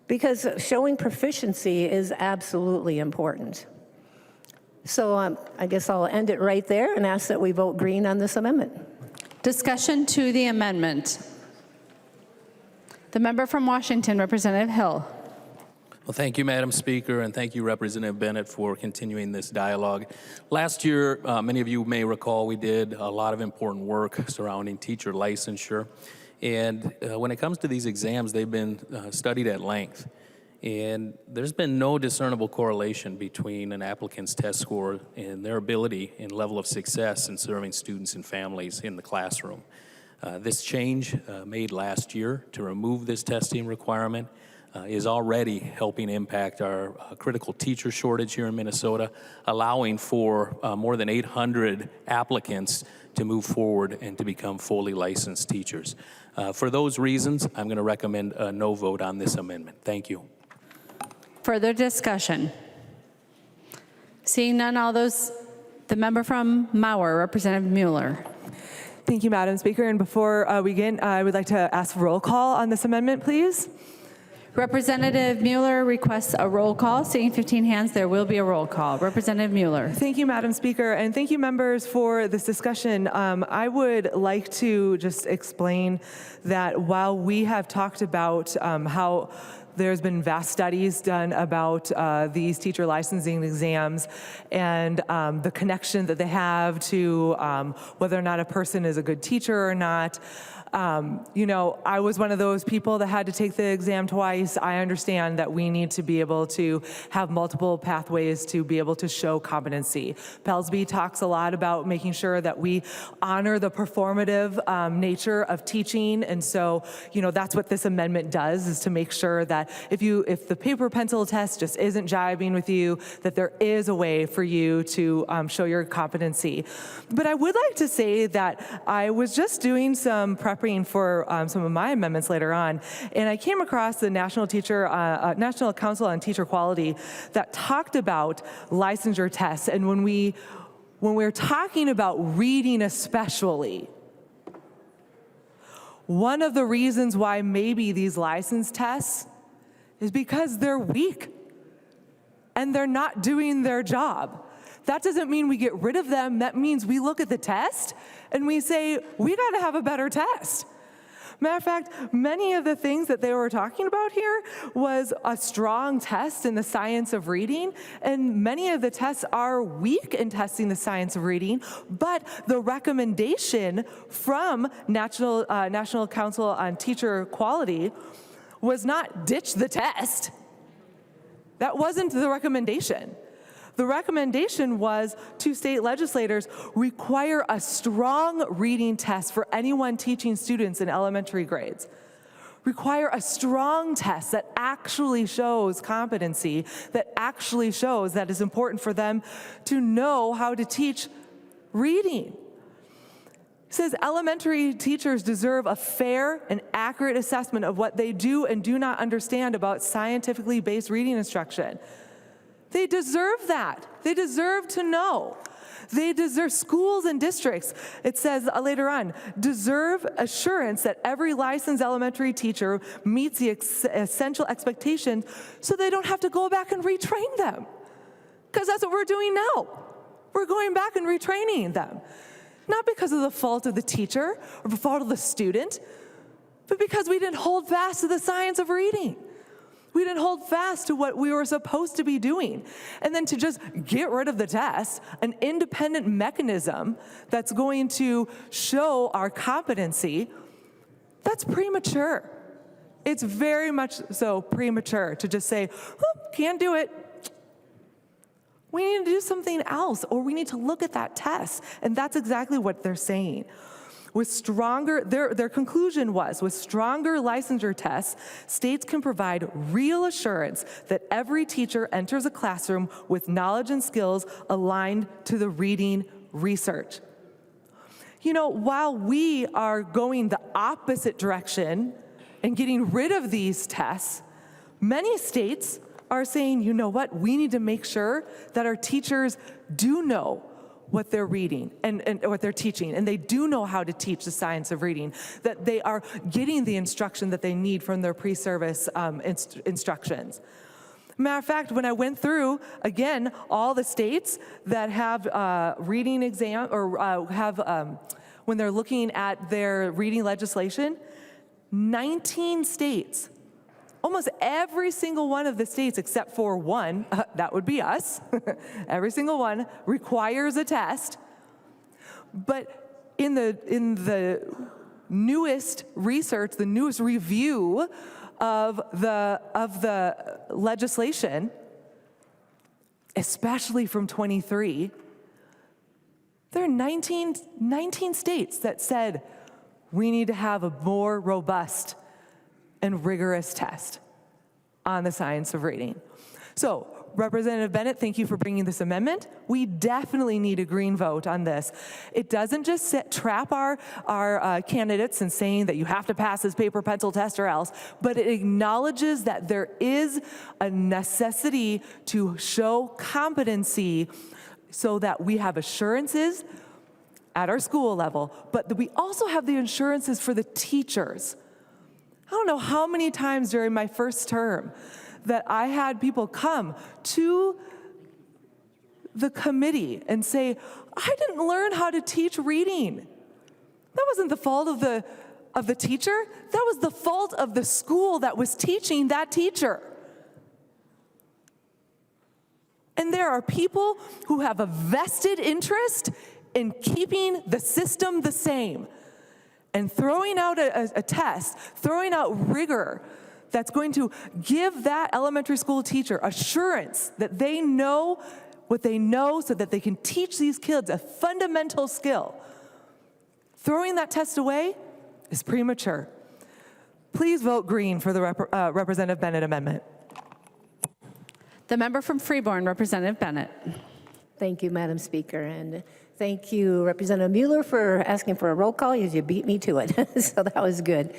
because showing proficiency is absolutely important. So I guess I'll end it right there and ask that we vote green on this amendment. Discussion to the amendment. The member from Washington, Representative Hill. Well, thank you, Madam Speaker, and thank you, Representative Bennett, for continuing this dialogue. Last year, many of you may recall, we did a lot of important work surrounding teacher licensure. And when it comes to these exams, they've been studied at length. And there's been no discernible correlation between an applicant's test score and their ability and level of success in serving students and families in the classroom. This change made last year to remove this testing requirement is already helping impact our critical teacher shortage here in Minnesota, allowing for more than 800 applicants to move forward and to become fully licensed teachers. For those reasons, I'm going to recommend a no vote on this amendment. Thank you. Further discussion. Seeing none, all those, the member from Moller, Representative Moller. Thank you, Madam Speaker. And before we begin, I would like to ask for roll call on this amendment, please. Representative Moller requests a roll call. Seeing 15 hands, there will be a roll call. Representative Moller. Thank you, Madam Speaker, and thank you, members, for this discussion. I would like to just explain that while we have talked about how there's been vast studies done about these teacher licensing exams and the connection that they have to whether or not a person is a good teacher or not. You know, I was one of those people that had to take the exam twice. I understand that we need to be able to have multiple pathways to be able to show competency. Pelowski talks a lot about making sure that we honor the performative nature of teaching, and so, you know, that's what this amendment does, is to make sure that if the paper pencil test just isn't jiving with you, that there is a way for you to show your competency. But I would like to say that I was just doing some preparing for some of my amendments later on, and I came across the National Council on Teacher Quality that talked about licensure tests. And when we're talking about reading especially, one of the reasons why maybe these license tests is because they're weak and they're not doing their job. That doesn't mean we get rid of them. That means we look at the test and we say, we got to have a better test. Matter of fact, many of the things that they were talking about here was a strong test in the science of reading, and many of the tests are weak in testing the science of reading, but the recommendation from National Council on Teacher Quality was not ditch the test. That wasn't the recommendation. The recommendation was to state legislators require a strong reading test for anyone teaching students in elementary grades. Require a strong test that actually shows competency, that actually shows that it's important for them to know how to teach reading. It says elementary teachers deserve a fair and accurate assessment of what they do and do not understand about scientifically based reading instruction. They deserve that. They deserve to know. They deserve, schools and districts, it says later on, deserve assurance that every licensed elementary teacher meets the essential expectations so they don't have to go back and retrain them. Because that's what we're doing now. We're going back and retraining them. Not because of the fault of the teacher or the fault of the student, but because we didn't hold fast to the science of reading. We didn't hold fast to what we were supposed to be doing. And then to just get rid of the test, an independent mechanism that's going to show our competency, that's premature. It's very much so premature to just say, oh, can't do it. We need to do something else, or we need to look at that test. And that's exactly what they're saying. With stronger, their conclusion was, with stronger licensure tests, states can provide real assurance that every teacher enters a classroom with knowledge and skills aligned to the reading research. You know, while we are going the opposite direction and getting rid of these tests, many states are saying, you know what, we need to make sure that our teachers do know what they're reading and what they're teaching, and they do know how to teach the science of reading, that they are getting the instruction that they need from their pre-service instructions. Matter of fact, when I went through, again, all the states that have reading exam, or have, when they're looking at their reading legislation, 19 states, almost every single one of the states except for one, that would be us, every single one requires a test. But in the newest research, the newest review of the legislation, especially from 23, there are 19 states that said we need to have a more robust and rigorous test on the science of reading. So, Representative Bennett, thank you for bringing this amendment. We definitely need a green vote on this. It doesn't just trap our candidates in saying that you have to pass this paper pencil test or else, but it acknowledges that there is a necessity to show competency so that we have assurances at our school level, but we also have the assurances for the teachers. I don't know how many times during my first term that I had people come to the committee and say, I didn't learn how to teach reading. That wasn't the fault of the teacher. That was the fault of the school that was teaching that teacher. And there are people who have a vested interest in keeping the system the same. And throwing out a test, throwing out rigor that's going to give that elementary school teacher assurance that they know what they know so that they can teach these kids a fundamental skill. Throwing that test away is premature. Please vote green for the Representative Bennett amendment. The member from Freeborn, Representative Bennett. Thank you, Madam Speaker, and thank you, Representative Moller, for asking for a roll call. You beat me to it, so that was good.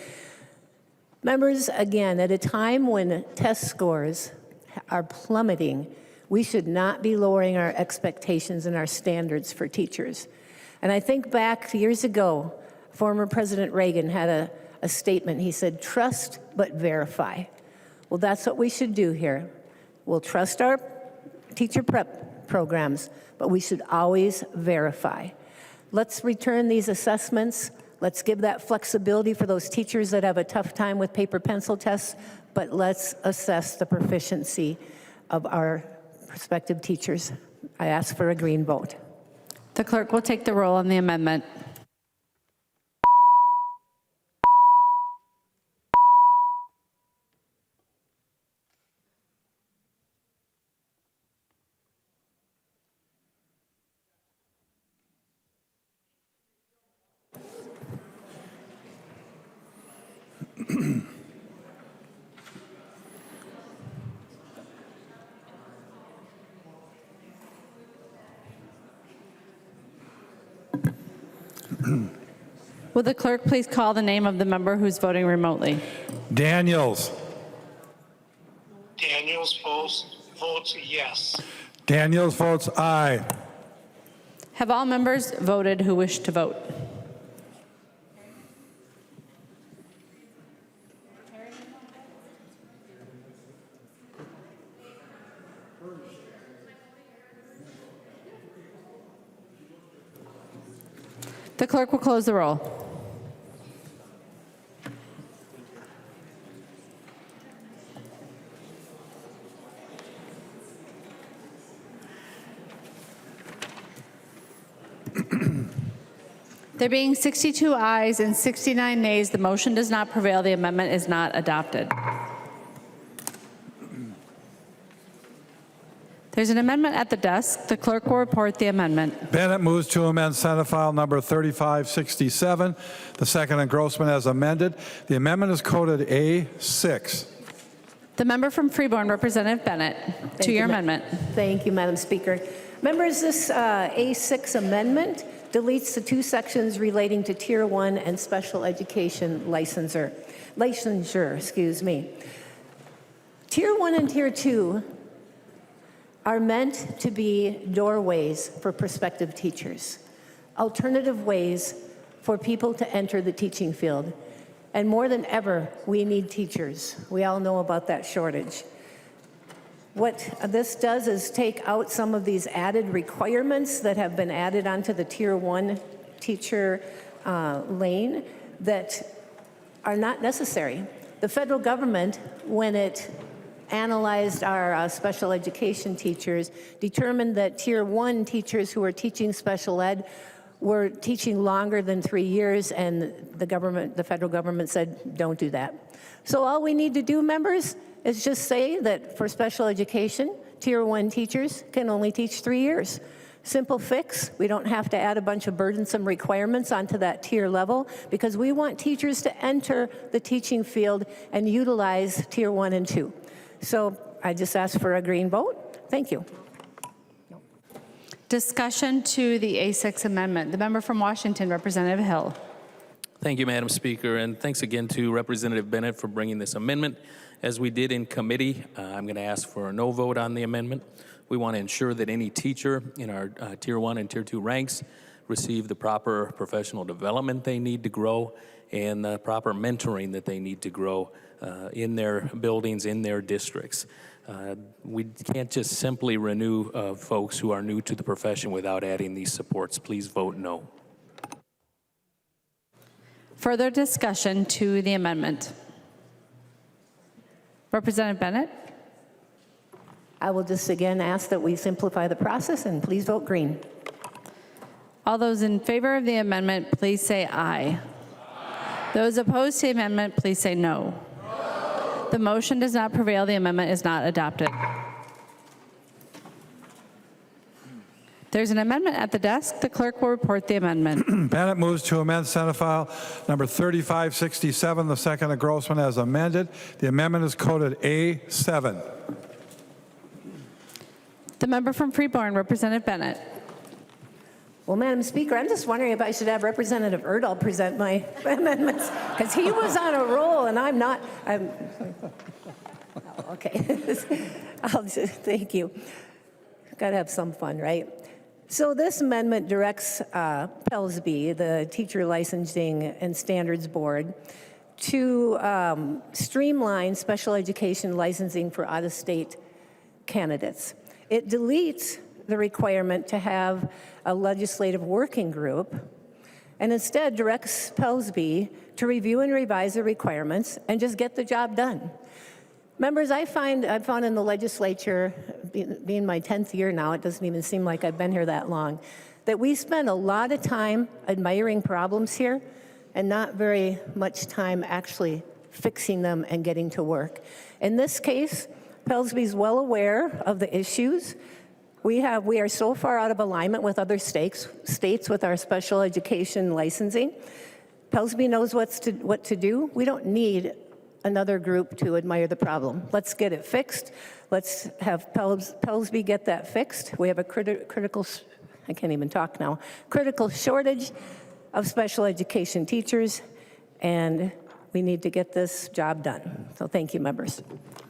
Members, again, at a time when test scores are plummeting, we should not be lowering our expectations and our standards for teachers. And I think back years ago, former President Reagan had a statement. He said, trust but verify. Well, that's what we should do here. We'll trust our teacher prep programs, but we should always verify. Let's return these assessments. Let's give that flexibility for those teachers that have a tough time with paper pencil tests, but let's assess the proficiency of our prospective teachers. I ask for a green vote. The clerk will take the roll on the amendment. Will the clerk please call the name of the member who's voting remotely? Daniels. Daniels votes yes. Daniels votes aye. Have all members voted who wish to vote? The clerk will close the roll. There being 62 ayes and 69 nays, the motion does not prevail. The amendment is not adopted. There's an amendment at the desk. The clerk will report the amendment. Bennett moves to amend Senate File Number 3567, the second engrossment as amended. The amendment is coded A6. The member from Freeborn, Representative Bennett, to your amendment. Thank you, Madam Speaker. Members, this A6 amendment deletes the two sections relating to Tier 1 and special education licensure. Tier 1 and Tier 2 are meant to be doorways for prospective teachers, alternative ways for people to enter the teaching field. And more than ever, we need teachers. We all know about that shortage. What this does is take out some of these added requirements that have been added onto the Tier 1 teacher lane that are not necessary. The federal government, when it analyzed our special education teachers, determined that Tier 1 teachers who are teaching special ed were teaching longer than 3 years, and the federal government said, don't do that. So all we need to do, members, is just say that for special education, Tier 1 teachers can only teach 3 years. Simple fix. We don't have to add a bunch of burdensome requirements onto that tier level, because we want teachers to enter the teaching field and utilize Tier 1 and 2. So I just ask for a green vote. Thank you. Discussion to the A6 amendment. The member from Washington, Representative Hill. Thank you, Madam Speaker, and thanks again to Representative Bennett for bringing this amendment. As we did in committee, I'm going to ask for a no vote on the amendment. We want to ensure that any teacher in our Tier 1 and Tier 2 ranks receive the proper professional development they need to grow and the proper mentoring that they need to grow in their buildings, in their districts. We can't just simply renew folks who are new to the profession without adding these supports. Please vote no. Further discussion to the amendment. Representative Bennett. I will just again ask that we simplify the process, and please vote green. All those in favor of the amendment, please say aye. Those opposed to the amendment, please say no. The motion does not prevail. The amendment is not adopted. There's an amendment at the desk. The clerk will report the amendment. Bennett moves to amend Senate File Number 3567, the second engrossment as amended. The amendment is coded A7. The member from Freeborn, Representative Bennett. Well, Madam Speaker, I'm just wondering if I should have Representative Erdahl present my amendments, because he was on a roll and I'm not. Okay. Thank you. Got to have some fun, right? So this amendment directs Pelowski, the Teacher Licensing and Standards Board, to streamline special education licensing for out-of-state candidates. It deletes the requirement to have a legislative working group, and instead directs Pelowski to review and revise the requirements and just get the job done. Members, I've found in the legislature, being my 10th year now, it doesn't even seem like I've been here that long, that we spend a lot of time admiring problems here and not very much time actually fixing them and getting to work. In this case, Pelowski's well aware of the issues. We are so far out of alignment with other states with our special education licensing. Pelowski knows what to do. We don't need another group to admire the problem. Let's get it fixed. Let's have Pelowski get that fixed. We have a critical shortage of special education teachers, and we need to get this job done. So thank you, members.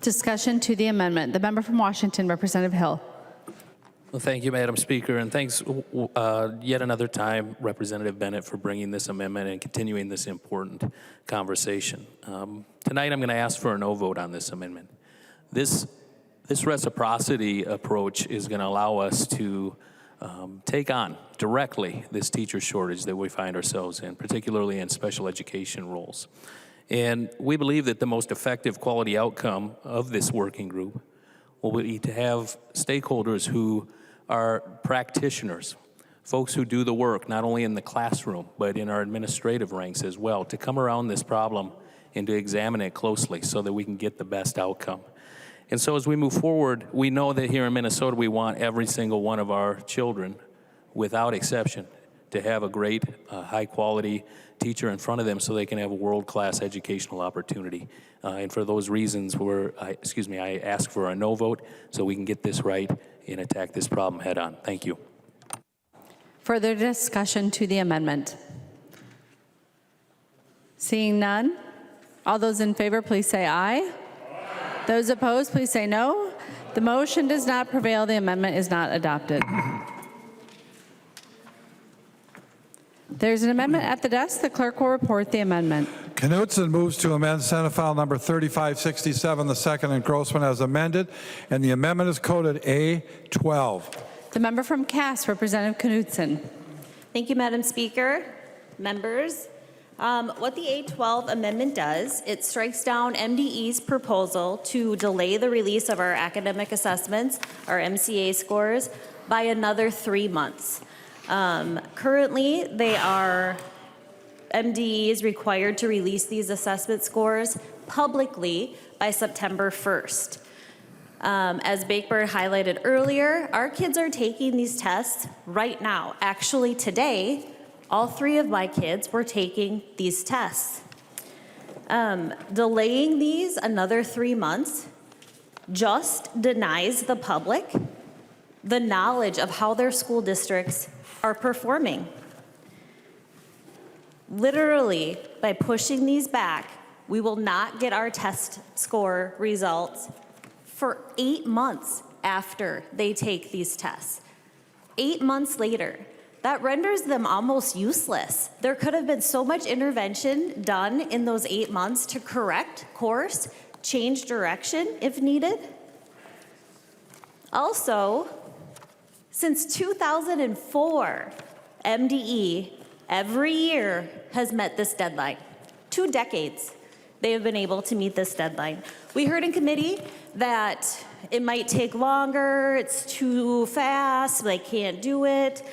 Discussion to the amendment. The member from Washington, Representative Hill. Well, thank you, Madam Speaker, and thanks yet another time, Representative Bennett, for bringing this amendment and continuing this important conversation. Tonight, I'm going to ask for a no vote on this amendment. This reciprocity approach is going to allow us to take on directly this teacher shortage that we find ourselves in, particularly in special education roles. And we believe that the most effective quality outcome of this working group will be to have stakeholders who are practitioners, folks who do the work, not only in the classroom, but in our administrative ranks as well, to come around this problem and to examine it closely so that we can get the best outcome. And so as we move forward, we know that here in Minnesota, we want every single one of our children, without exception, to have a great, high-quality teacher in front of them so they can have a world-class educational opportunity. And for those reasons, I ask for a no vote so we can get this right and attack this problem head-on. Thank you. Further discussion to the amendment? Seeing none, all those in favor, please say aye. Those opposed, please say no. The motion does not prevail. The amendment is not adopted. There's an amendment at the desk. The clerk will report the amendment. Knutson moves to amend Senate File number 3567, the second engrossment as amended, and the amendment is coded A12. The member from Cass, Representative Knutson. Thank you, Madam Speaker. Members, what the A12 amendment does, it strikes down MDE's proposal to delay the release of our academic assessments, our MCA scores, by another 3 months. Currently, MDE is required to release these assessment scores publicly by September 1st. As Bakebird highlighted earlier, our kids are taking these tests right now. Actually, today, all 3 of my kids were taking these tests. Delaying these another 3 months just denies the public the knowledge of how their school districts are performing. Literally, by pushing these back, we will not get our test score results for 8 months after they take these tests. 8 months later, that renders them almost useless. There could have been so much intervention done in those 8 months to correct course, change direction if needed. Also, since 2004, MDE every year has met this deadline. 2 decades they have been able to meet this deadline. We heard in committee that it might take longer, it's too fast, they can't do it.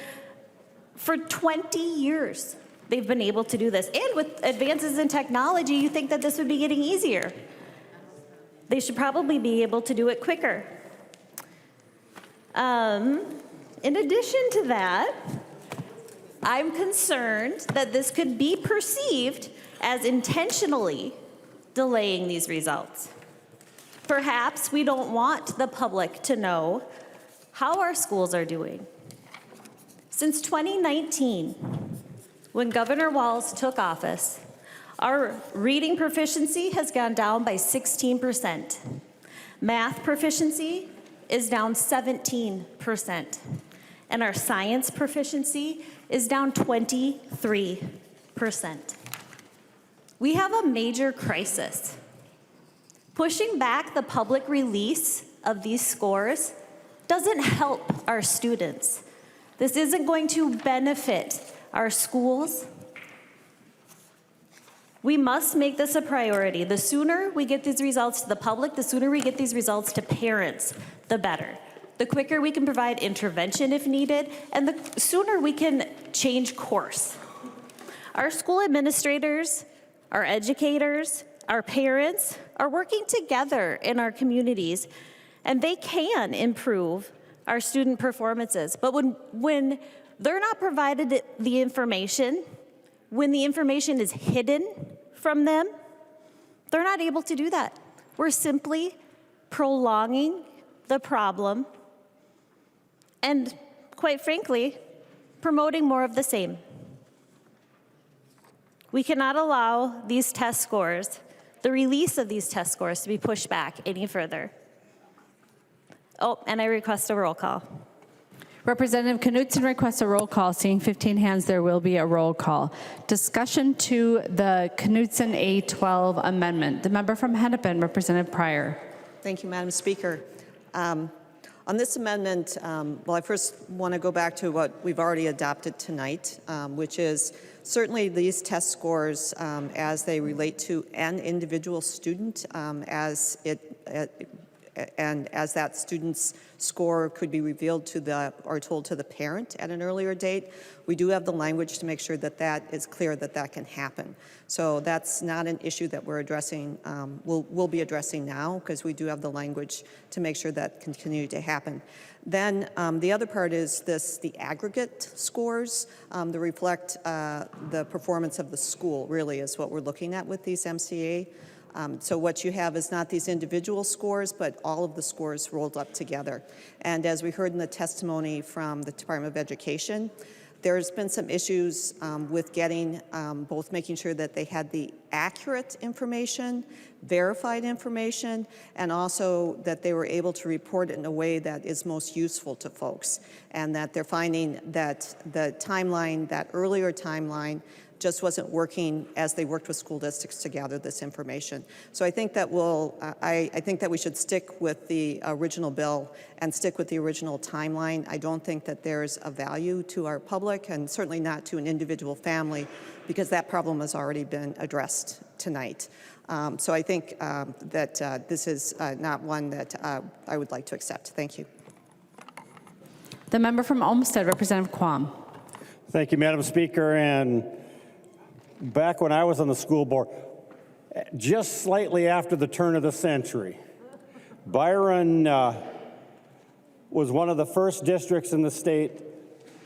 For 20 years, they've been able to do this. And with advances in technology, you think that this would be getting easier. They should probably be able to do it quicker. In addition to that, I'm concerned that this could be perceived as intentionally delaying these results. Perhaps we don't want the public to know how our schools are doing. Since 2019, when Governor Walz took office, our reading proficiency has gone down by 16%. Math proficiency is down 17%. And our science proficiency is down 23%. We have a major crisis. Pushing back the public release of these scores doesn't help our students. This isn't going to benefit our schools. We must make this a priority. The sooner we get these results to the public, the sooner we get these results to parents, the better. The quicker we can provide intervention if needed, and the sooner we can change course. Our school administrators, our educators, our parents are working together in our communities, and they can improve our student performances. But when they're not provided the information, when the information is hidden from them, they're not able to do that. We're simply prolonging the problem and, quite frankly, promoting more of the same. We cannot allow these test scores, the release of these test scores, to be pushed back any further. Oh, and I request a roll call. Representative Knutson requests a roll call. Seeing 15 hands, there will be a roll call. Discussion to the Knutson A12 amendment. The member from Hennepin, Representative Pryor. Thank you, Madam Speaker. On this amendment, well, I first want to go back to what we've already adopted tonight, which is certainly these test scores as they relate to an individual student, as it and as that student's score could be revealed to the, or told to the parent at an earlier date, we do have the language to make sure that that is clear that that can happen. So that's not an issue that we're addressing, we'll be addressing now, because we do have the language to make sure that continue to happen. Then the other part is the aggregate scores that reflect the performance of the school, really is what we're looking at with these MCA. So what you have is not these individual scores, but all of the scores rolled up together. And as we heard in the testimony from the Department of Education, there's been some issues with getting, both making sure that they had the accurate information, verified information, and also that they were able to report it in a way that is most useful to folks. And that they're finding that the timeline, that earlier timeline, just wasn't working as they worked with school districts to gather this information. So I think that I think that we should stick with the original bill and stick with the original timeline. I don't think that there's a value to our public, and certainly not to an individual family, because that problem has already been addressed tonight. So I think that this is not one that I would like to accept. Thank you. The member from Olmsted, Representative Quam. Thank you, Madam Speaker. And back when I was on the school board, just slightly after the turn of the century, Byron was one of the first districts in the state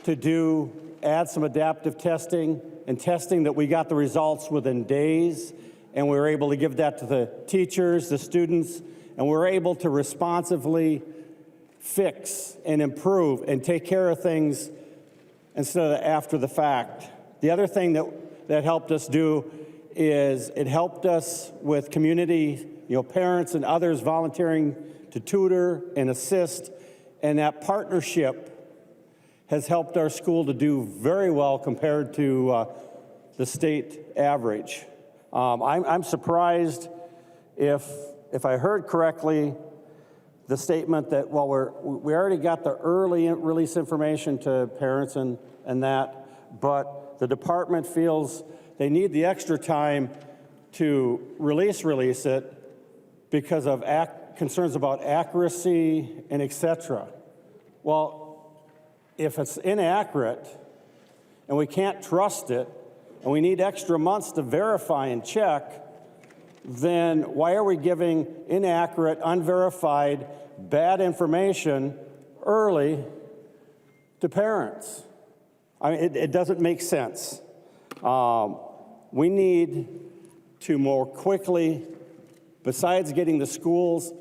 to add some adaptive testing, and testing that we got the results within days, and we were able to give that to the teachers, the students, and we were able to responsively fix and improve and take care of things instead of after the fact. The other thing that helped us do is it helped us with community, parents and others volunteering to tutor and assist, and that partnership has helped our school to do very well compared to the state average. I'm surprised if I heard correctly the statement that, well, we already got the early release information to parents and that, but the department feels they need the extra time to release it because of concerns about accuracy and et cetera. Well, if it's inaccurate and we can't trust it and we need extra months to verify and check, then why are we giving inaccurate, unverified, bad information early to parents? I mean, it doesn't make sense. We need to more quickly, besides getting the schools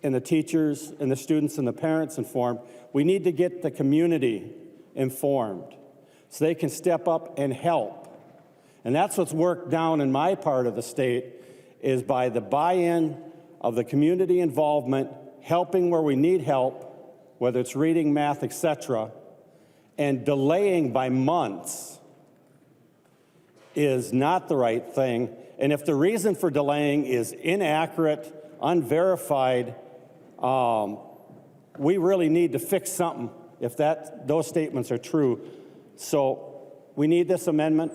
and the teachers and the students and the parents informed, we need to get the community informed so they can step up and help. And that's what's worked down in my part of the state, is by the buy-in of the community involvement, helping where we need help, whether it's reading, math, et cetera, and delaying by months is not the right thing. And if the reason for delaying is inaccurate, unverified, we really need to fix something if those statements are true. So we need this amendment,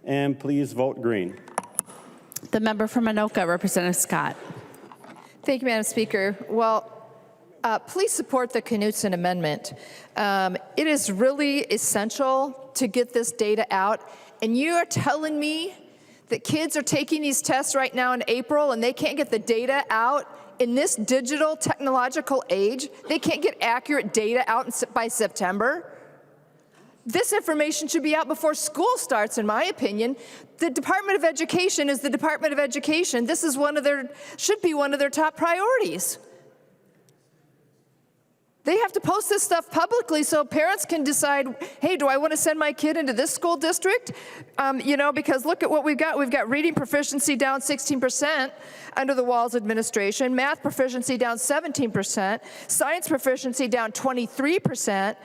and please vote green. The member from Anoka, Representative Scott. Thank you, Madam Speaker. Well, please support the Knutson amendment. It is really essential to get this data out. And you are telling me that kids are taking these tests right now in April and they can't get the data out in this digital technological age? They can't get accurate data out by September? This information should be out before school starts, in my opinion. The Department of Education is the Department of Education. This is should be one of their top priorities. They have to post this stuff publicly so parents can decide, hey, do I want to send my kid into this school district? Because look at what we've got. We've got reading proficiency down 16% under the Walz administration, math proficiency down 17%, science proficiency down 23%,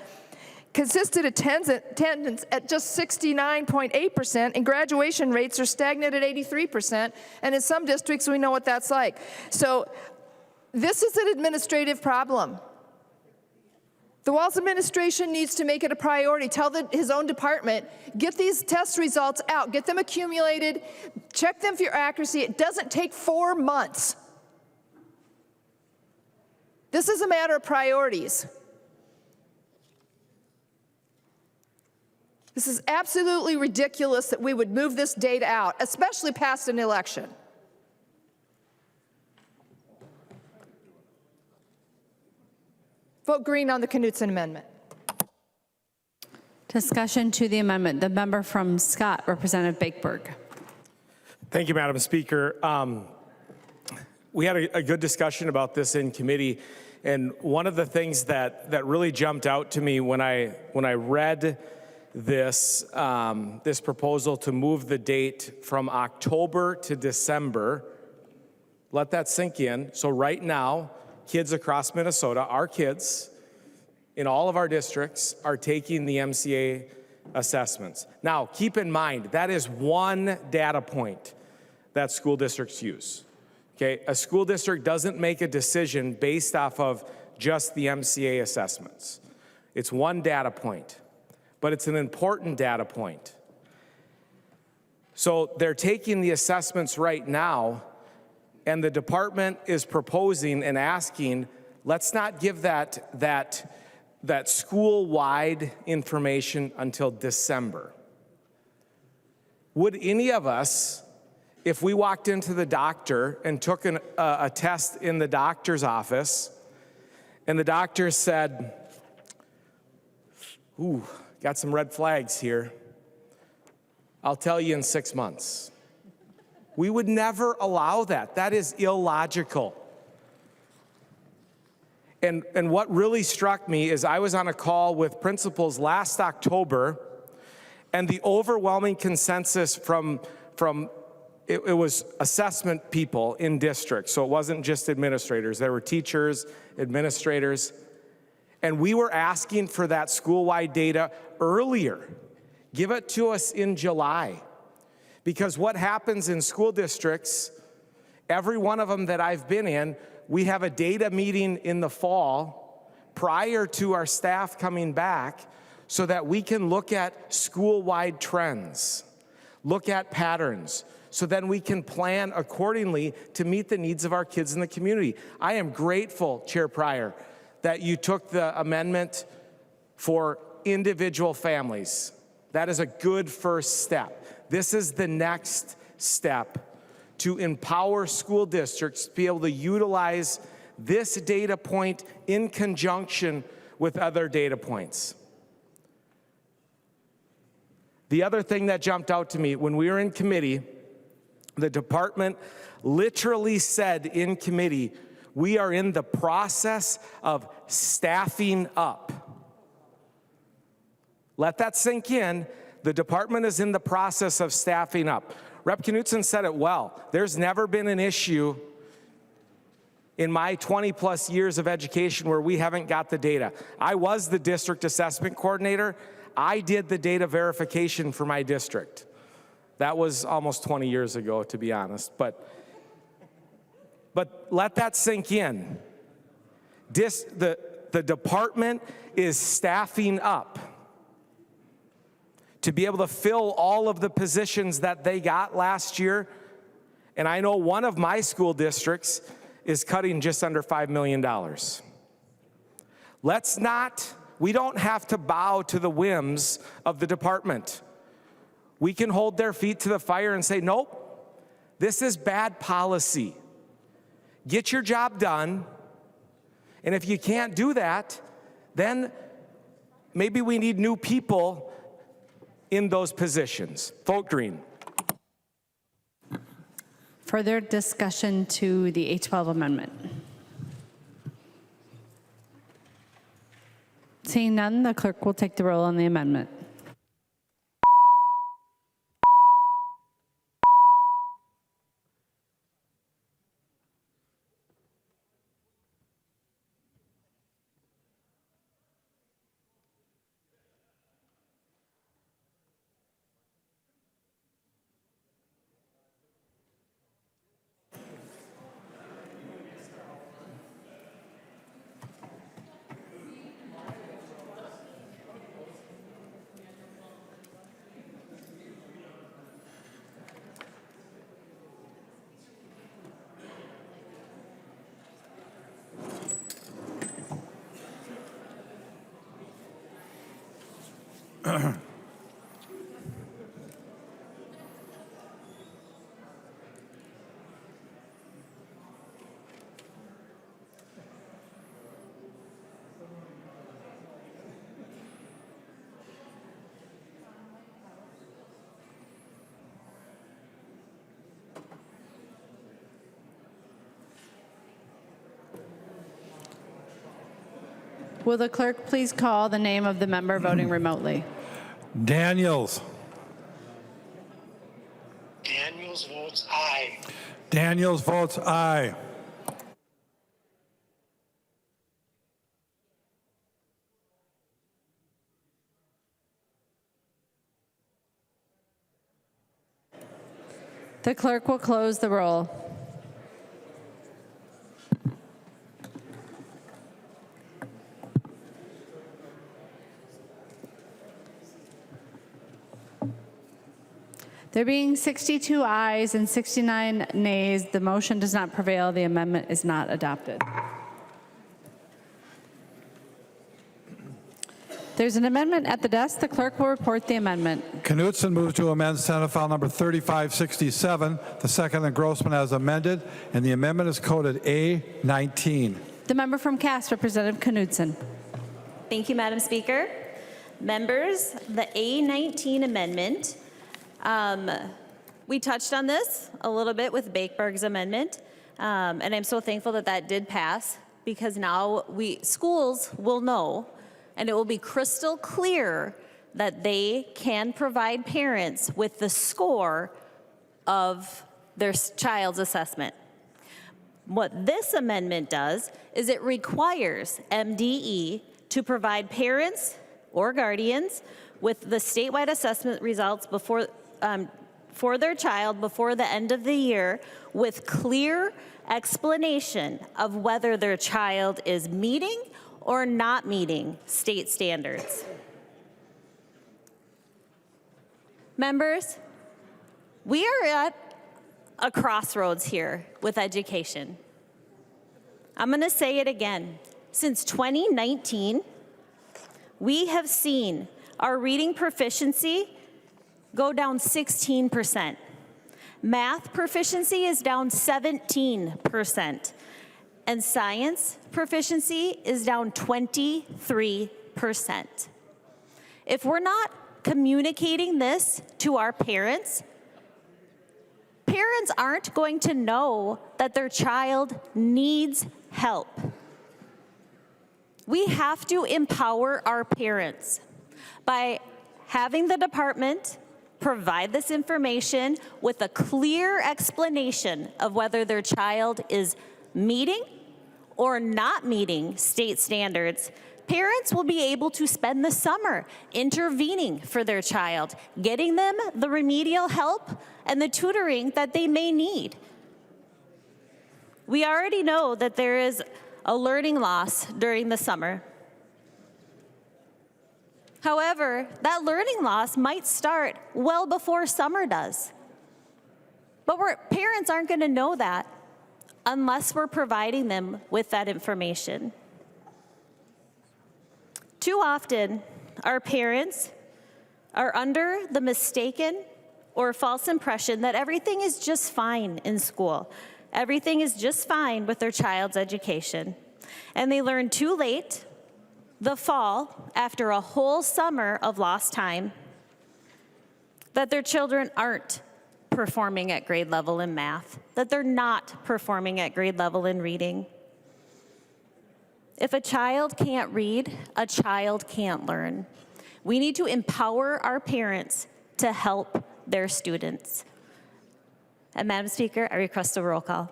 consistent attendance at just 69.8%, and graduation rates are stagnant at 83%, and in some districts we know what that's like. So this is an administrative problem. The Walz administration needs to make it a priority. Tell his own department, get these test results out, get them accumulated, check them for your accuracy. It doesn't take 4 months. This is a matter of priorities. This is absolutely ridiculous that we would move this date out, especially past an election. Vote green on the Knutson amendment. Discussion to the amendment. The member from Scott, Representative Bakeberg. Thank you, Madam Speaker. We had a good discussion about this in committee, and one of the things that really jumped out to me when I read this this proposal to move the date from October to December, let that sink in. So right now, kids across Minnesota, our kids in all of our districts, are taking the MCA assessments. Now, keep in mind, that is one data point that school districts use. Okay, a school district doesn't make a decision based off of just the MCA assessments. It's one data point, but it's an important data point. So they're taking the assessments right now, and the department is proposing and asking, let's not give that school-wide information until December. Would any of us, if we walked into the doctor and took a test in the doctor's office, and the doctor said, ooh, got some red flags here, I'll tell you in 6 months. We would never allow that. That is illogical. And what really struck me is I was on a call with principals last October, and the overwhelming consensus from it was assessment people in districts, so it wasn't just administrators. There were teachers, administrators, and we were asking for that school-wide data earlier. Give it to us in July. Because what happens in school districts, every one of them that I've been in, we have a data meeting in the fall prior to our staff coming back so that we can look at school-wide trends, look at patterns, so then we can plan accordingly to meet the needs of our kids in the community. I am grateful, Chair Pryor, that you took the amendment for individual families. That is a good first step. This is the next step to empower school districts to be able to utilize this data point in conjunction with other data points. The other thing that jumped out to me, when we were in committee, the department literally said in committee, we are in the process of staffing up. Let that sink in. The department is in the process of staffing up. Rep. Knutson said it well. There's never been an issue in my 20-plus years of education where we haven't got the data. I was the district assessment coordinator. I did the data verification for my district. That was almost 20 years ago, to be honest. But let that sink in. The department is staffing up to be able to fill all of the positions that they got last year. And I know one of my school districts is cutting just under $5 million. We don't have to bow to the whims of the department. We can hold their feet to the fire and say, nope, this is bad policy. Get your job done. And if you can't do that, then maybe we need new people in those positions. Vote green. Further discussion to the A12 amendment. Seeing none, the clerk will take the roll on the amendment. Will the clerk please call the name of the member voting remotely? Daniels. Daniels votes aye. Daniels votes aye. The clerk will close the roll. There being 62 ayes and 69 nays, the motion does not prevail. The amendment is not adopted. There's an amendment at the desk. The clerk will report the amendment. Knutson moves to amend Senate File Number 3567, the second engrossment as amended, and the amendment is coded A19. The member from Cass, Representative Knutson. Thank you, Madam Speaker. Members, the A19 amendment, we touched on this a little bit with Bakeberg's amendment, and I'm so thankful that that did pass, because now schools will know, and it will be crystal clear that they can provide parents with the score of their child's assessment. What this amendment does is it requires MDE to provide parents or guardians with the statewide assessment results before for their child before the end of the year, with clear explanation of whether their child is meeting or not meeting state standards. Members, we are at a crossroads here with education. I'm going to say it again. Since 2019, we have seen our reading proficiency go down 16%. Math proficiency is down 17%. And science proficiency is down 23%. If we're not communicating this to our parents, parents aren't going to know that their child needs help. We have to empower our parents by having the department provide this information with a clear explanation of whether their child is meeting or not meeting state standards. Parents will be able to spend the summer intervening for their child, getting them the remedial help and the tutoring that they may need. We already know that there is a learning loss during the summer. However, that learning loss might start well before summer does. But parents aren't going to know that unless we're providing them with that information. Too often, our parents are under the mistaken or false impression that everything is just fine in school. Everything is just fine with their child's education. And they learn too late, the fall, after a whole summer of lost time, that their children aren't performing at grade level in math, that they're not performing at grade level in reading. If a child can't read, a child can't learn. We need to empower our parents to help their students. And Madam Speaker, I request a roll call.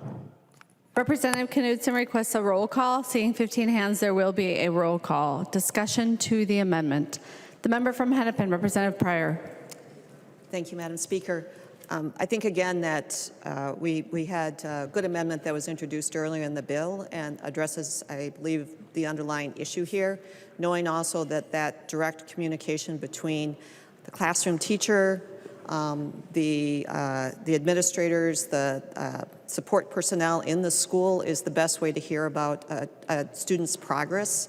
Representative Knudsen requests a roll call. Seeing 15 hands, there will be a roll call. Discussion to the amendment. The member from Hennepin, Representative Pryor. Thank you, Madam Speaker. I think, again, that we had a good amendment that was introduced earlier in the bill and addresses, I believe, the underlying issue here, knowing also that that direct communication between the classroom teacher, the administrators, the support personnel in the school is the best way to hear about a student's progress.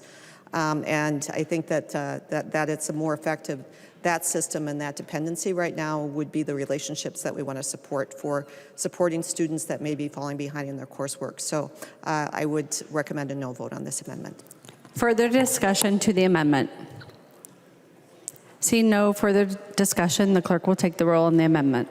And I think that, that it's a more effective, that system and that dependency right now would be the relationships that we want to support for supporting students that may be falling behind in their coursework. So I would recommend a no vote on this amendment. Further discussion to the amendment. Seeing no further discussion, the clerk will take the roll on the amendment.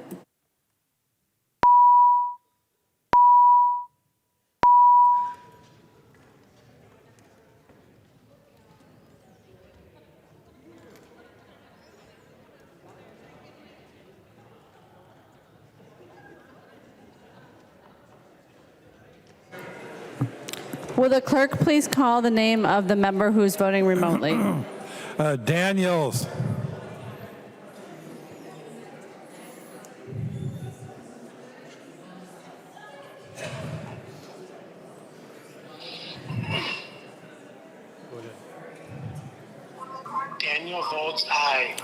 Will the clerk please call the name of the member who is voting remotely? Daniels. Daniel votes aye.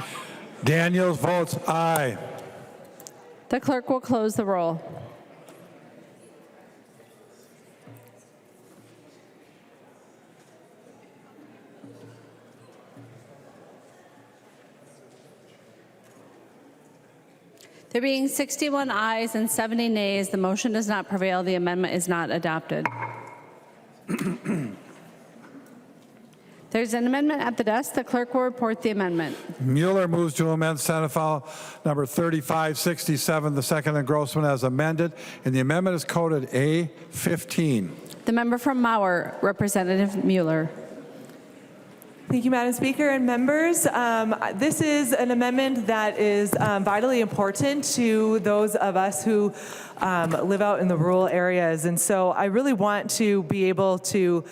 Daniels votes aye. The clerk will close the roll. There being 61 ayes and 70 nays, the motion does not prevail. The amendment is not adopted. There's an amendment at the desk. The clerk will report the amendment. Mueller moves to amend Senate File number 3567, the second engrossment as amended, and the amendment is coded A15. The member from Moller, Representative Mueller. Thank you, Madam Speaker and members. This is an amendment that is vitally important to those of us who live out in the rural areas. And so I really want to be able to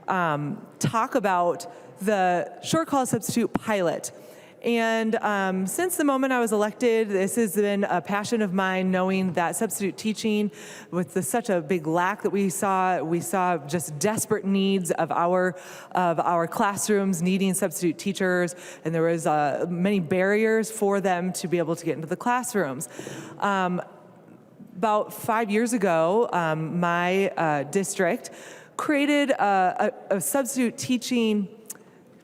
talk about the short call substitute pilot. And since the moment I was elected, this has been a passion of mine, knowing that substitute teaching, with such a big lack that we saw just desperate needs of our classrooms needing substitute teachers, and there was many barriers for them to be able to get into the classrooms. About 5 years ago, my district created a substitute teaching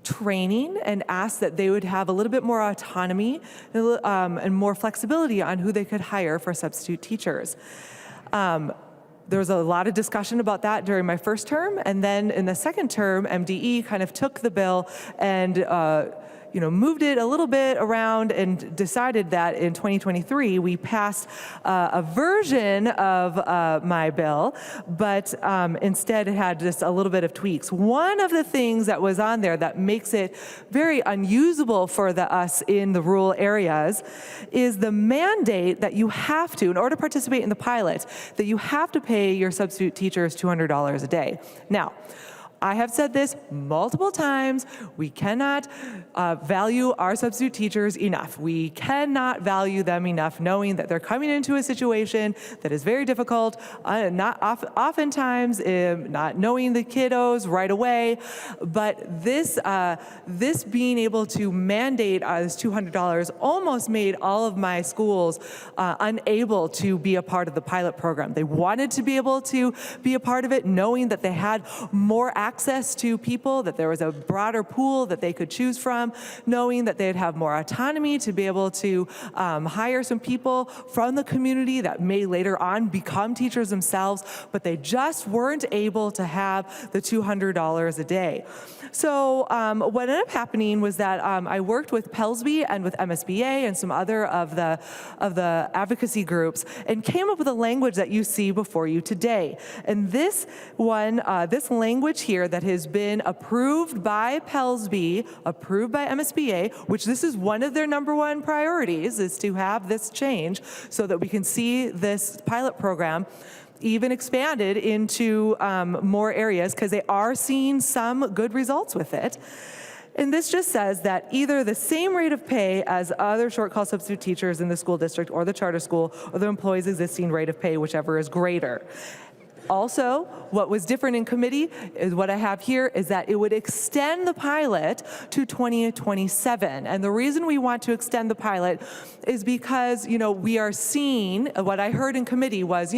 training and asked that they would have a little bit more autonomy and more flexibility on who they could hire for substitute teachers. There was a lot of discussion about that during my first term, and then in the second term, MDE kind of took the bill and moved it a little bit around and decided that in 2023 we passed a version of my bill, but instead it had just a little bit of tweaks. One of the things that was on there that makes it very unusable for us in the rural areas is the mandate that you have to, in order to participate in the pilot, that you have to pay your substitute teachers $200 a day. Now, I have said this multiple times. We cannot value our substitute teachers enough. We cannot value them enough, knowing that they're coming into a situation that is very difficult, oftentimes not knowing the kiddos right away. But this being able to mandate this $200 almost made all of my schools unable to be a part of the pilot program. They wanted to be able to be a part of it, knowing that they had more access to people, that there was a broader pool that they could choose from, knowing that they'd have more autonomy to be able to hire some people from the community that may later on become teachers themselves, but they just weren't able to have the $200 a day. So what ended up happening was that I worked with Pelowski and with MSBA and some other of the advocacy groups and came up with a language that you see before you today. And this language here that has been approved by Pelowski, approved by MSBA, which this is one of their #1 priorities, is to have this change so that we can see this pilot program even expanded into more areas, because they are seeing some good results with it. And this just says that either the same rate of pay as other short call substitute teachers in the school district or the charter school, or the employee's existing rate of pay, whichever is greater. Also, what was different in committee is what I have here is that it would extend the pilot to 2027. And the reason we want to extend the pilot is because, we are seeing, what I heard in committee was,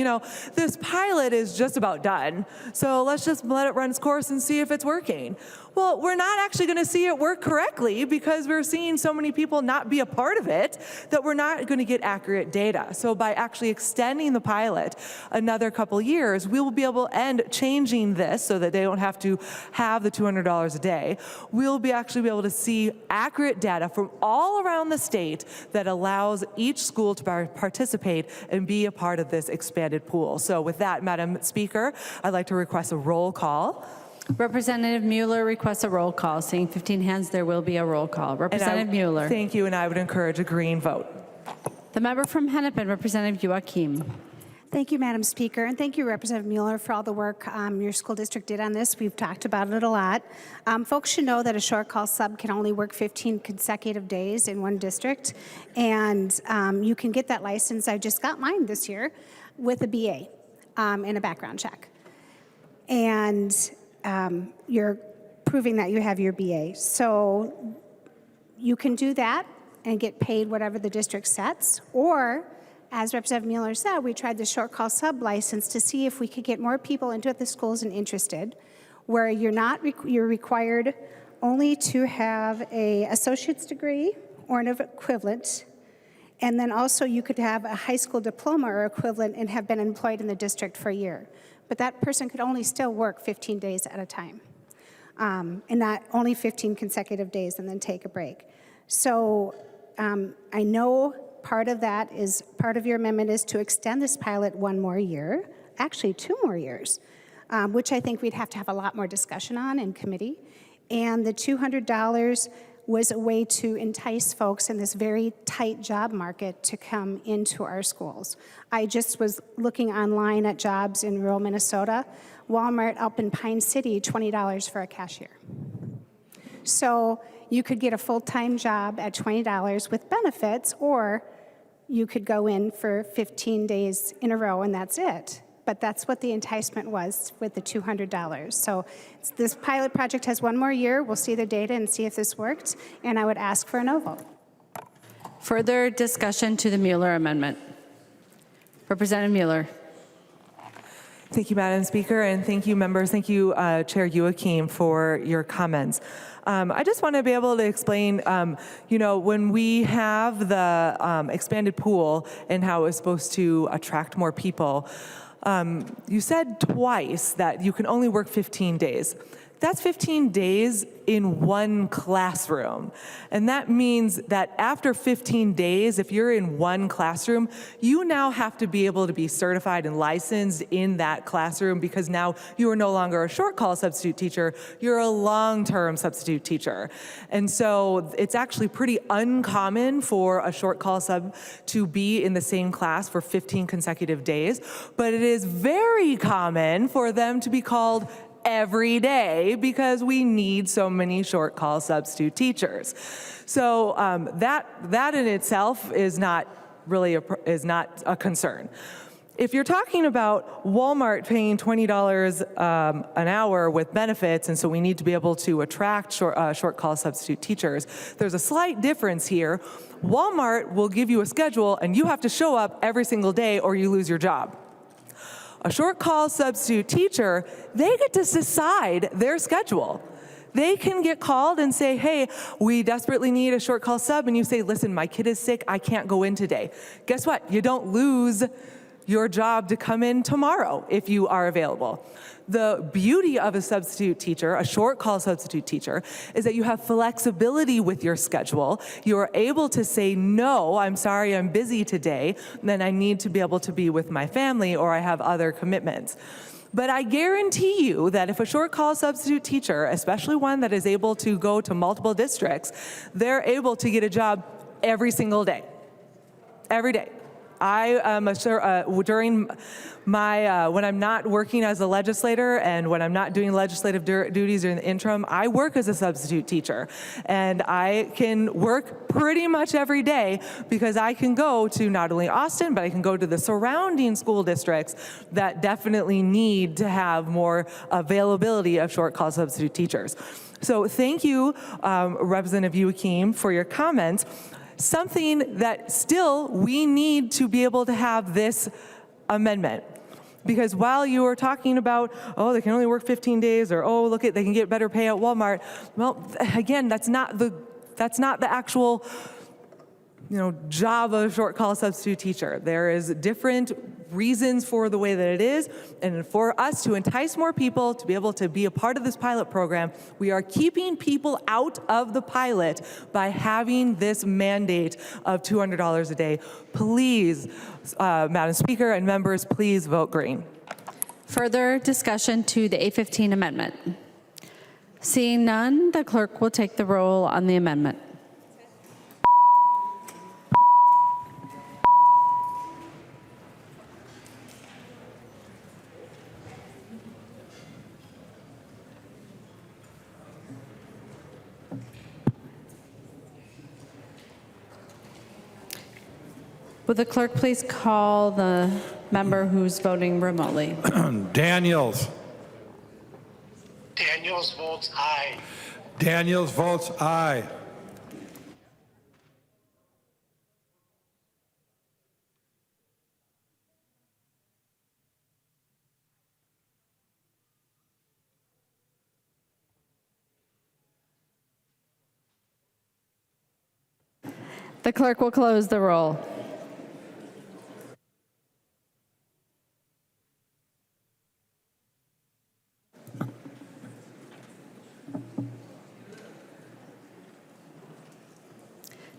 this pilot is just about done. So let's just let it run its course and see if it's working. Well, we're not actually going to see it work correctly because we're seeing so many people not be a part of it that we're not going to get accurate data. So by actually extending the pilot another couple years, we will be able to end changing this so that they don't have to have the $200 a day. We'll actually be able to see accurate data from all around the state that allows each school to participate and be a part of this expanded pool. So with that, Madam Speaker, I'd like to request a roll call. Representative Mueller requests a roll call. Seeing 15 hands, there will be a roll call. Representative Mueller. Thank you, and I would encourage a green vote. The member from Hennepin, Representative Joachim. Thank you, Madam Speaker, and thank you, Representative Mueller, for all the work your school district did on this. We've talked about it a lot. Folks should know that a short call sub can only work 15 consecutive days in one district, and you can get that license. I just got mine this year with a BA and a background check. And you're proving that you have your BA. So you can do that and get paid whatever the district sets, or as Representative Mueller said, we tried the short call sub license to see if we could get more people into the schools and interested, where you're required only to have an associate's degree or an equivalent, and then also you could have a high school diploma or equivalent and have been employed in the district for a year. But that person could only still work 15 days at a time, and not only 15 consecutive days and then take a break. So I know part of your amendment is to extend this pilot 1 more year, actually 2 more years, which I think we'd have to have a lot more discussion on in committee. And the $200 was a way to entice folks in this very tight job market to come into our schools. I just was looking online at jobs in rural Minnesota. Walmart up in Pine City, $20 for a cashier. So you could get a full-time job at $20 with benefits, or you could go in for 15 days in a row and that's it. But that's what the enticement was with the $200. So this pilot project has 1 more year. We'll see the data and see if this worked, and I would ask for a no vote. Further discussion to the Mueller amendment. Representative Mueller. Thank you, Madam Speaker, and thank you, members. Thank you, Chair Joachim, for your comments. I just want to be able to explain, when we have the expanded pool and how it's supposed to attract more people, you said twice that you can only work 15 days. That's 15 days in one classroom. And that means that after 15 days, if you're in one classroom, you now have to be able to be certified and licensed in that classroom, because now you are no longer a short call substitute teacher, you're a long-term substitute teacher. And so it's actually pretty uncommon for a short call sub to be in the same class for 15 consecutive days, but it is very common for them to be called every day because we need so many short call substitute teachers. So that in itself is not really a concern. If you're talking about Walmart paying $20 an hour with benefits, and so we need to be able to attract short call substitute teachers, there's a slight difference here. Walmart will give you a schedule and you have to show up every single day or you lose your job. A short call substitute teacher, they get to decide their schedule. They can get called and say, hey, we desperately need a short call sub, and you say, listen, my kid is sick, I can't go in today. Guess what? You don't lose your job to come in tomorrow if you are available. The beauty of a substitute teacher, a short call substitute teacher, is that you have flexibility with your schedule. You're able to say, no, I'm sorry, I'm busy today, then I need to be able to be with my family or I have other commitments. But I guarantee you that if a short call substitute teacher, especially one that is able to go to multiple districts, they're able to get a job every single day, every day. I am during my when I'm not working as a legislator and when I'm not doing legislative duties during the interim, I work as a substitute teacher, and I can work pretty much every day because I can go to not only Austin, but I can go to the surrounding school districts that definitely need to have more availability of short call substitute teachers. So thank you, Representative Joachim, for your comments. Something that still we need to be able to have this amendment. Because while you were talking about, oh, they can only work 15 days, or oh, look, they can get better pay at Walmart. Well, again, that's not the actual job of a short call substitute teacher. There is different reasons for the way that it is, and for us to entice more people to be able to be a part of this pilot program, we are keeping people out of the pilot by having this mandate of $200 a day. Please, Madam Speaker and members, please vote green. Further discussion to the 815 amendment. Seeing none, the clerk will take the roll on the amendment. Would the clerk please call the member who's voting remotely? Daniels. Daniels votes aye. Daniels votes aye. The clerk will close the roll.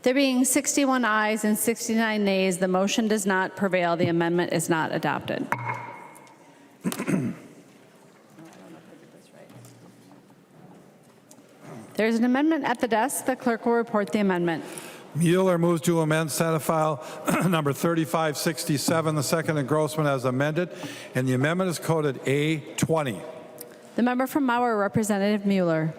There being 61 ayes and 69 nays, the motion does not prevail. The amendment is not adopted. There's an amendment at the desk. The clerk will report the amendment. Mueller moves to amend Senate File number 3567, the second engrossment as amended, and the amendment is coded A20. The member from Moller, Representative Mueller.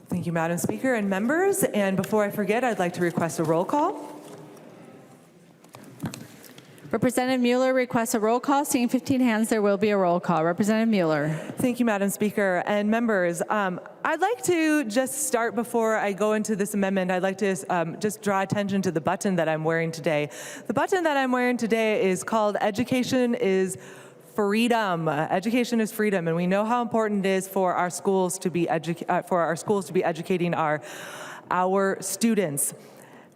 Thank you, Madam Speaker and members. And before I forget, I'd like to request a roll call. Representative Mueller requests a roll call. Seeing 15 hands, there will be a roll call. Representative Mueller. Thank you, Madam Speaker and members. I'd like to just start before I go into this amendment. I'd like to just draw attention to the button that I'm wearing today. The button that I'm wearing today is called Education is Freedom. Education is freedom, and we know how important it is for our schools to be educating our students.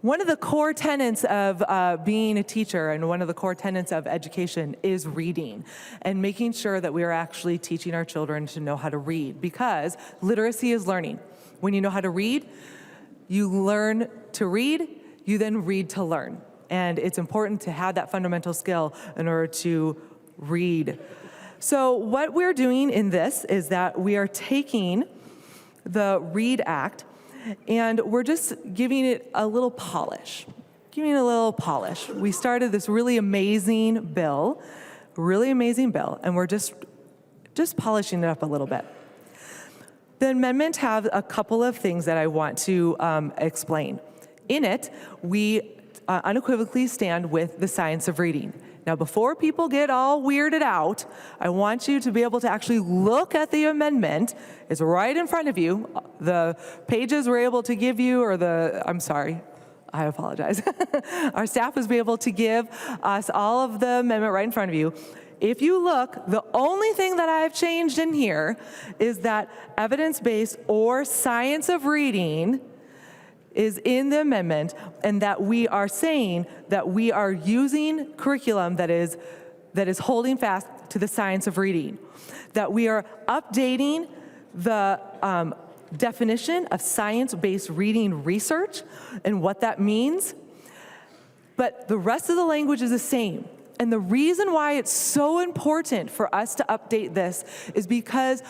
One of the core tenets of being a teacher and one of the core tenets of education is reading and making sure that we are actually teaching our children to know how to read, because literacy is learning. When you know how to read, you learn to read, you then read to learn. And it's important to have that fundamental skill in order to read. So what we're doing in this is that we are taking the READ Act and we're just giving it a little polish. We started this really amazing bill, and we're just polishing it up a little bit. The amendment has a couple of things that I want to explain. In it, we unequivocally stand with the science of reading. Now, before people get all weirded out, I want you to be able to actually look at the amendment. It's right in front of you. The pages we're able to give you, I apologize. Our staff was able to give us all of the amendment right in front of you. If you look, the only thing that I have changed in here is that evidence-based or science of reading is in the amendment, and that we are saying that we are using curriculum that is holding fast to the science of reading, that we are updating the definition of science-based reading research and what that means, but the rest of the language is the same. And the reason why it's so important for us to update this is because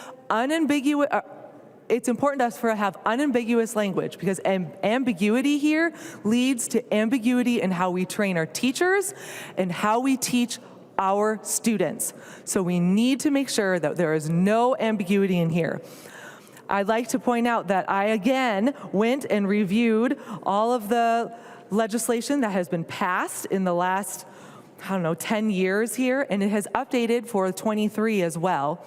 it's important to us to have unambiguous language, because ambiguity here leads to ambiguity in how we train our teachers and how we teach our students. So we need to make sure that there is no ambiguity in here. I'd like to point out that I again went and reviewed all of the legislation that has been passed in the last, 10 years here, and it has updated for 23 as well.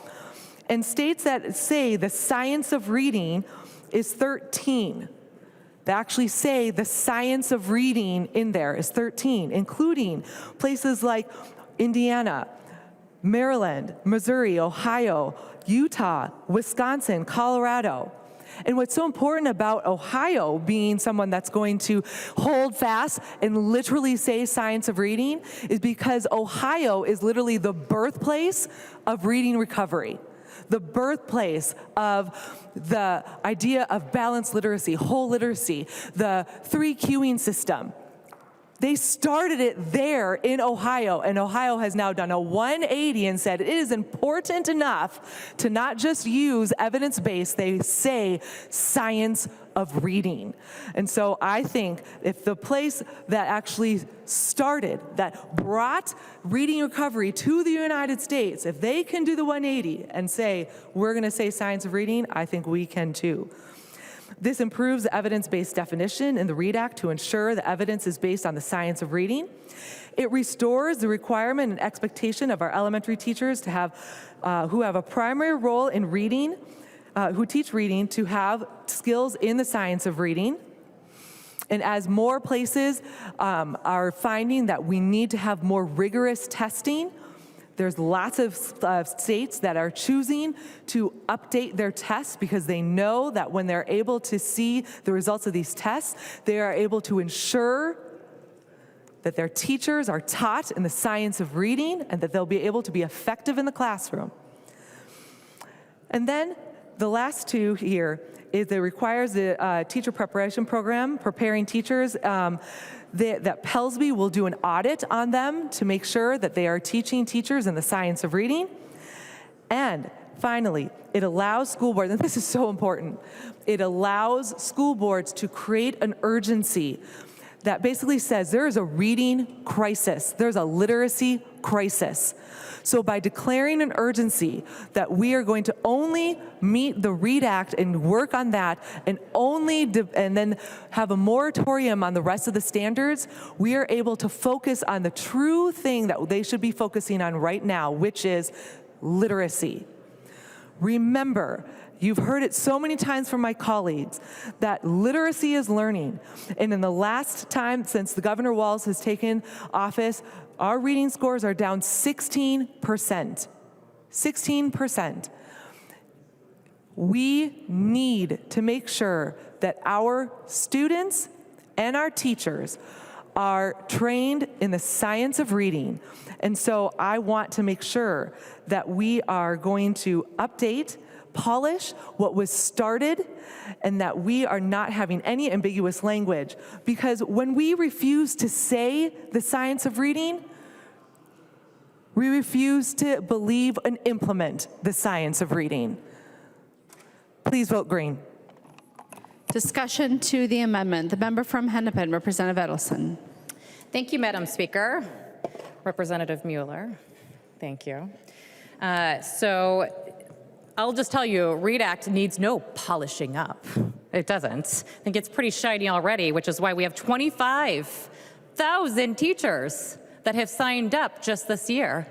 And states that say the science of reading is 13. They actually say the science of reading in there is 13, including places like Indiana, Maryland, Missouri, Ohio, Utah, Wisconsin, Colorado. And what's so important about Ohio being someone that's going to hold fast and literally say science of reading is because Ohio is literally the birthplace of reading recovery, the birthplace of the idea of balanced literacy, whole literacy, the 3 cueing system. They started it there in Ohio, and Ohio has now done a 180 and said it is important enough to not just use evidence-based, they say science of reading. And so I think if the place that actually started, that brought reading recovery to the United States, if they can do the 180 and say, we're gonna say science of reading, I think we can too. This improves the evidence-based definition in the READ Act to ensure the evidence is based on the science of reading. It restores the requirement and expectation of our elementary teachers to have, who have a primary role in reading, who teach reading, to have skills in the science of reading. And as more places are finding that we need to have more rigorous testing, there's lots of states that are choosing to update their tests because they know that when they're able to see the results of these tests, they are able to ensure that their teachers are taught in the science of reading and that they'll be able to be effective in the classroom. And then the last two here is it requires the teacher preparation program, preparing teachers, that Pelsby will do an audit on them to make sure that they are teaching teachers in the science of reading. And finally, it allows school boards, and this is so important, it allows school boards to create an urgency that basically says there is a reading crisis, there's a literacy crisis. So by declaring an urgency that we are going to only meet the READ Act and work on that and and then have a moratorium on the rest of the standards, we are able to focus on the true thing that they should be focusing on right now, which is literacy. Remember, you've heard it so many times from my colleagues that literacy is learning. And in the last time since the Governor Walz has taken office, our reading scores are down 16%. 16%. We need to make sure that our students and our teachers are trained in the science of reading. And so I want to make sure that we are going to update, polish what was started, and that we are not having any ambiguous language. Because when we refuse to say the science of reading, we refuse to believe and implement the science of reading. Please vote green. Discussion to the amendment. The member from Hennepin, Representative Edelson. Thank you, Madam Speaker. Representative Mueller, thank you. So I'll just tell you, READ Act needs no polishing up. It doesn't. I think it's pretty shiny already, which is why we have 25,000 teachers that have signed up just this year.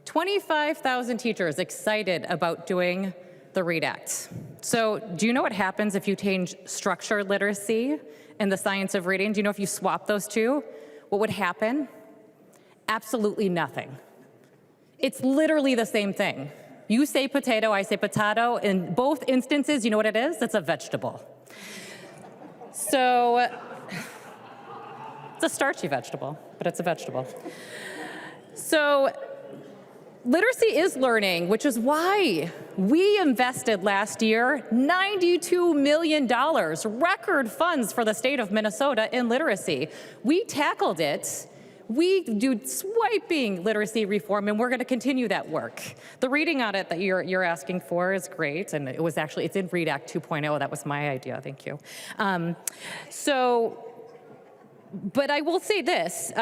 25,000 teachers excited about doing the READ Act. So do you know what happens if you change structured literacy and the science of reading? Do you know if you swap those two, what would happen? Absolutely nothing. It's literally the same thing. You say potato, I say potato. In both instances, you know what it is? It's a vegetable. So it's a starchy vegetable, but it's a vegetable. So literacy is learning, which is why we invested last year $92 million, record funds for the state of Minnesota in literacy. We tackled it. We do swiping literacy reform, and we're going to continue that work. The reading audit that you're asking for is great, and it's in READ Act 2.0. That was my idea. Thank you. But I will say this.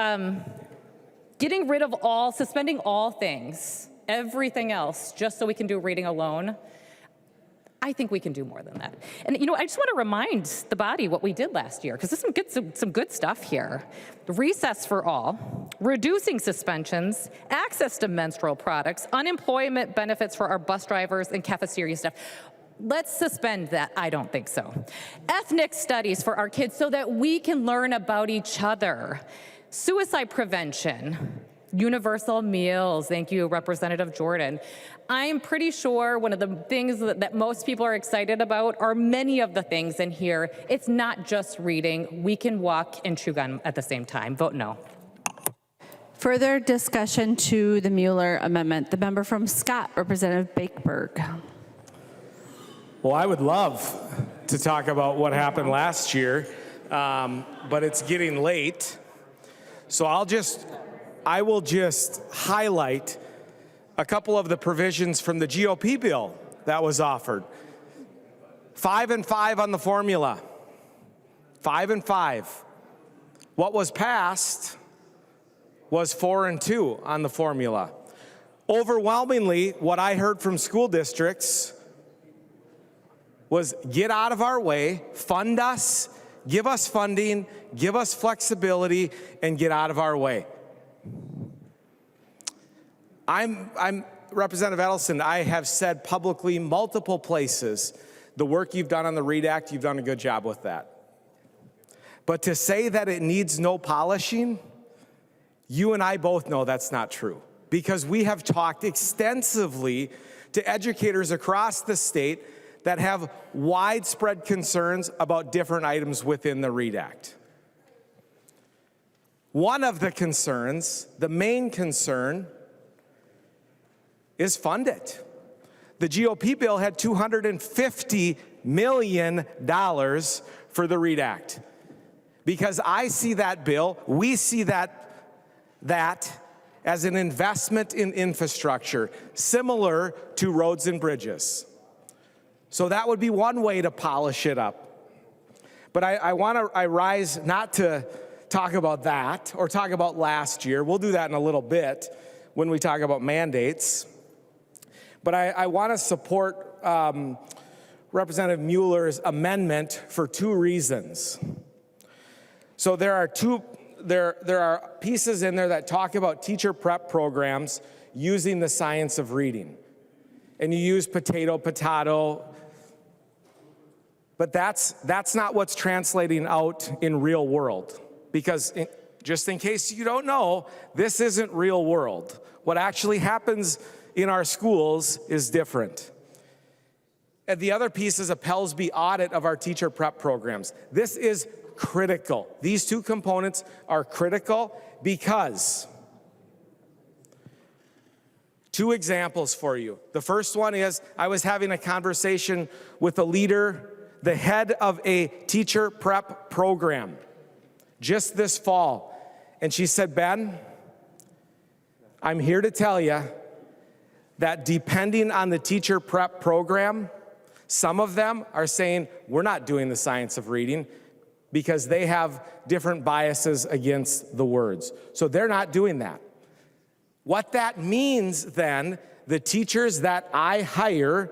Getting rid of suspending all things, everything else, just so we can do reading alone, I think we can do more than that. And I just want to remind the body what we did last year, because there's some good stuff here. Recess for all, reducing suspensions, access to menstrual products, unemployment benefits for our bus drivers and cafeteria staff. Let's suspend that. I don't think so. Ethnic studies for our kids so that we can learn about each other. Suicide prevention, universal meals. Thank you, Representative Jordan. I'm pretty sure one of the things that most people are excited about are many of the things in here. It's not just reading. We can walk and chew gum at the same time. Vote no. Further discussion to the Mueller amendment. The member from Scott, Representative Bakeberg. Well, I would love to talk about what happened last year, but it's getting late. So I will just highlight a couple of the provisions from the GOP bill that was offered. 5 and 5 on the formula. 5 and 5. What was passed was 4 and 2 on the formula. Overwhelmingly, what I heard from school districts was get out of our way, fund us, give us funding, give us flexibility, and get out of our way. I'm Representative Edelson, I have said publicly multiple places, the work you've done on the READ Act, you've done a good job with that. But to say that it needs no polishing, you and I both know that's not true, because we have talked extensively to educators across the state that have widespread concerns about different items within the READ Act. One of the concerns, the main concern, is fund it. The GOP bill had $250 million for the READ Act. Because I see that bill, we see that as an investment in infrastructure, similar to roads and bridges. So that would be one way to polish it up. But I rise not to talk about that or talk about last year. We'll do that in a little bit when we talk about mandates. But I want to support Representative Mueller's amendment for two reasons. So there are pieces in there that talk about teacher prep programs using the science of reading. And you use potato, but that's not what's translating out in real world. Because just in case you don't know, this isn't real world. What actually happens in our schools is different. And the other piece is a Pelowski audit of our teacher prep programs. This is critical. These two components are critical because, two examples for you. The first one is I was having a conversation with a leader, the head of a teacher prep program, just this fall. And she said, Ben, I'm here to tell you that depending on the teacher prep program, some of them are saying, we're not doing the science of reading because they have different biases against the words. So they're not doing that. What that means then, the teachers that I hire,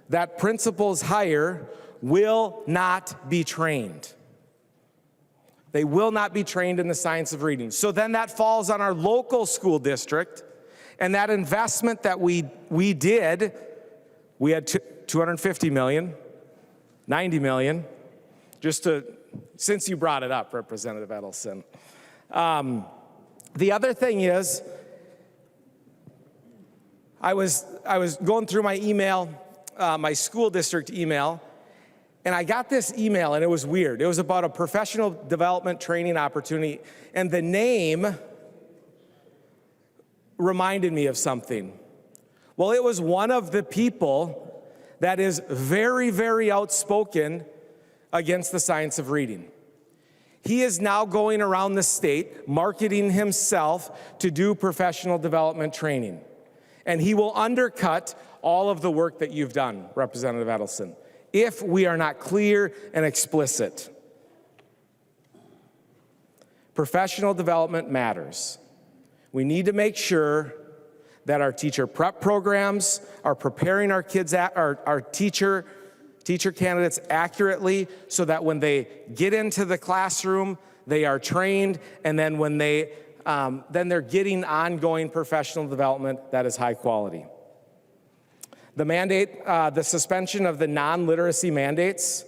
that principals hire, will not be trained. They will not be trained in the science of reading. So then that falls on our local school district, and that investment that we did, we had $250 million, $90 million, since you brought it up, Representative Edelson. The other thing is, I was going through my email, my school district email, and I got this email, and it was weird. It was about a professional development training opportunity, and the name reminded me of something. Well, it was one of the people that is very, very outspoken against the science of reading. He is now going around the state marketing himself to do professional development training. And he will undercut all of the work that you've done, Representative Edelson, if we are not clear and explicit. Professional development matters. We need to make sure that our teacher prep programs are preparing our kids, our teacher candidates accurately so that when they get into the classroom, they are trained, and then when then they're getting ongoing professional development that is high quality. The mandate, the suspension of the non-literacy mandates,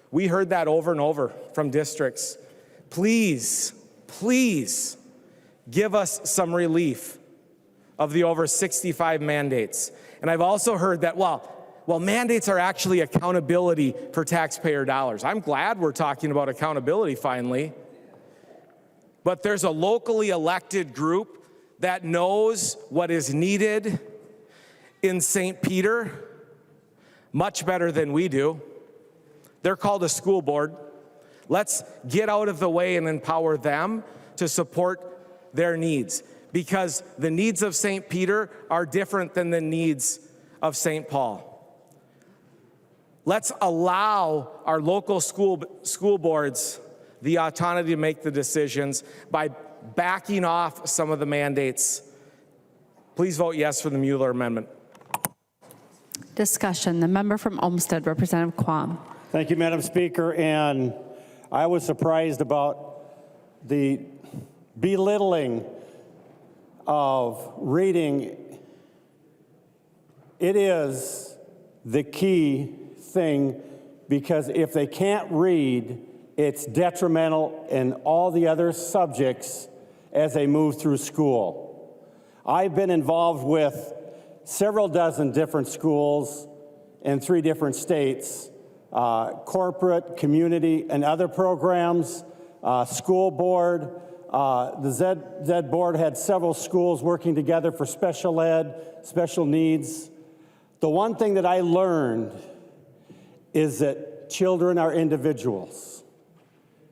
we heard that over and over from districts. Please, please give us some relief of the over 65 mandates. And I've also heard that, well, mandates are actually accountability for taxpayer dollars. I'm glad we're talking about accountability finally. But there's a locally elected group that knows what is needed in St. Peter much better than we do. They're called a school board. Let's get out of the way and empower them to support their needs, because the needs of St. Peter are different than the needs of St. Paul. Let's allow our local school boards the autonomy to make the decisions by backing off some of the mandates. Please vote yes for the Mueller amendment. Discussion. The member from Olmsted, Representative Quam. Thank you, Madam Speaker. And I was surprised about the belittling of reading. It is the key thing, because if they can't read, it's detrimental in all the other subjects as they move through school. I've been involved with several dozen different schools in 3 different states, corporate, community, and other programs, school board. The ZED board had several schools working together for special ed, special needs. The one thing that I learned is that children are individuals.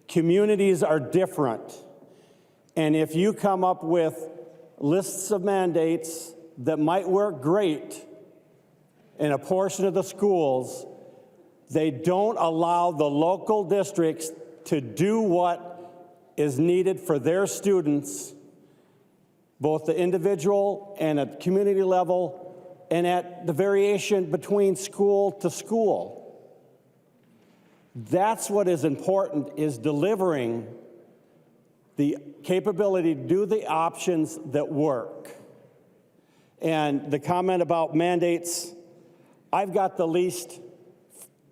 Communities are different. And if you come up with lists of mandates that might work great in a portion of the schools, they don't allow the local districts to do what is needed for their students, both the individual and at community level, and at the variation between school to school. That's what is important, is delivering the capability to do the options that work. And the comment about mandates, I've got the least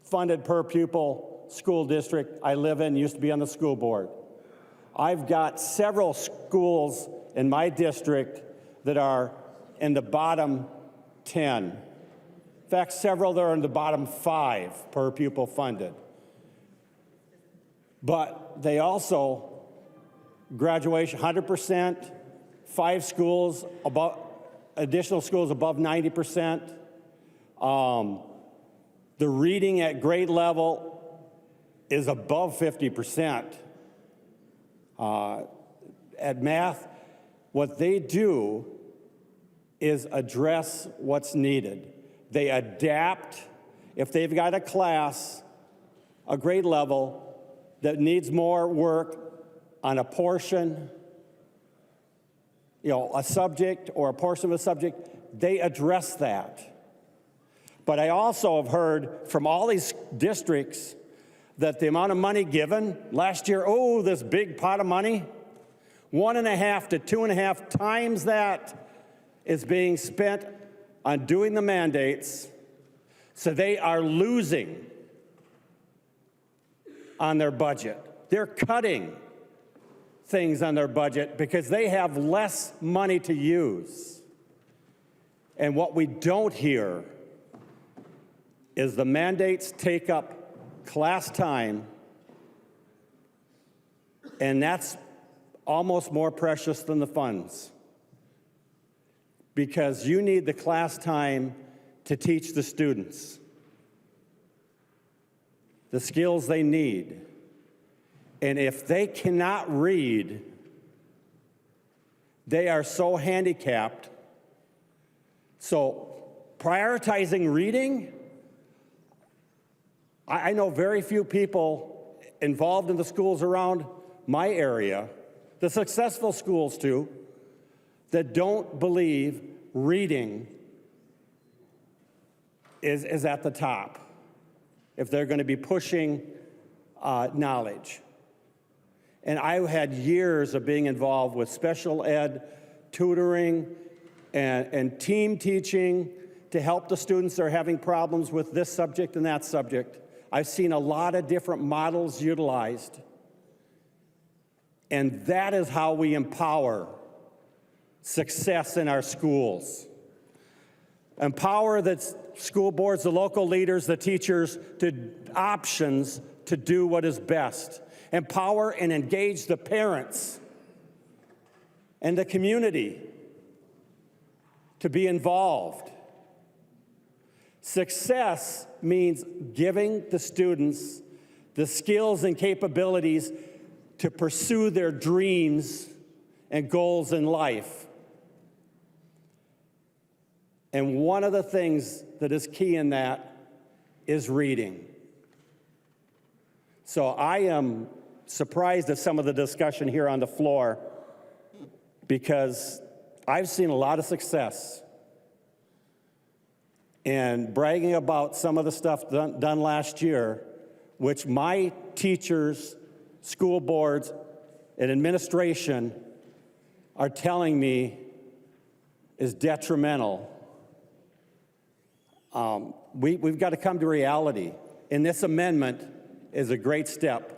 funded per pupil school district I live in, used to be on the school board. I've got several schools in my district that are in the bottom 10. In fact, several that are in the bottom 5 per pupil funded. But they also, graduation 100%, 5 schools, additional schools above 90%. The reading at grade level is above 50%. At math, what they do is address what's needed. They adapt. If they've got a class, a grade level, that needs more work on a portion, a subject or a portion of a subject, they address that. But I also have heard from all these districts that the amount of money given last year, this big pot of money, 1.5 to 2.5 times that is being spent on doing the mandates. So they are losing on their budget. They're cutting things on their budget because they have less money to use. And what we don't hear is the mandates take up class time, and that's almost more precious than the funds, because you need the class time to teach the students the skills they need. And if they cannot read, they are so handicapped. So prioritizing reading, I know very few people involved in the schools around my area, the successful schools too, that don't believe reading is at the top if they're going to be pushing knowledge. And I had years of being involved with special ed, tutoring, and team teaching to help the students that are having problems with this subject and that subject. I've seen a lot of different models utilized. And that is how we empower success in our schools. Empower the school boards, the local leaders, the teachers, to options to do what is best. Empower and engage the parents and the community to be involved. Success means giving the students the skills and capabilities to pursue their dreams and goals in life. And one of the things that is key in that is reading. So I am surprised at some of the discussion here on the floor, because I've seen a lot of success and bragging about some of the stuff done last year, which my teachers, school boards, and administration are telling me is detrimental. We've got to come to reality, and this amendment is a great step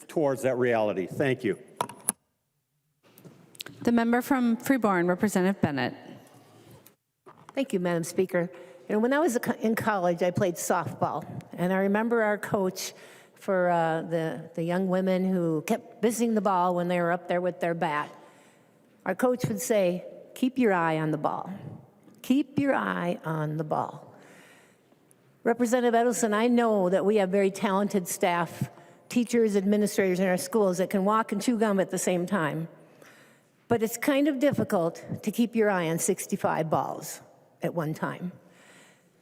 towards that reality. Thank you. The member from Freeborn, Representative Bennett. Thank you, Madam Speaker. You know, when I was in college, I played softball, and I remember our coach for the young women who kept missing the ball when they were up there with their bat. Our coach would say, keep your eye on the ball. Keep your eye on the ball. Representative Edelson, I know that we have very talented staff, teachers, administrators in our schools that can walk and chew gum at the same time. But it's kind of difficult to keep your eye on 65 balls at one time.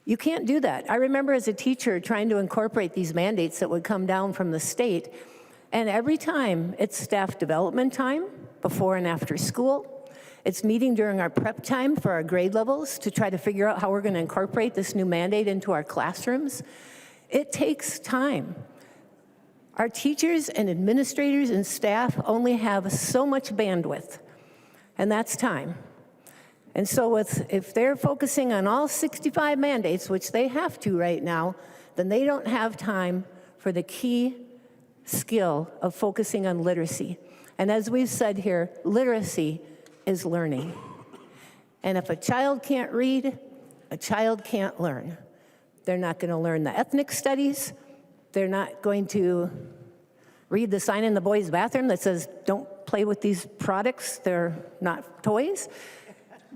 You can't do that. I remember as a teacher trying to incorporate these mandates that would come down from the state, and every time it's staff development time before and after school. It's meeting during our prep time for our grade levels to try to figure out how we're going to incorporate this new mandate into our classrooms. It takes time. Our teachers and administrators and staff only have so much bandwidth, and that's time. And so if they're focusing on all 65 mandates, which they have to right now, then they don't have time for the key skill of focusing on literacy. And as we've said here, literacy is learning. And if a child can't read, a child can't learn. They're not going to learn the ethnic studies. They're not going to read the sign in the boys' bathroom that says, don't play with these products, they're not toys.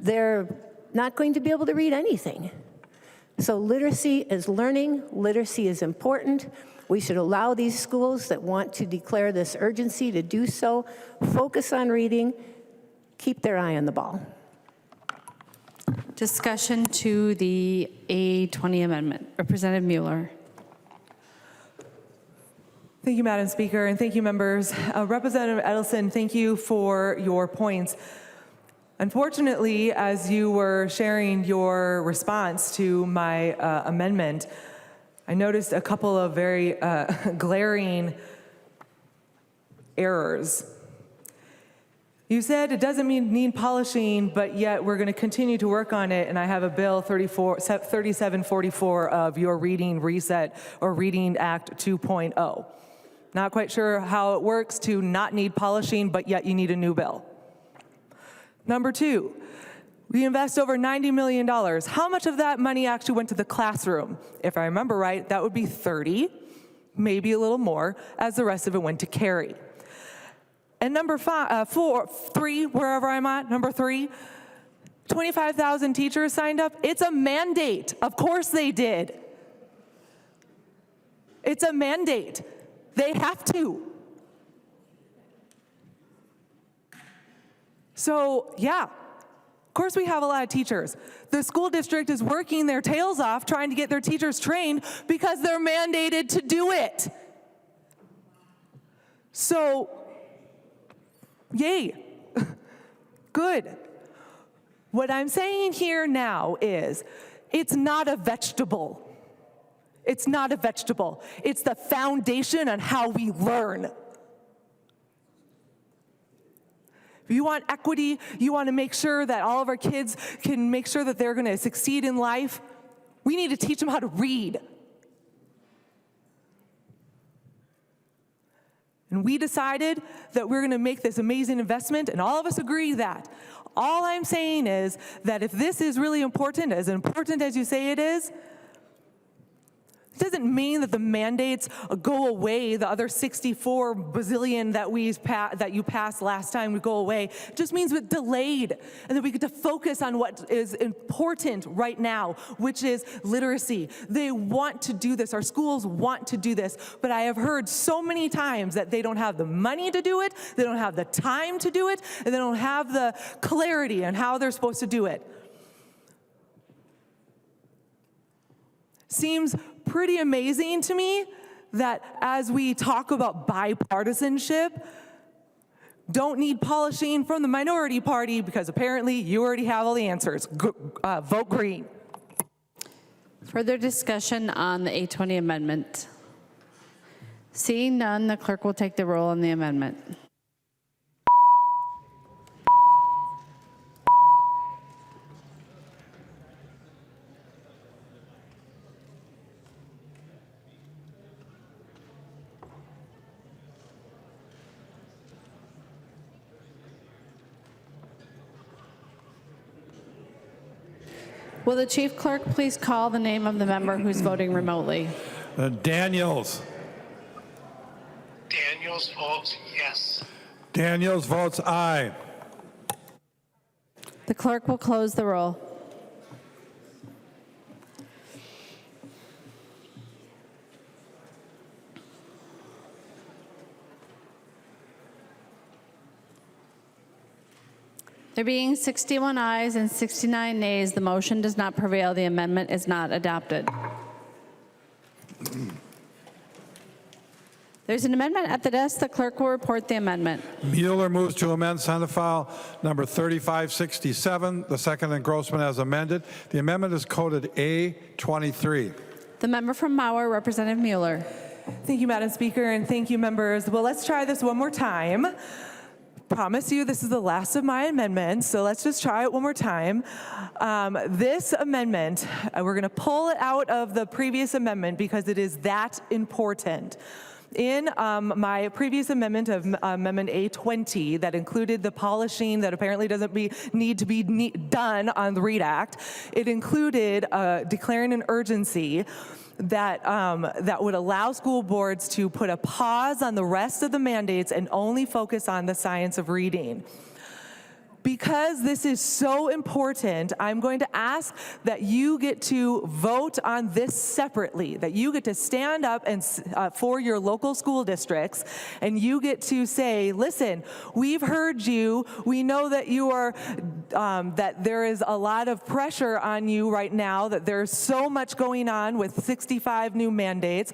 They're not going to be able to read anything. So literacy is learning, literacy is important. We should allow these schools that want to declare this urgency to do so, focus on reading, keep their eye on the ball. Discussion to the A20 amendment. Representative Moller. Thank you, Madam Speaker, and thank you, members. Representative Edelson, thank you for your points. Unfortunately, as you were sharing your response to my amendment, I noticed a couple of very glaring errors. You said it doesn't need polishing, but yet we're going to continue to work on it, and I have a bill 3744 of your Reading Reset or Reading Act 2.0. Not quite sure how it works to not need polishing, but yet you need a new bill. Number two, we invest over $90 million. How much of that money actually went to the classroom? If I remember right, that would be 30, maybe a little more, as the rest of it went to carry. And number three, wherever I'm at, number three, 25,000 teachers signed up. It's a mandate. Of course they did. It's a mandate. They have to. So, yeah, of course we have a lot of teachers. The school district is working their tails off trying to get their teachers trained because they're mandated to do it. So, yay, good. What I'm saying here now is it's not a vegetable. It's not a vegetable. It's the foundation on how we learn. If you want equity, you want to make sure that all of our kids can make sure that they're going to succeed in life, we need to teach them how to read. And we decided that we're going to make this amazing investment, and all of us agree that. All I'm saying is that if this is really important as you say it is, it doesn't mean that the mandates go away, the other 64 bazillion that you passed last time would go away. It just means it's delayed, and that we get to focus on what is important right now, which is literacy. They want to do this. Our schools want to do this, but I have heard so many times that they don't have the money to do it, they don't have the time to do it, and they don't have the clarity on how they're supposed to do it. Seems pretty amazing to me that as we talk about bipartisanship, don't need polishing from the minority party because apparently you already have all the answers. Vote green. Further discussion on the 820 amendment? Seeing none, the clerk will take the roll on the amendment. Will the chief clerk please call the name of the member who's voting remotely? Daniels. Daniels votes yes. Daniels votes aye. The clerk will close the roll. There being 61 ayes and 69 nays, the motion does not prevail. The amendment is not adopted. There's an amendment at the desk. The clerk will report the amendment. Mueller moves to amend Senate File number 3567, the second engrossment as amended. The amendment is coded A23. The member from Moller, Representative Mueller. Thank you, Madam Speaker, and thank you, members. Well, let's try this one more time. Promise you this is the last of my amendments, so let's just try it one more time. This amendment, we're going to pull it out of the previous amendment because it is that important. In my previous amendment of Amendment A20 that included the polishing that apparently doesn't need to be done on the READ Act, it included declaring an urgency that would allow school boards to put a pause on the rest of the mandates and only focus on the science of reading. Because this is so important, I'm going to ask that you get to vote on this separately, that you get to stand up and for your local school districts, and you get to say, listen, we've heard you. We know that you are, that there is a lot of pressure on you right now, that there's so much going on with 65 new mandates,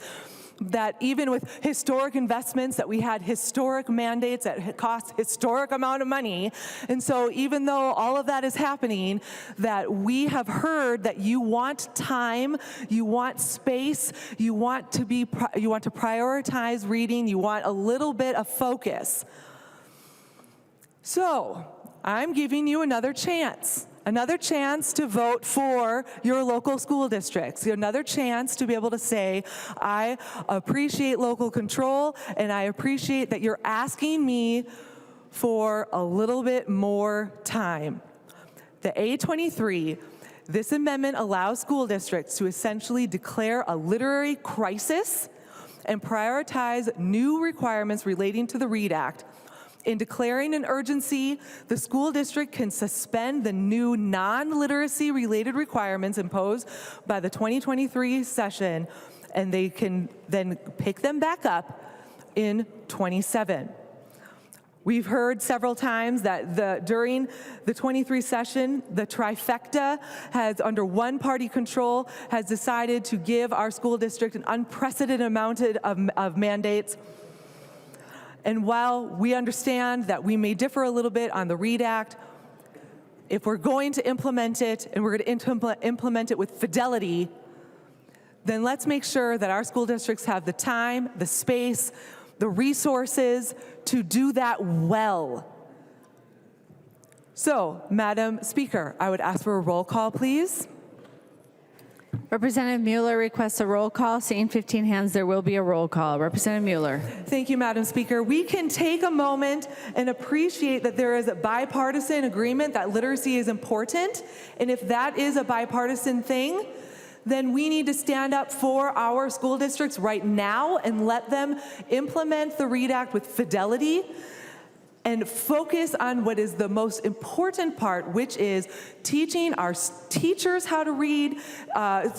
that even with historic investments, that we had historic mandates that cost historic amount of money. And so even though all of that is happening, that we have heard that you want time, you want space, you want to prioritize reading, you want a little bit of focus. So I'm giving you another chance to vote for your local school districts, another chance to be able to say, I appreciate local control, and I appreciate that you're asking me for a little bit more time. The A23, this amendment allows school districts to essentially declare a literary crisis and prioritize new requirements relating to the READ Act. In declaring an urgency, the school district can suspend the new non-literacy related requirements imposed by the 2023 session, and they can then pick them back up in 27. We've heard several times that during the 23 session, the trifecta has, under one-party control, has decided to give our school district an unprecedented amount of mandates. And while we understand that we may differ a little bit on the READ Act, if we're going to implement it, and we're going to implement it with fidelity, then let's make sure that our school districts have the time, the space, the resources to do that well. So, Madam Speaker, I would ask for a roll call, please. Representative Mueller requests a roll call. Seeing 15 hands, there will be a roll call. Representative Mueller. Thank you, Madam Speaker. We can take a moment and appreciate that there is a bipartisan agreement that literacy is important. And if that is a bipartisan thing, then we need to stand up for our school districts right now and let them implement the READ Act with fidelity and focus on what is the most important part, which is teaching our teachers how to read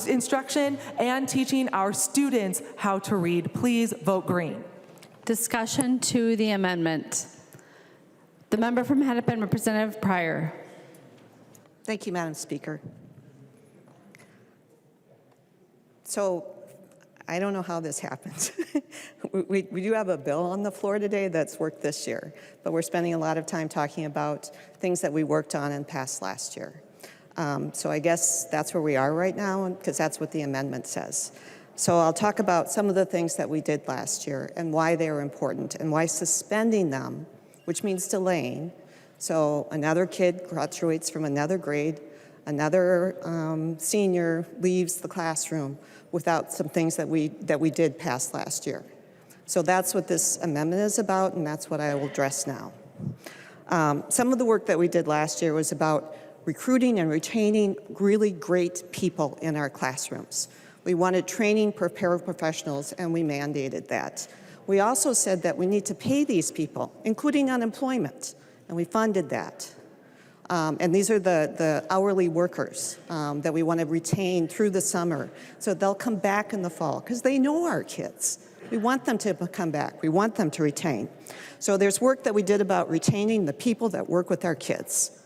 instruction and teaching our students how to read. Please vote green. Discussion to the amendment. The member from Hennepin, Representative Pryor. Thank you, Madam Speaker. So I don't know how this happens. we do have a bill on the floor today that's worked this year, but we're spending a lot of time talking about things that we worked on and passed last year. So I guess that's where we are right now, because that's what the amendment says. So I'll talk about some of the things that we did last year and why they are important and why suspending them, which means delaying. So another kid graduates from another grade, another senior leaves the classroom without some things that we did pass last year. So that's what this amendment is about, and that's what I will address now. Some of the work that we did last year was about recruiting and retaining really great people in our classrooms. We wanted training for paraprofessionals, and we mandated that. We also said that we need to pay these people, including unemployment, and we funded that. And these are the hourly workers that we want to retain through the summer, so they'll come back in the fall, because they know our kids. We want them to come back. We want them to retain. So there's work that we did about retaining the people that work with our kids,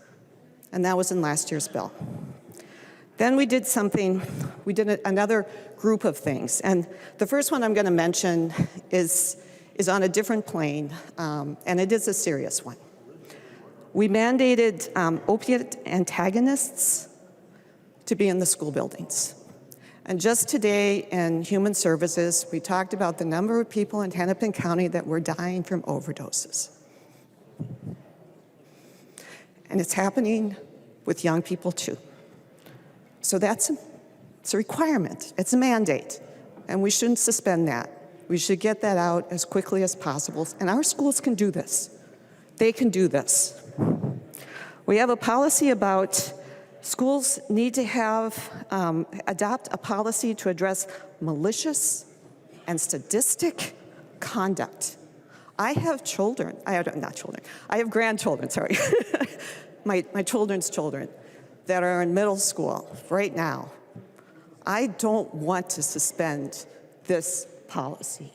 and that was in last year's bill. Then we did another group of things, and the first one I'm going to mention is on a different plane, and it is a serious one. We mandated opiate antagonists to be in the school buildings. And just today in Human Services, we talked about the number of people in Hennepin County that were dying from overdoses. And it's happening with young people too. So it's a requirement, it's a mandate, and we shouldn't suspend that. We should get that out as quickly as possible, and our schools can do this. They can do this. We have a policy about schools need to adopt a policy to address malicious and sadistic conduct. I have grandchildren, sorry. my children's children that are in middle school right now. I don't want to suspend this policy.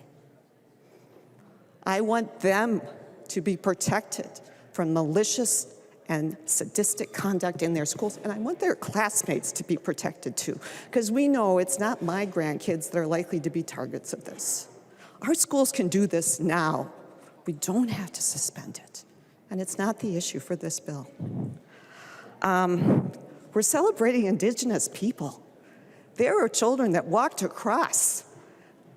I want them to be protected from malicious and sadistic conduct in their schools, and I want their classmates to be protected too, because we know it's not my grandkids that are likely to be targets of this. Our schools can do this now. We don't have to suspend it, and it's not the issue for this bill. We're celebrating Indigenous people. There are children that walked across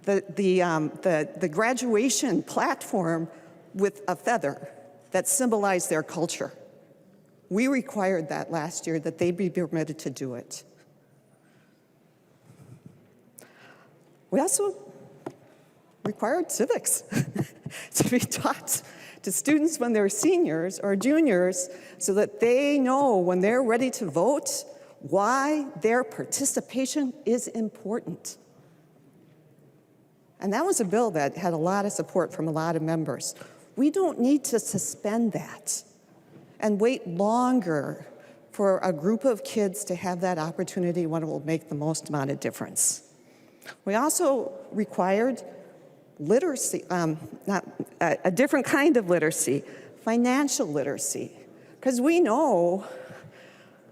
the graduation platform with a feather that symbolized their culture. We required that last year, that they be permitted to do it. We also required civics to be taught to students when they're seniors or juniors, so that they know when they're ready to vote why their participation is important. And that was a bill that had a lot of support from a lot of members. We don't need to suspend that and wait longer for a group of kids to have that opportunity when it will make the most amount of difference. We also required literacy, a different kind of literacy, financial literacy, because we know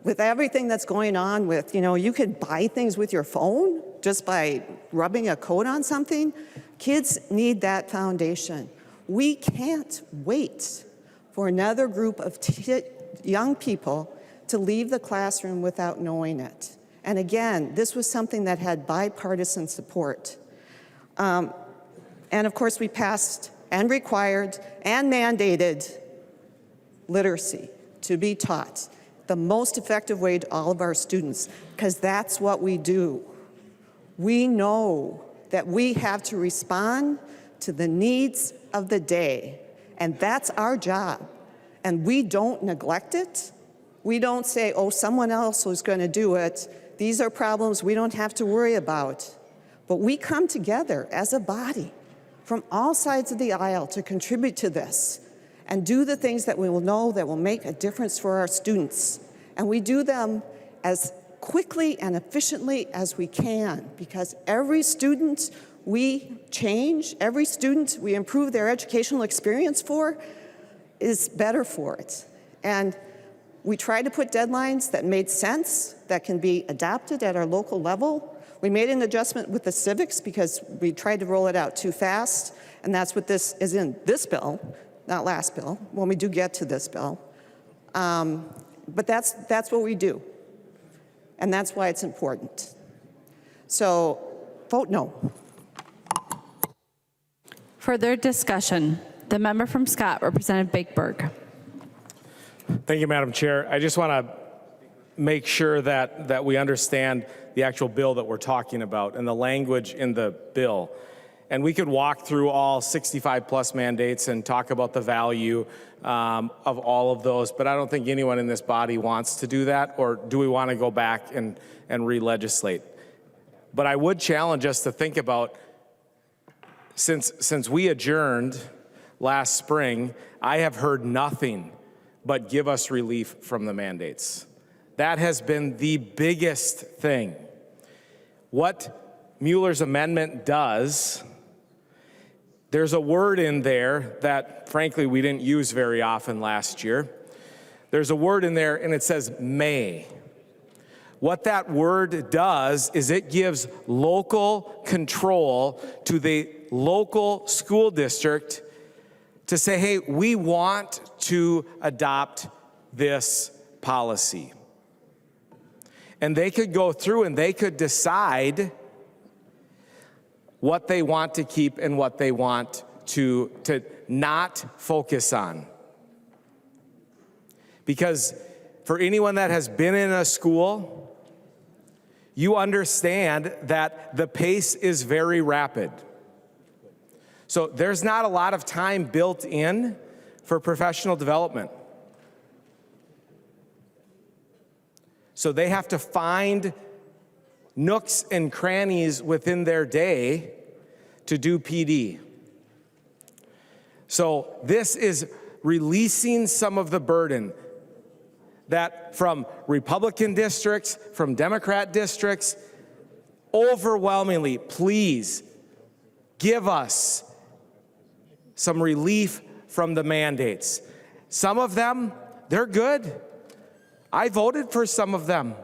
with everything that's going on with, you can buy things with your phone just by rubbing a code on something. Kids need that foundation. We can't wait for another group of young people to leave the classroom without knowing it. And again, this was something that had bipartisan support. And of course, we passed and required and mandated literacy to be taught the most effective way to all of our students, because that's what we do. We know that we have to respond to the needs of the day, and that's our job. And we don't neglect it. We don't say, oh, someone else was going to do it. These are problems we don't have to worry about. But we come together as a body from all sides of the aisle to contribute to this and do the things that we will know that will make a difference for our students. And we do them as quickly and efficiently as we can, because every student we change, every student we improve their educational experience for is better for it. And we try to put deadlines that made sense, that can be adopted at our local level. We made an adjustment with the civics because we tried to roll it out too fast, and that's what this is in this bill, not last bill, when we do get to this bill. But that's what we do. And that's why it's important. So vote no. Further discussion. The member from Scott, Representative Bakeberg. Thank you, Madam Chair. I just want to make sure that we understand the actual bill that we're talking about and the language in the bill. And we could walk through all 65 plus mandates and talk about the value of all of those, but I don't think anyone in this body wants to do that, or do we want to go back and re-legislate? But I would challenge us to think about, since we adjourned last spring, I have heard nothing but give us relief from the mandates. That has been the biggest thing. What Mueller's amendment does, there's a word in there that, frankly, we didn't use very often last year. There's a word in there, and it says may. What that word does is it gives local control to the local school district to say, hey, we want to adopt this policy. And they could go through and they could decide what they want to keep and what they want to not focus on. Because for anyone that has been in a school, you understand that the pace is very rapid. So there's not a lot of time built in for professional development. So they have to find nooks and crannies within their day to do PD. So this is releasing some of the burden that from Republican districts, from Democrat districts, overwhelmingly, please give us some relief from the mandates. Some of them, they're good. I voted for some of them.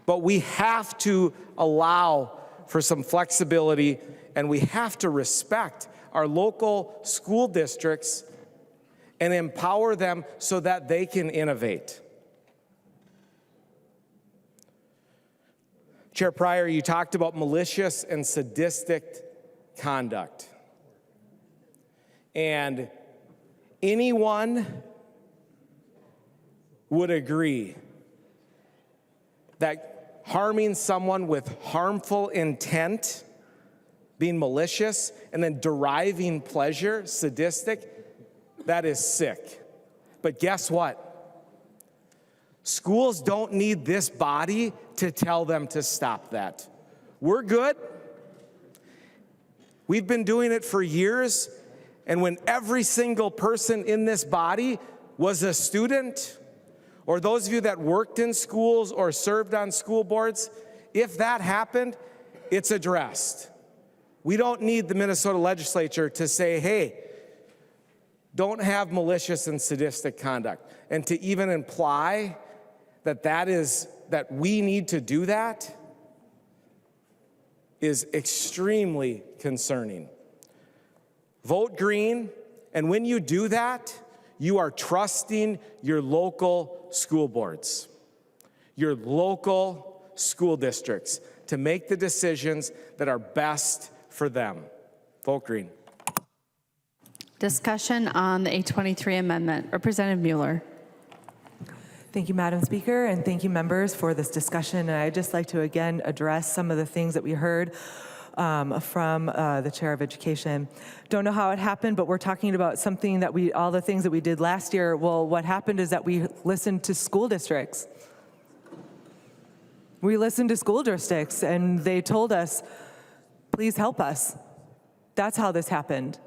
But we have to allow for some flexibility, and we have to respect our local school districts and empower them so that they can innovate. Chair Pryor, you talked about malicious and sadistic conduct. And anyone would agree that harming someone with harmful intent, being malicious, and then deriving pleasure, sadistic, that is sick. But guess what? Schools don't need this body to tell them to stop that. We're good. We've been doing it for years, and when every single person in this body was a student, or those of you that worked in schools or served on school boards, if that happened, it's addressed. We don't need the Minnesota legislature to say, hey, don't have malicious and sadistic conduct. And to even imply that we need to do that is extremely concerning. Vote green, and when you do that, you are trusting your local school boards, your local school districts to make the decisions that are best for them. Vote green. Discussion on the 823 amendment. Representative Moller. Thank you, Madam Speaker, and thank you, members, for this discussion. And I'd just like to again address some of the things that we heard from the Chair of Education. Don't know how it happened, but we're talking about something that all the things that we did last year. Well, what happened is that we listened to school districts. We listened to school districts, and they told us, please help us. That's how this happened.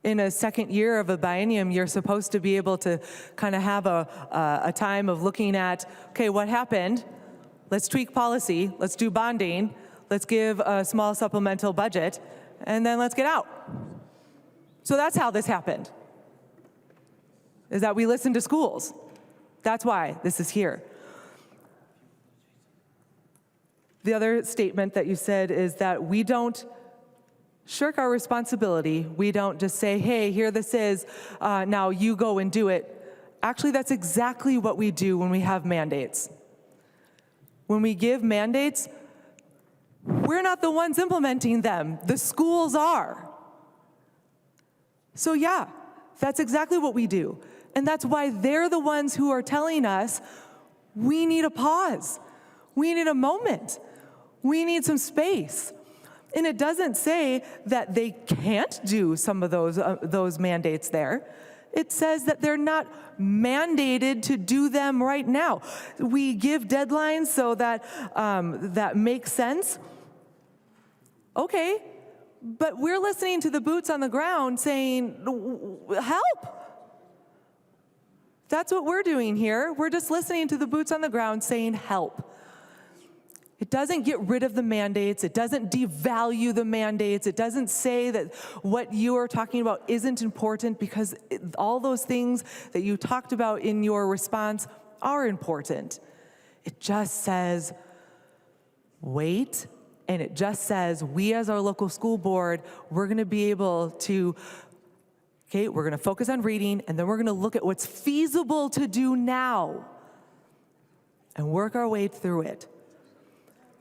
In a second year of a biennium, you're supposed to be able to kind of have a time of looking at, okay, what happened? Let's tweak policy. Let's do bonding. Let's give a small supplemental budget, and then let's get out. So that's how this happened, is that we listened to schools. That's why this is here. The other statement that you said is that we don't shirk our responsibility. We don't just say, hey, here this is, now you go and do it. Actually, that's exactly what we do when we have mandates. When we give mandates, we're not the ones implementing them. The schools are. So yeah, that's exactly what we do. And that's why they're the ones who are telling us we need a pause. We need a moment. We need some space. And it doesn't say that they can't do some of those mandates there. It says that they're not mandated to do them right now. We give deadlines so that that makes sense. Okay, but we're listening to the boots on the ground saying, help. That's what we're doing here. We're just listening to the boots on the ground saying, help. It doesn't get rid of the mandates. It doesn't devalue the mandates. It doesn't say that what you are talking about isn't important, because all those things that you talked about in your response are important. It just says, wait, and it just says, we as our local school board, we're gonna be able to, okay, we're gonna focus on reading, and then we're gonna look at what's feasible to do now and work our way through it.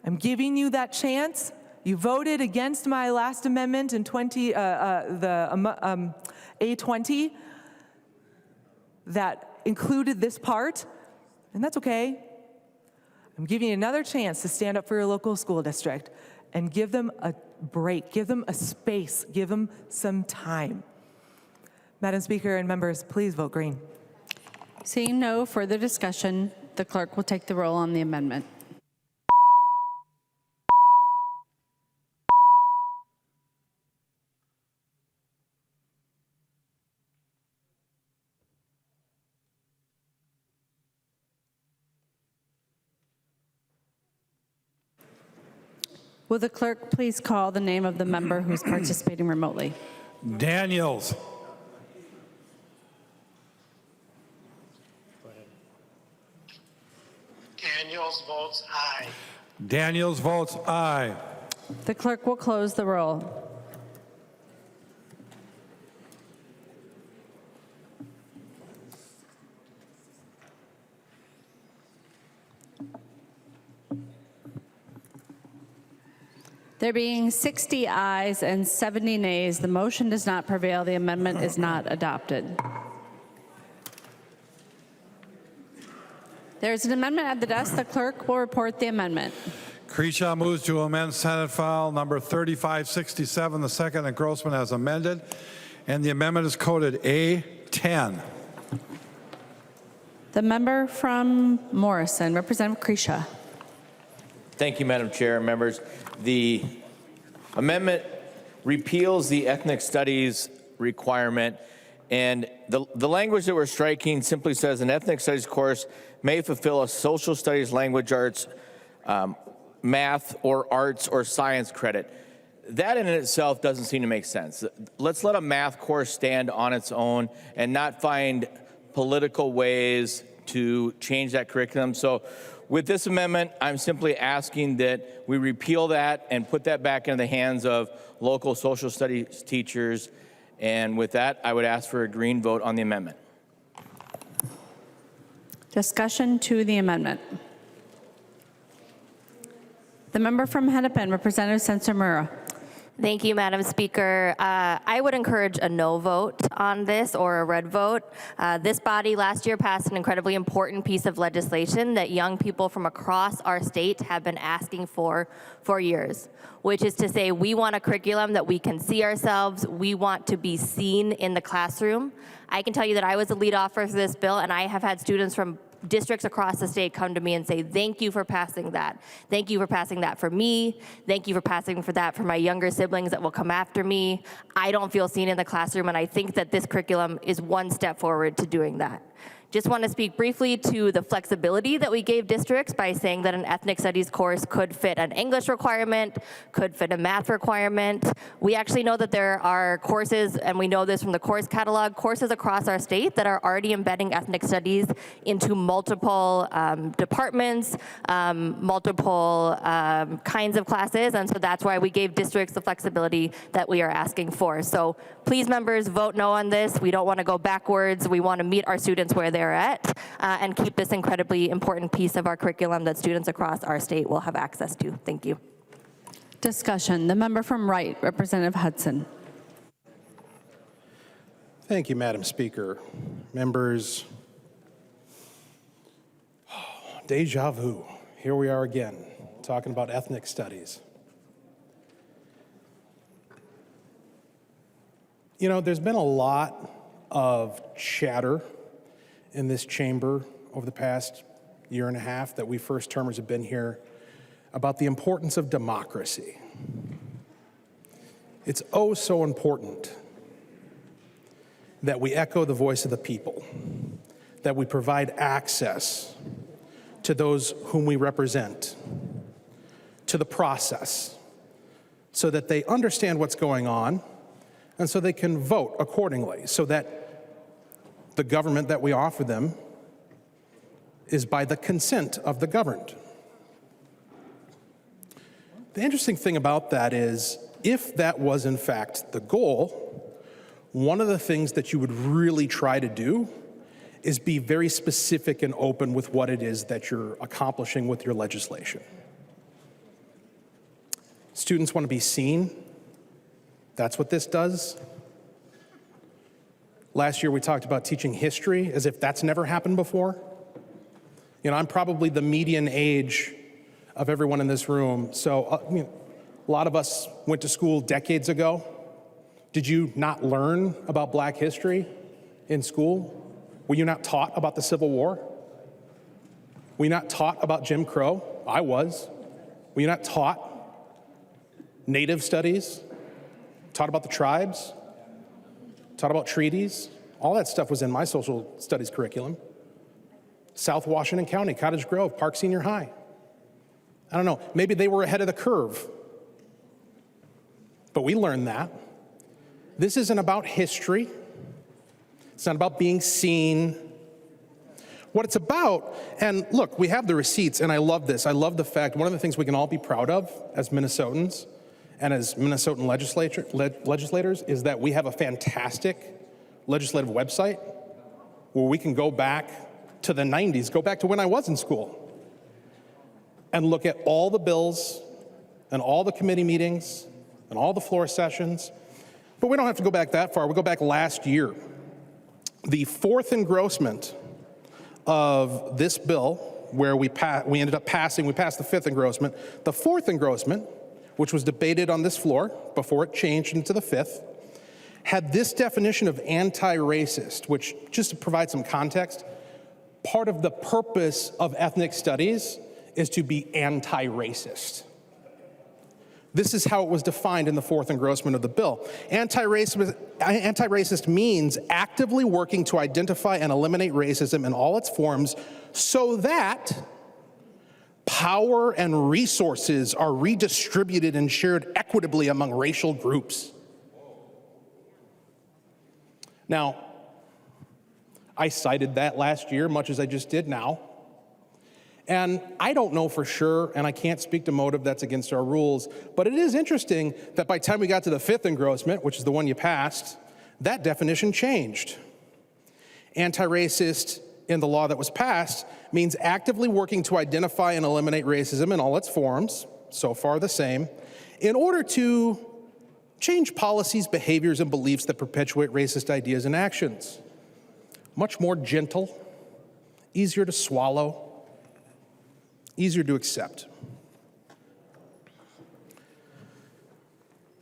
I'm giving you that chance. You voted against my last amendment in A20 that included this part, and that's okay. I'm giving you another chance to stand up for your local school district and give them a break, give them a space, give them some time. Madam Speaker and members, please vote green. Seeing no further discussion, the clerk will take the roll on the amendment. Will the clerk please call the name of the member who's participating remotely? Daniels. Daniels votes aye. Daniels votes aye. The clerk will close the roll. There being 60 ayes and 70 nays, the motion does not prevail. The amendment is not adopted. There is an amendment at the desk. The clerk will report the amendment. Creashaw moves to amend Senate File number 3567, the second engrossment as amended, and the amendment is coded A10. The member from Morrison, Representative Creashaw. Thank you, Madam Chair. Members, the amendment repeals the ethnic studies requirement, and the language that we're striking simply says an ethnic studies course may fulfill a social studies, language arts, math or arts or science credit. That in itself doesn't seem to make sense. Let's let a math course stand on its own and not find political ways to change that curriculum. So with this amendment, I'm simply asking that we repeal that and put that back in the hands of local social studies teachers. And with that, I would ask for a green vote on the amendment. Discussion to the amendment. The member from Hennepin, Representative Sencer-Murrah. Thank you, Madam Speaker. I would encourage a no vote on this or a red vote. This body last year passed an incredibly important piece of legislation that young people from across our state have been asking for years, which is to say we want a curriculum that we can see ourselves. We want to be seen in the classroom. I can tell you that I was the lead author for this bill, and I have had students from districts across the state come to me and say, thank you for passing that. Thank you for passing that for me. Thank you for passing for that for my younger siblings that will come after me. I don't feel seen in the classroom, and I think that this curriculum is one step forward to doing that. Just want to speak briefly to the flexibility that we gave districts by saying that an ethnic studies course could fit an English requirement, could fit a math requirement. We actually know that there are courses, and we know this from the course catalog, courses across our state that are already embedding ethnic studies into multiple departments, multiple kinds of classes, and so that's why we gave districts the flexibility that we are asking for. So please, members, vote no on this. We don't want to go backwards. We want to meet our students where they they're at, and keep this incredibly important piece of our curriculum that students across our state will have access to. Thank you. Discussion. The member from Wright, Representative Hudson. Thank you, Madam Speaker. Members, deja vu. Here we are again, talking about ethnic studies. You know, there's been a lot of chatter in this chamber over the past year and a half that we first termers have been here about the importance of democracy. It's oh so important that we echo the voice of the people, that we provide access to those whom we represent, to the process, so that they understand what's going on and so they can vote accordingly, so that the government that we offer them is by the consent of the governed. The interesting thing about that is, if that was in fact the goal, one of the things that you would really try to do is be very specific and open with what it is that you're accomplishing with your legislation. Students want to be seen. That's what this does. Last year we talked about teaching history as if that's never happened before. You know, I'm probably the median age of everyone in this room, so a lot of us went to school decades ago. Did you not learn about Black history in school? Were you not taught about the Civil War? Were you not taught about Jim Crow? I was. Were you not taught Native studies? Taught about the tribes? Taught about treaties? All that stuff was in my social studies curriculum. South Washington County, Cottage Grove, Park Senior High. I don't know, maybe they were ahead of the curve, but we learned that. This isn't about history. It's not about being seen. What it's about, and look, we have the receipts, and I love this. I love the fact, one of the things we can all be proud of as Minnesotans and as Minnesotan legislators is that we have a fantastic legislative website where we can go back to the 90s, go back to when I was in school, and look at all the bills and all the committee meetings and all the floor sessions. But we don't have to go back that far. We go back last year. The fourth engrossment of this bill, where we ended up passing, we passed the fifth engrossment. The fourth engrossment, which was debated on this floor before it changed into the fifth, had this definition of anti-racist, which, just to provide some context, part of the purpose of ethnic studies is to be anti-racist. This is how it was defined in the fourth engrossment of the bill. Anti-racist means actively working to identify and eliminate racism in all its forms so that power and resources are redistributed and shared equitably among racial groups. Now, I cited that last year, much as I just did now. And I don't know for sure, and I can't speak to motive, that's against our rules, but it is interesting that by the time we got to the fifth engrossment, which is the one you passed, that definition changed. Anti-racist in the law that was passed means actively working to identify and eliminate racism in all its forms, so far the same, in order to change policies, behaviors, and beliefs that perpetuate racist ideas and actions. Much more gentle, easier to swallow, easier to accept.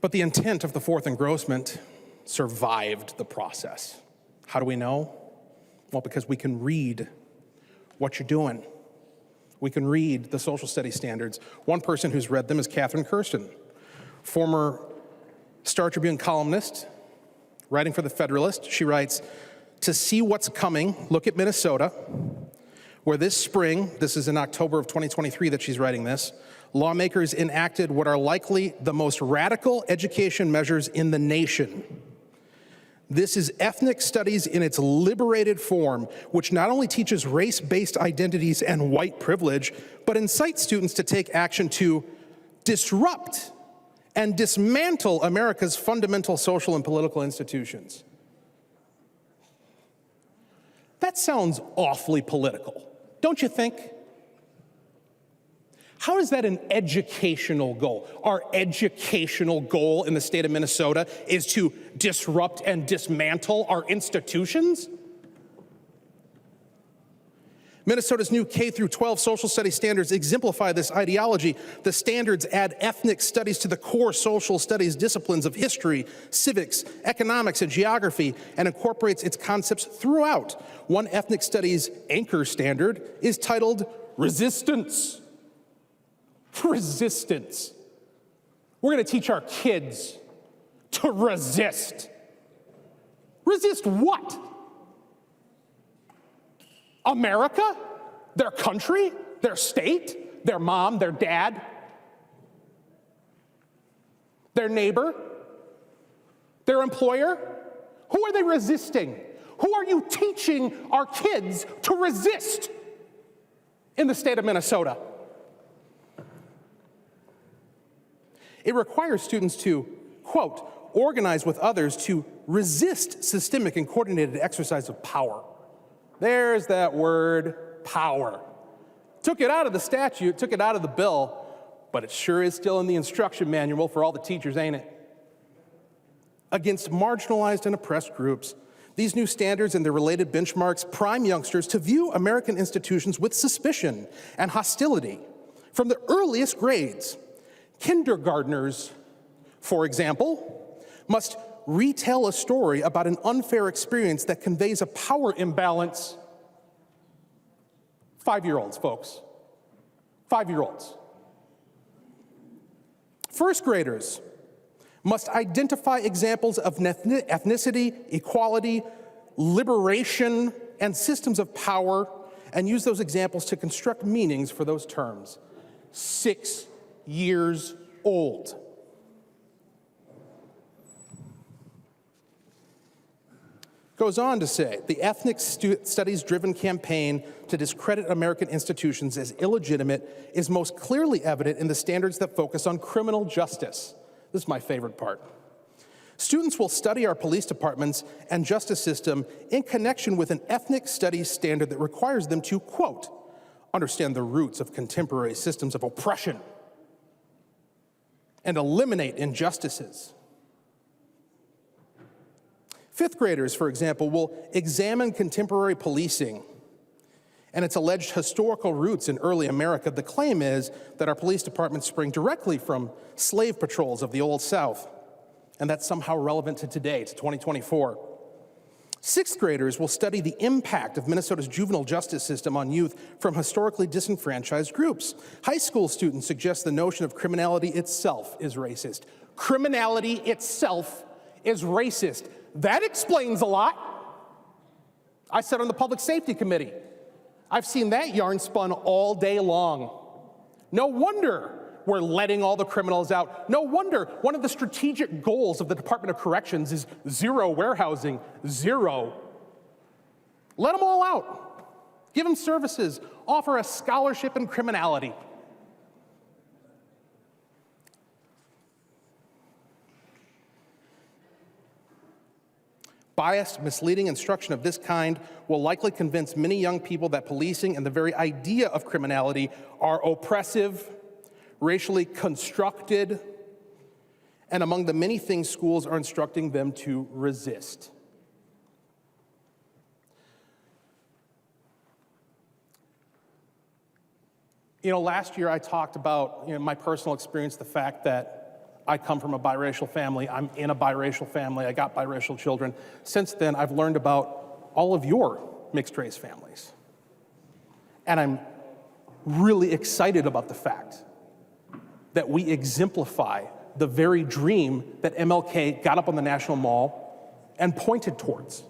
But the intent of the fourth engrossment survived the process. How do we know? Well, because we can read what you're doing. We can read the social studies standards. One person who's read them is Catherine Kirsten, former Star Tribune columnist, writing for The Federalist. She writes, "To see what's coming, look at Minnesota, where this spring," this is in October of 2023 that she's writing this, "lawmakers enacted what are likely the most radical education measures in the nation. This is ethnic studies in its liberated form, which not only teaches race-based identities and white privilege, but incites students to take action to disrupt and dismantle America's fundamental social and political institutions." That sounds awfully political, don't you think? How is that an educational goal? Our educational goal in the state of Minnesota is to disrupt and dismantle our institutions? Minnesota's new K through 12 social studies standards exemplify this ideology. The standards add ethnic studies to the core social studies disciplines of history, civics, economics, and geography, and incorporates its concepts throughout. One ethnic studies anchor standard is titled resistance. Resistance. We're going to teach our kids to resist. Resist what? America? Their country? Their state? Their mom? Their dad? Their neighbor? Their employer? Who are they resisting? Who are you teaching our kids to resist in the state of Minnesota? It requires students to, quote, organize with others to resist systemic and coordinated exercise of power. There's that word, power. Took it out of the statute, took it out of the bill, but it sure is still in the instruction manual for all the teachers, ain't it? Against marginalized and oppressed groups, these new standards and their related benchmarks prime youngsters to view American institutions with suspicion and hostility from the earliest grades. Kindergartners, for example, must retell a story about an unfair experience that conveys a power imbalance. 5-year-olds, folks. 5-year-olds. First graders must identify examples of ethnicity, equality, liberation, and systems of power, and use those examples to construct meanings for those terms. 6 years old. Goes on to say, the ethnic studies-driven campaign to discredit American institutions as illegitimate is most clearly evident in the standards that focus on criminal justice. This is my favorite part. Students will study our police departments and justice system in connection with an ethnic studies standard that requires them to, quote, understand the roots of contemporary systems of oppression and eliminate injustices. Fifth graders, for example, will examine contemporary policing and its alleged historical roots in early America. The claim is that our police departments spring directly from slave patrols of the Old South, and that's somehow relevant to today, to 2024. Sixth graders will study the impact of Minnesota's juvenile justice system on youth from historically disenfranchised groups. High school students suggest the notion of criminality itself is racist. Criminality itself is racist. That explains a lot. I sat on the Public Safety Committee. I've seen that yarn spun all day long. No wonder we're letting all the criminals out. No wonder one of the strategic goals of the Department of Corrections is zero warehousing, zero. Let them all out. Give them services. Offer a scholarship in criminality. Biased, misleading instruction of this kind will likely convince many young people that policing and the very idea of criminality are oppressive, racially constructed, and among the many things schools are instructing them to resist. You know, last year I talked about my personal experience, the fact that I come from a biracial family. I'm in a biracial family. I got biracial children. Since then, I've learned about all of your mixed race families. And I'm really excited about the fact that we exemplify the very dream that MLK got up on the National Mall and pointed towards.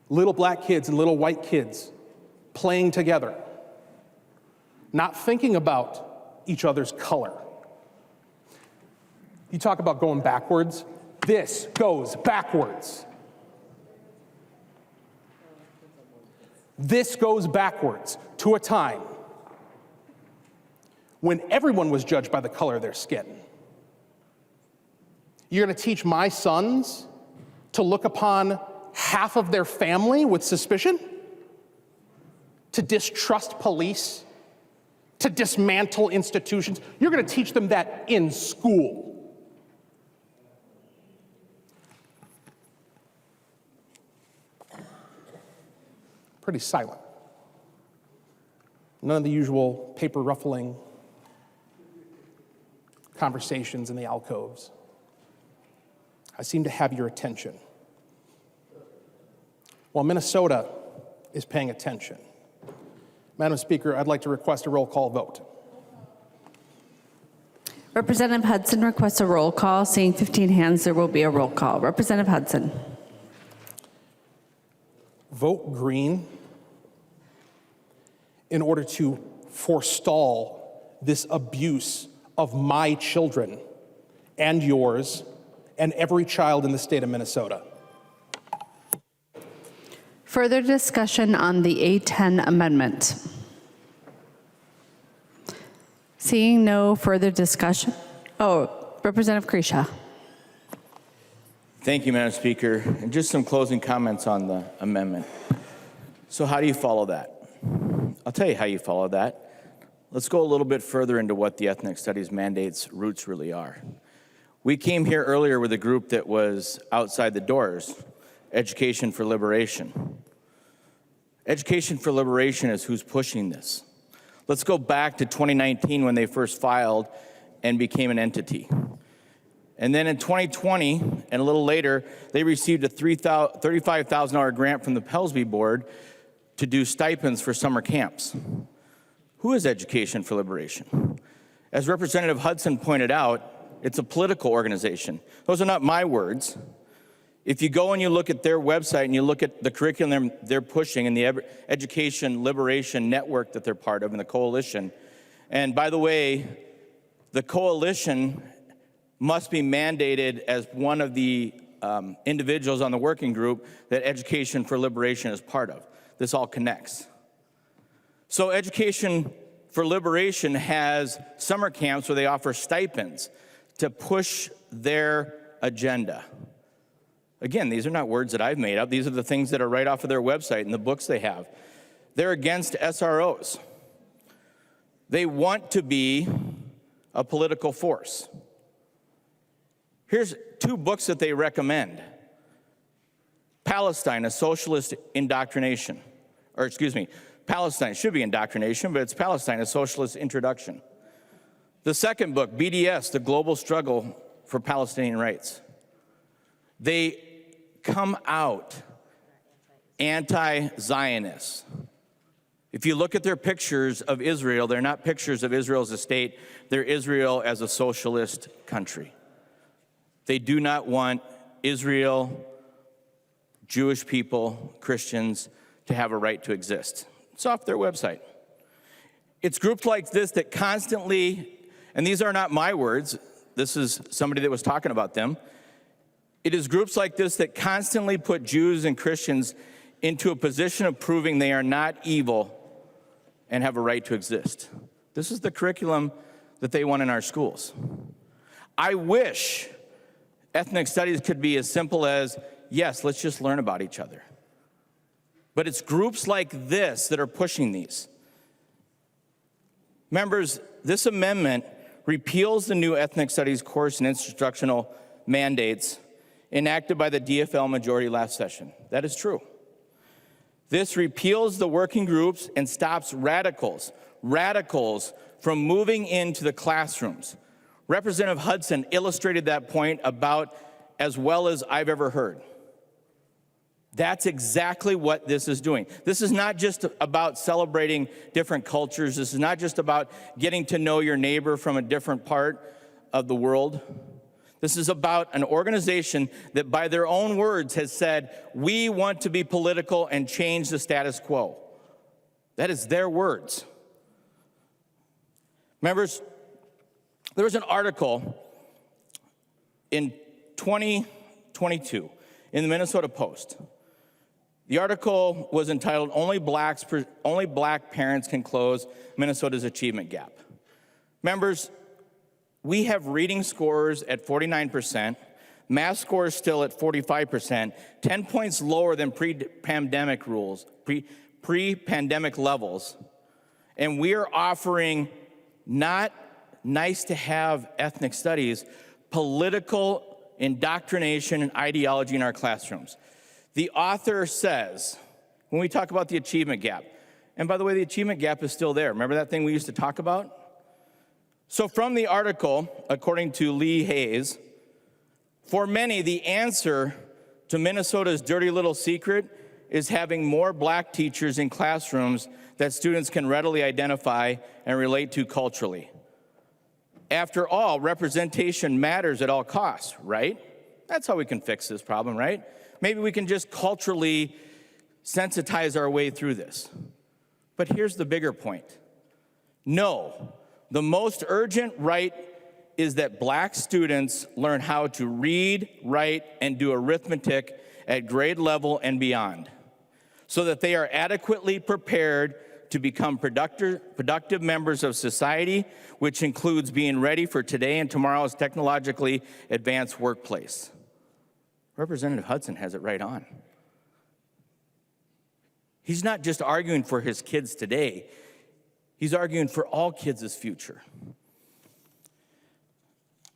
Little black kids and little white kids playing together, not thinking about each other's color. You talk about going backwards. This goes backwards. This goes backwards to a time when everyone was judged by the color of their skin. You're going to teach my sons to look upon half of their family with suspicion, to distrust police, to dismantle institutions. You're going to teach them that in school. Pretty silent. None of the usual paper ruffling conversations in the alcoves. I seem to have your attention. While Minnesota is paying attention. Madam Speaker, I'd like to request a roll call vote. Representative Hudson requests a roll call. Seeing 15 hands, there will be a roll call. Representative Hudson. Vote green in order to forestall this abuse of my children and yours and every child in the state of Minnesota. Further discussion on the A10 amendment. Seeing no further discussion. Representative Kresha. Thank you, Madam Speaker. And just some closing comments on the amendment. So how do you follow that? I'll tell you how you follow that. Let's go a little bit further into what the ethnic studies mandate's roots really are. We came here earlier with a group that was outside the doors, Education for Liberation. Education for Liberation is who's pushing this. Let's go back to 2019 when they first filed and became an entity. And then in 2020, and a little later, they received a $35,000 grant from the Pelowski board to do stipends for summer camps. Who is Education for Liberation? As Representative Hudson pointed out, it's a political organization. Those are not my words. If you go and you look at their website and you look at the curriculum they're pushing and the Education Liberation Network that they're part of and the coalition, and by the way, the coalition must be mandated as one of the individuals on the working group that Education for Liberation is part of. This all connects. So Education for Liberation has summer camps where they offer stipends to push their agenda. Again, these are not words that I've made up. These are the things that are right off of their website and the books they have. They're against SROs. They want to be a political force. Here's two books that they recommend. Palestine, a Socialist Indoctrination. Palestine should be indoctrination, but it's Palestine, a Socialist Introduction. The second book, BDS, The Global Struggle for Palestinian Rights. They come out anti-Zionist. If you look at their pictures of Israel, they're not pictures of Israel as a state, they're Israel as a socialist country. They do not want Israel, Jewish people, Christians to have a right to exist. It's off their website. It's groups like this that constantly, and these are not my words, this is somebody that was talking about them. It is groups like this that constantly put Jews and Christians into a position of proving they are not evil and have a right to exist. This is the curriculum that they want in our schools. I wish ethnic studies could be as simple as, yes, let's just learn about each other. But it's groups like this that are pushing these. Members, this amendment repeals the new ethnic studies course and instructional mandates enacted by the DFL majority last session. That is true. This repeals the working groups and stops radicals from moving into the classrooms. Representative Hudson illustrated that point about as well as I've ever heard. That's exactly what this is doing. This is not just about celebrating different cultures. This is not just about getting to know your neighbor from a different part of the world. This is about an organization that, by their own words, has said, we want to be political and change the status quo. That is their words. Members, there was an article in 2022 in the Minnesota Post. The article was entitled, Only Black Parents Can Close Minnesota's Achievement Gap. Members, we have reading scores at 49%, Math scores still at 45%, 10 points lower than pre-pandemic levels. And we are offering not nice to have ethnic studies, political indoctrination and ideology in our classrooms. The author says, when we talk about the achievement gap, and by the way, the achievement gap is still there. Remember that thing we used to talk about? So from the article, according to Lee Hayes, for many, the answer to Minnesota's dirty little secret is having more black teachers in classrooms that students can readily identify and relate to culturally. After all, representation matters at all costs, right? That's how we can fix this problem, right? Maybe we can just culturally sensitize our way through this. But here's the bigger point. No, the most urgent right is that black students learn how to read, write, and do arithmetic at grade level and beyond, so that they are adequately prepared to become productive members of society, which includes being ready for today and tomorrow's technologically advanced workplace. Representative Hudson has it right on. He's not just arguing for his kids today, he's arguing for all kids' future.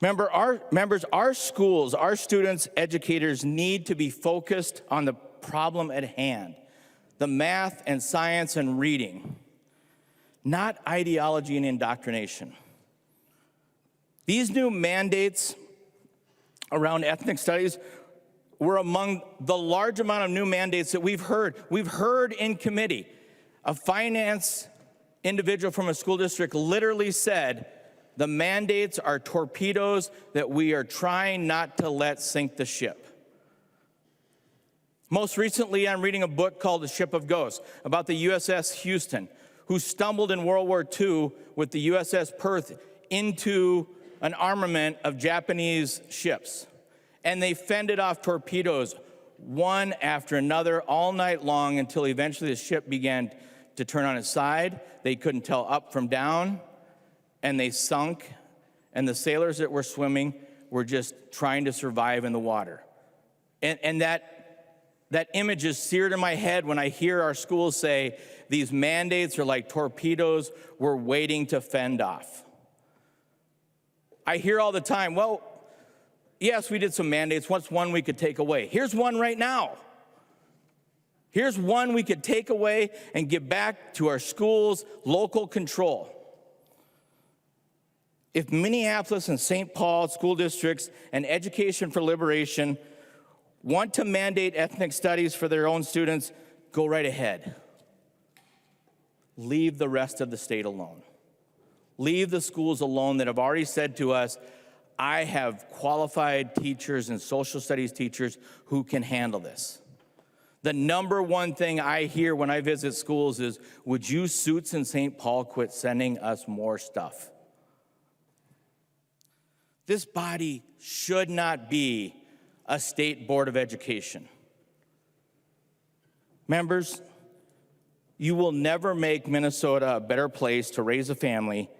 Members, our schools, our students, educators need to be focused on the problem at hand, the math and science and reading, not ideology and indoctrination. These new mandates around ethnic studies were among the large amount of new mandates that we've heard. We've heard in committee. A finance individual from a school district literally said, the mandates are torpedoes that we are trying not to let sink the ship. Most recently, I'm reading a book called The Ship of Ghosts about the USS Houston, who stumbled in World War II with the USS Perth into an armament of Japanese ships. And they fended off torpedoes one after another all night long until eventually the ship began to turn on its side. They couldn't tell up from down, and they sunk, and the sailors that were swimming were just trying to survive in the water. And that image is seared in my head when I hear our schools say these mandates are like torpedoes we're waiting to fend off. I hear all the time, well, yes, we did some mandates. What's one we could take away? Here's one right now. Here's one we could take away and give back to our schools, local control. If Minneapolis and St. Paul school districts and Education for Liberation want to mandate ethnic studies for their own students, go right ahead. Leave the rest of the state alone. Leave the schools alone that have already said to us, I have qualified teachers and social studies teachers who can handle this. The number one thing I hear when I visit schools is, would you suits in St. Paul quit sending us more stuff? This body should not be a state board of education. Members, you will never make Minnesota a better place to raise a family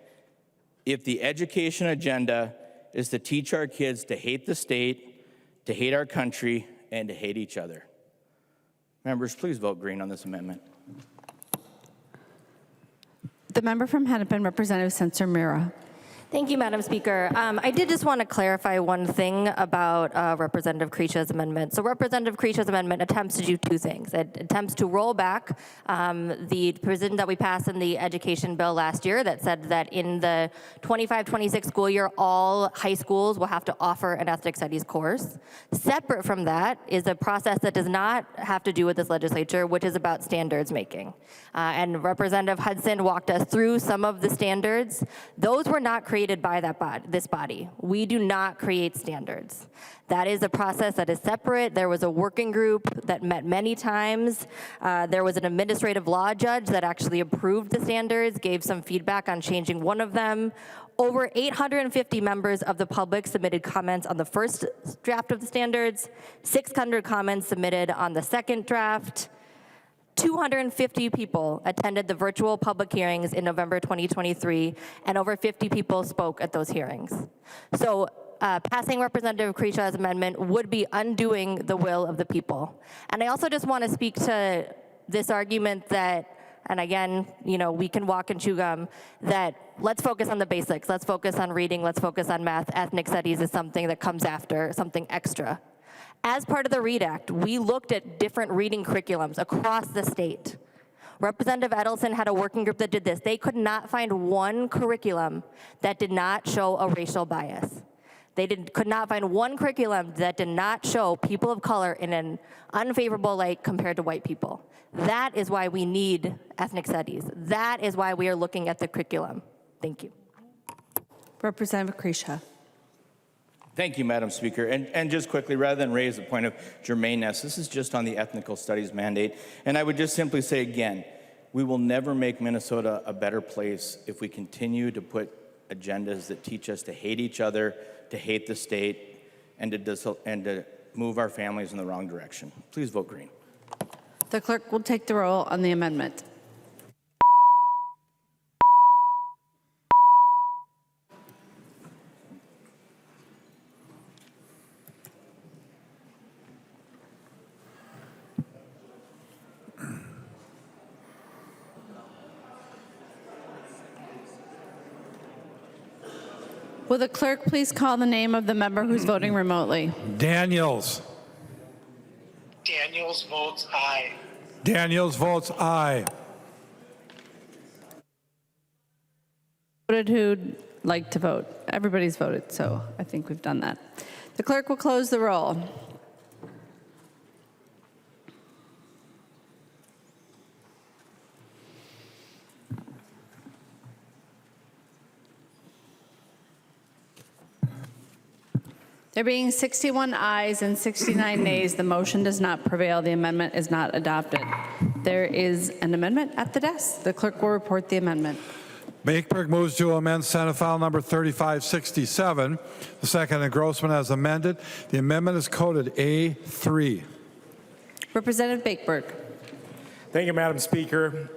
if the education agenda is to teach our kids to hate the state, to hate our country, and to hate each other. Members, please vote green on this amendment. The member from Hennepin, Representative Sensor-Mira. Thank you, Madam Speaker. I did just want to clarify one thing about Representative Creech's amendment. So Representative Creech's amendment attempts to do two things. It attempts to roll back the provision that we passed in the education bill last year that said that in the 25-26 school year, all high schools will have to offer an ethnic studies course. Separate from that is a process that does not have to do with this legislature, which is about standards making. And Representative Hudson walked us through some of the standards. Those were not created by this body. We do not create standards. That is a process that is separate. There was a working group that met many times. There was an administrative law judge that actually approved the standards, gave some feedback on changing one of them. Over 850 members of the public submitted comments on the first draft of the standards, 600 comments submitted on the second draft. 250 people attended the virtual public hearings in November 2023, and over 50 people spoke at those hearings. So passing Representative Crisha's amendment would be undoing the will of the people. And I also just want to speak to this argument that, and again, you know, we can walk and chew gum, that let's focus on the basics. Let's focus on reading. Let's focus on math. Ethnic studies is something that comes after, something extra. As part of the READ Act, we looked at different reading curriculums across the state. Representative Edelson had a working group that did this. They could not find one curriculum that did not show a racial bias. They could not find one curriculum that did not show people of color in an unfavorable light compared to white people. That is why we need ethnic studies. That is why we are looking at the curriculum. Thank you. Representative Crisha. Thank you, Madam Speaker. And just quickly, rather than raise a point of germaneness, this is just on the ethnical studies mandate. And I would just simply say again, we will never make Minnesota a better place if we continue to put agendas that teach us to hate each other, to hate the state, and to move our families in the wrong direction. Please vote green. The clerk will take the roll on the amendment. Will the clerk please call the name of the member who's voting remotely? Daniels. Daniels votes aye. Daniels votes aye. Voted who'd like to vote? Everybody's voted, so I think we've done that. The clerk will close the roll. There being 61 ayes and 69 nays, the motion does not prevail. The amendment is not adopted. There is an amendment at the desk. The clerk will report the amendment. Bakeberg moves to amend Senate File number 3567. The second engrossment as amended. The amendment is coded A3. Representative Bakeberg. Thank you, Madam Speaker.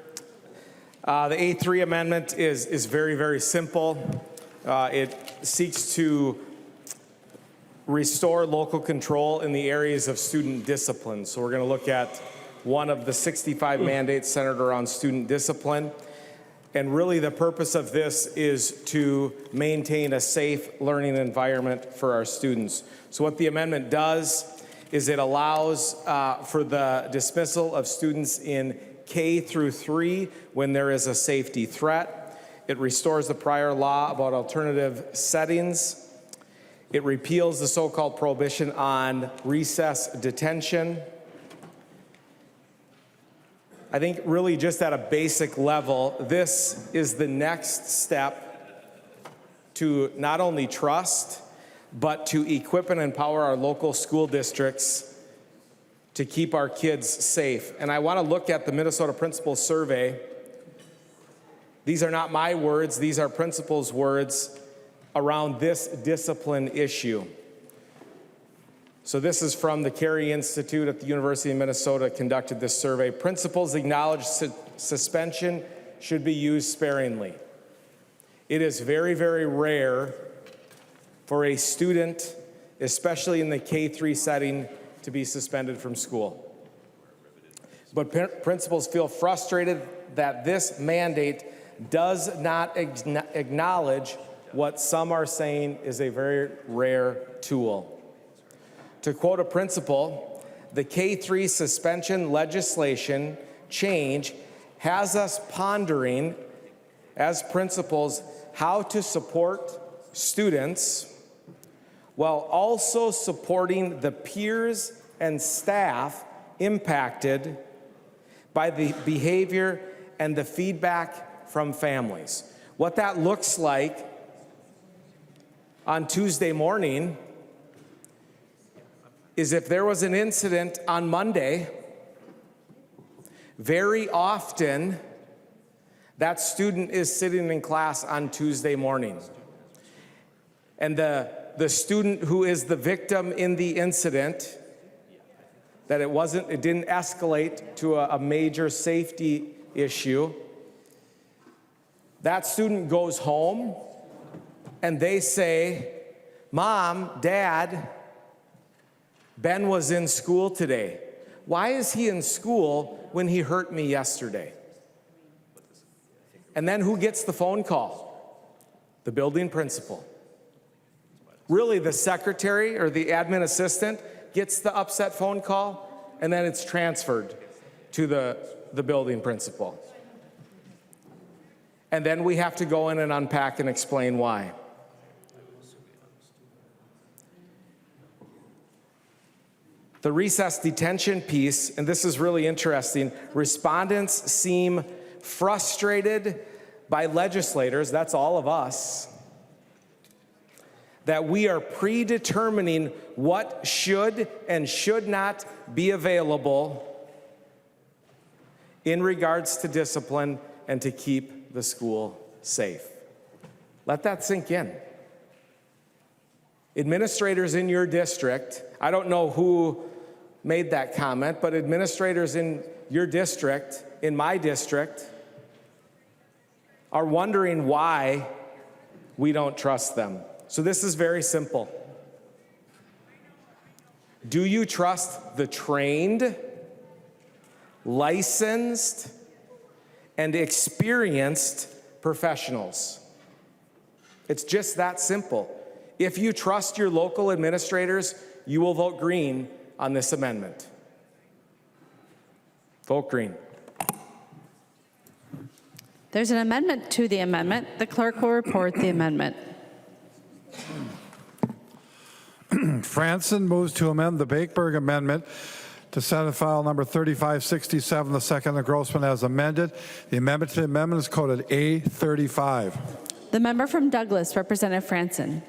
The A3 amendment is very, very simple. It seeks to restore local control in the areas of student discipline. So we're going to look at one of the 65 mandates centered around student discipline. And really the purpose of this is to maintain a safe learning environment for our students. So what the amendment does is it allows for the dismissal of students in K through 3 when there is a safety threat. It restores the prior law about alternative settings. It repeals the so-called prohibition on recess detention. I think really just at a basic level, this is the next step to not only trust, but to equip and empower our local school districts to keep our kids safe. And I want to look at the Minnesota Principals Survey. These are not my words, these are principals' words around this discipline issue. So this is from the Carey Institute at the University of Minnesota conducted this survey. Principals acknowledge suspension should be used sparingly. It is very, very rare for a student, especially in the K-3 setting, to be suspended from school. But principals feel frustrated that this mandate does not acknowledge what some are saying is a very rare tool. To quote a principal, the K-3 suspension legislation change has us pondering as principals how to support students while also supporting the peers and staff impacted by the behavior and the feedback from families. What that looks like on Tuesday morning is if there was an incident on Monday, very often that student is sitting in class on Tuesday morning. And the student who is the victim in the incident, that it didn't escalate to a major safety issue, that student goes home and they say, Mom, Dad, Ben was in school today. Why is he in school when he hurt me yesterday? And then who gets the phone call? The building principal. Really, the secretary or the admin assistant gets the upset phone call, and then it's transferred to the building principal. And then we have to go in and unpack and explain why. The recess detention piece, and this is really interesting, respondents seem frustrated by legislators, that's all of us, that we are predetermining what should and should not be available in regards to discipline and to keep the school safe. Let that sink in. Administrators in your district, I don't know who made that comment, but administrators in your district, in my district, are wondering why we don't trust them. So this is very simple. Do you trust the trained, licensed, and experienced professionals? It's just that simple. If you trust your local administrators, you will vote green on this amendment. Vote green. There's an amendment to the amendment. The clerk will report the amendment. Franson moves to amend the Bakeberg amendment to Senate file number 3567, the second engrossment as amended. The amendment to the amendment is coded A35. The member from Douglas, Representative Franson.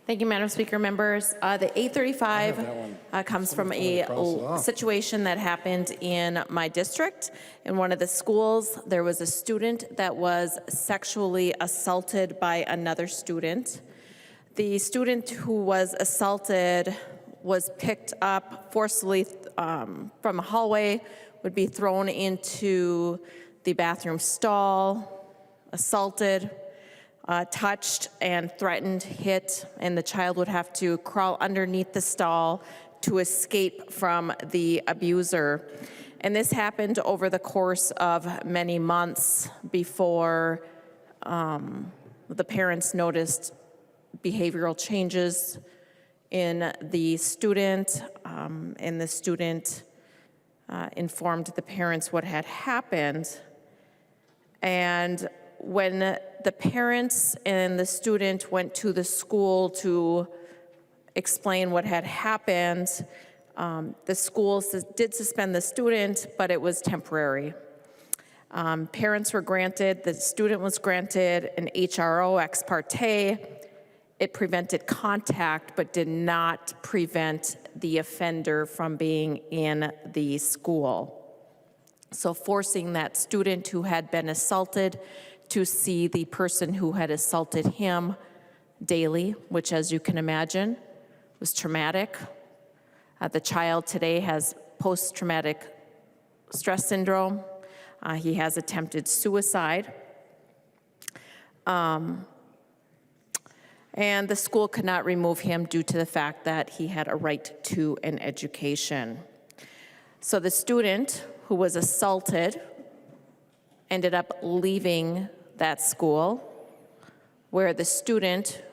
Thank you, Madam Speaker. Members, the 835 comes from a situation that happened in my district. In one of the schools, there was a student that was sexually assaulted by another student. The student who was assaulted was picked up forcefully from a hallway, would be thrown into the bathroom stall, assaulted, touched and threatened, hit, and the child would have to crawl underneath the stall to escape from the abuser. And this happened over the course of many months before the parents noticed behavioral changes in the student, and the student informed the parents what had happened. And when the parents and the student went to the school to explain what had happened, the school did suspend the student, but it was temporary. Parents were granted, the student was granted an HRO ex parte. It prevented contact, but did not prevent the offender from being in the school. So forcing that student who had been assaulted to see the person who had assaulted him daily, which, as you can imagine, was traumatic. The child today has post-traumatic stress syndrome. He has attempted suicide. And the school could not remove him due to the fact that he had a right to an education. So the student who was assaulted ended up leaving that school, where the student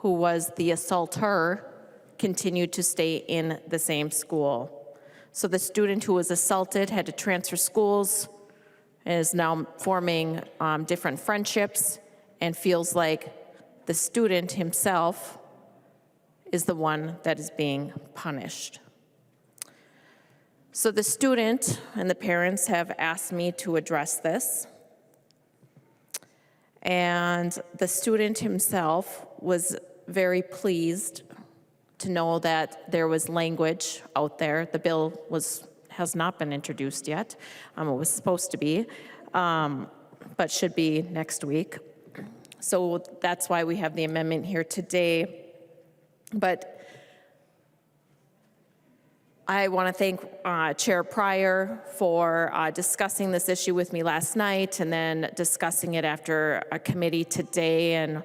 who was the assaulter continued to stay in the same school. So the student who was assaulted had to transfer schools, is now forming different friendships, and feels like the student himself is the one that is being punished. So the student and the parents have asked me to address this. And the student himself was very pleased to know that there was language out there. The bill has not been introduced yet. It was supposed to be, but should be next week. So that's why we have the amendment here today. But I want to thank Chair Pryor for discussing this issue with me last night and then discussing it after a committee today. And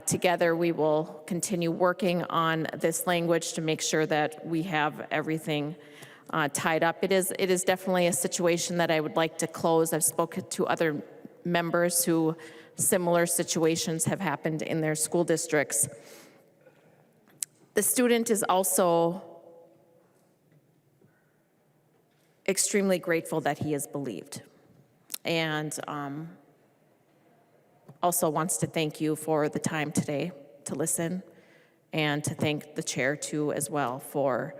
together we will continue working on this language to make sure that we have everything tied up. It is definitely a situation that I would like to close. I've spoken to other members who similar situations have happened in their school districts. The student is also extremely grateful that he is believed, and also wants to thank you for the time today to listen, and to thank the chair too as well for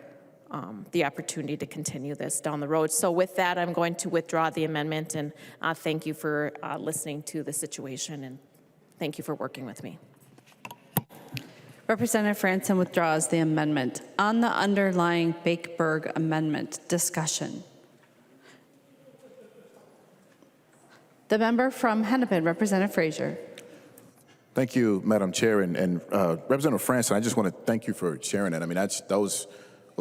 the opportunity to continue this down the road. So with that, I'm going to withdraw the amendment, and thank you for listening to the situation, and thank you for working with me. Representative Franson withdraws the amendment. On the underlying Bakeberg amendment, discussion. The member from Hennepin, Representative Frazier. Thank you, Madam Chair, and Representative Franson, I just want to thank you for sharing that. I mean, those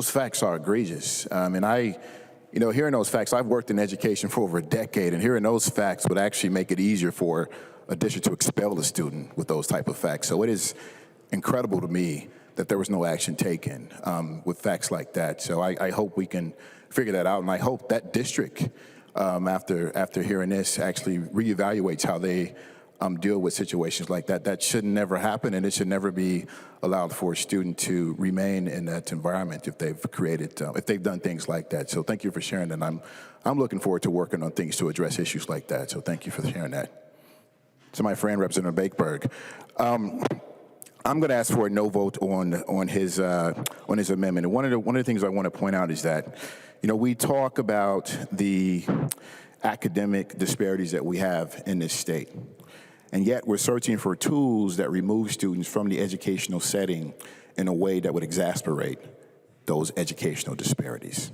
facts are egregious. Hearing those facts, I've worked in education for over a decade, and hearing those facts would actually make it easier for a district to expel a student with those type of facts. So it is incredible to me that there was no action taken with facts like that. So I hope we can figure that out, and I hope that district, after hearing this, actually reevaluates how they deal with situations like that. That should never happen, and it should never be allowed for a student to remain in that environment if they've done things like that. So thank you for sharing that. I'm looking forward to working on things to address issues like that. So thank you for sharing that. To my friend, Representative Bakeberg, I'm going to ask for a no vote on his amendment. And one of the things I want to point out is that, we talk about the academic disparities that we have in this state. And yet we're searching for tools that remove students from the educational setting in a way that would exacerbate those educational disparities.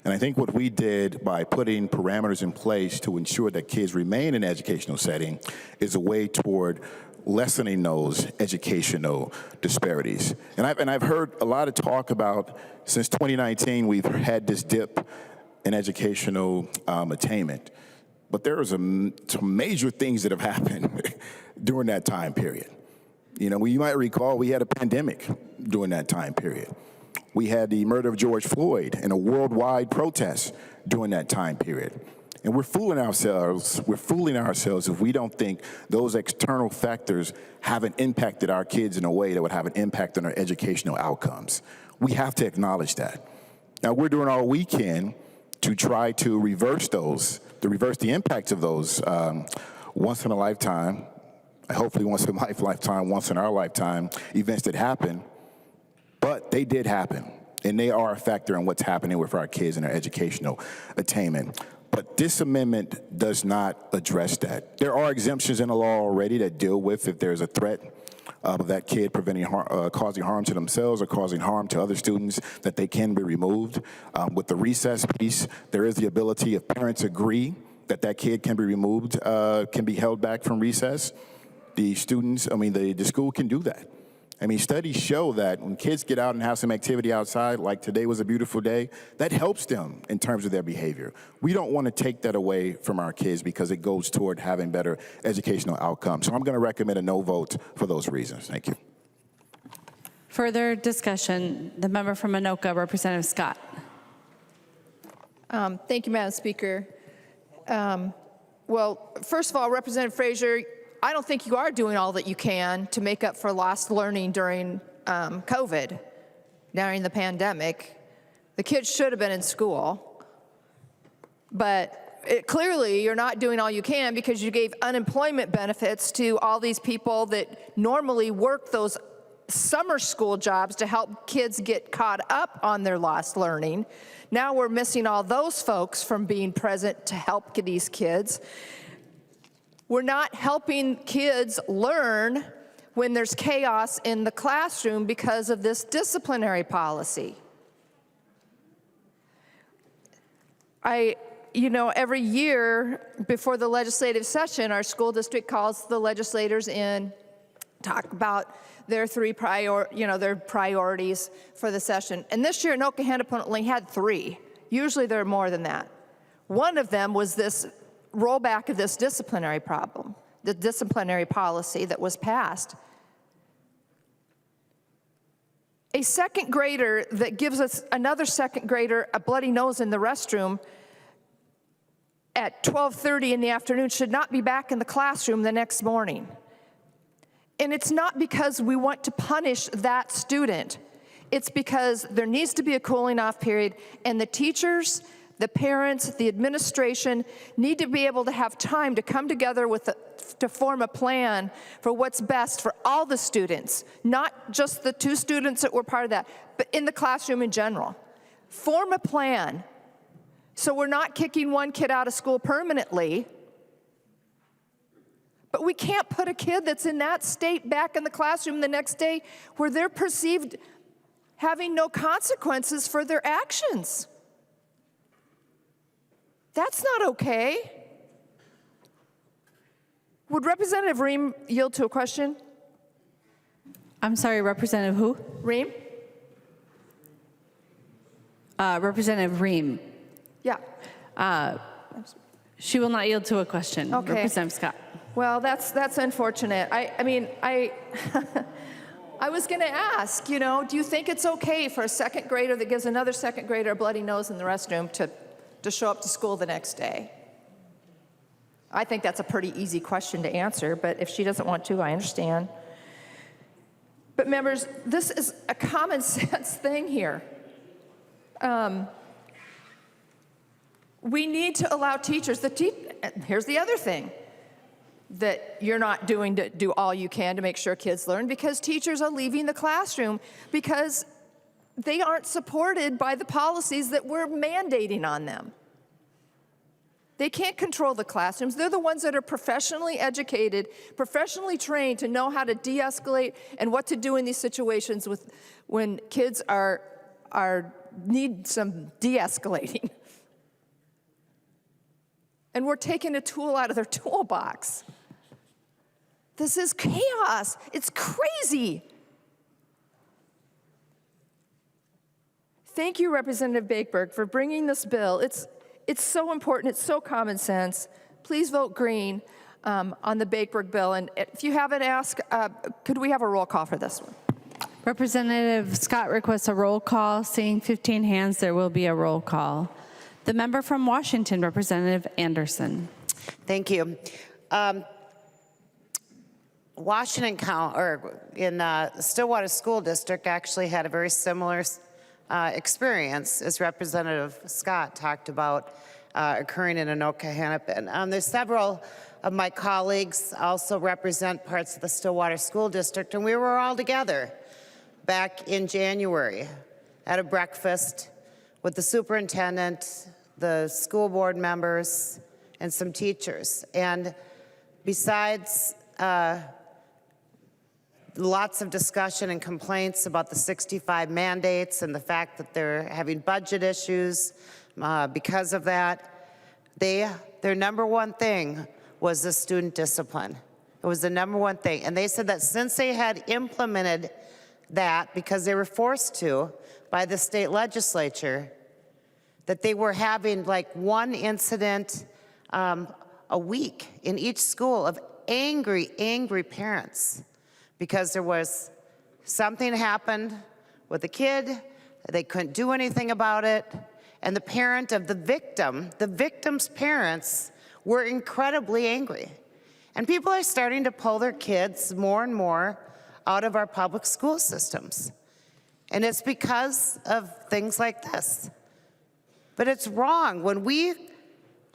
And I think what we did by putting parameters in place to ensure that kids remain in an educational setting is a way toward lessening those educational disparities. And I've heard a lot of talk about, since 2019, we've had this dip in educational attainment. But there are some major things that have happened during that time period. You might recall we had a pandemic during that time period. We had the murder of George Floyd and a worldwide protest during that time period. And we're fooling ourselves if we don't think those external factors haven't impacted our kids in a way that would have an impact on our educational outcomes. We have to acknowledge that. Now, we're doing all we can to try to reverse the impacts of those once in a lifetime, hopefully once in my lifetime, once in our lifetime events that happen. But they did happen, and they are a factor in what's happening with our kids and their educational attainment. But this amendment does not address that. There are exemptions in the law already that deal with if there's a threat of that kid causing harm to themselves or causing harm to other students, that they can be removed. With the recess piece, there is the ability, if parents agree that that kid can be removed, can be held back from recess. The school can do that. Studies show that when kids get out and have some activity outside, like today was a beautiful day, that helps them in terms of their behavior. We don't want to take that away from our kids because it goes toward having better educational outcomes. So I'm going to recommend a no vote for those reasons. Thank you. Further discussion, the member from Anoka, Representative Scott. Thank you, Madam Speaker. Well, first of all, Representative Frazier, I don't think you are doing all that you can to make up for lost learning during COVID, during the pandemic. The kids should have been in school, but clearly you're not doing all you can because you gave unemployment benefits to all these people that normally work those summer school jobs to help kids get caught up on their lost learning. Now we're missing all those folks from being present to help these kids. We're not helping kids learn when there's chaos in the classroom because of this disciplinary policy. Every year before the legislative session, our school district calls the legislators in, talk about their their priorities for the session. And this year, Anoka Hennepin only had 3. Usually there are more than that. One of them was this rollback of this disciplinary problem, the disciplinary policy that was passed. A second grader that gives us another second grader a bloody nose in the restroom at 12:30 in the afternoon should not be back in the classroom the next morning. And it's not because we want to punish that student. It's because there needs to be a cooling off period, and the teachers, the parents, the administration need to be able to have time to come together to form a plan for what's best for all the students, not just the 2 students that were part of that, but in the classroom in general. Form a plan so we're not kicking one kid out of school permanently, but we can't put a kid that's in that state back in the classroom the next day where they're perceived having no consequences for their actions. That's not okay. Would Representative Ream yield to a question? I'm sorry, Representative who? Ream? Representative Ream. Yeah. She will not yield to a question. Okay. Representative Scott. Well, that's unfortunate. I mean, I was going to ask, you know, do you think it's okay for a second grader that gives another second grader a bloody nose in the restroom to show up to school the next day? I think that's a pretty easy question to answer, but if she doesn't want to, I understand. But members, this is a common sense thing here. We need to allow teachers, here's the other thing that you're not doing to do all you can to make sure kids learn, because teachers are leaving the classroom because they aren't supported by the policies that we're mandating on them. They can't control the classrooms. They're the ones that are professionally educated, professionally trained to know how to de-escalate and what to do in these situations when kids need some de-escalating. And we're taking a tool out of their toolbox. This is chaos. It's crazy. Thank you, Representative Bakeberg, for bringing this bill. It's so important. It's so common sense. Please vote green on the Bakeberg bill. And if you haven't asked, could we have a roll call for this one? Representative Scott requests a roll call. Seeing 15 hands, there will be a roll call. The member from Washington, Representative Anderson. Thank you. Washington County, or in Stillwater School District, actually had a very similar experience as Representative Scott talked about occurring in Anoka Hennepin. There's several of my colleagues also represent parts of the Stillwater School District, and we were all together back in January at a breakfast with the superintendent, the school board members, and some teachers. And besides lots of discussion and complaints about the 65 mandates and the fact that they're having budget issues because of that, their number one thing was the student discipline. It was the number one thing. And they said that since they had implemented that, because they were forced to by the state legislature, that they were having like one incident a week in each school of angry, angry parents because there was something happened with a kid, they couldn't do anything about it, and the parent of the victim's parents were incredibly angry. And people are starting to pull their kids more and more out of our public school systems. And it's because of things like this. But it's wrong when we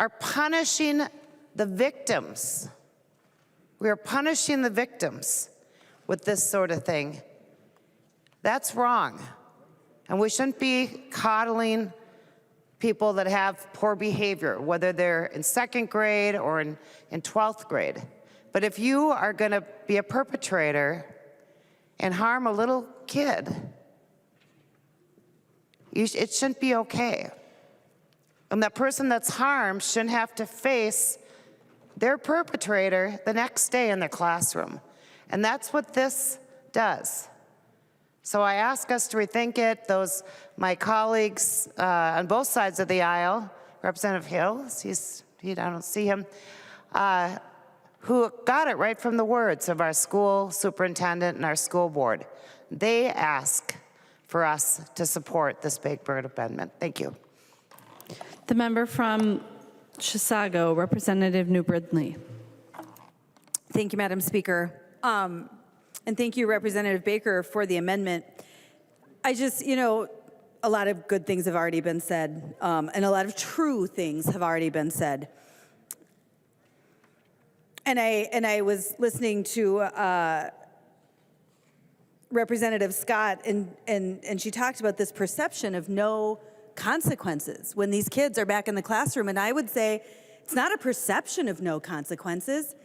are punishing the victims. We are punishing the victims with this sort of thing. That's wrong. And we shouldn't be coddling people that have poor behavior, whether they're in second grade or in 12th grade. But if you are going to be a perpetrator and harm a little kid, it shouldn't be okay. And that person that's harmed shouldn't have to face their perpetrator the next day in their classroom. And that's what this does. So I ask us to rethink it. My colleagues on both sides of the aisle, Representative Hill, I don't see him, who got it right from the words of our school superintendent and our school board. They ask for us to support this Big-Bird amendment. Thank you. The member from Chisago, Representative New Brittany. Thank you, Madam Speaker. And thank you, Representative Baker, for the amendment. I just, a lot of good things have already been said, and a lot of true things have already been said. And I was listening to Representative Scott, and she talked about this perception of no consequences when these kids are back in the classroom. And I would say it's not a perception of no consequences.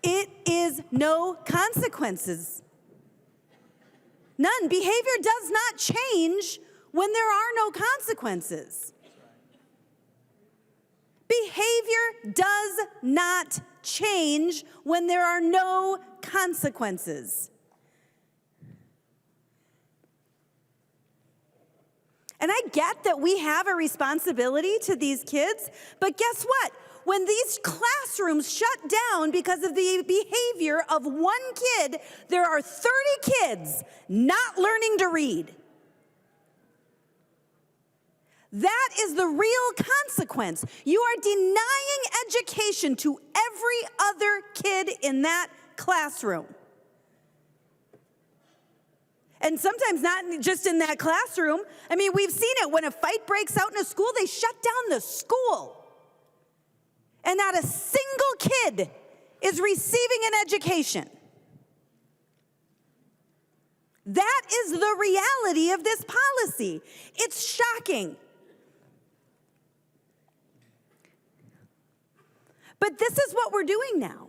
It is no consequences. None. Behavior does not change when there are no consequences. Behavior does not change when there are no consequences. And I get that we have a responsibility to these kids, but guess what? When these classrooms shut down because of the behavior of one kid, there are 30 kids not learning to read. That is the real consequence. You are denying education to every other kid in that classroom. And sometimes not just in that classroom. I mean, we've seen it. When a fight breaks out in a school, they shut down the school. And not a single kid is receiving an education. That is the reality of this policy. It's shocking. But this is what we're doing now.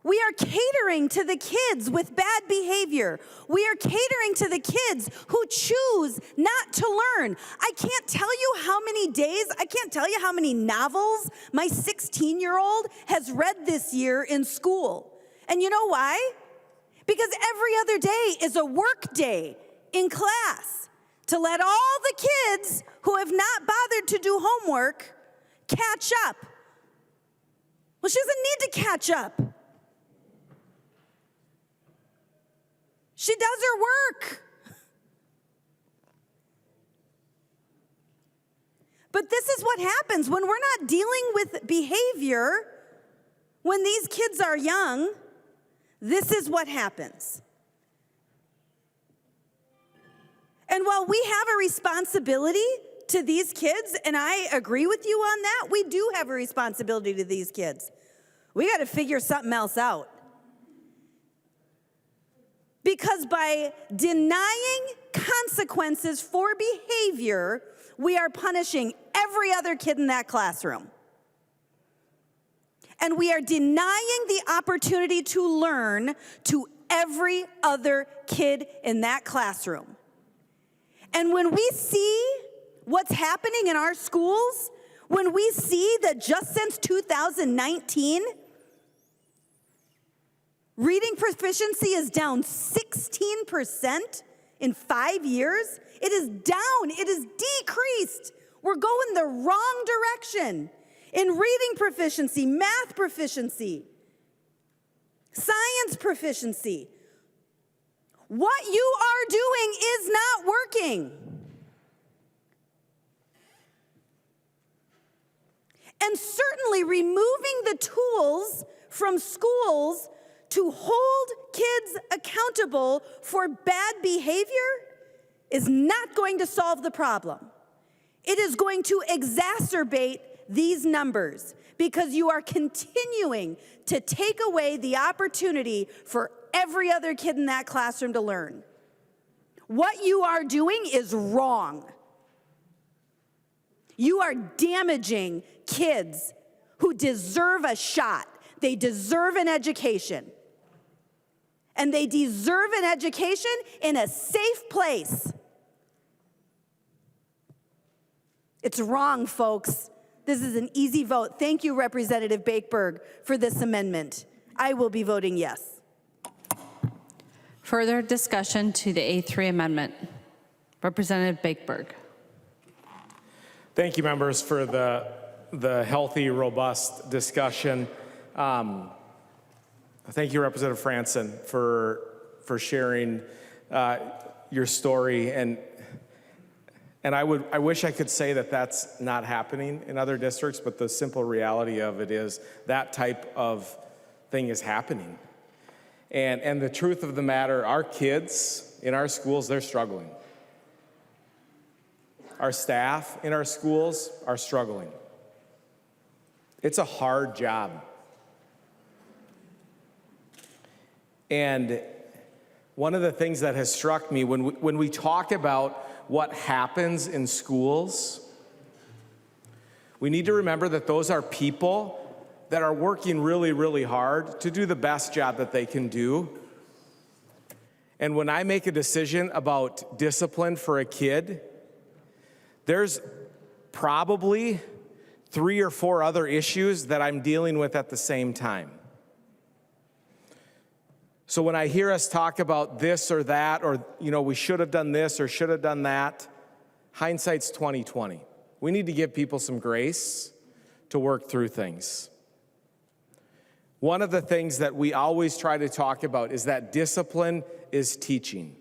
We are catering to the kids with bad behavior. We are catering to the kids who choose not to learn. I can't tell you how many days, I can't tell you how many novels my 16-year-old has read this year in school. And you know why? Because every other day is a work day in class to let all the kids who have not bothered to do homework catch up. Well, she doesn't need to catch up. She does her work. But this is what happens when we're not dealing with behavior, when these kids are young, this is what happens. And while we have a responsibility to these kids, and I agree with you on that, we do have a responsibility to these kids. We got to figure something else out. Because by denying consequences for behavior, we are punishing every other kid in that classroom. And we are denying the opportunity to learn to every other kid in that classroom. And when we see what's happening in our schools, when we see that just since 2019, reading proficiency is down 16% in 5 years. It is down. It is decreased. We're going the wrong direction in reading proficiency, math proficiency, science proficiency. What you are doing is not working. And certainly removing the tools from schools to hold kids accountable for bad behavior is not going to solve the problem. It is going to exacerbate these numbers because you are continuing to take away the opportunity for every other kid in that classroom to learn. What you are doing is wrong. You are damaging kids who deserve a shot. They deserve an education. And they deserve an education in a safe place. It's wrong, folks. This is an easy vote. Thank you, Representative Bakeberg, for this amendment. I will be voting yes. Further discussion to the A3 amendment. Representative Bakeberg. Thank you, members, for the healthy, robust discussion. Thank you, Representative Franson, for sharing your story, and I wish I could say that that's not happening in other districts, but the simple reality of it is that type of thing is happening. And the truth of the matter, our kids in our schools, they're struggling. Our staff in our schools are struggling. It's a hard job. And one of the things that has struck me when we talk about what happens in schools, we need to remember that those are people that are working really, really hard to do the best job that they can do. And when I make a decision about discipline for a kid, there's probably 3 or 4 other issues that I'm dealing with at the same time. So when I hear us talk about this or that, or we should have done this or should have done that, hindsight's 20/20. We need to give people some grace to work through things. One of the things that we always try to talk about is that discipline is teaching.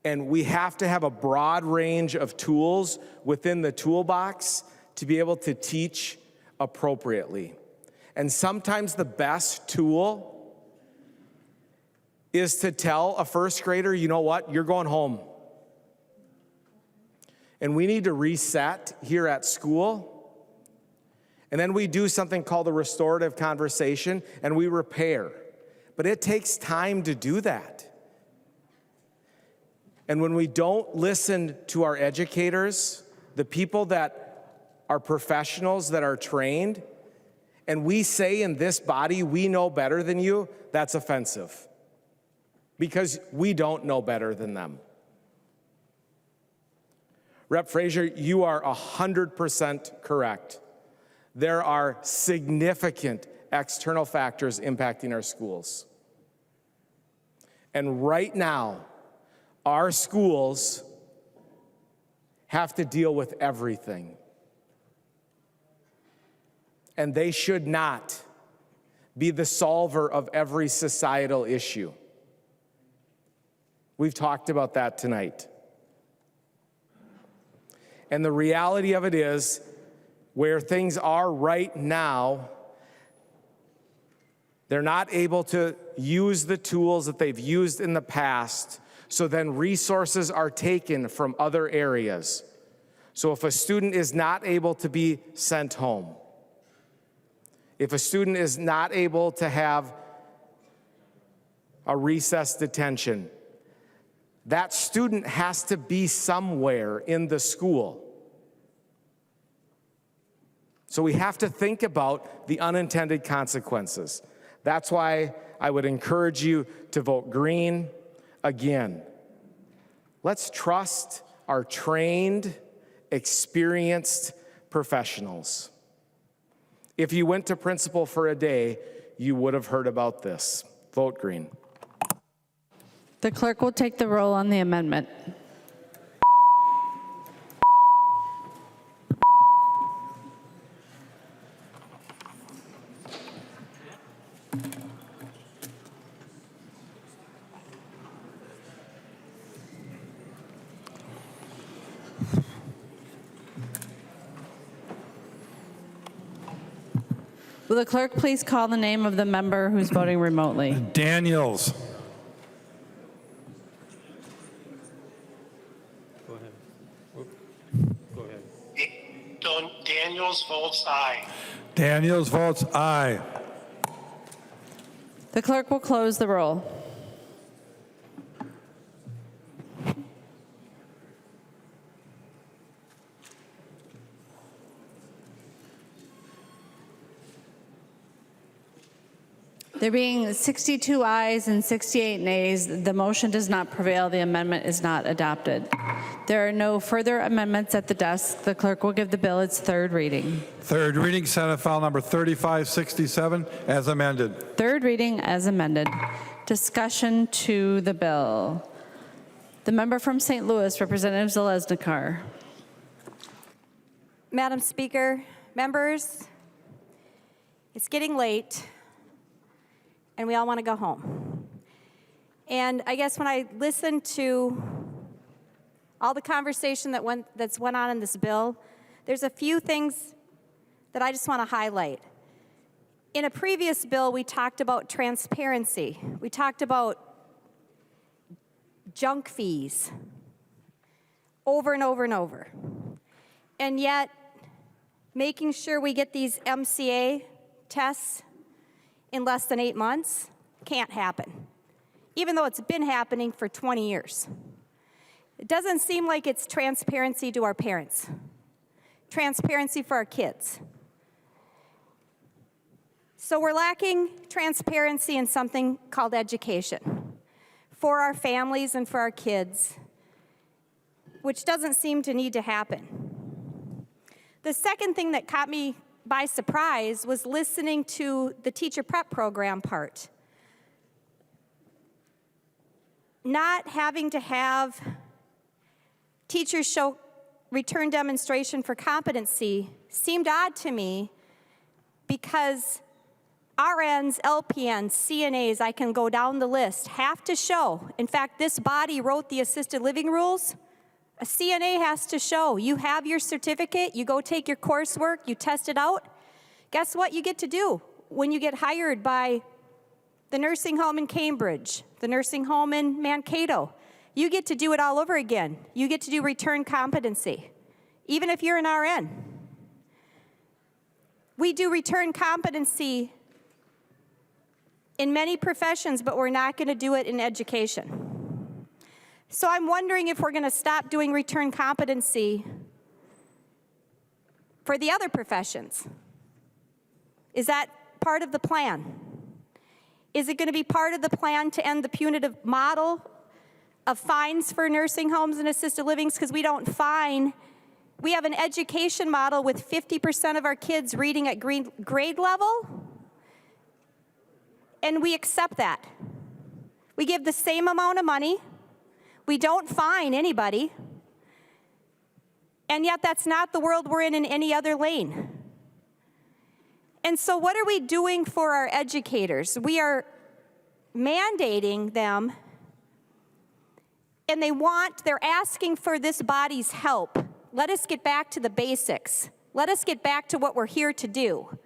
And we have to have a broad range of tools within the toolbox to be able to teach appropriately. And sometimes the best tool is to tell a first grader, you know what, you're going home. And we need to reset here at school. And then we do something called a restorative conversation, and we repair. But it takes time to do that. And when we don't listen to our educators, the people that are professionals, that are trained, and we say in this body, we know better than you, that's offensive. Because we don't know better than them. Rep. Frazier, you are 100% correct. There are significant external factors impacting our schools. And right now, our schools have to deal with everything. And they should not be the solver of every societal issue. We've talked about that tonight. And the reality of it is, where things are right now, they're not able to use the tools that they've used in the past, so then resources are taken from other areas. So if a student is not able to be sent home, if a student is not able to have a recess detention, that student has to be somewhere in the school. So we have to think about the unintended consequences. That's why I would encourage you to vote green again. Let's trust our trained, experienced professionals. If you went to principal for a day, you would have heard about this. Vote green. The clerk will take the roll on the amendment. Will the clerk please call the name of the member who's voting remotely? Daniels. Go ahead. Daniels votes aye. Daniels votes aye. The clerk will close the roll. There being 62 ayes and 68 nays, the motion does not prevail. The amendment is not adopted. There are no further amendments at the desk. The clerk will give the bill its third reading. Third reading, Senate File Number 3567, as amended. Third reading as amended. Discussion to the bill. The member from St. Louis, Representative Zalesnikar. Madam Speaker, members, it's getting late, and we all want to go home. And I guess when I listened to all the conversation that's went on in this bill, there's a few things that I just want to highlight. In a previous bill, we talked about transparency. We talked about junk fees over and over and over. And yet, making sure we get these MCA tests in less than 8 months can't happen, even though it's been happening for 20 years. It doesn't seem like it's transparency to our parents, transparency for our kids. So we're lacking transparency in something called education for our families and for our kids, which doesn't seem to need to happen. The second thing that caught me by surprise was listening to the teacher prep program part. Not having to have teachers show return demonstration for competency seemed odd to me because RNs, LPNs, CNAs, I can go down the list, have to show. In fact, this body wrote the assisted living rules. A CNA has to show. You have your certificate, you go take your coursework, you test it out. Guess what you get to do when you get hired by the nursing home in Cambridge, the nursing home in Mankato? You get to do it all over again. You get to do return competency, even if you're an RN. We do return competency in many professions, but we're not going to do it in education. So I'm wondering if we're going to stop doing return competency for the other professions. Is that part of the plan? Is it going to be part of the plan to end the punitive model of fines for nursing homes and assisted livings? Because we don't fine. We have an education model with 50% of our kids reading at grade level, and we accept that. We give the same amount of money. We don't fine anybody. And yet that's not the world we're in any other lane. And so what are we doing for our educators? We are mandating them, and they're asking for this body's help. Let us get back to the basics. Let us get back to what we're here to do.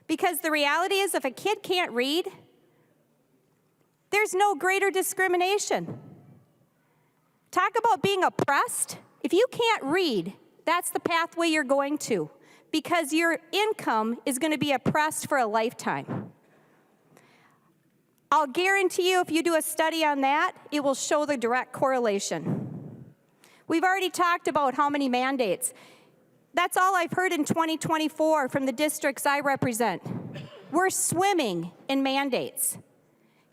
Because the reality is, if a kid can't read, there's no greater discrimination. Talk about being oppressed. If you can't read, that's the pathway you're going to, because your income is going to be oppressed for a lifetime. I'll guarantee you, if you do a study on that, it will show the direct correlation. We've already talked about how many mandates. That's all I've heard in 2024 from the districts I represent. We're swimming in mandates.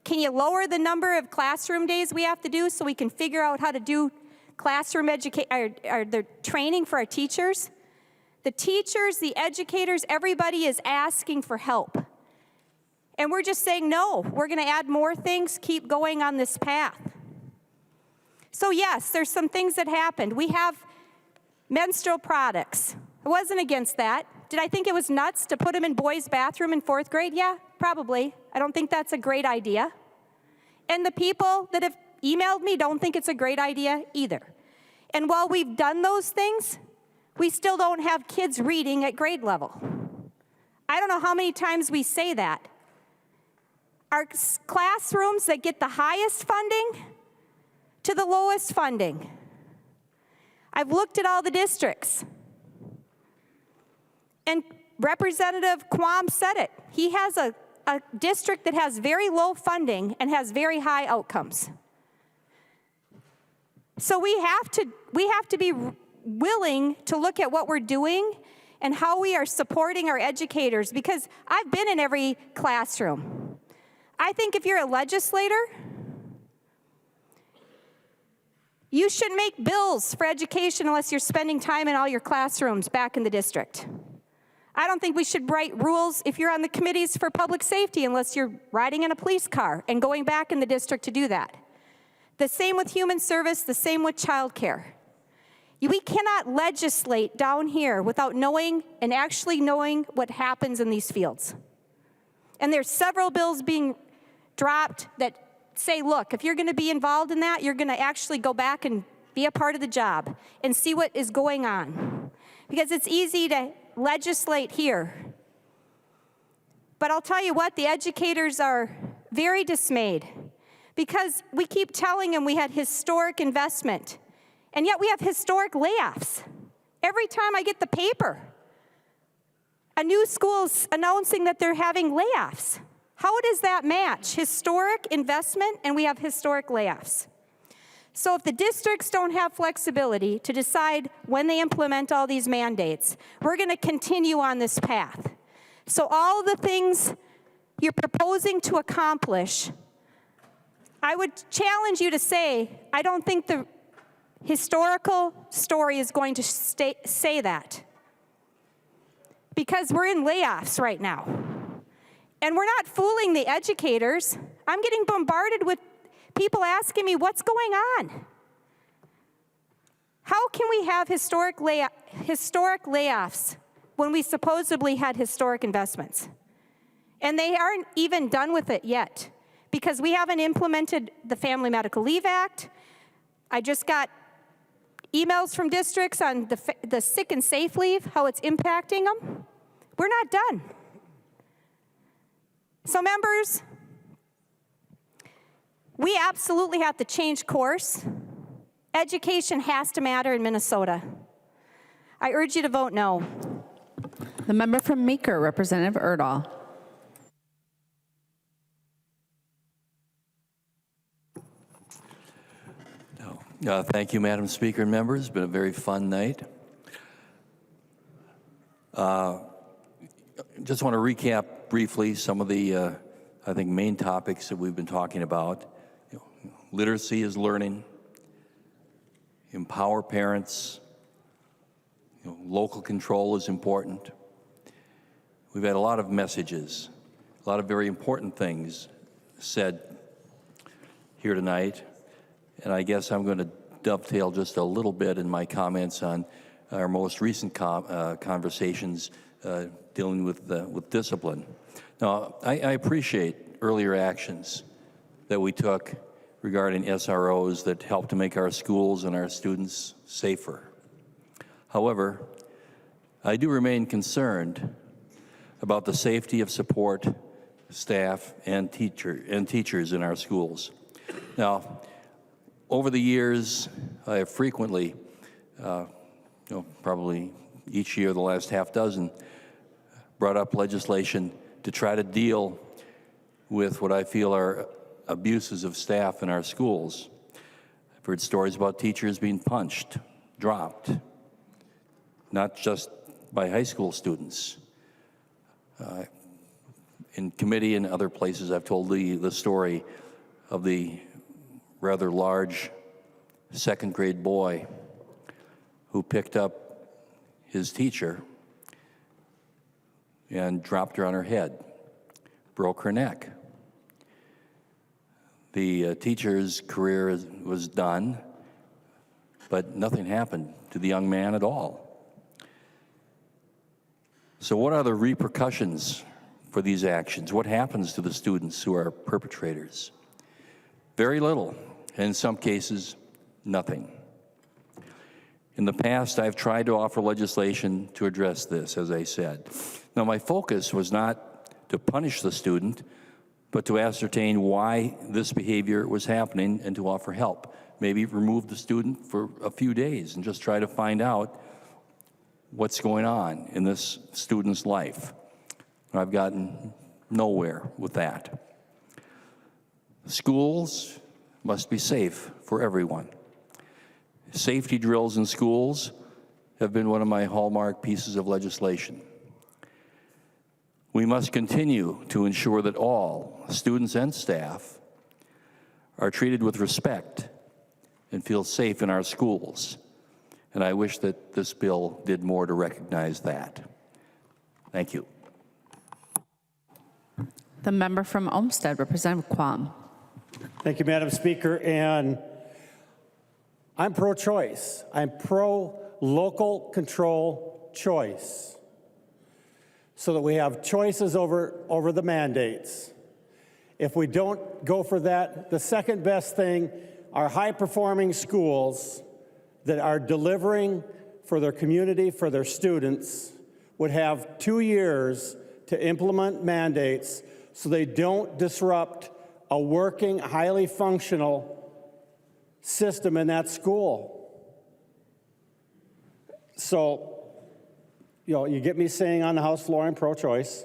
Can you lower the number of classroom days we have to do so we can figure out how to do classroom the training for our teachers? The teachers, the educators, everybody is asking for help. And we're just saying, no, we're going to add more things, keep going on this path. So yes, there's some things that happened. We have menstrual products. I wasn't against that. Did I think it was nuts to put them in boys' bathroom in 4th grade? Yeah, probably. I don't think that's a great idea. And the people that have emailed me don't think it's a great idea either. And while we've done those things, we still don't have kids reading at grade level. I don't know how many times we say that. Our classrooms that get the highest funding to the lowest funding. I've looked at all the districts. And Representative Quam said it. He has a district that has very low funding and has very high outcomes. So we have to be willing to look at what we're doing and how we are supporting our educators, because I've been in every classroom. I think if you're a legislator, you shouldn't make bills for education unless you're spending time in all your classrooms back in the district. I don't think we should write rules if you're on the committees for public safety unless you're riding in a police car and going back in the district to do that. The same with human service, the same with childcare. We cannot legislate down here without knowing and actually knowing what happens in these fields. And there's several bills being dropped that say, look, if you're going to be involved in that, you're going to actually go back and be a part of the job and see what is going on. Because it's easy to legislate here. But I'll tell you what, the educators are very dismayed because we keep telling them we had historic investment, and yet we have historic layoffs. Every time I get the paper, a new school's announcing that they're having layoffs. How does that match? Historic investment, and we have historic layoffs. So if the districts don't have flexibility to decide when they implement all these mandates, we're going to continue on this path. So all of the things you're proposing to accomplish, I would challenge you to say, I don't think the historical story is going to say that. Because we're in layoffs right now. And we're not fooling the educators. I'm getting bombarded with people asking me, what's going on? How can we have historic layoffs when we supposedly had historic investments? And they aren't even done with it yet because we haven't implemented the Family Medical Leave Act. I just got emails from districts on the sick and safe leave, how it's impacting them. We're not done. So members, we absolutely have to change course. Education has to matter in Minnesota. I urge you to vote no. The member from Meeker, Representative Erdahl. Thank you, Madam Speaker and members. It's been a very fun night. Just want to recap briefly some of the, I think, main topics that we've been talking about. Literacy is learning, empower parents, local control is important. We've had a lot of messages, a lot of very important things said here tonight, and I guess I'm going to dovetail just a little bit in my comments on our most recent conversations dealing with discipline. Now, I appreciate earlier actions that we took regarding SROs that help to make our schools and our students safer. However, I do remain concerned about the safety of support staff and teachers in our schools. Now, over the years, I have frequently, probably each year the last half dozen, brought up legislation to try to deal with what I feel are abuses of staff in our schools. I've heard stories about teachers being punched, dropped, not just by high school students. In committee and other places, I've told the story of the rather large second grade boy who picked up his teacher and dropped her on her head, broke her neck. The teacher's career was done, but nothing happened to the young man at all. So what are the repercussions for these actions? What happens to the students who are perpetrators? Very little, and in some cases, nothing. In the past, I've tried to offer legislation to address this, as I said. Now, my focus was not to punish the student, but to ascertain why this behavior was happening and to offer help. Maybe remove the student for a few days and just try to find out what's going on in this student's life. I've gotten nowhere with that. Schools must be safe for everyone. Safety drills in schools have been one of my hallmark pieces of legislation. We must continue to ensure that all students and staff are treated with respect and feel safe in our schools. And I wish that this bill did more to recognize that. Thank you. The member from Olmsted, Representative Quam. Thank you, Madam Speaker. And I'm pro-choice. I'm pro-local control choice, so that we have choices over the mandates. If we don't go for that, the second best thing are high-performing schools that are delivering for their community, for their students, would have 2 years to implement mandates so they don't disrupt a working, highly functional system in that school. So, you get me saying on the House floor I'm pro-choice.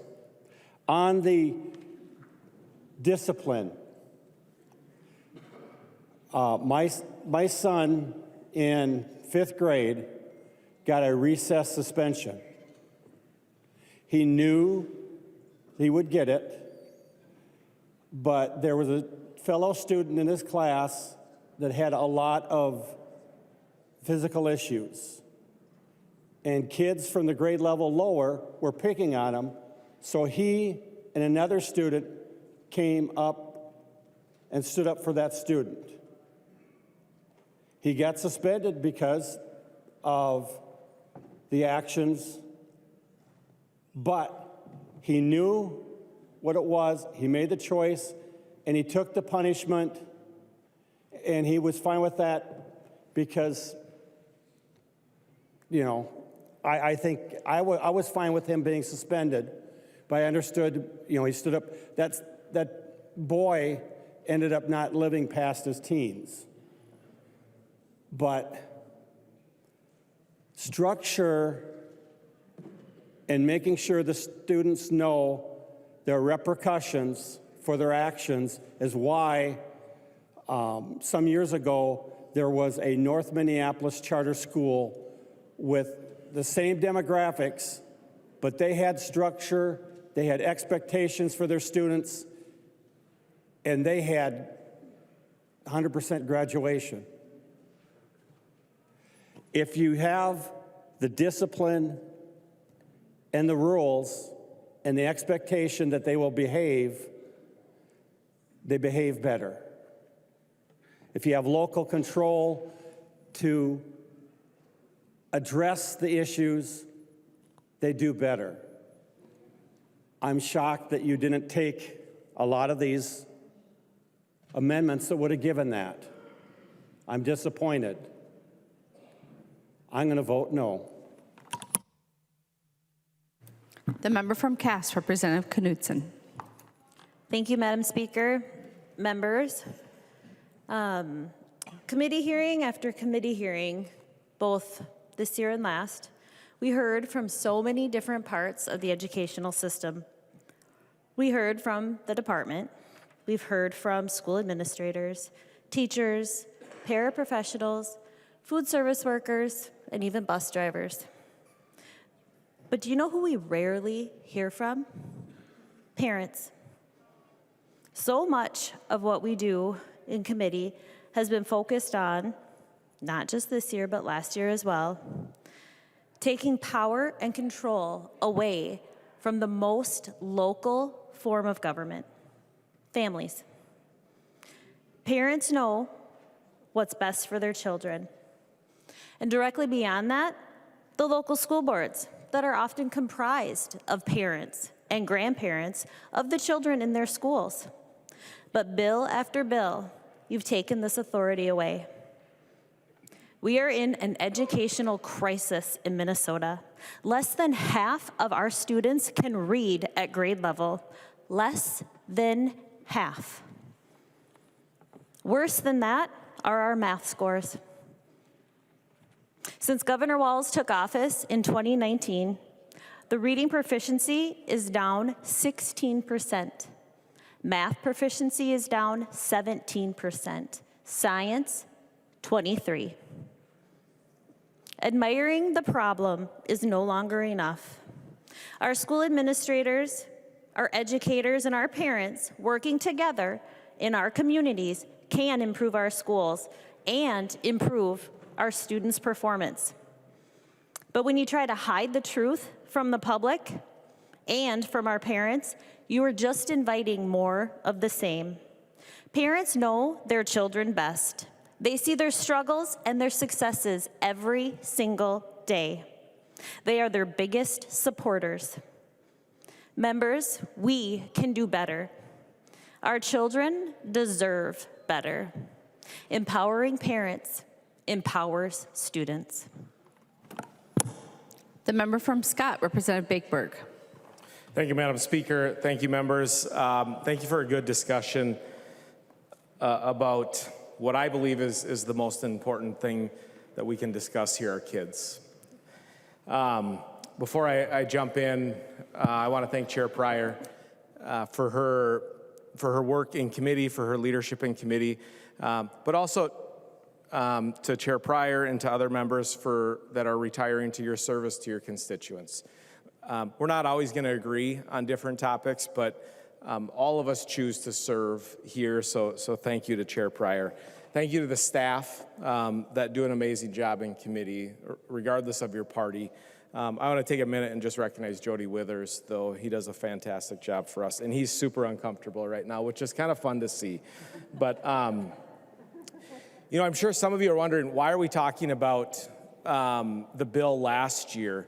On the discipline, my son in 5th grade got a recess suspension. He knew he would get it, but there was a fellow student in his class that had a lot of physical issues. And kids from the grade level lower were picking on him, so he and another student came up and stood up for that student. He got suspended because of the actions, but he knew what it was, he made the choice, and he took the punishment, and he was fine with that because, I think I was fine with him being suspended, but I understood, he stood up. That boy ended up not living past his teens. But structure and making sure the students know there are repercussions for their actions is why some years ago there was a North Minneapolis charter school with the same demographics, but they had structure, they had expectations for their students, and they had 100% graduation. If you have the discipline and the rules and the expectation that they will behave, they behave better. If you have local control to address the issues, they do better. I'm shocked that you didn't take a lot of these amendments that would have given that. I'm disappointed. I'm going to vote no. The member from Cass, Representative Knudsen. Thank you, Madam Speaker. Members, committee hearing after committee hearing, both this year and last, we heard from so many different parts of the educational system. We heard from the department. We've heard from school administrators, teachers, paraprofessionals, food service workers, and even bus drivers. But do you know who we rarely hear from? Parents. So much of what we do in committee has been focused on, not just this year, but last year as well, taking power and control away from the most local form of government, families. Parents know what's best for their children. And directly beyond that, the local school boards that are often comprised of parents and grandparents of the children in their schools. But bill after bill, you've taken this authority away. We are in an educational crisis in Minnesota. Less than half of our students can read at grade level. Less than half. Worse than that are our math scores. Since Governor Walz took office in 2019, the reading proficiency is down 16%. Math proficiency is down 17%. Science, 23%. Admiring the problem is no longer enough. Our school administrators, our educators, and our parents working together in our communities can improve our schools and improve our students' performance. But when you try to hide the truth from the public and from our parents, you are just inviting more of the same. Parents know their children best. They see their struggles and their successes every single day. They are their biggest supporters. Members, we can do better. Our children deserve better. Empowering parents empowers students. The member from Scott, Representative Bakeberg. Thank you, Madam Speaker. Thank you, members. Thank you for a good discussion about what I believe is the most important thing that we can discuss here, our kids. Before I jump in, I want to thank Chair Pryor for her work in committee, for her leadership in committee, but also to Chair Pryor and to other members that are retiring to your service to your constituents. We're not always going to agree on different topics, but all of us choose to serve here, so thank you to Chair Pryor. Thank you to the staff that do an amazing job in committee, regardless of your party. I want to take a minute and just recognize Jody Withers, though he does a fantastic job for us, and he's super uncomfortable right now, which is kind of fun to see. But, you know, I'm sure some of you are wondering, why are we talking about the bill last year?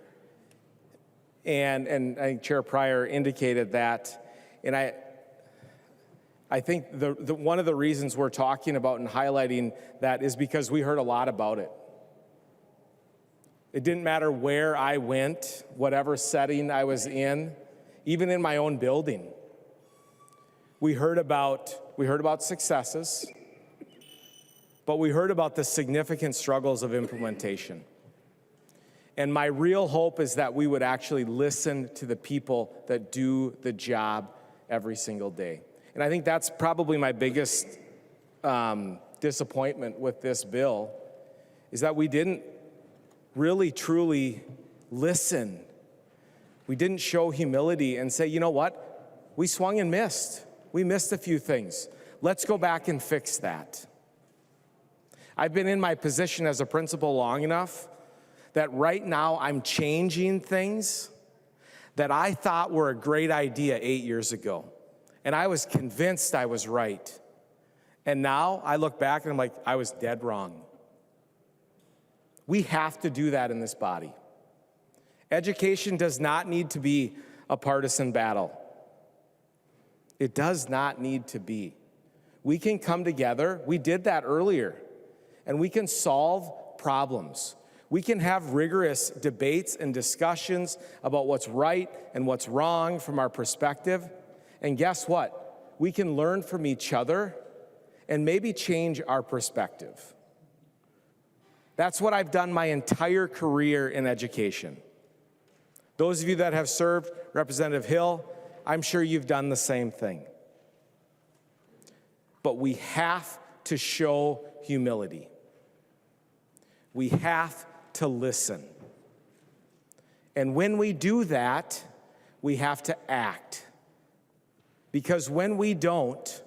And I think Chair Pryor indicated that, and I think one of the reasons we're talking about and highlighting that is because we heard a lot about it. It didn't matter where I went, whatever setting I was in, even in my own building. We heard about successes, but we heard about the significant struggles of implementation. And my real hope is that we would actually listen to the people that do the job every single day. And I think that's probably my biggest disappointment with this bill, is that we didn't really, truly listen. We didn't show humility and say, you know what? We swung and missed. We missed a few things. Let's go back and fix that. I've been in my position as a principal long enough that right now I'm changing things that I thought were a great idea 8 years ago. And I was convinced I was right. And now I look back and I'm like, I was dead wrong. We have to do that in this body. Education does not need to be a partisan battle. It does not need to be. We can come together. We did that earlier. And we can solve problems. We can have rigorous debates and discussions about what's right and what's wrong from our perspective. And guess what? We can learn from each other and maybe change our perspective. That's what I've done my entire career in education. Those of you that have served, Representative Hill, I'm sure you've done the same thing. But we have to show humility. We have to listen. And when we do that, we have to act. Because when we don't,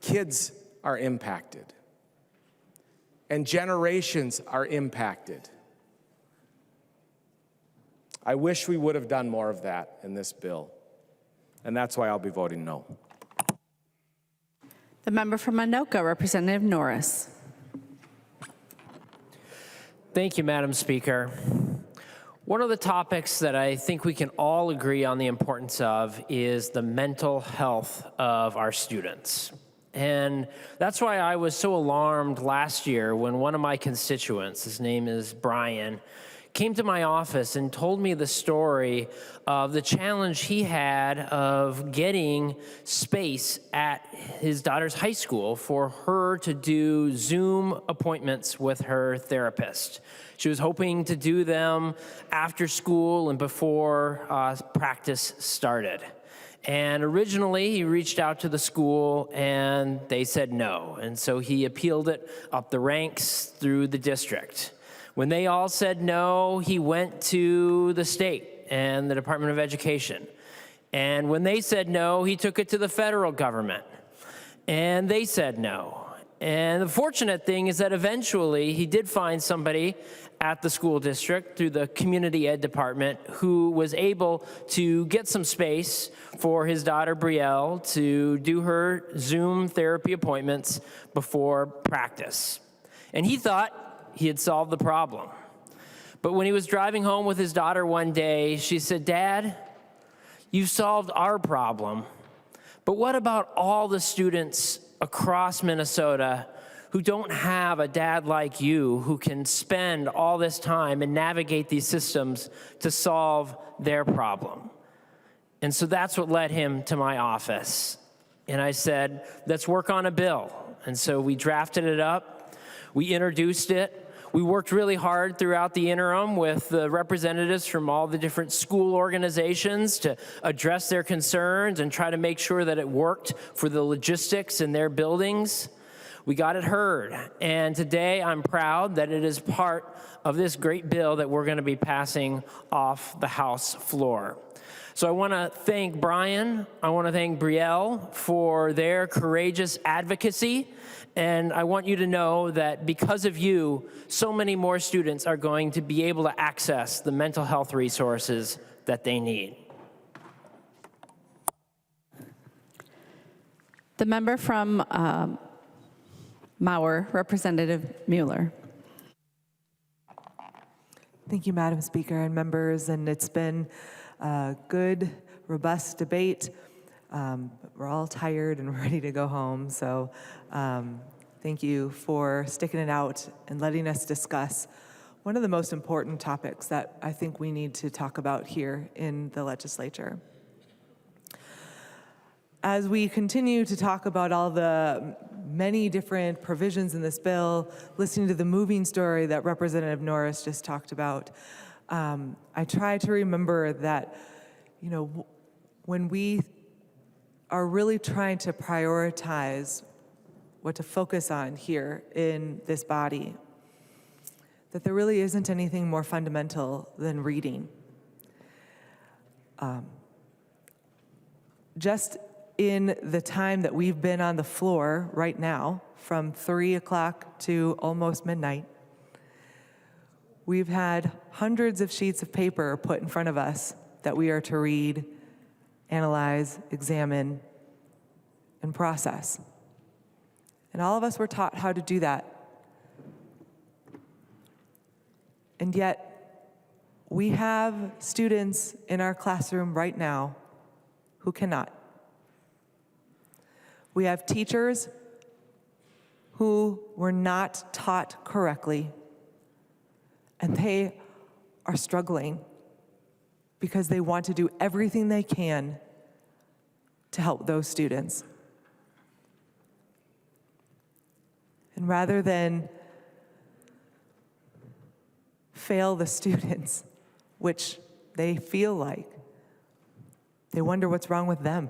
kids are impacted. And generations are impacted. I wish we would have done more of that in this bill. And that's why I'll be voting no. The member from Anoka, Representative Norris. Thank you, Madam Speaker. One of the topics that I think we can all agree on the importance of is the mental health of our students. And that's why I was so alarmed last year when one of my constituents, his name is Brian, came to my office and told me the story of the challenge he had of getting space at his daughter's high school for her to do Zoom appointments with her therapist. She was hoping to do them after school and before practice started. And originally, he reached out to the school, and they said no. And so he appealed it up the ranks through the district. When they all said no, he went to the state and the Department of Education. And when they said no, he took it to the federal government. And they said no. And the fortunate thing is that eventually he did find somebody at the school district through the community ed department who was able to get some space for his daughter Brielle to do her Zoom therapy appointments before practice. And he thought he had solved the problem. But when he was driving home with his daughter one day, she said, "Dad, you solved our problem, But what about all the students across Minnesota who don't have a dad like you who can spend all this time and navigate these systems to solve their problem? And so that's what led him to my office. And I said, let's work on a bill. And so we drafted it up, we introduced it. We worked really hard throughout the interim with the representatives from all the different school organizations to address their concerns and try to make sure that it worked for the logistics in their buildings. We got it heard, and today I'm proud that it is part of this great bill that we're going to be passing off the House floor. So I want to thank Brian, I want to thank Brielle for their courageous advocacy, and I want you to know that because of you, so many more students are going to be able to access the mental health resources that they need. The member from Moller, Representative Mueller. Thank you, Madam Speaker and members, and it's been a good, robust debate. We're all tired and ready to go home, so thank you for sticking it out and letting us discuss one of the most important topics that I think we need to talk about here in the legislature. As we continue to talk about all the many different provisions in this bill, listening to the moving story that Representative Norris just talked about, I try to remember that, you know, when we are really trying to prioritize what to focus on here in this body, that there really isn't anything more fundamental than reading. Just in the time that we've been on the floor right now, from 3 o'clock to almost midnight, we've had hundreds of sheets of paper put in front of us that we are to read, analyze, examine, and process. And all of us were taught how to do that. And yet, we have students in our classroom right now who cannot. We have teachers who were not taught correctly, and they are struggling because they want to do everything they can to help those students. And rather than fail the students, which they feel like, they wonder what's wrong with them.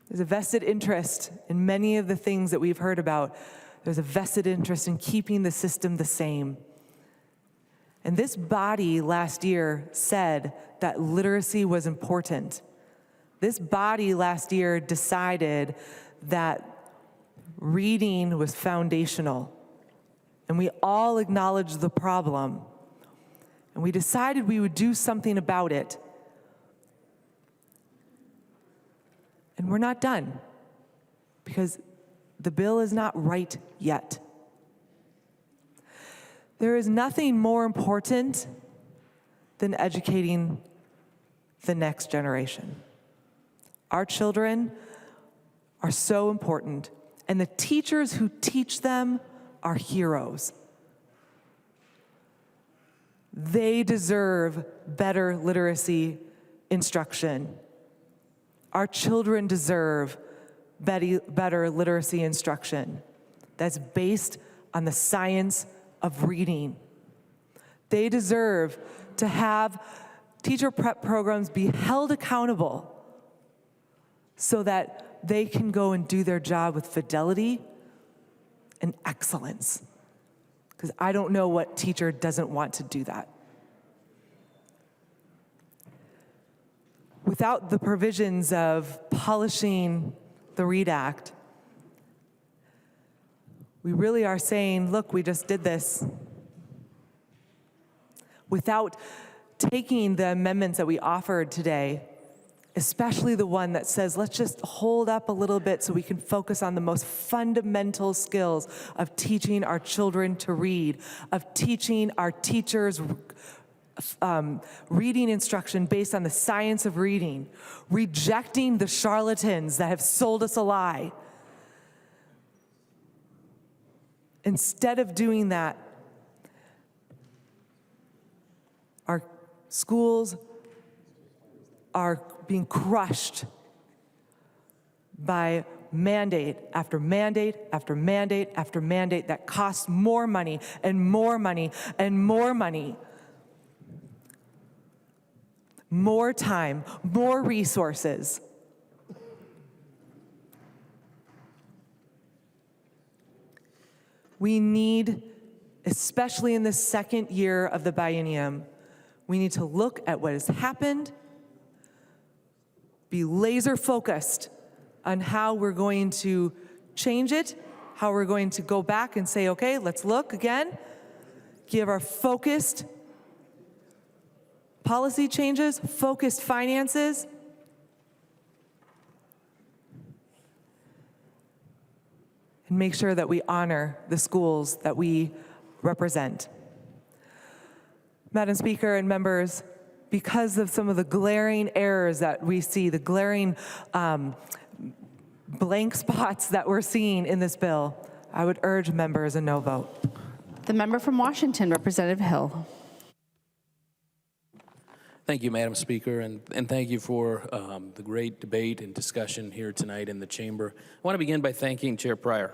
There's a vested interest in many of the things that we've heard about. There's a vested interest in keeping the system the same. And this body last year said that literacy was important. This body last year decided that reading was foundational. And we all acknowledged the problem. And we decided we would do something about it. And we're not done, because the bill is not right yet. There is nothing more important than educating the next generation. Our children are so important, and the teachers who teach them are heroes. They deserve better literacy instruction. Our children deserve better literacy instruction that's based on the science of reading. They deserve to have teacher prep programs be held accountable so that they can go and do their job with fidelity and excellence. Because I don't know what teacher doesn't want to do that. Without the provisions of polishing the READ Act, we really are saying, look, we just did this. Without taking the amendments that we offered today, especially the one that says, let's just hold up a little bit so we can focus on the most fundamental skills of teaching our children to read, of teaching our teachers reading instruction based on the science of reading, rejecting the charlatans that have sold us a lie. Instead of doing that, our schools are being crushed by mandate after mandate after mandate after mandate that costs more money and more money and more money. More time, more resources. We need, especially in the second year of the biennium, we need to look at what has happened, be laser focused on how we're going to change it, how we're going to go back and say, okay, let's look again, give our focused policy changes, focused finances, and make sure that we honor the schools that we represent. Madam Speaker and members, because of some of the glaring errors that we see, the glaring blank spots that we're seeing in this bill, I would urge members a no vote. The member from Washington, Representative Hill. Thank you, Madam Speaker, and thank you for the great debate and discussion here tonight in the chamber. I want to begin by thanking Chair Pryor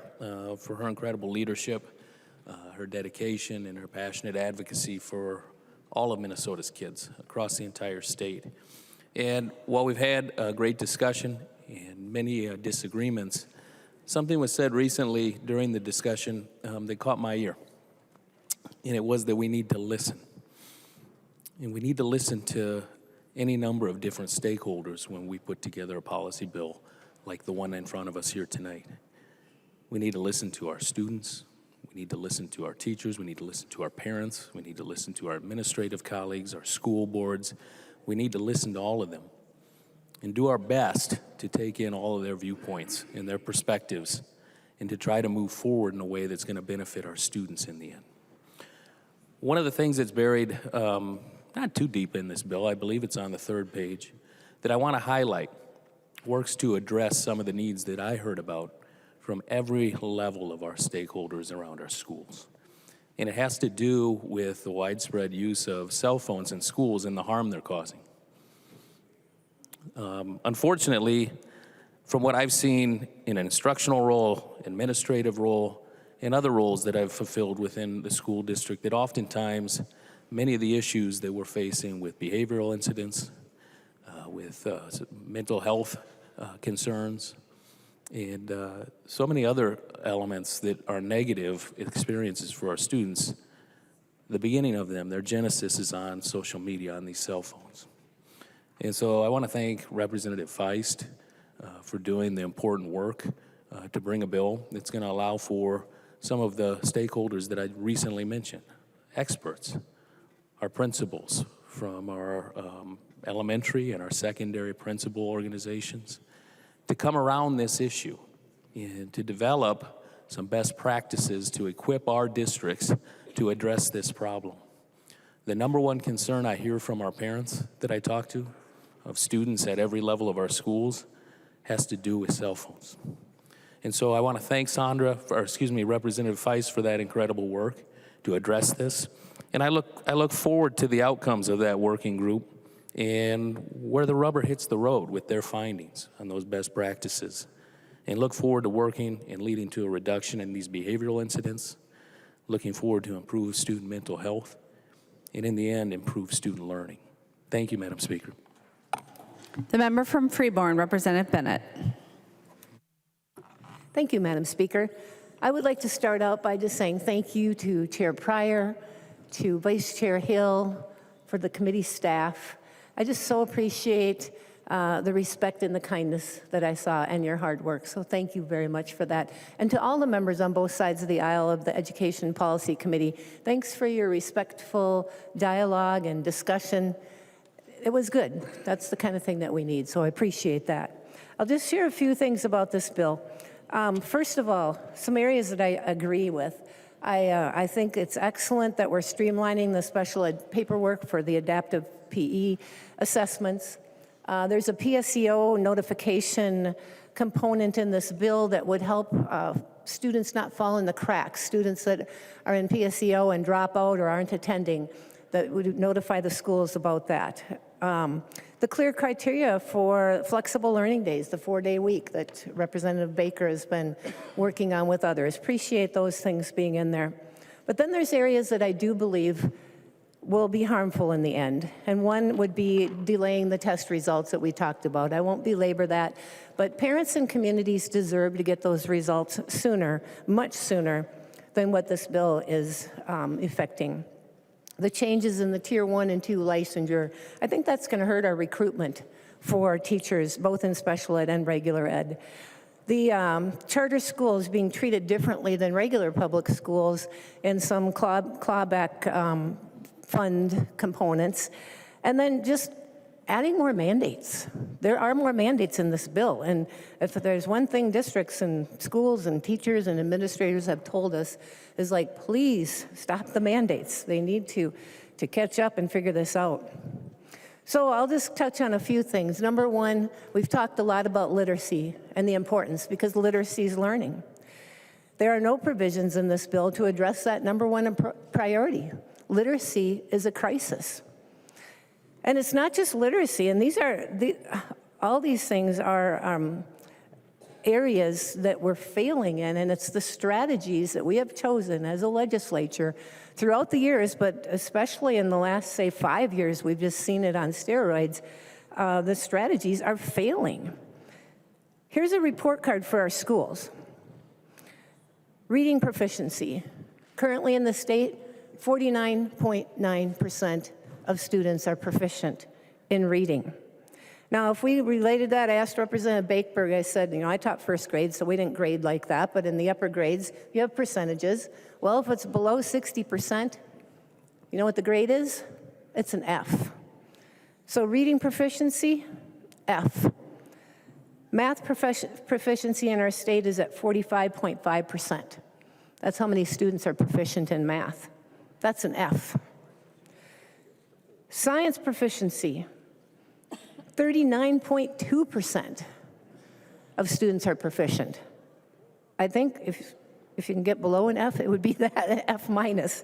for her incredible leadership, her dedication, and her passionate advocacy for all of Minnesota's kids across the entire state. And while we've had a great discussion and many disagreements, something was said recently during the discussion that caught my ear, and it was that we need to listen. And we need to listen to any number of different stakeholders when we put together a policy bill like the one in front of us here tonight. We need to listen to our students. We need to listen to our teachers. We need to listen to our parents. We need to listen to our administrative colleagues, our school boards. We need to listen to all of them and do our best to take in all of their viewpoints and their perspectives and to try to move forward in a way that's going to benefit our students in the end. One of the things that's buried not too deep in this bill, I believe it's on the third page, that I want to highlight works to address some of the needs that I heard about from every level of our stakeholders around our schools. And it has to do with the widespread use of cell phones in schools and the harm they're causing. Unfortunately, from what I've seen in an instructional role, administrative role, and other roles that I've fulfilled within the school district, that oftentimes many of the issues that we're facing with behavioral incidents, with mental health concerns, and so many other elements that are negative experiences for our students, the beginning of them, their genesis is on social media, on these cell phones. And so I want to thank Representative Feist for doing the important work to bring a bill that's going to allow for some of the stakeholders that I recently mentioned, experts, our principals from our elementary and our secondary principal organizations, to come around this issue and to develop some best practices to equip our districts to address this problem. The number one concern I hear from our parents that I talk to, of students at every level of our schools, has to do with cell phones. And so I want to thank Representative Feist for that incredible work to address this. And I look forward to the outcomes of that working group and where the rubber hits the road with their findings on those best practices. And look forward to working and leading to a reduction in these behavioral incidents, looking forward to improved student mental health, and in the end, improved student learning. Thank you, Madam Speaker. The member from Freeborn, Representative Bennett. Thank you, Madam Speaker. I would like to start out by just saying thank you to Chair Pryor, to Vice Chair Hill, for the committee staff. I just so appreciate the respect and the kindness that I saw and your hard work. So thank you very much for that. And to all the members on both sides of the aisle of the Education Policy Committee, thanks for your respectful dialogue and discussion. It was good. That's the kind of thing that we need, so I appreciate that. I'll just share a few things about this bill. First of all, some areas that I agree with. I think it's excellent that we're streamlining the special ed paperwork for the adaptive PE assessments. There's a PSEO notification component in this bill that would help students not fall in the cracks, students that are in PSEO and drop out or aren't attending, that would notify the schools about that. The clear criteria for flexible learning days, the 4-day week that Representative Baker has been working on with others. Appreciate those things being in there. But then there's areas that I do believe will be harmful in the end. And one would be delaying the test results that we talked about. I won't belabor that, but parents and communities deserve to get those results sooner, much sooner than what this bill is effecting. The changes in the Tier 1 and 2 licensure, I think that's going to hurt our recruitment for teachers, both in special ed and regular ed. The charter schools being treated differently than regular public schools in some clawback fund components, and then just adding more mandates. There are more mandates in this bill, and if there's one thing districts and schools and teachers and administrators have told us is like, please stop the mandates. They need to catch up and figure this out. So I'll just touch on a few things. Number one, we've talked a lot about literacy and the importance, because literacy is learning. There are no provisions in this bill to address that number one priority. Literacy is a crisis. And it's not just literacy, and all these things are areas that we're failing in, and it's the strategies that we have chosen as a legislature throughout the years, but especially in the last, say, 5 years, we've just seen it on steroids. The strategies are failing. Here's a report card for our schools. Reading proficiency. Currently in the state, 49.9% of students are proficient in reading. Now, if we related that, I asked Representative Baker, I said, I taught first grade, so we didn't grade like that, but in the upper grades, you have percentages. Well, if it's below 60%, you know what the grade is? It's an F. So reading proficiency, F. Math proficiency in our state is at 45.5%. That's how many students are proficient in math. That's an F. Science proficiency, 39.2% of students are proficient. I think if you can get below an F, it would be that F minus.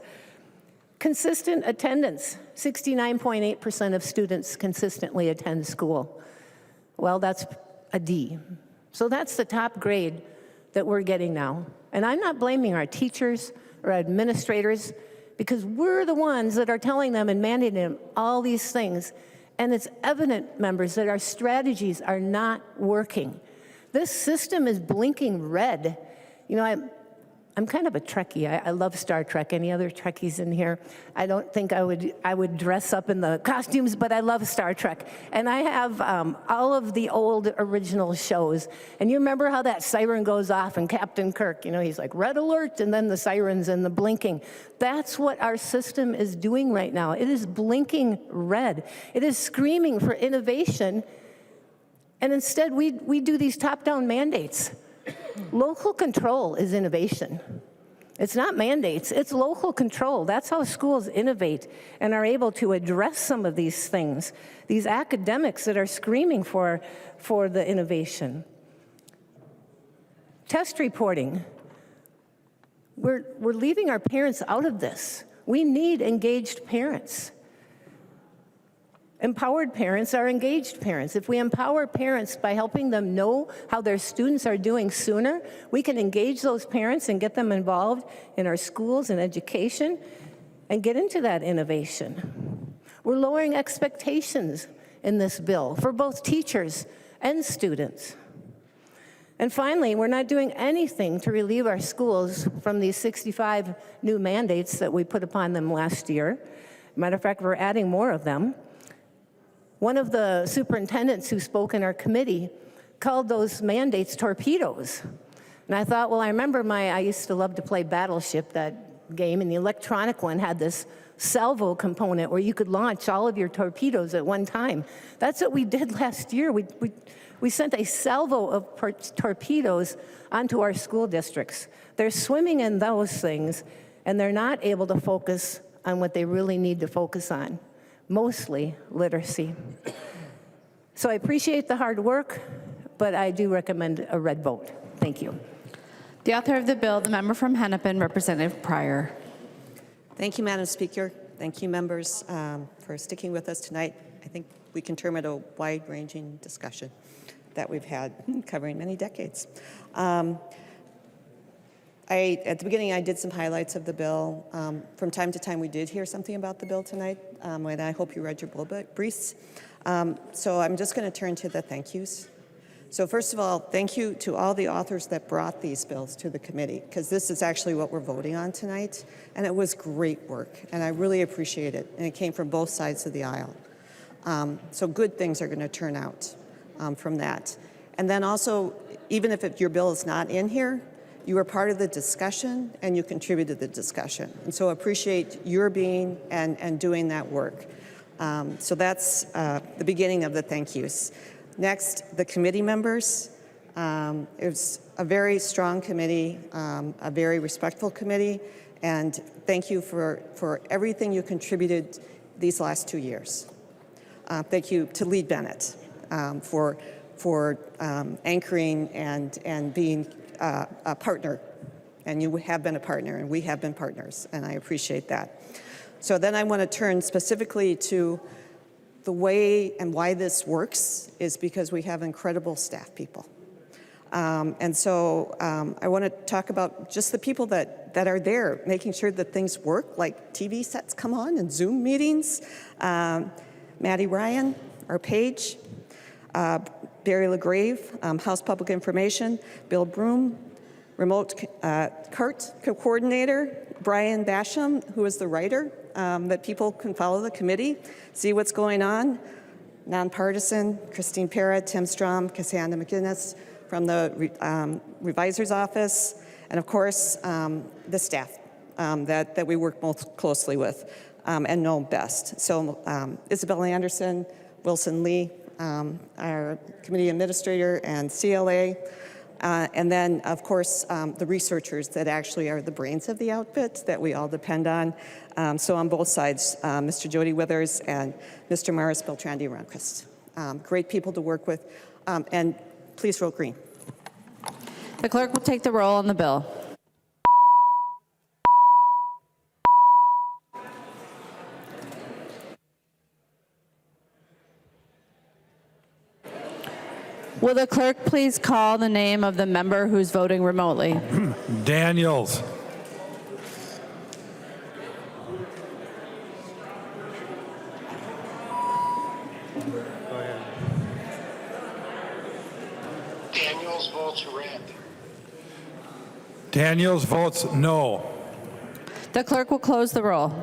Consistent attendance, 69.8% of students consistently attend school. Well, that's a D. So that's the top grade that we're getting now. And I'm not blaming our teachers or administrators, because we're the ones that are telling them and mandating them all these things. And it's evident, members, that our strategies are not working. This system is blinking red. I'm kind of a Trekkie. I love Star Trek. Any other Trekkies in here? I don't think I would dress up in the costumes, but I love Star Trek. And I have all of the old original shows. And you remember how that siren goes off and Captain Kirk, he's like, red alert, and then the sirens and the blinking. That's what our system is doing right now. It is blinking red. It is screaming for innovation. And instead, we do these top-down mandates. Local control is innovation. It's not mandates, it's local control. That's how schools innovate and are able to address some of these things, these academics that are screaming for the innovation. Test reporting. We're leaving our parents out of this. We need engaged parents. Empowered parents are engaged parents. If we empower parents by helping them know how their students are doing sooner, we can engage those parents and get them involved in our schools and education and get into that innovation. We're lowering expectations in this bill for both teachers and students. And finally, we're not doing anything to relieve our schools from these 65 new mandates that we put upon them last year. Matter of fact, we're adding more of them. One of the superintendents who spoke in our committee called those mandates torpedoes. And I thought, well, I remember I used to love to play Battleship, that game, and the electronic one had this salvo component where you could launch all of your torpedoes at one time. That's what we did last year. We sent a salvo of torpedoes onto our school districts. They're swimming in those things, and they're not able to focus on what they really need to focus on, mostly literacy. So I appreciate the hard work, but I do recommend a red vote. Thank you. The author of the bill, the member from Hennepin, Representative Pryor. Thank you, Madam Speaker. Thank you, members, for sticking with us tonight. I think we can term it a wide-ranging discussion that we've had covering many decades. At the beginning, I did some highlights of the bill. From time to time, we did hear something about the bill tonight, and I hope you read your bill briefs. So I'm just going to turn to the thank yous. So first of all, thank you to all the authors that brought these bills to the committee, because this is actually what we're voting on tonight, and it was great work, and I really appreciate it, and it came from both sides of the aisle. So good things are going to turn out from that. And then also, even if your bill is not in here, you were part of the discussion and you contributed to the discussion. And so appreciate your being and doing that work. So that's the beginning of the thank yous. Next, the committee members. It was a very strong committee, a very respectful committee, and thank you for everything you contributed these last 2 years. Thank you to Lee Bennett for anchoring and being a partner. And you have been a partner, and we have been partners, and I appreciate that. So then I want to turn specifically to the way and why this works is because we have incredible staff people. And so I want to talk about just the people that are there, making sure that things work, like TV sets come on and Zoom meetings. Maddie Ryan, our page, Barry LaGrave, House Public Information, Bill Broom, Remote CART Coordinator, Brian Basham, who is the writer, that people can follow the committee, see what's going on. Nonpartisan, Christine Parra, Tim Strom, Cassandra McGinnis from the Revisor's Office, and of course, the staff that we work most closely with and know best. So Isabel Anderson, Wilson Lee, our committee administrator and CLA, and then, of course, the researchers that actually are the brains of the outfit that we all depend on. So on both sides, Mr. Jody Withers and Mr. Morris Beltrandi-Runquist. Great people to work with, and please vote green. The clerk will take the roll on the bill. Will the clerk please call the name of the member who's voting remotely? Daniels. Daniels votes red. Daniels votes no. The clerk will close the roll.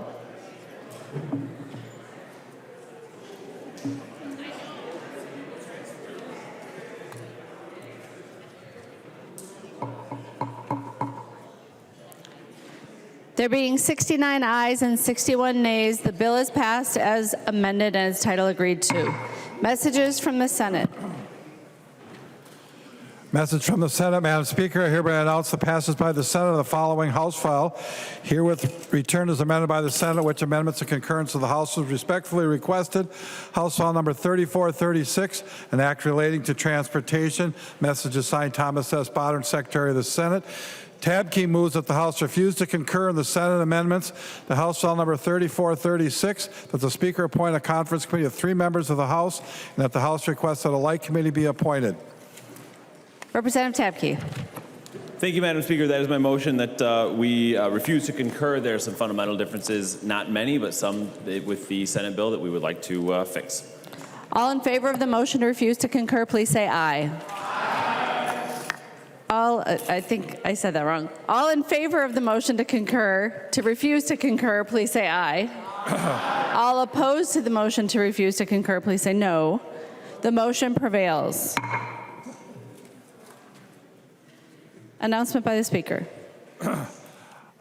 There being 69 ayes and 61 nays, the bill is passed as amended and its title agreed to. Messages from the Senate. Message from the Senate, Madam Speaker. I hereby announce the passage by the Senate of the following House file. Herewith returned as amended by the Senate, which amendments and concurrence of the House was respectfully requested. House file number 3436, an act relating to transportation. Message is signed Thomas S. Bodden, Secretary of the Senate. Tab key moves that the House refuse to concur in the Senate amendments to House File number 3436, that the Speaker appoint a conference committee of 3 members of the House, and that the House requests that a like committee be appointed. Representative Tabke. Thank you, Madam Speaker. That is my motion that we refuse to concur. There are some fundamental differences, not many, but some with the Senate bill that we would like to fix. All in favor of the motion to refuse to concur, please say aye. I think I said that wrong. All in favor of the motion to concur, to refuse to concur, please say aye. All opposed to the motion to refuse to concur, please say no. The motion prevails. Announcement by the Speaker.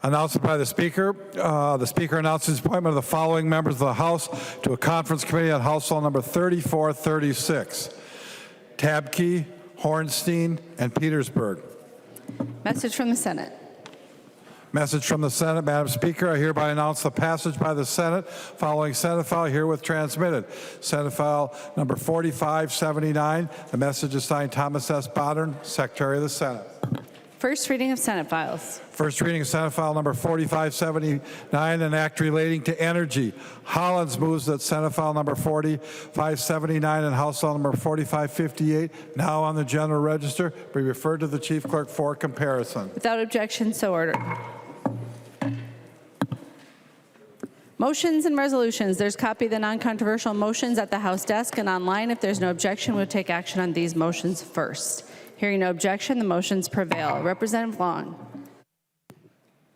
Announcement by the Speaker. The Speaker announces the appointment of the following members of the House to a conference committee on House File number 3436. Tabke, Hornstein, and Petersburg. Message from the Senate. Message from the Senate. Madam Speaker, I hereby announce the passage by the Senate following Senate file herewith transmitted. Senate file number 4579. The message is signed Thomas S. Bodden, Secretary of the Senate. First reading of Senate files. First reading of Senate file number 4579, an act relating to energy. Hollins moves that Senate file number 4579 and House file number 4558, now on the general register, be referred to the Chief Clerk for comparison. Without objection, so ordered. Motions and resolutions. There's a copy of the non-controversial motions at the House desk and online. If there's no objection, we'll take action on these motions first. Hearing no objection, the motions prevail. Representative Long.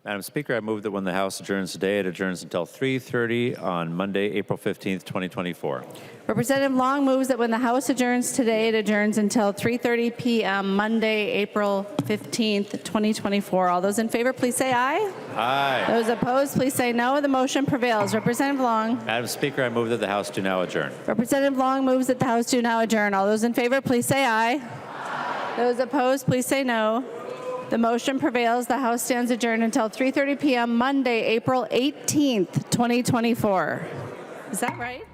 Madam Speaker, I move that when the House adjourns today, it adjourns until 3:30 on Monday, April 15th, 2024. Representative Long moves that when the House adjourns today, it adjourns until 3:30 p.m. Monday, April 15th, 2024. All those in favor, please say aye. Aye. Those opposed, please say no. The motion prevails. Representative Long. Madam Speaker, I move that the House do now adjourn. Representative Long moves that the House do now adjourn. All those in favor, please say aye. Those opposed, please say no. The motion prevails. The House stands adjourned until 3:30 p.m. Monday, April 18th, 2024. Is that right?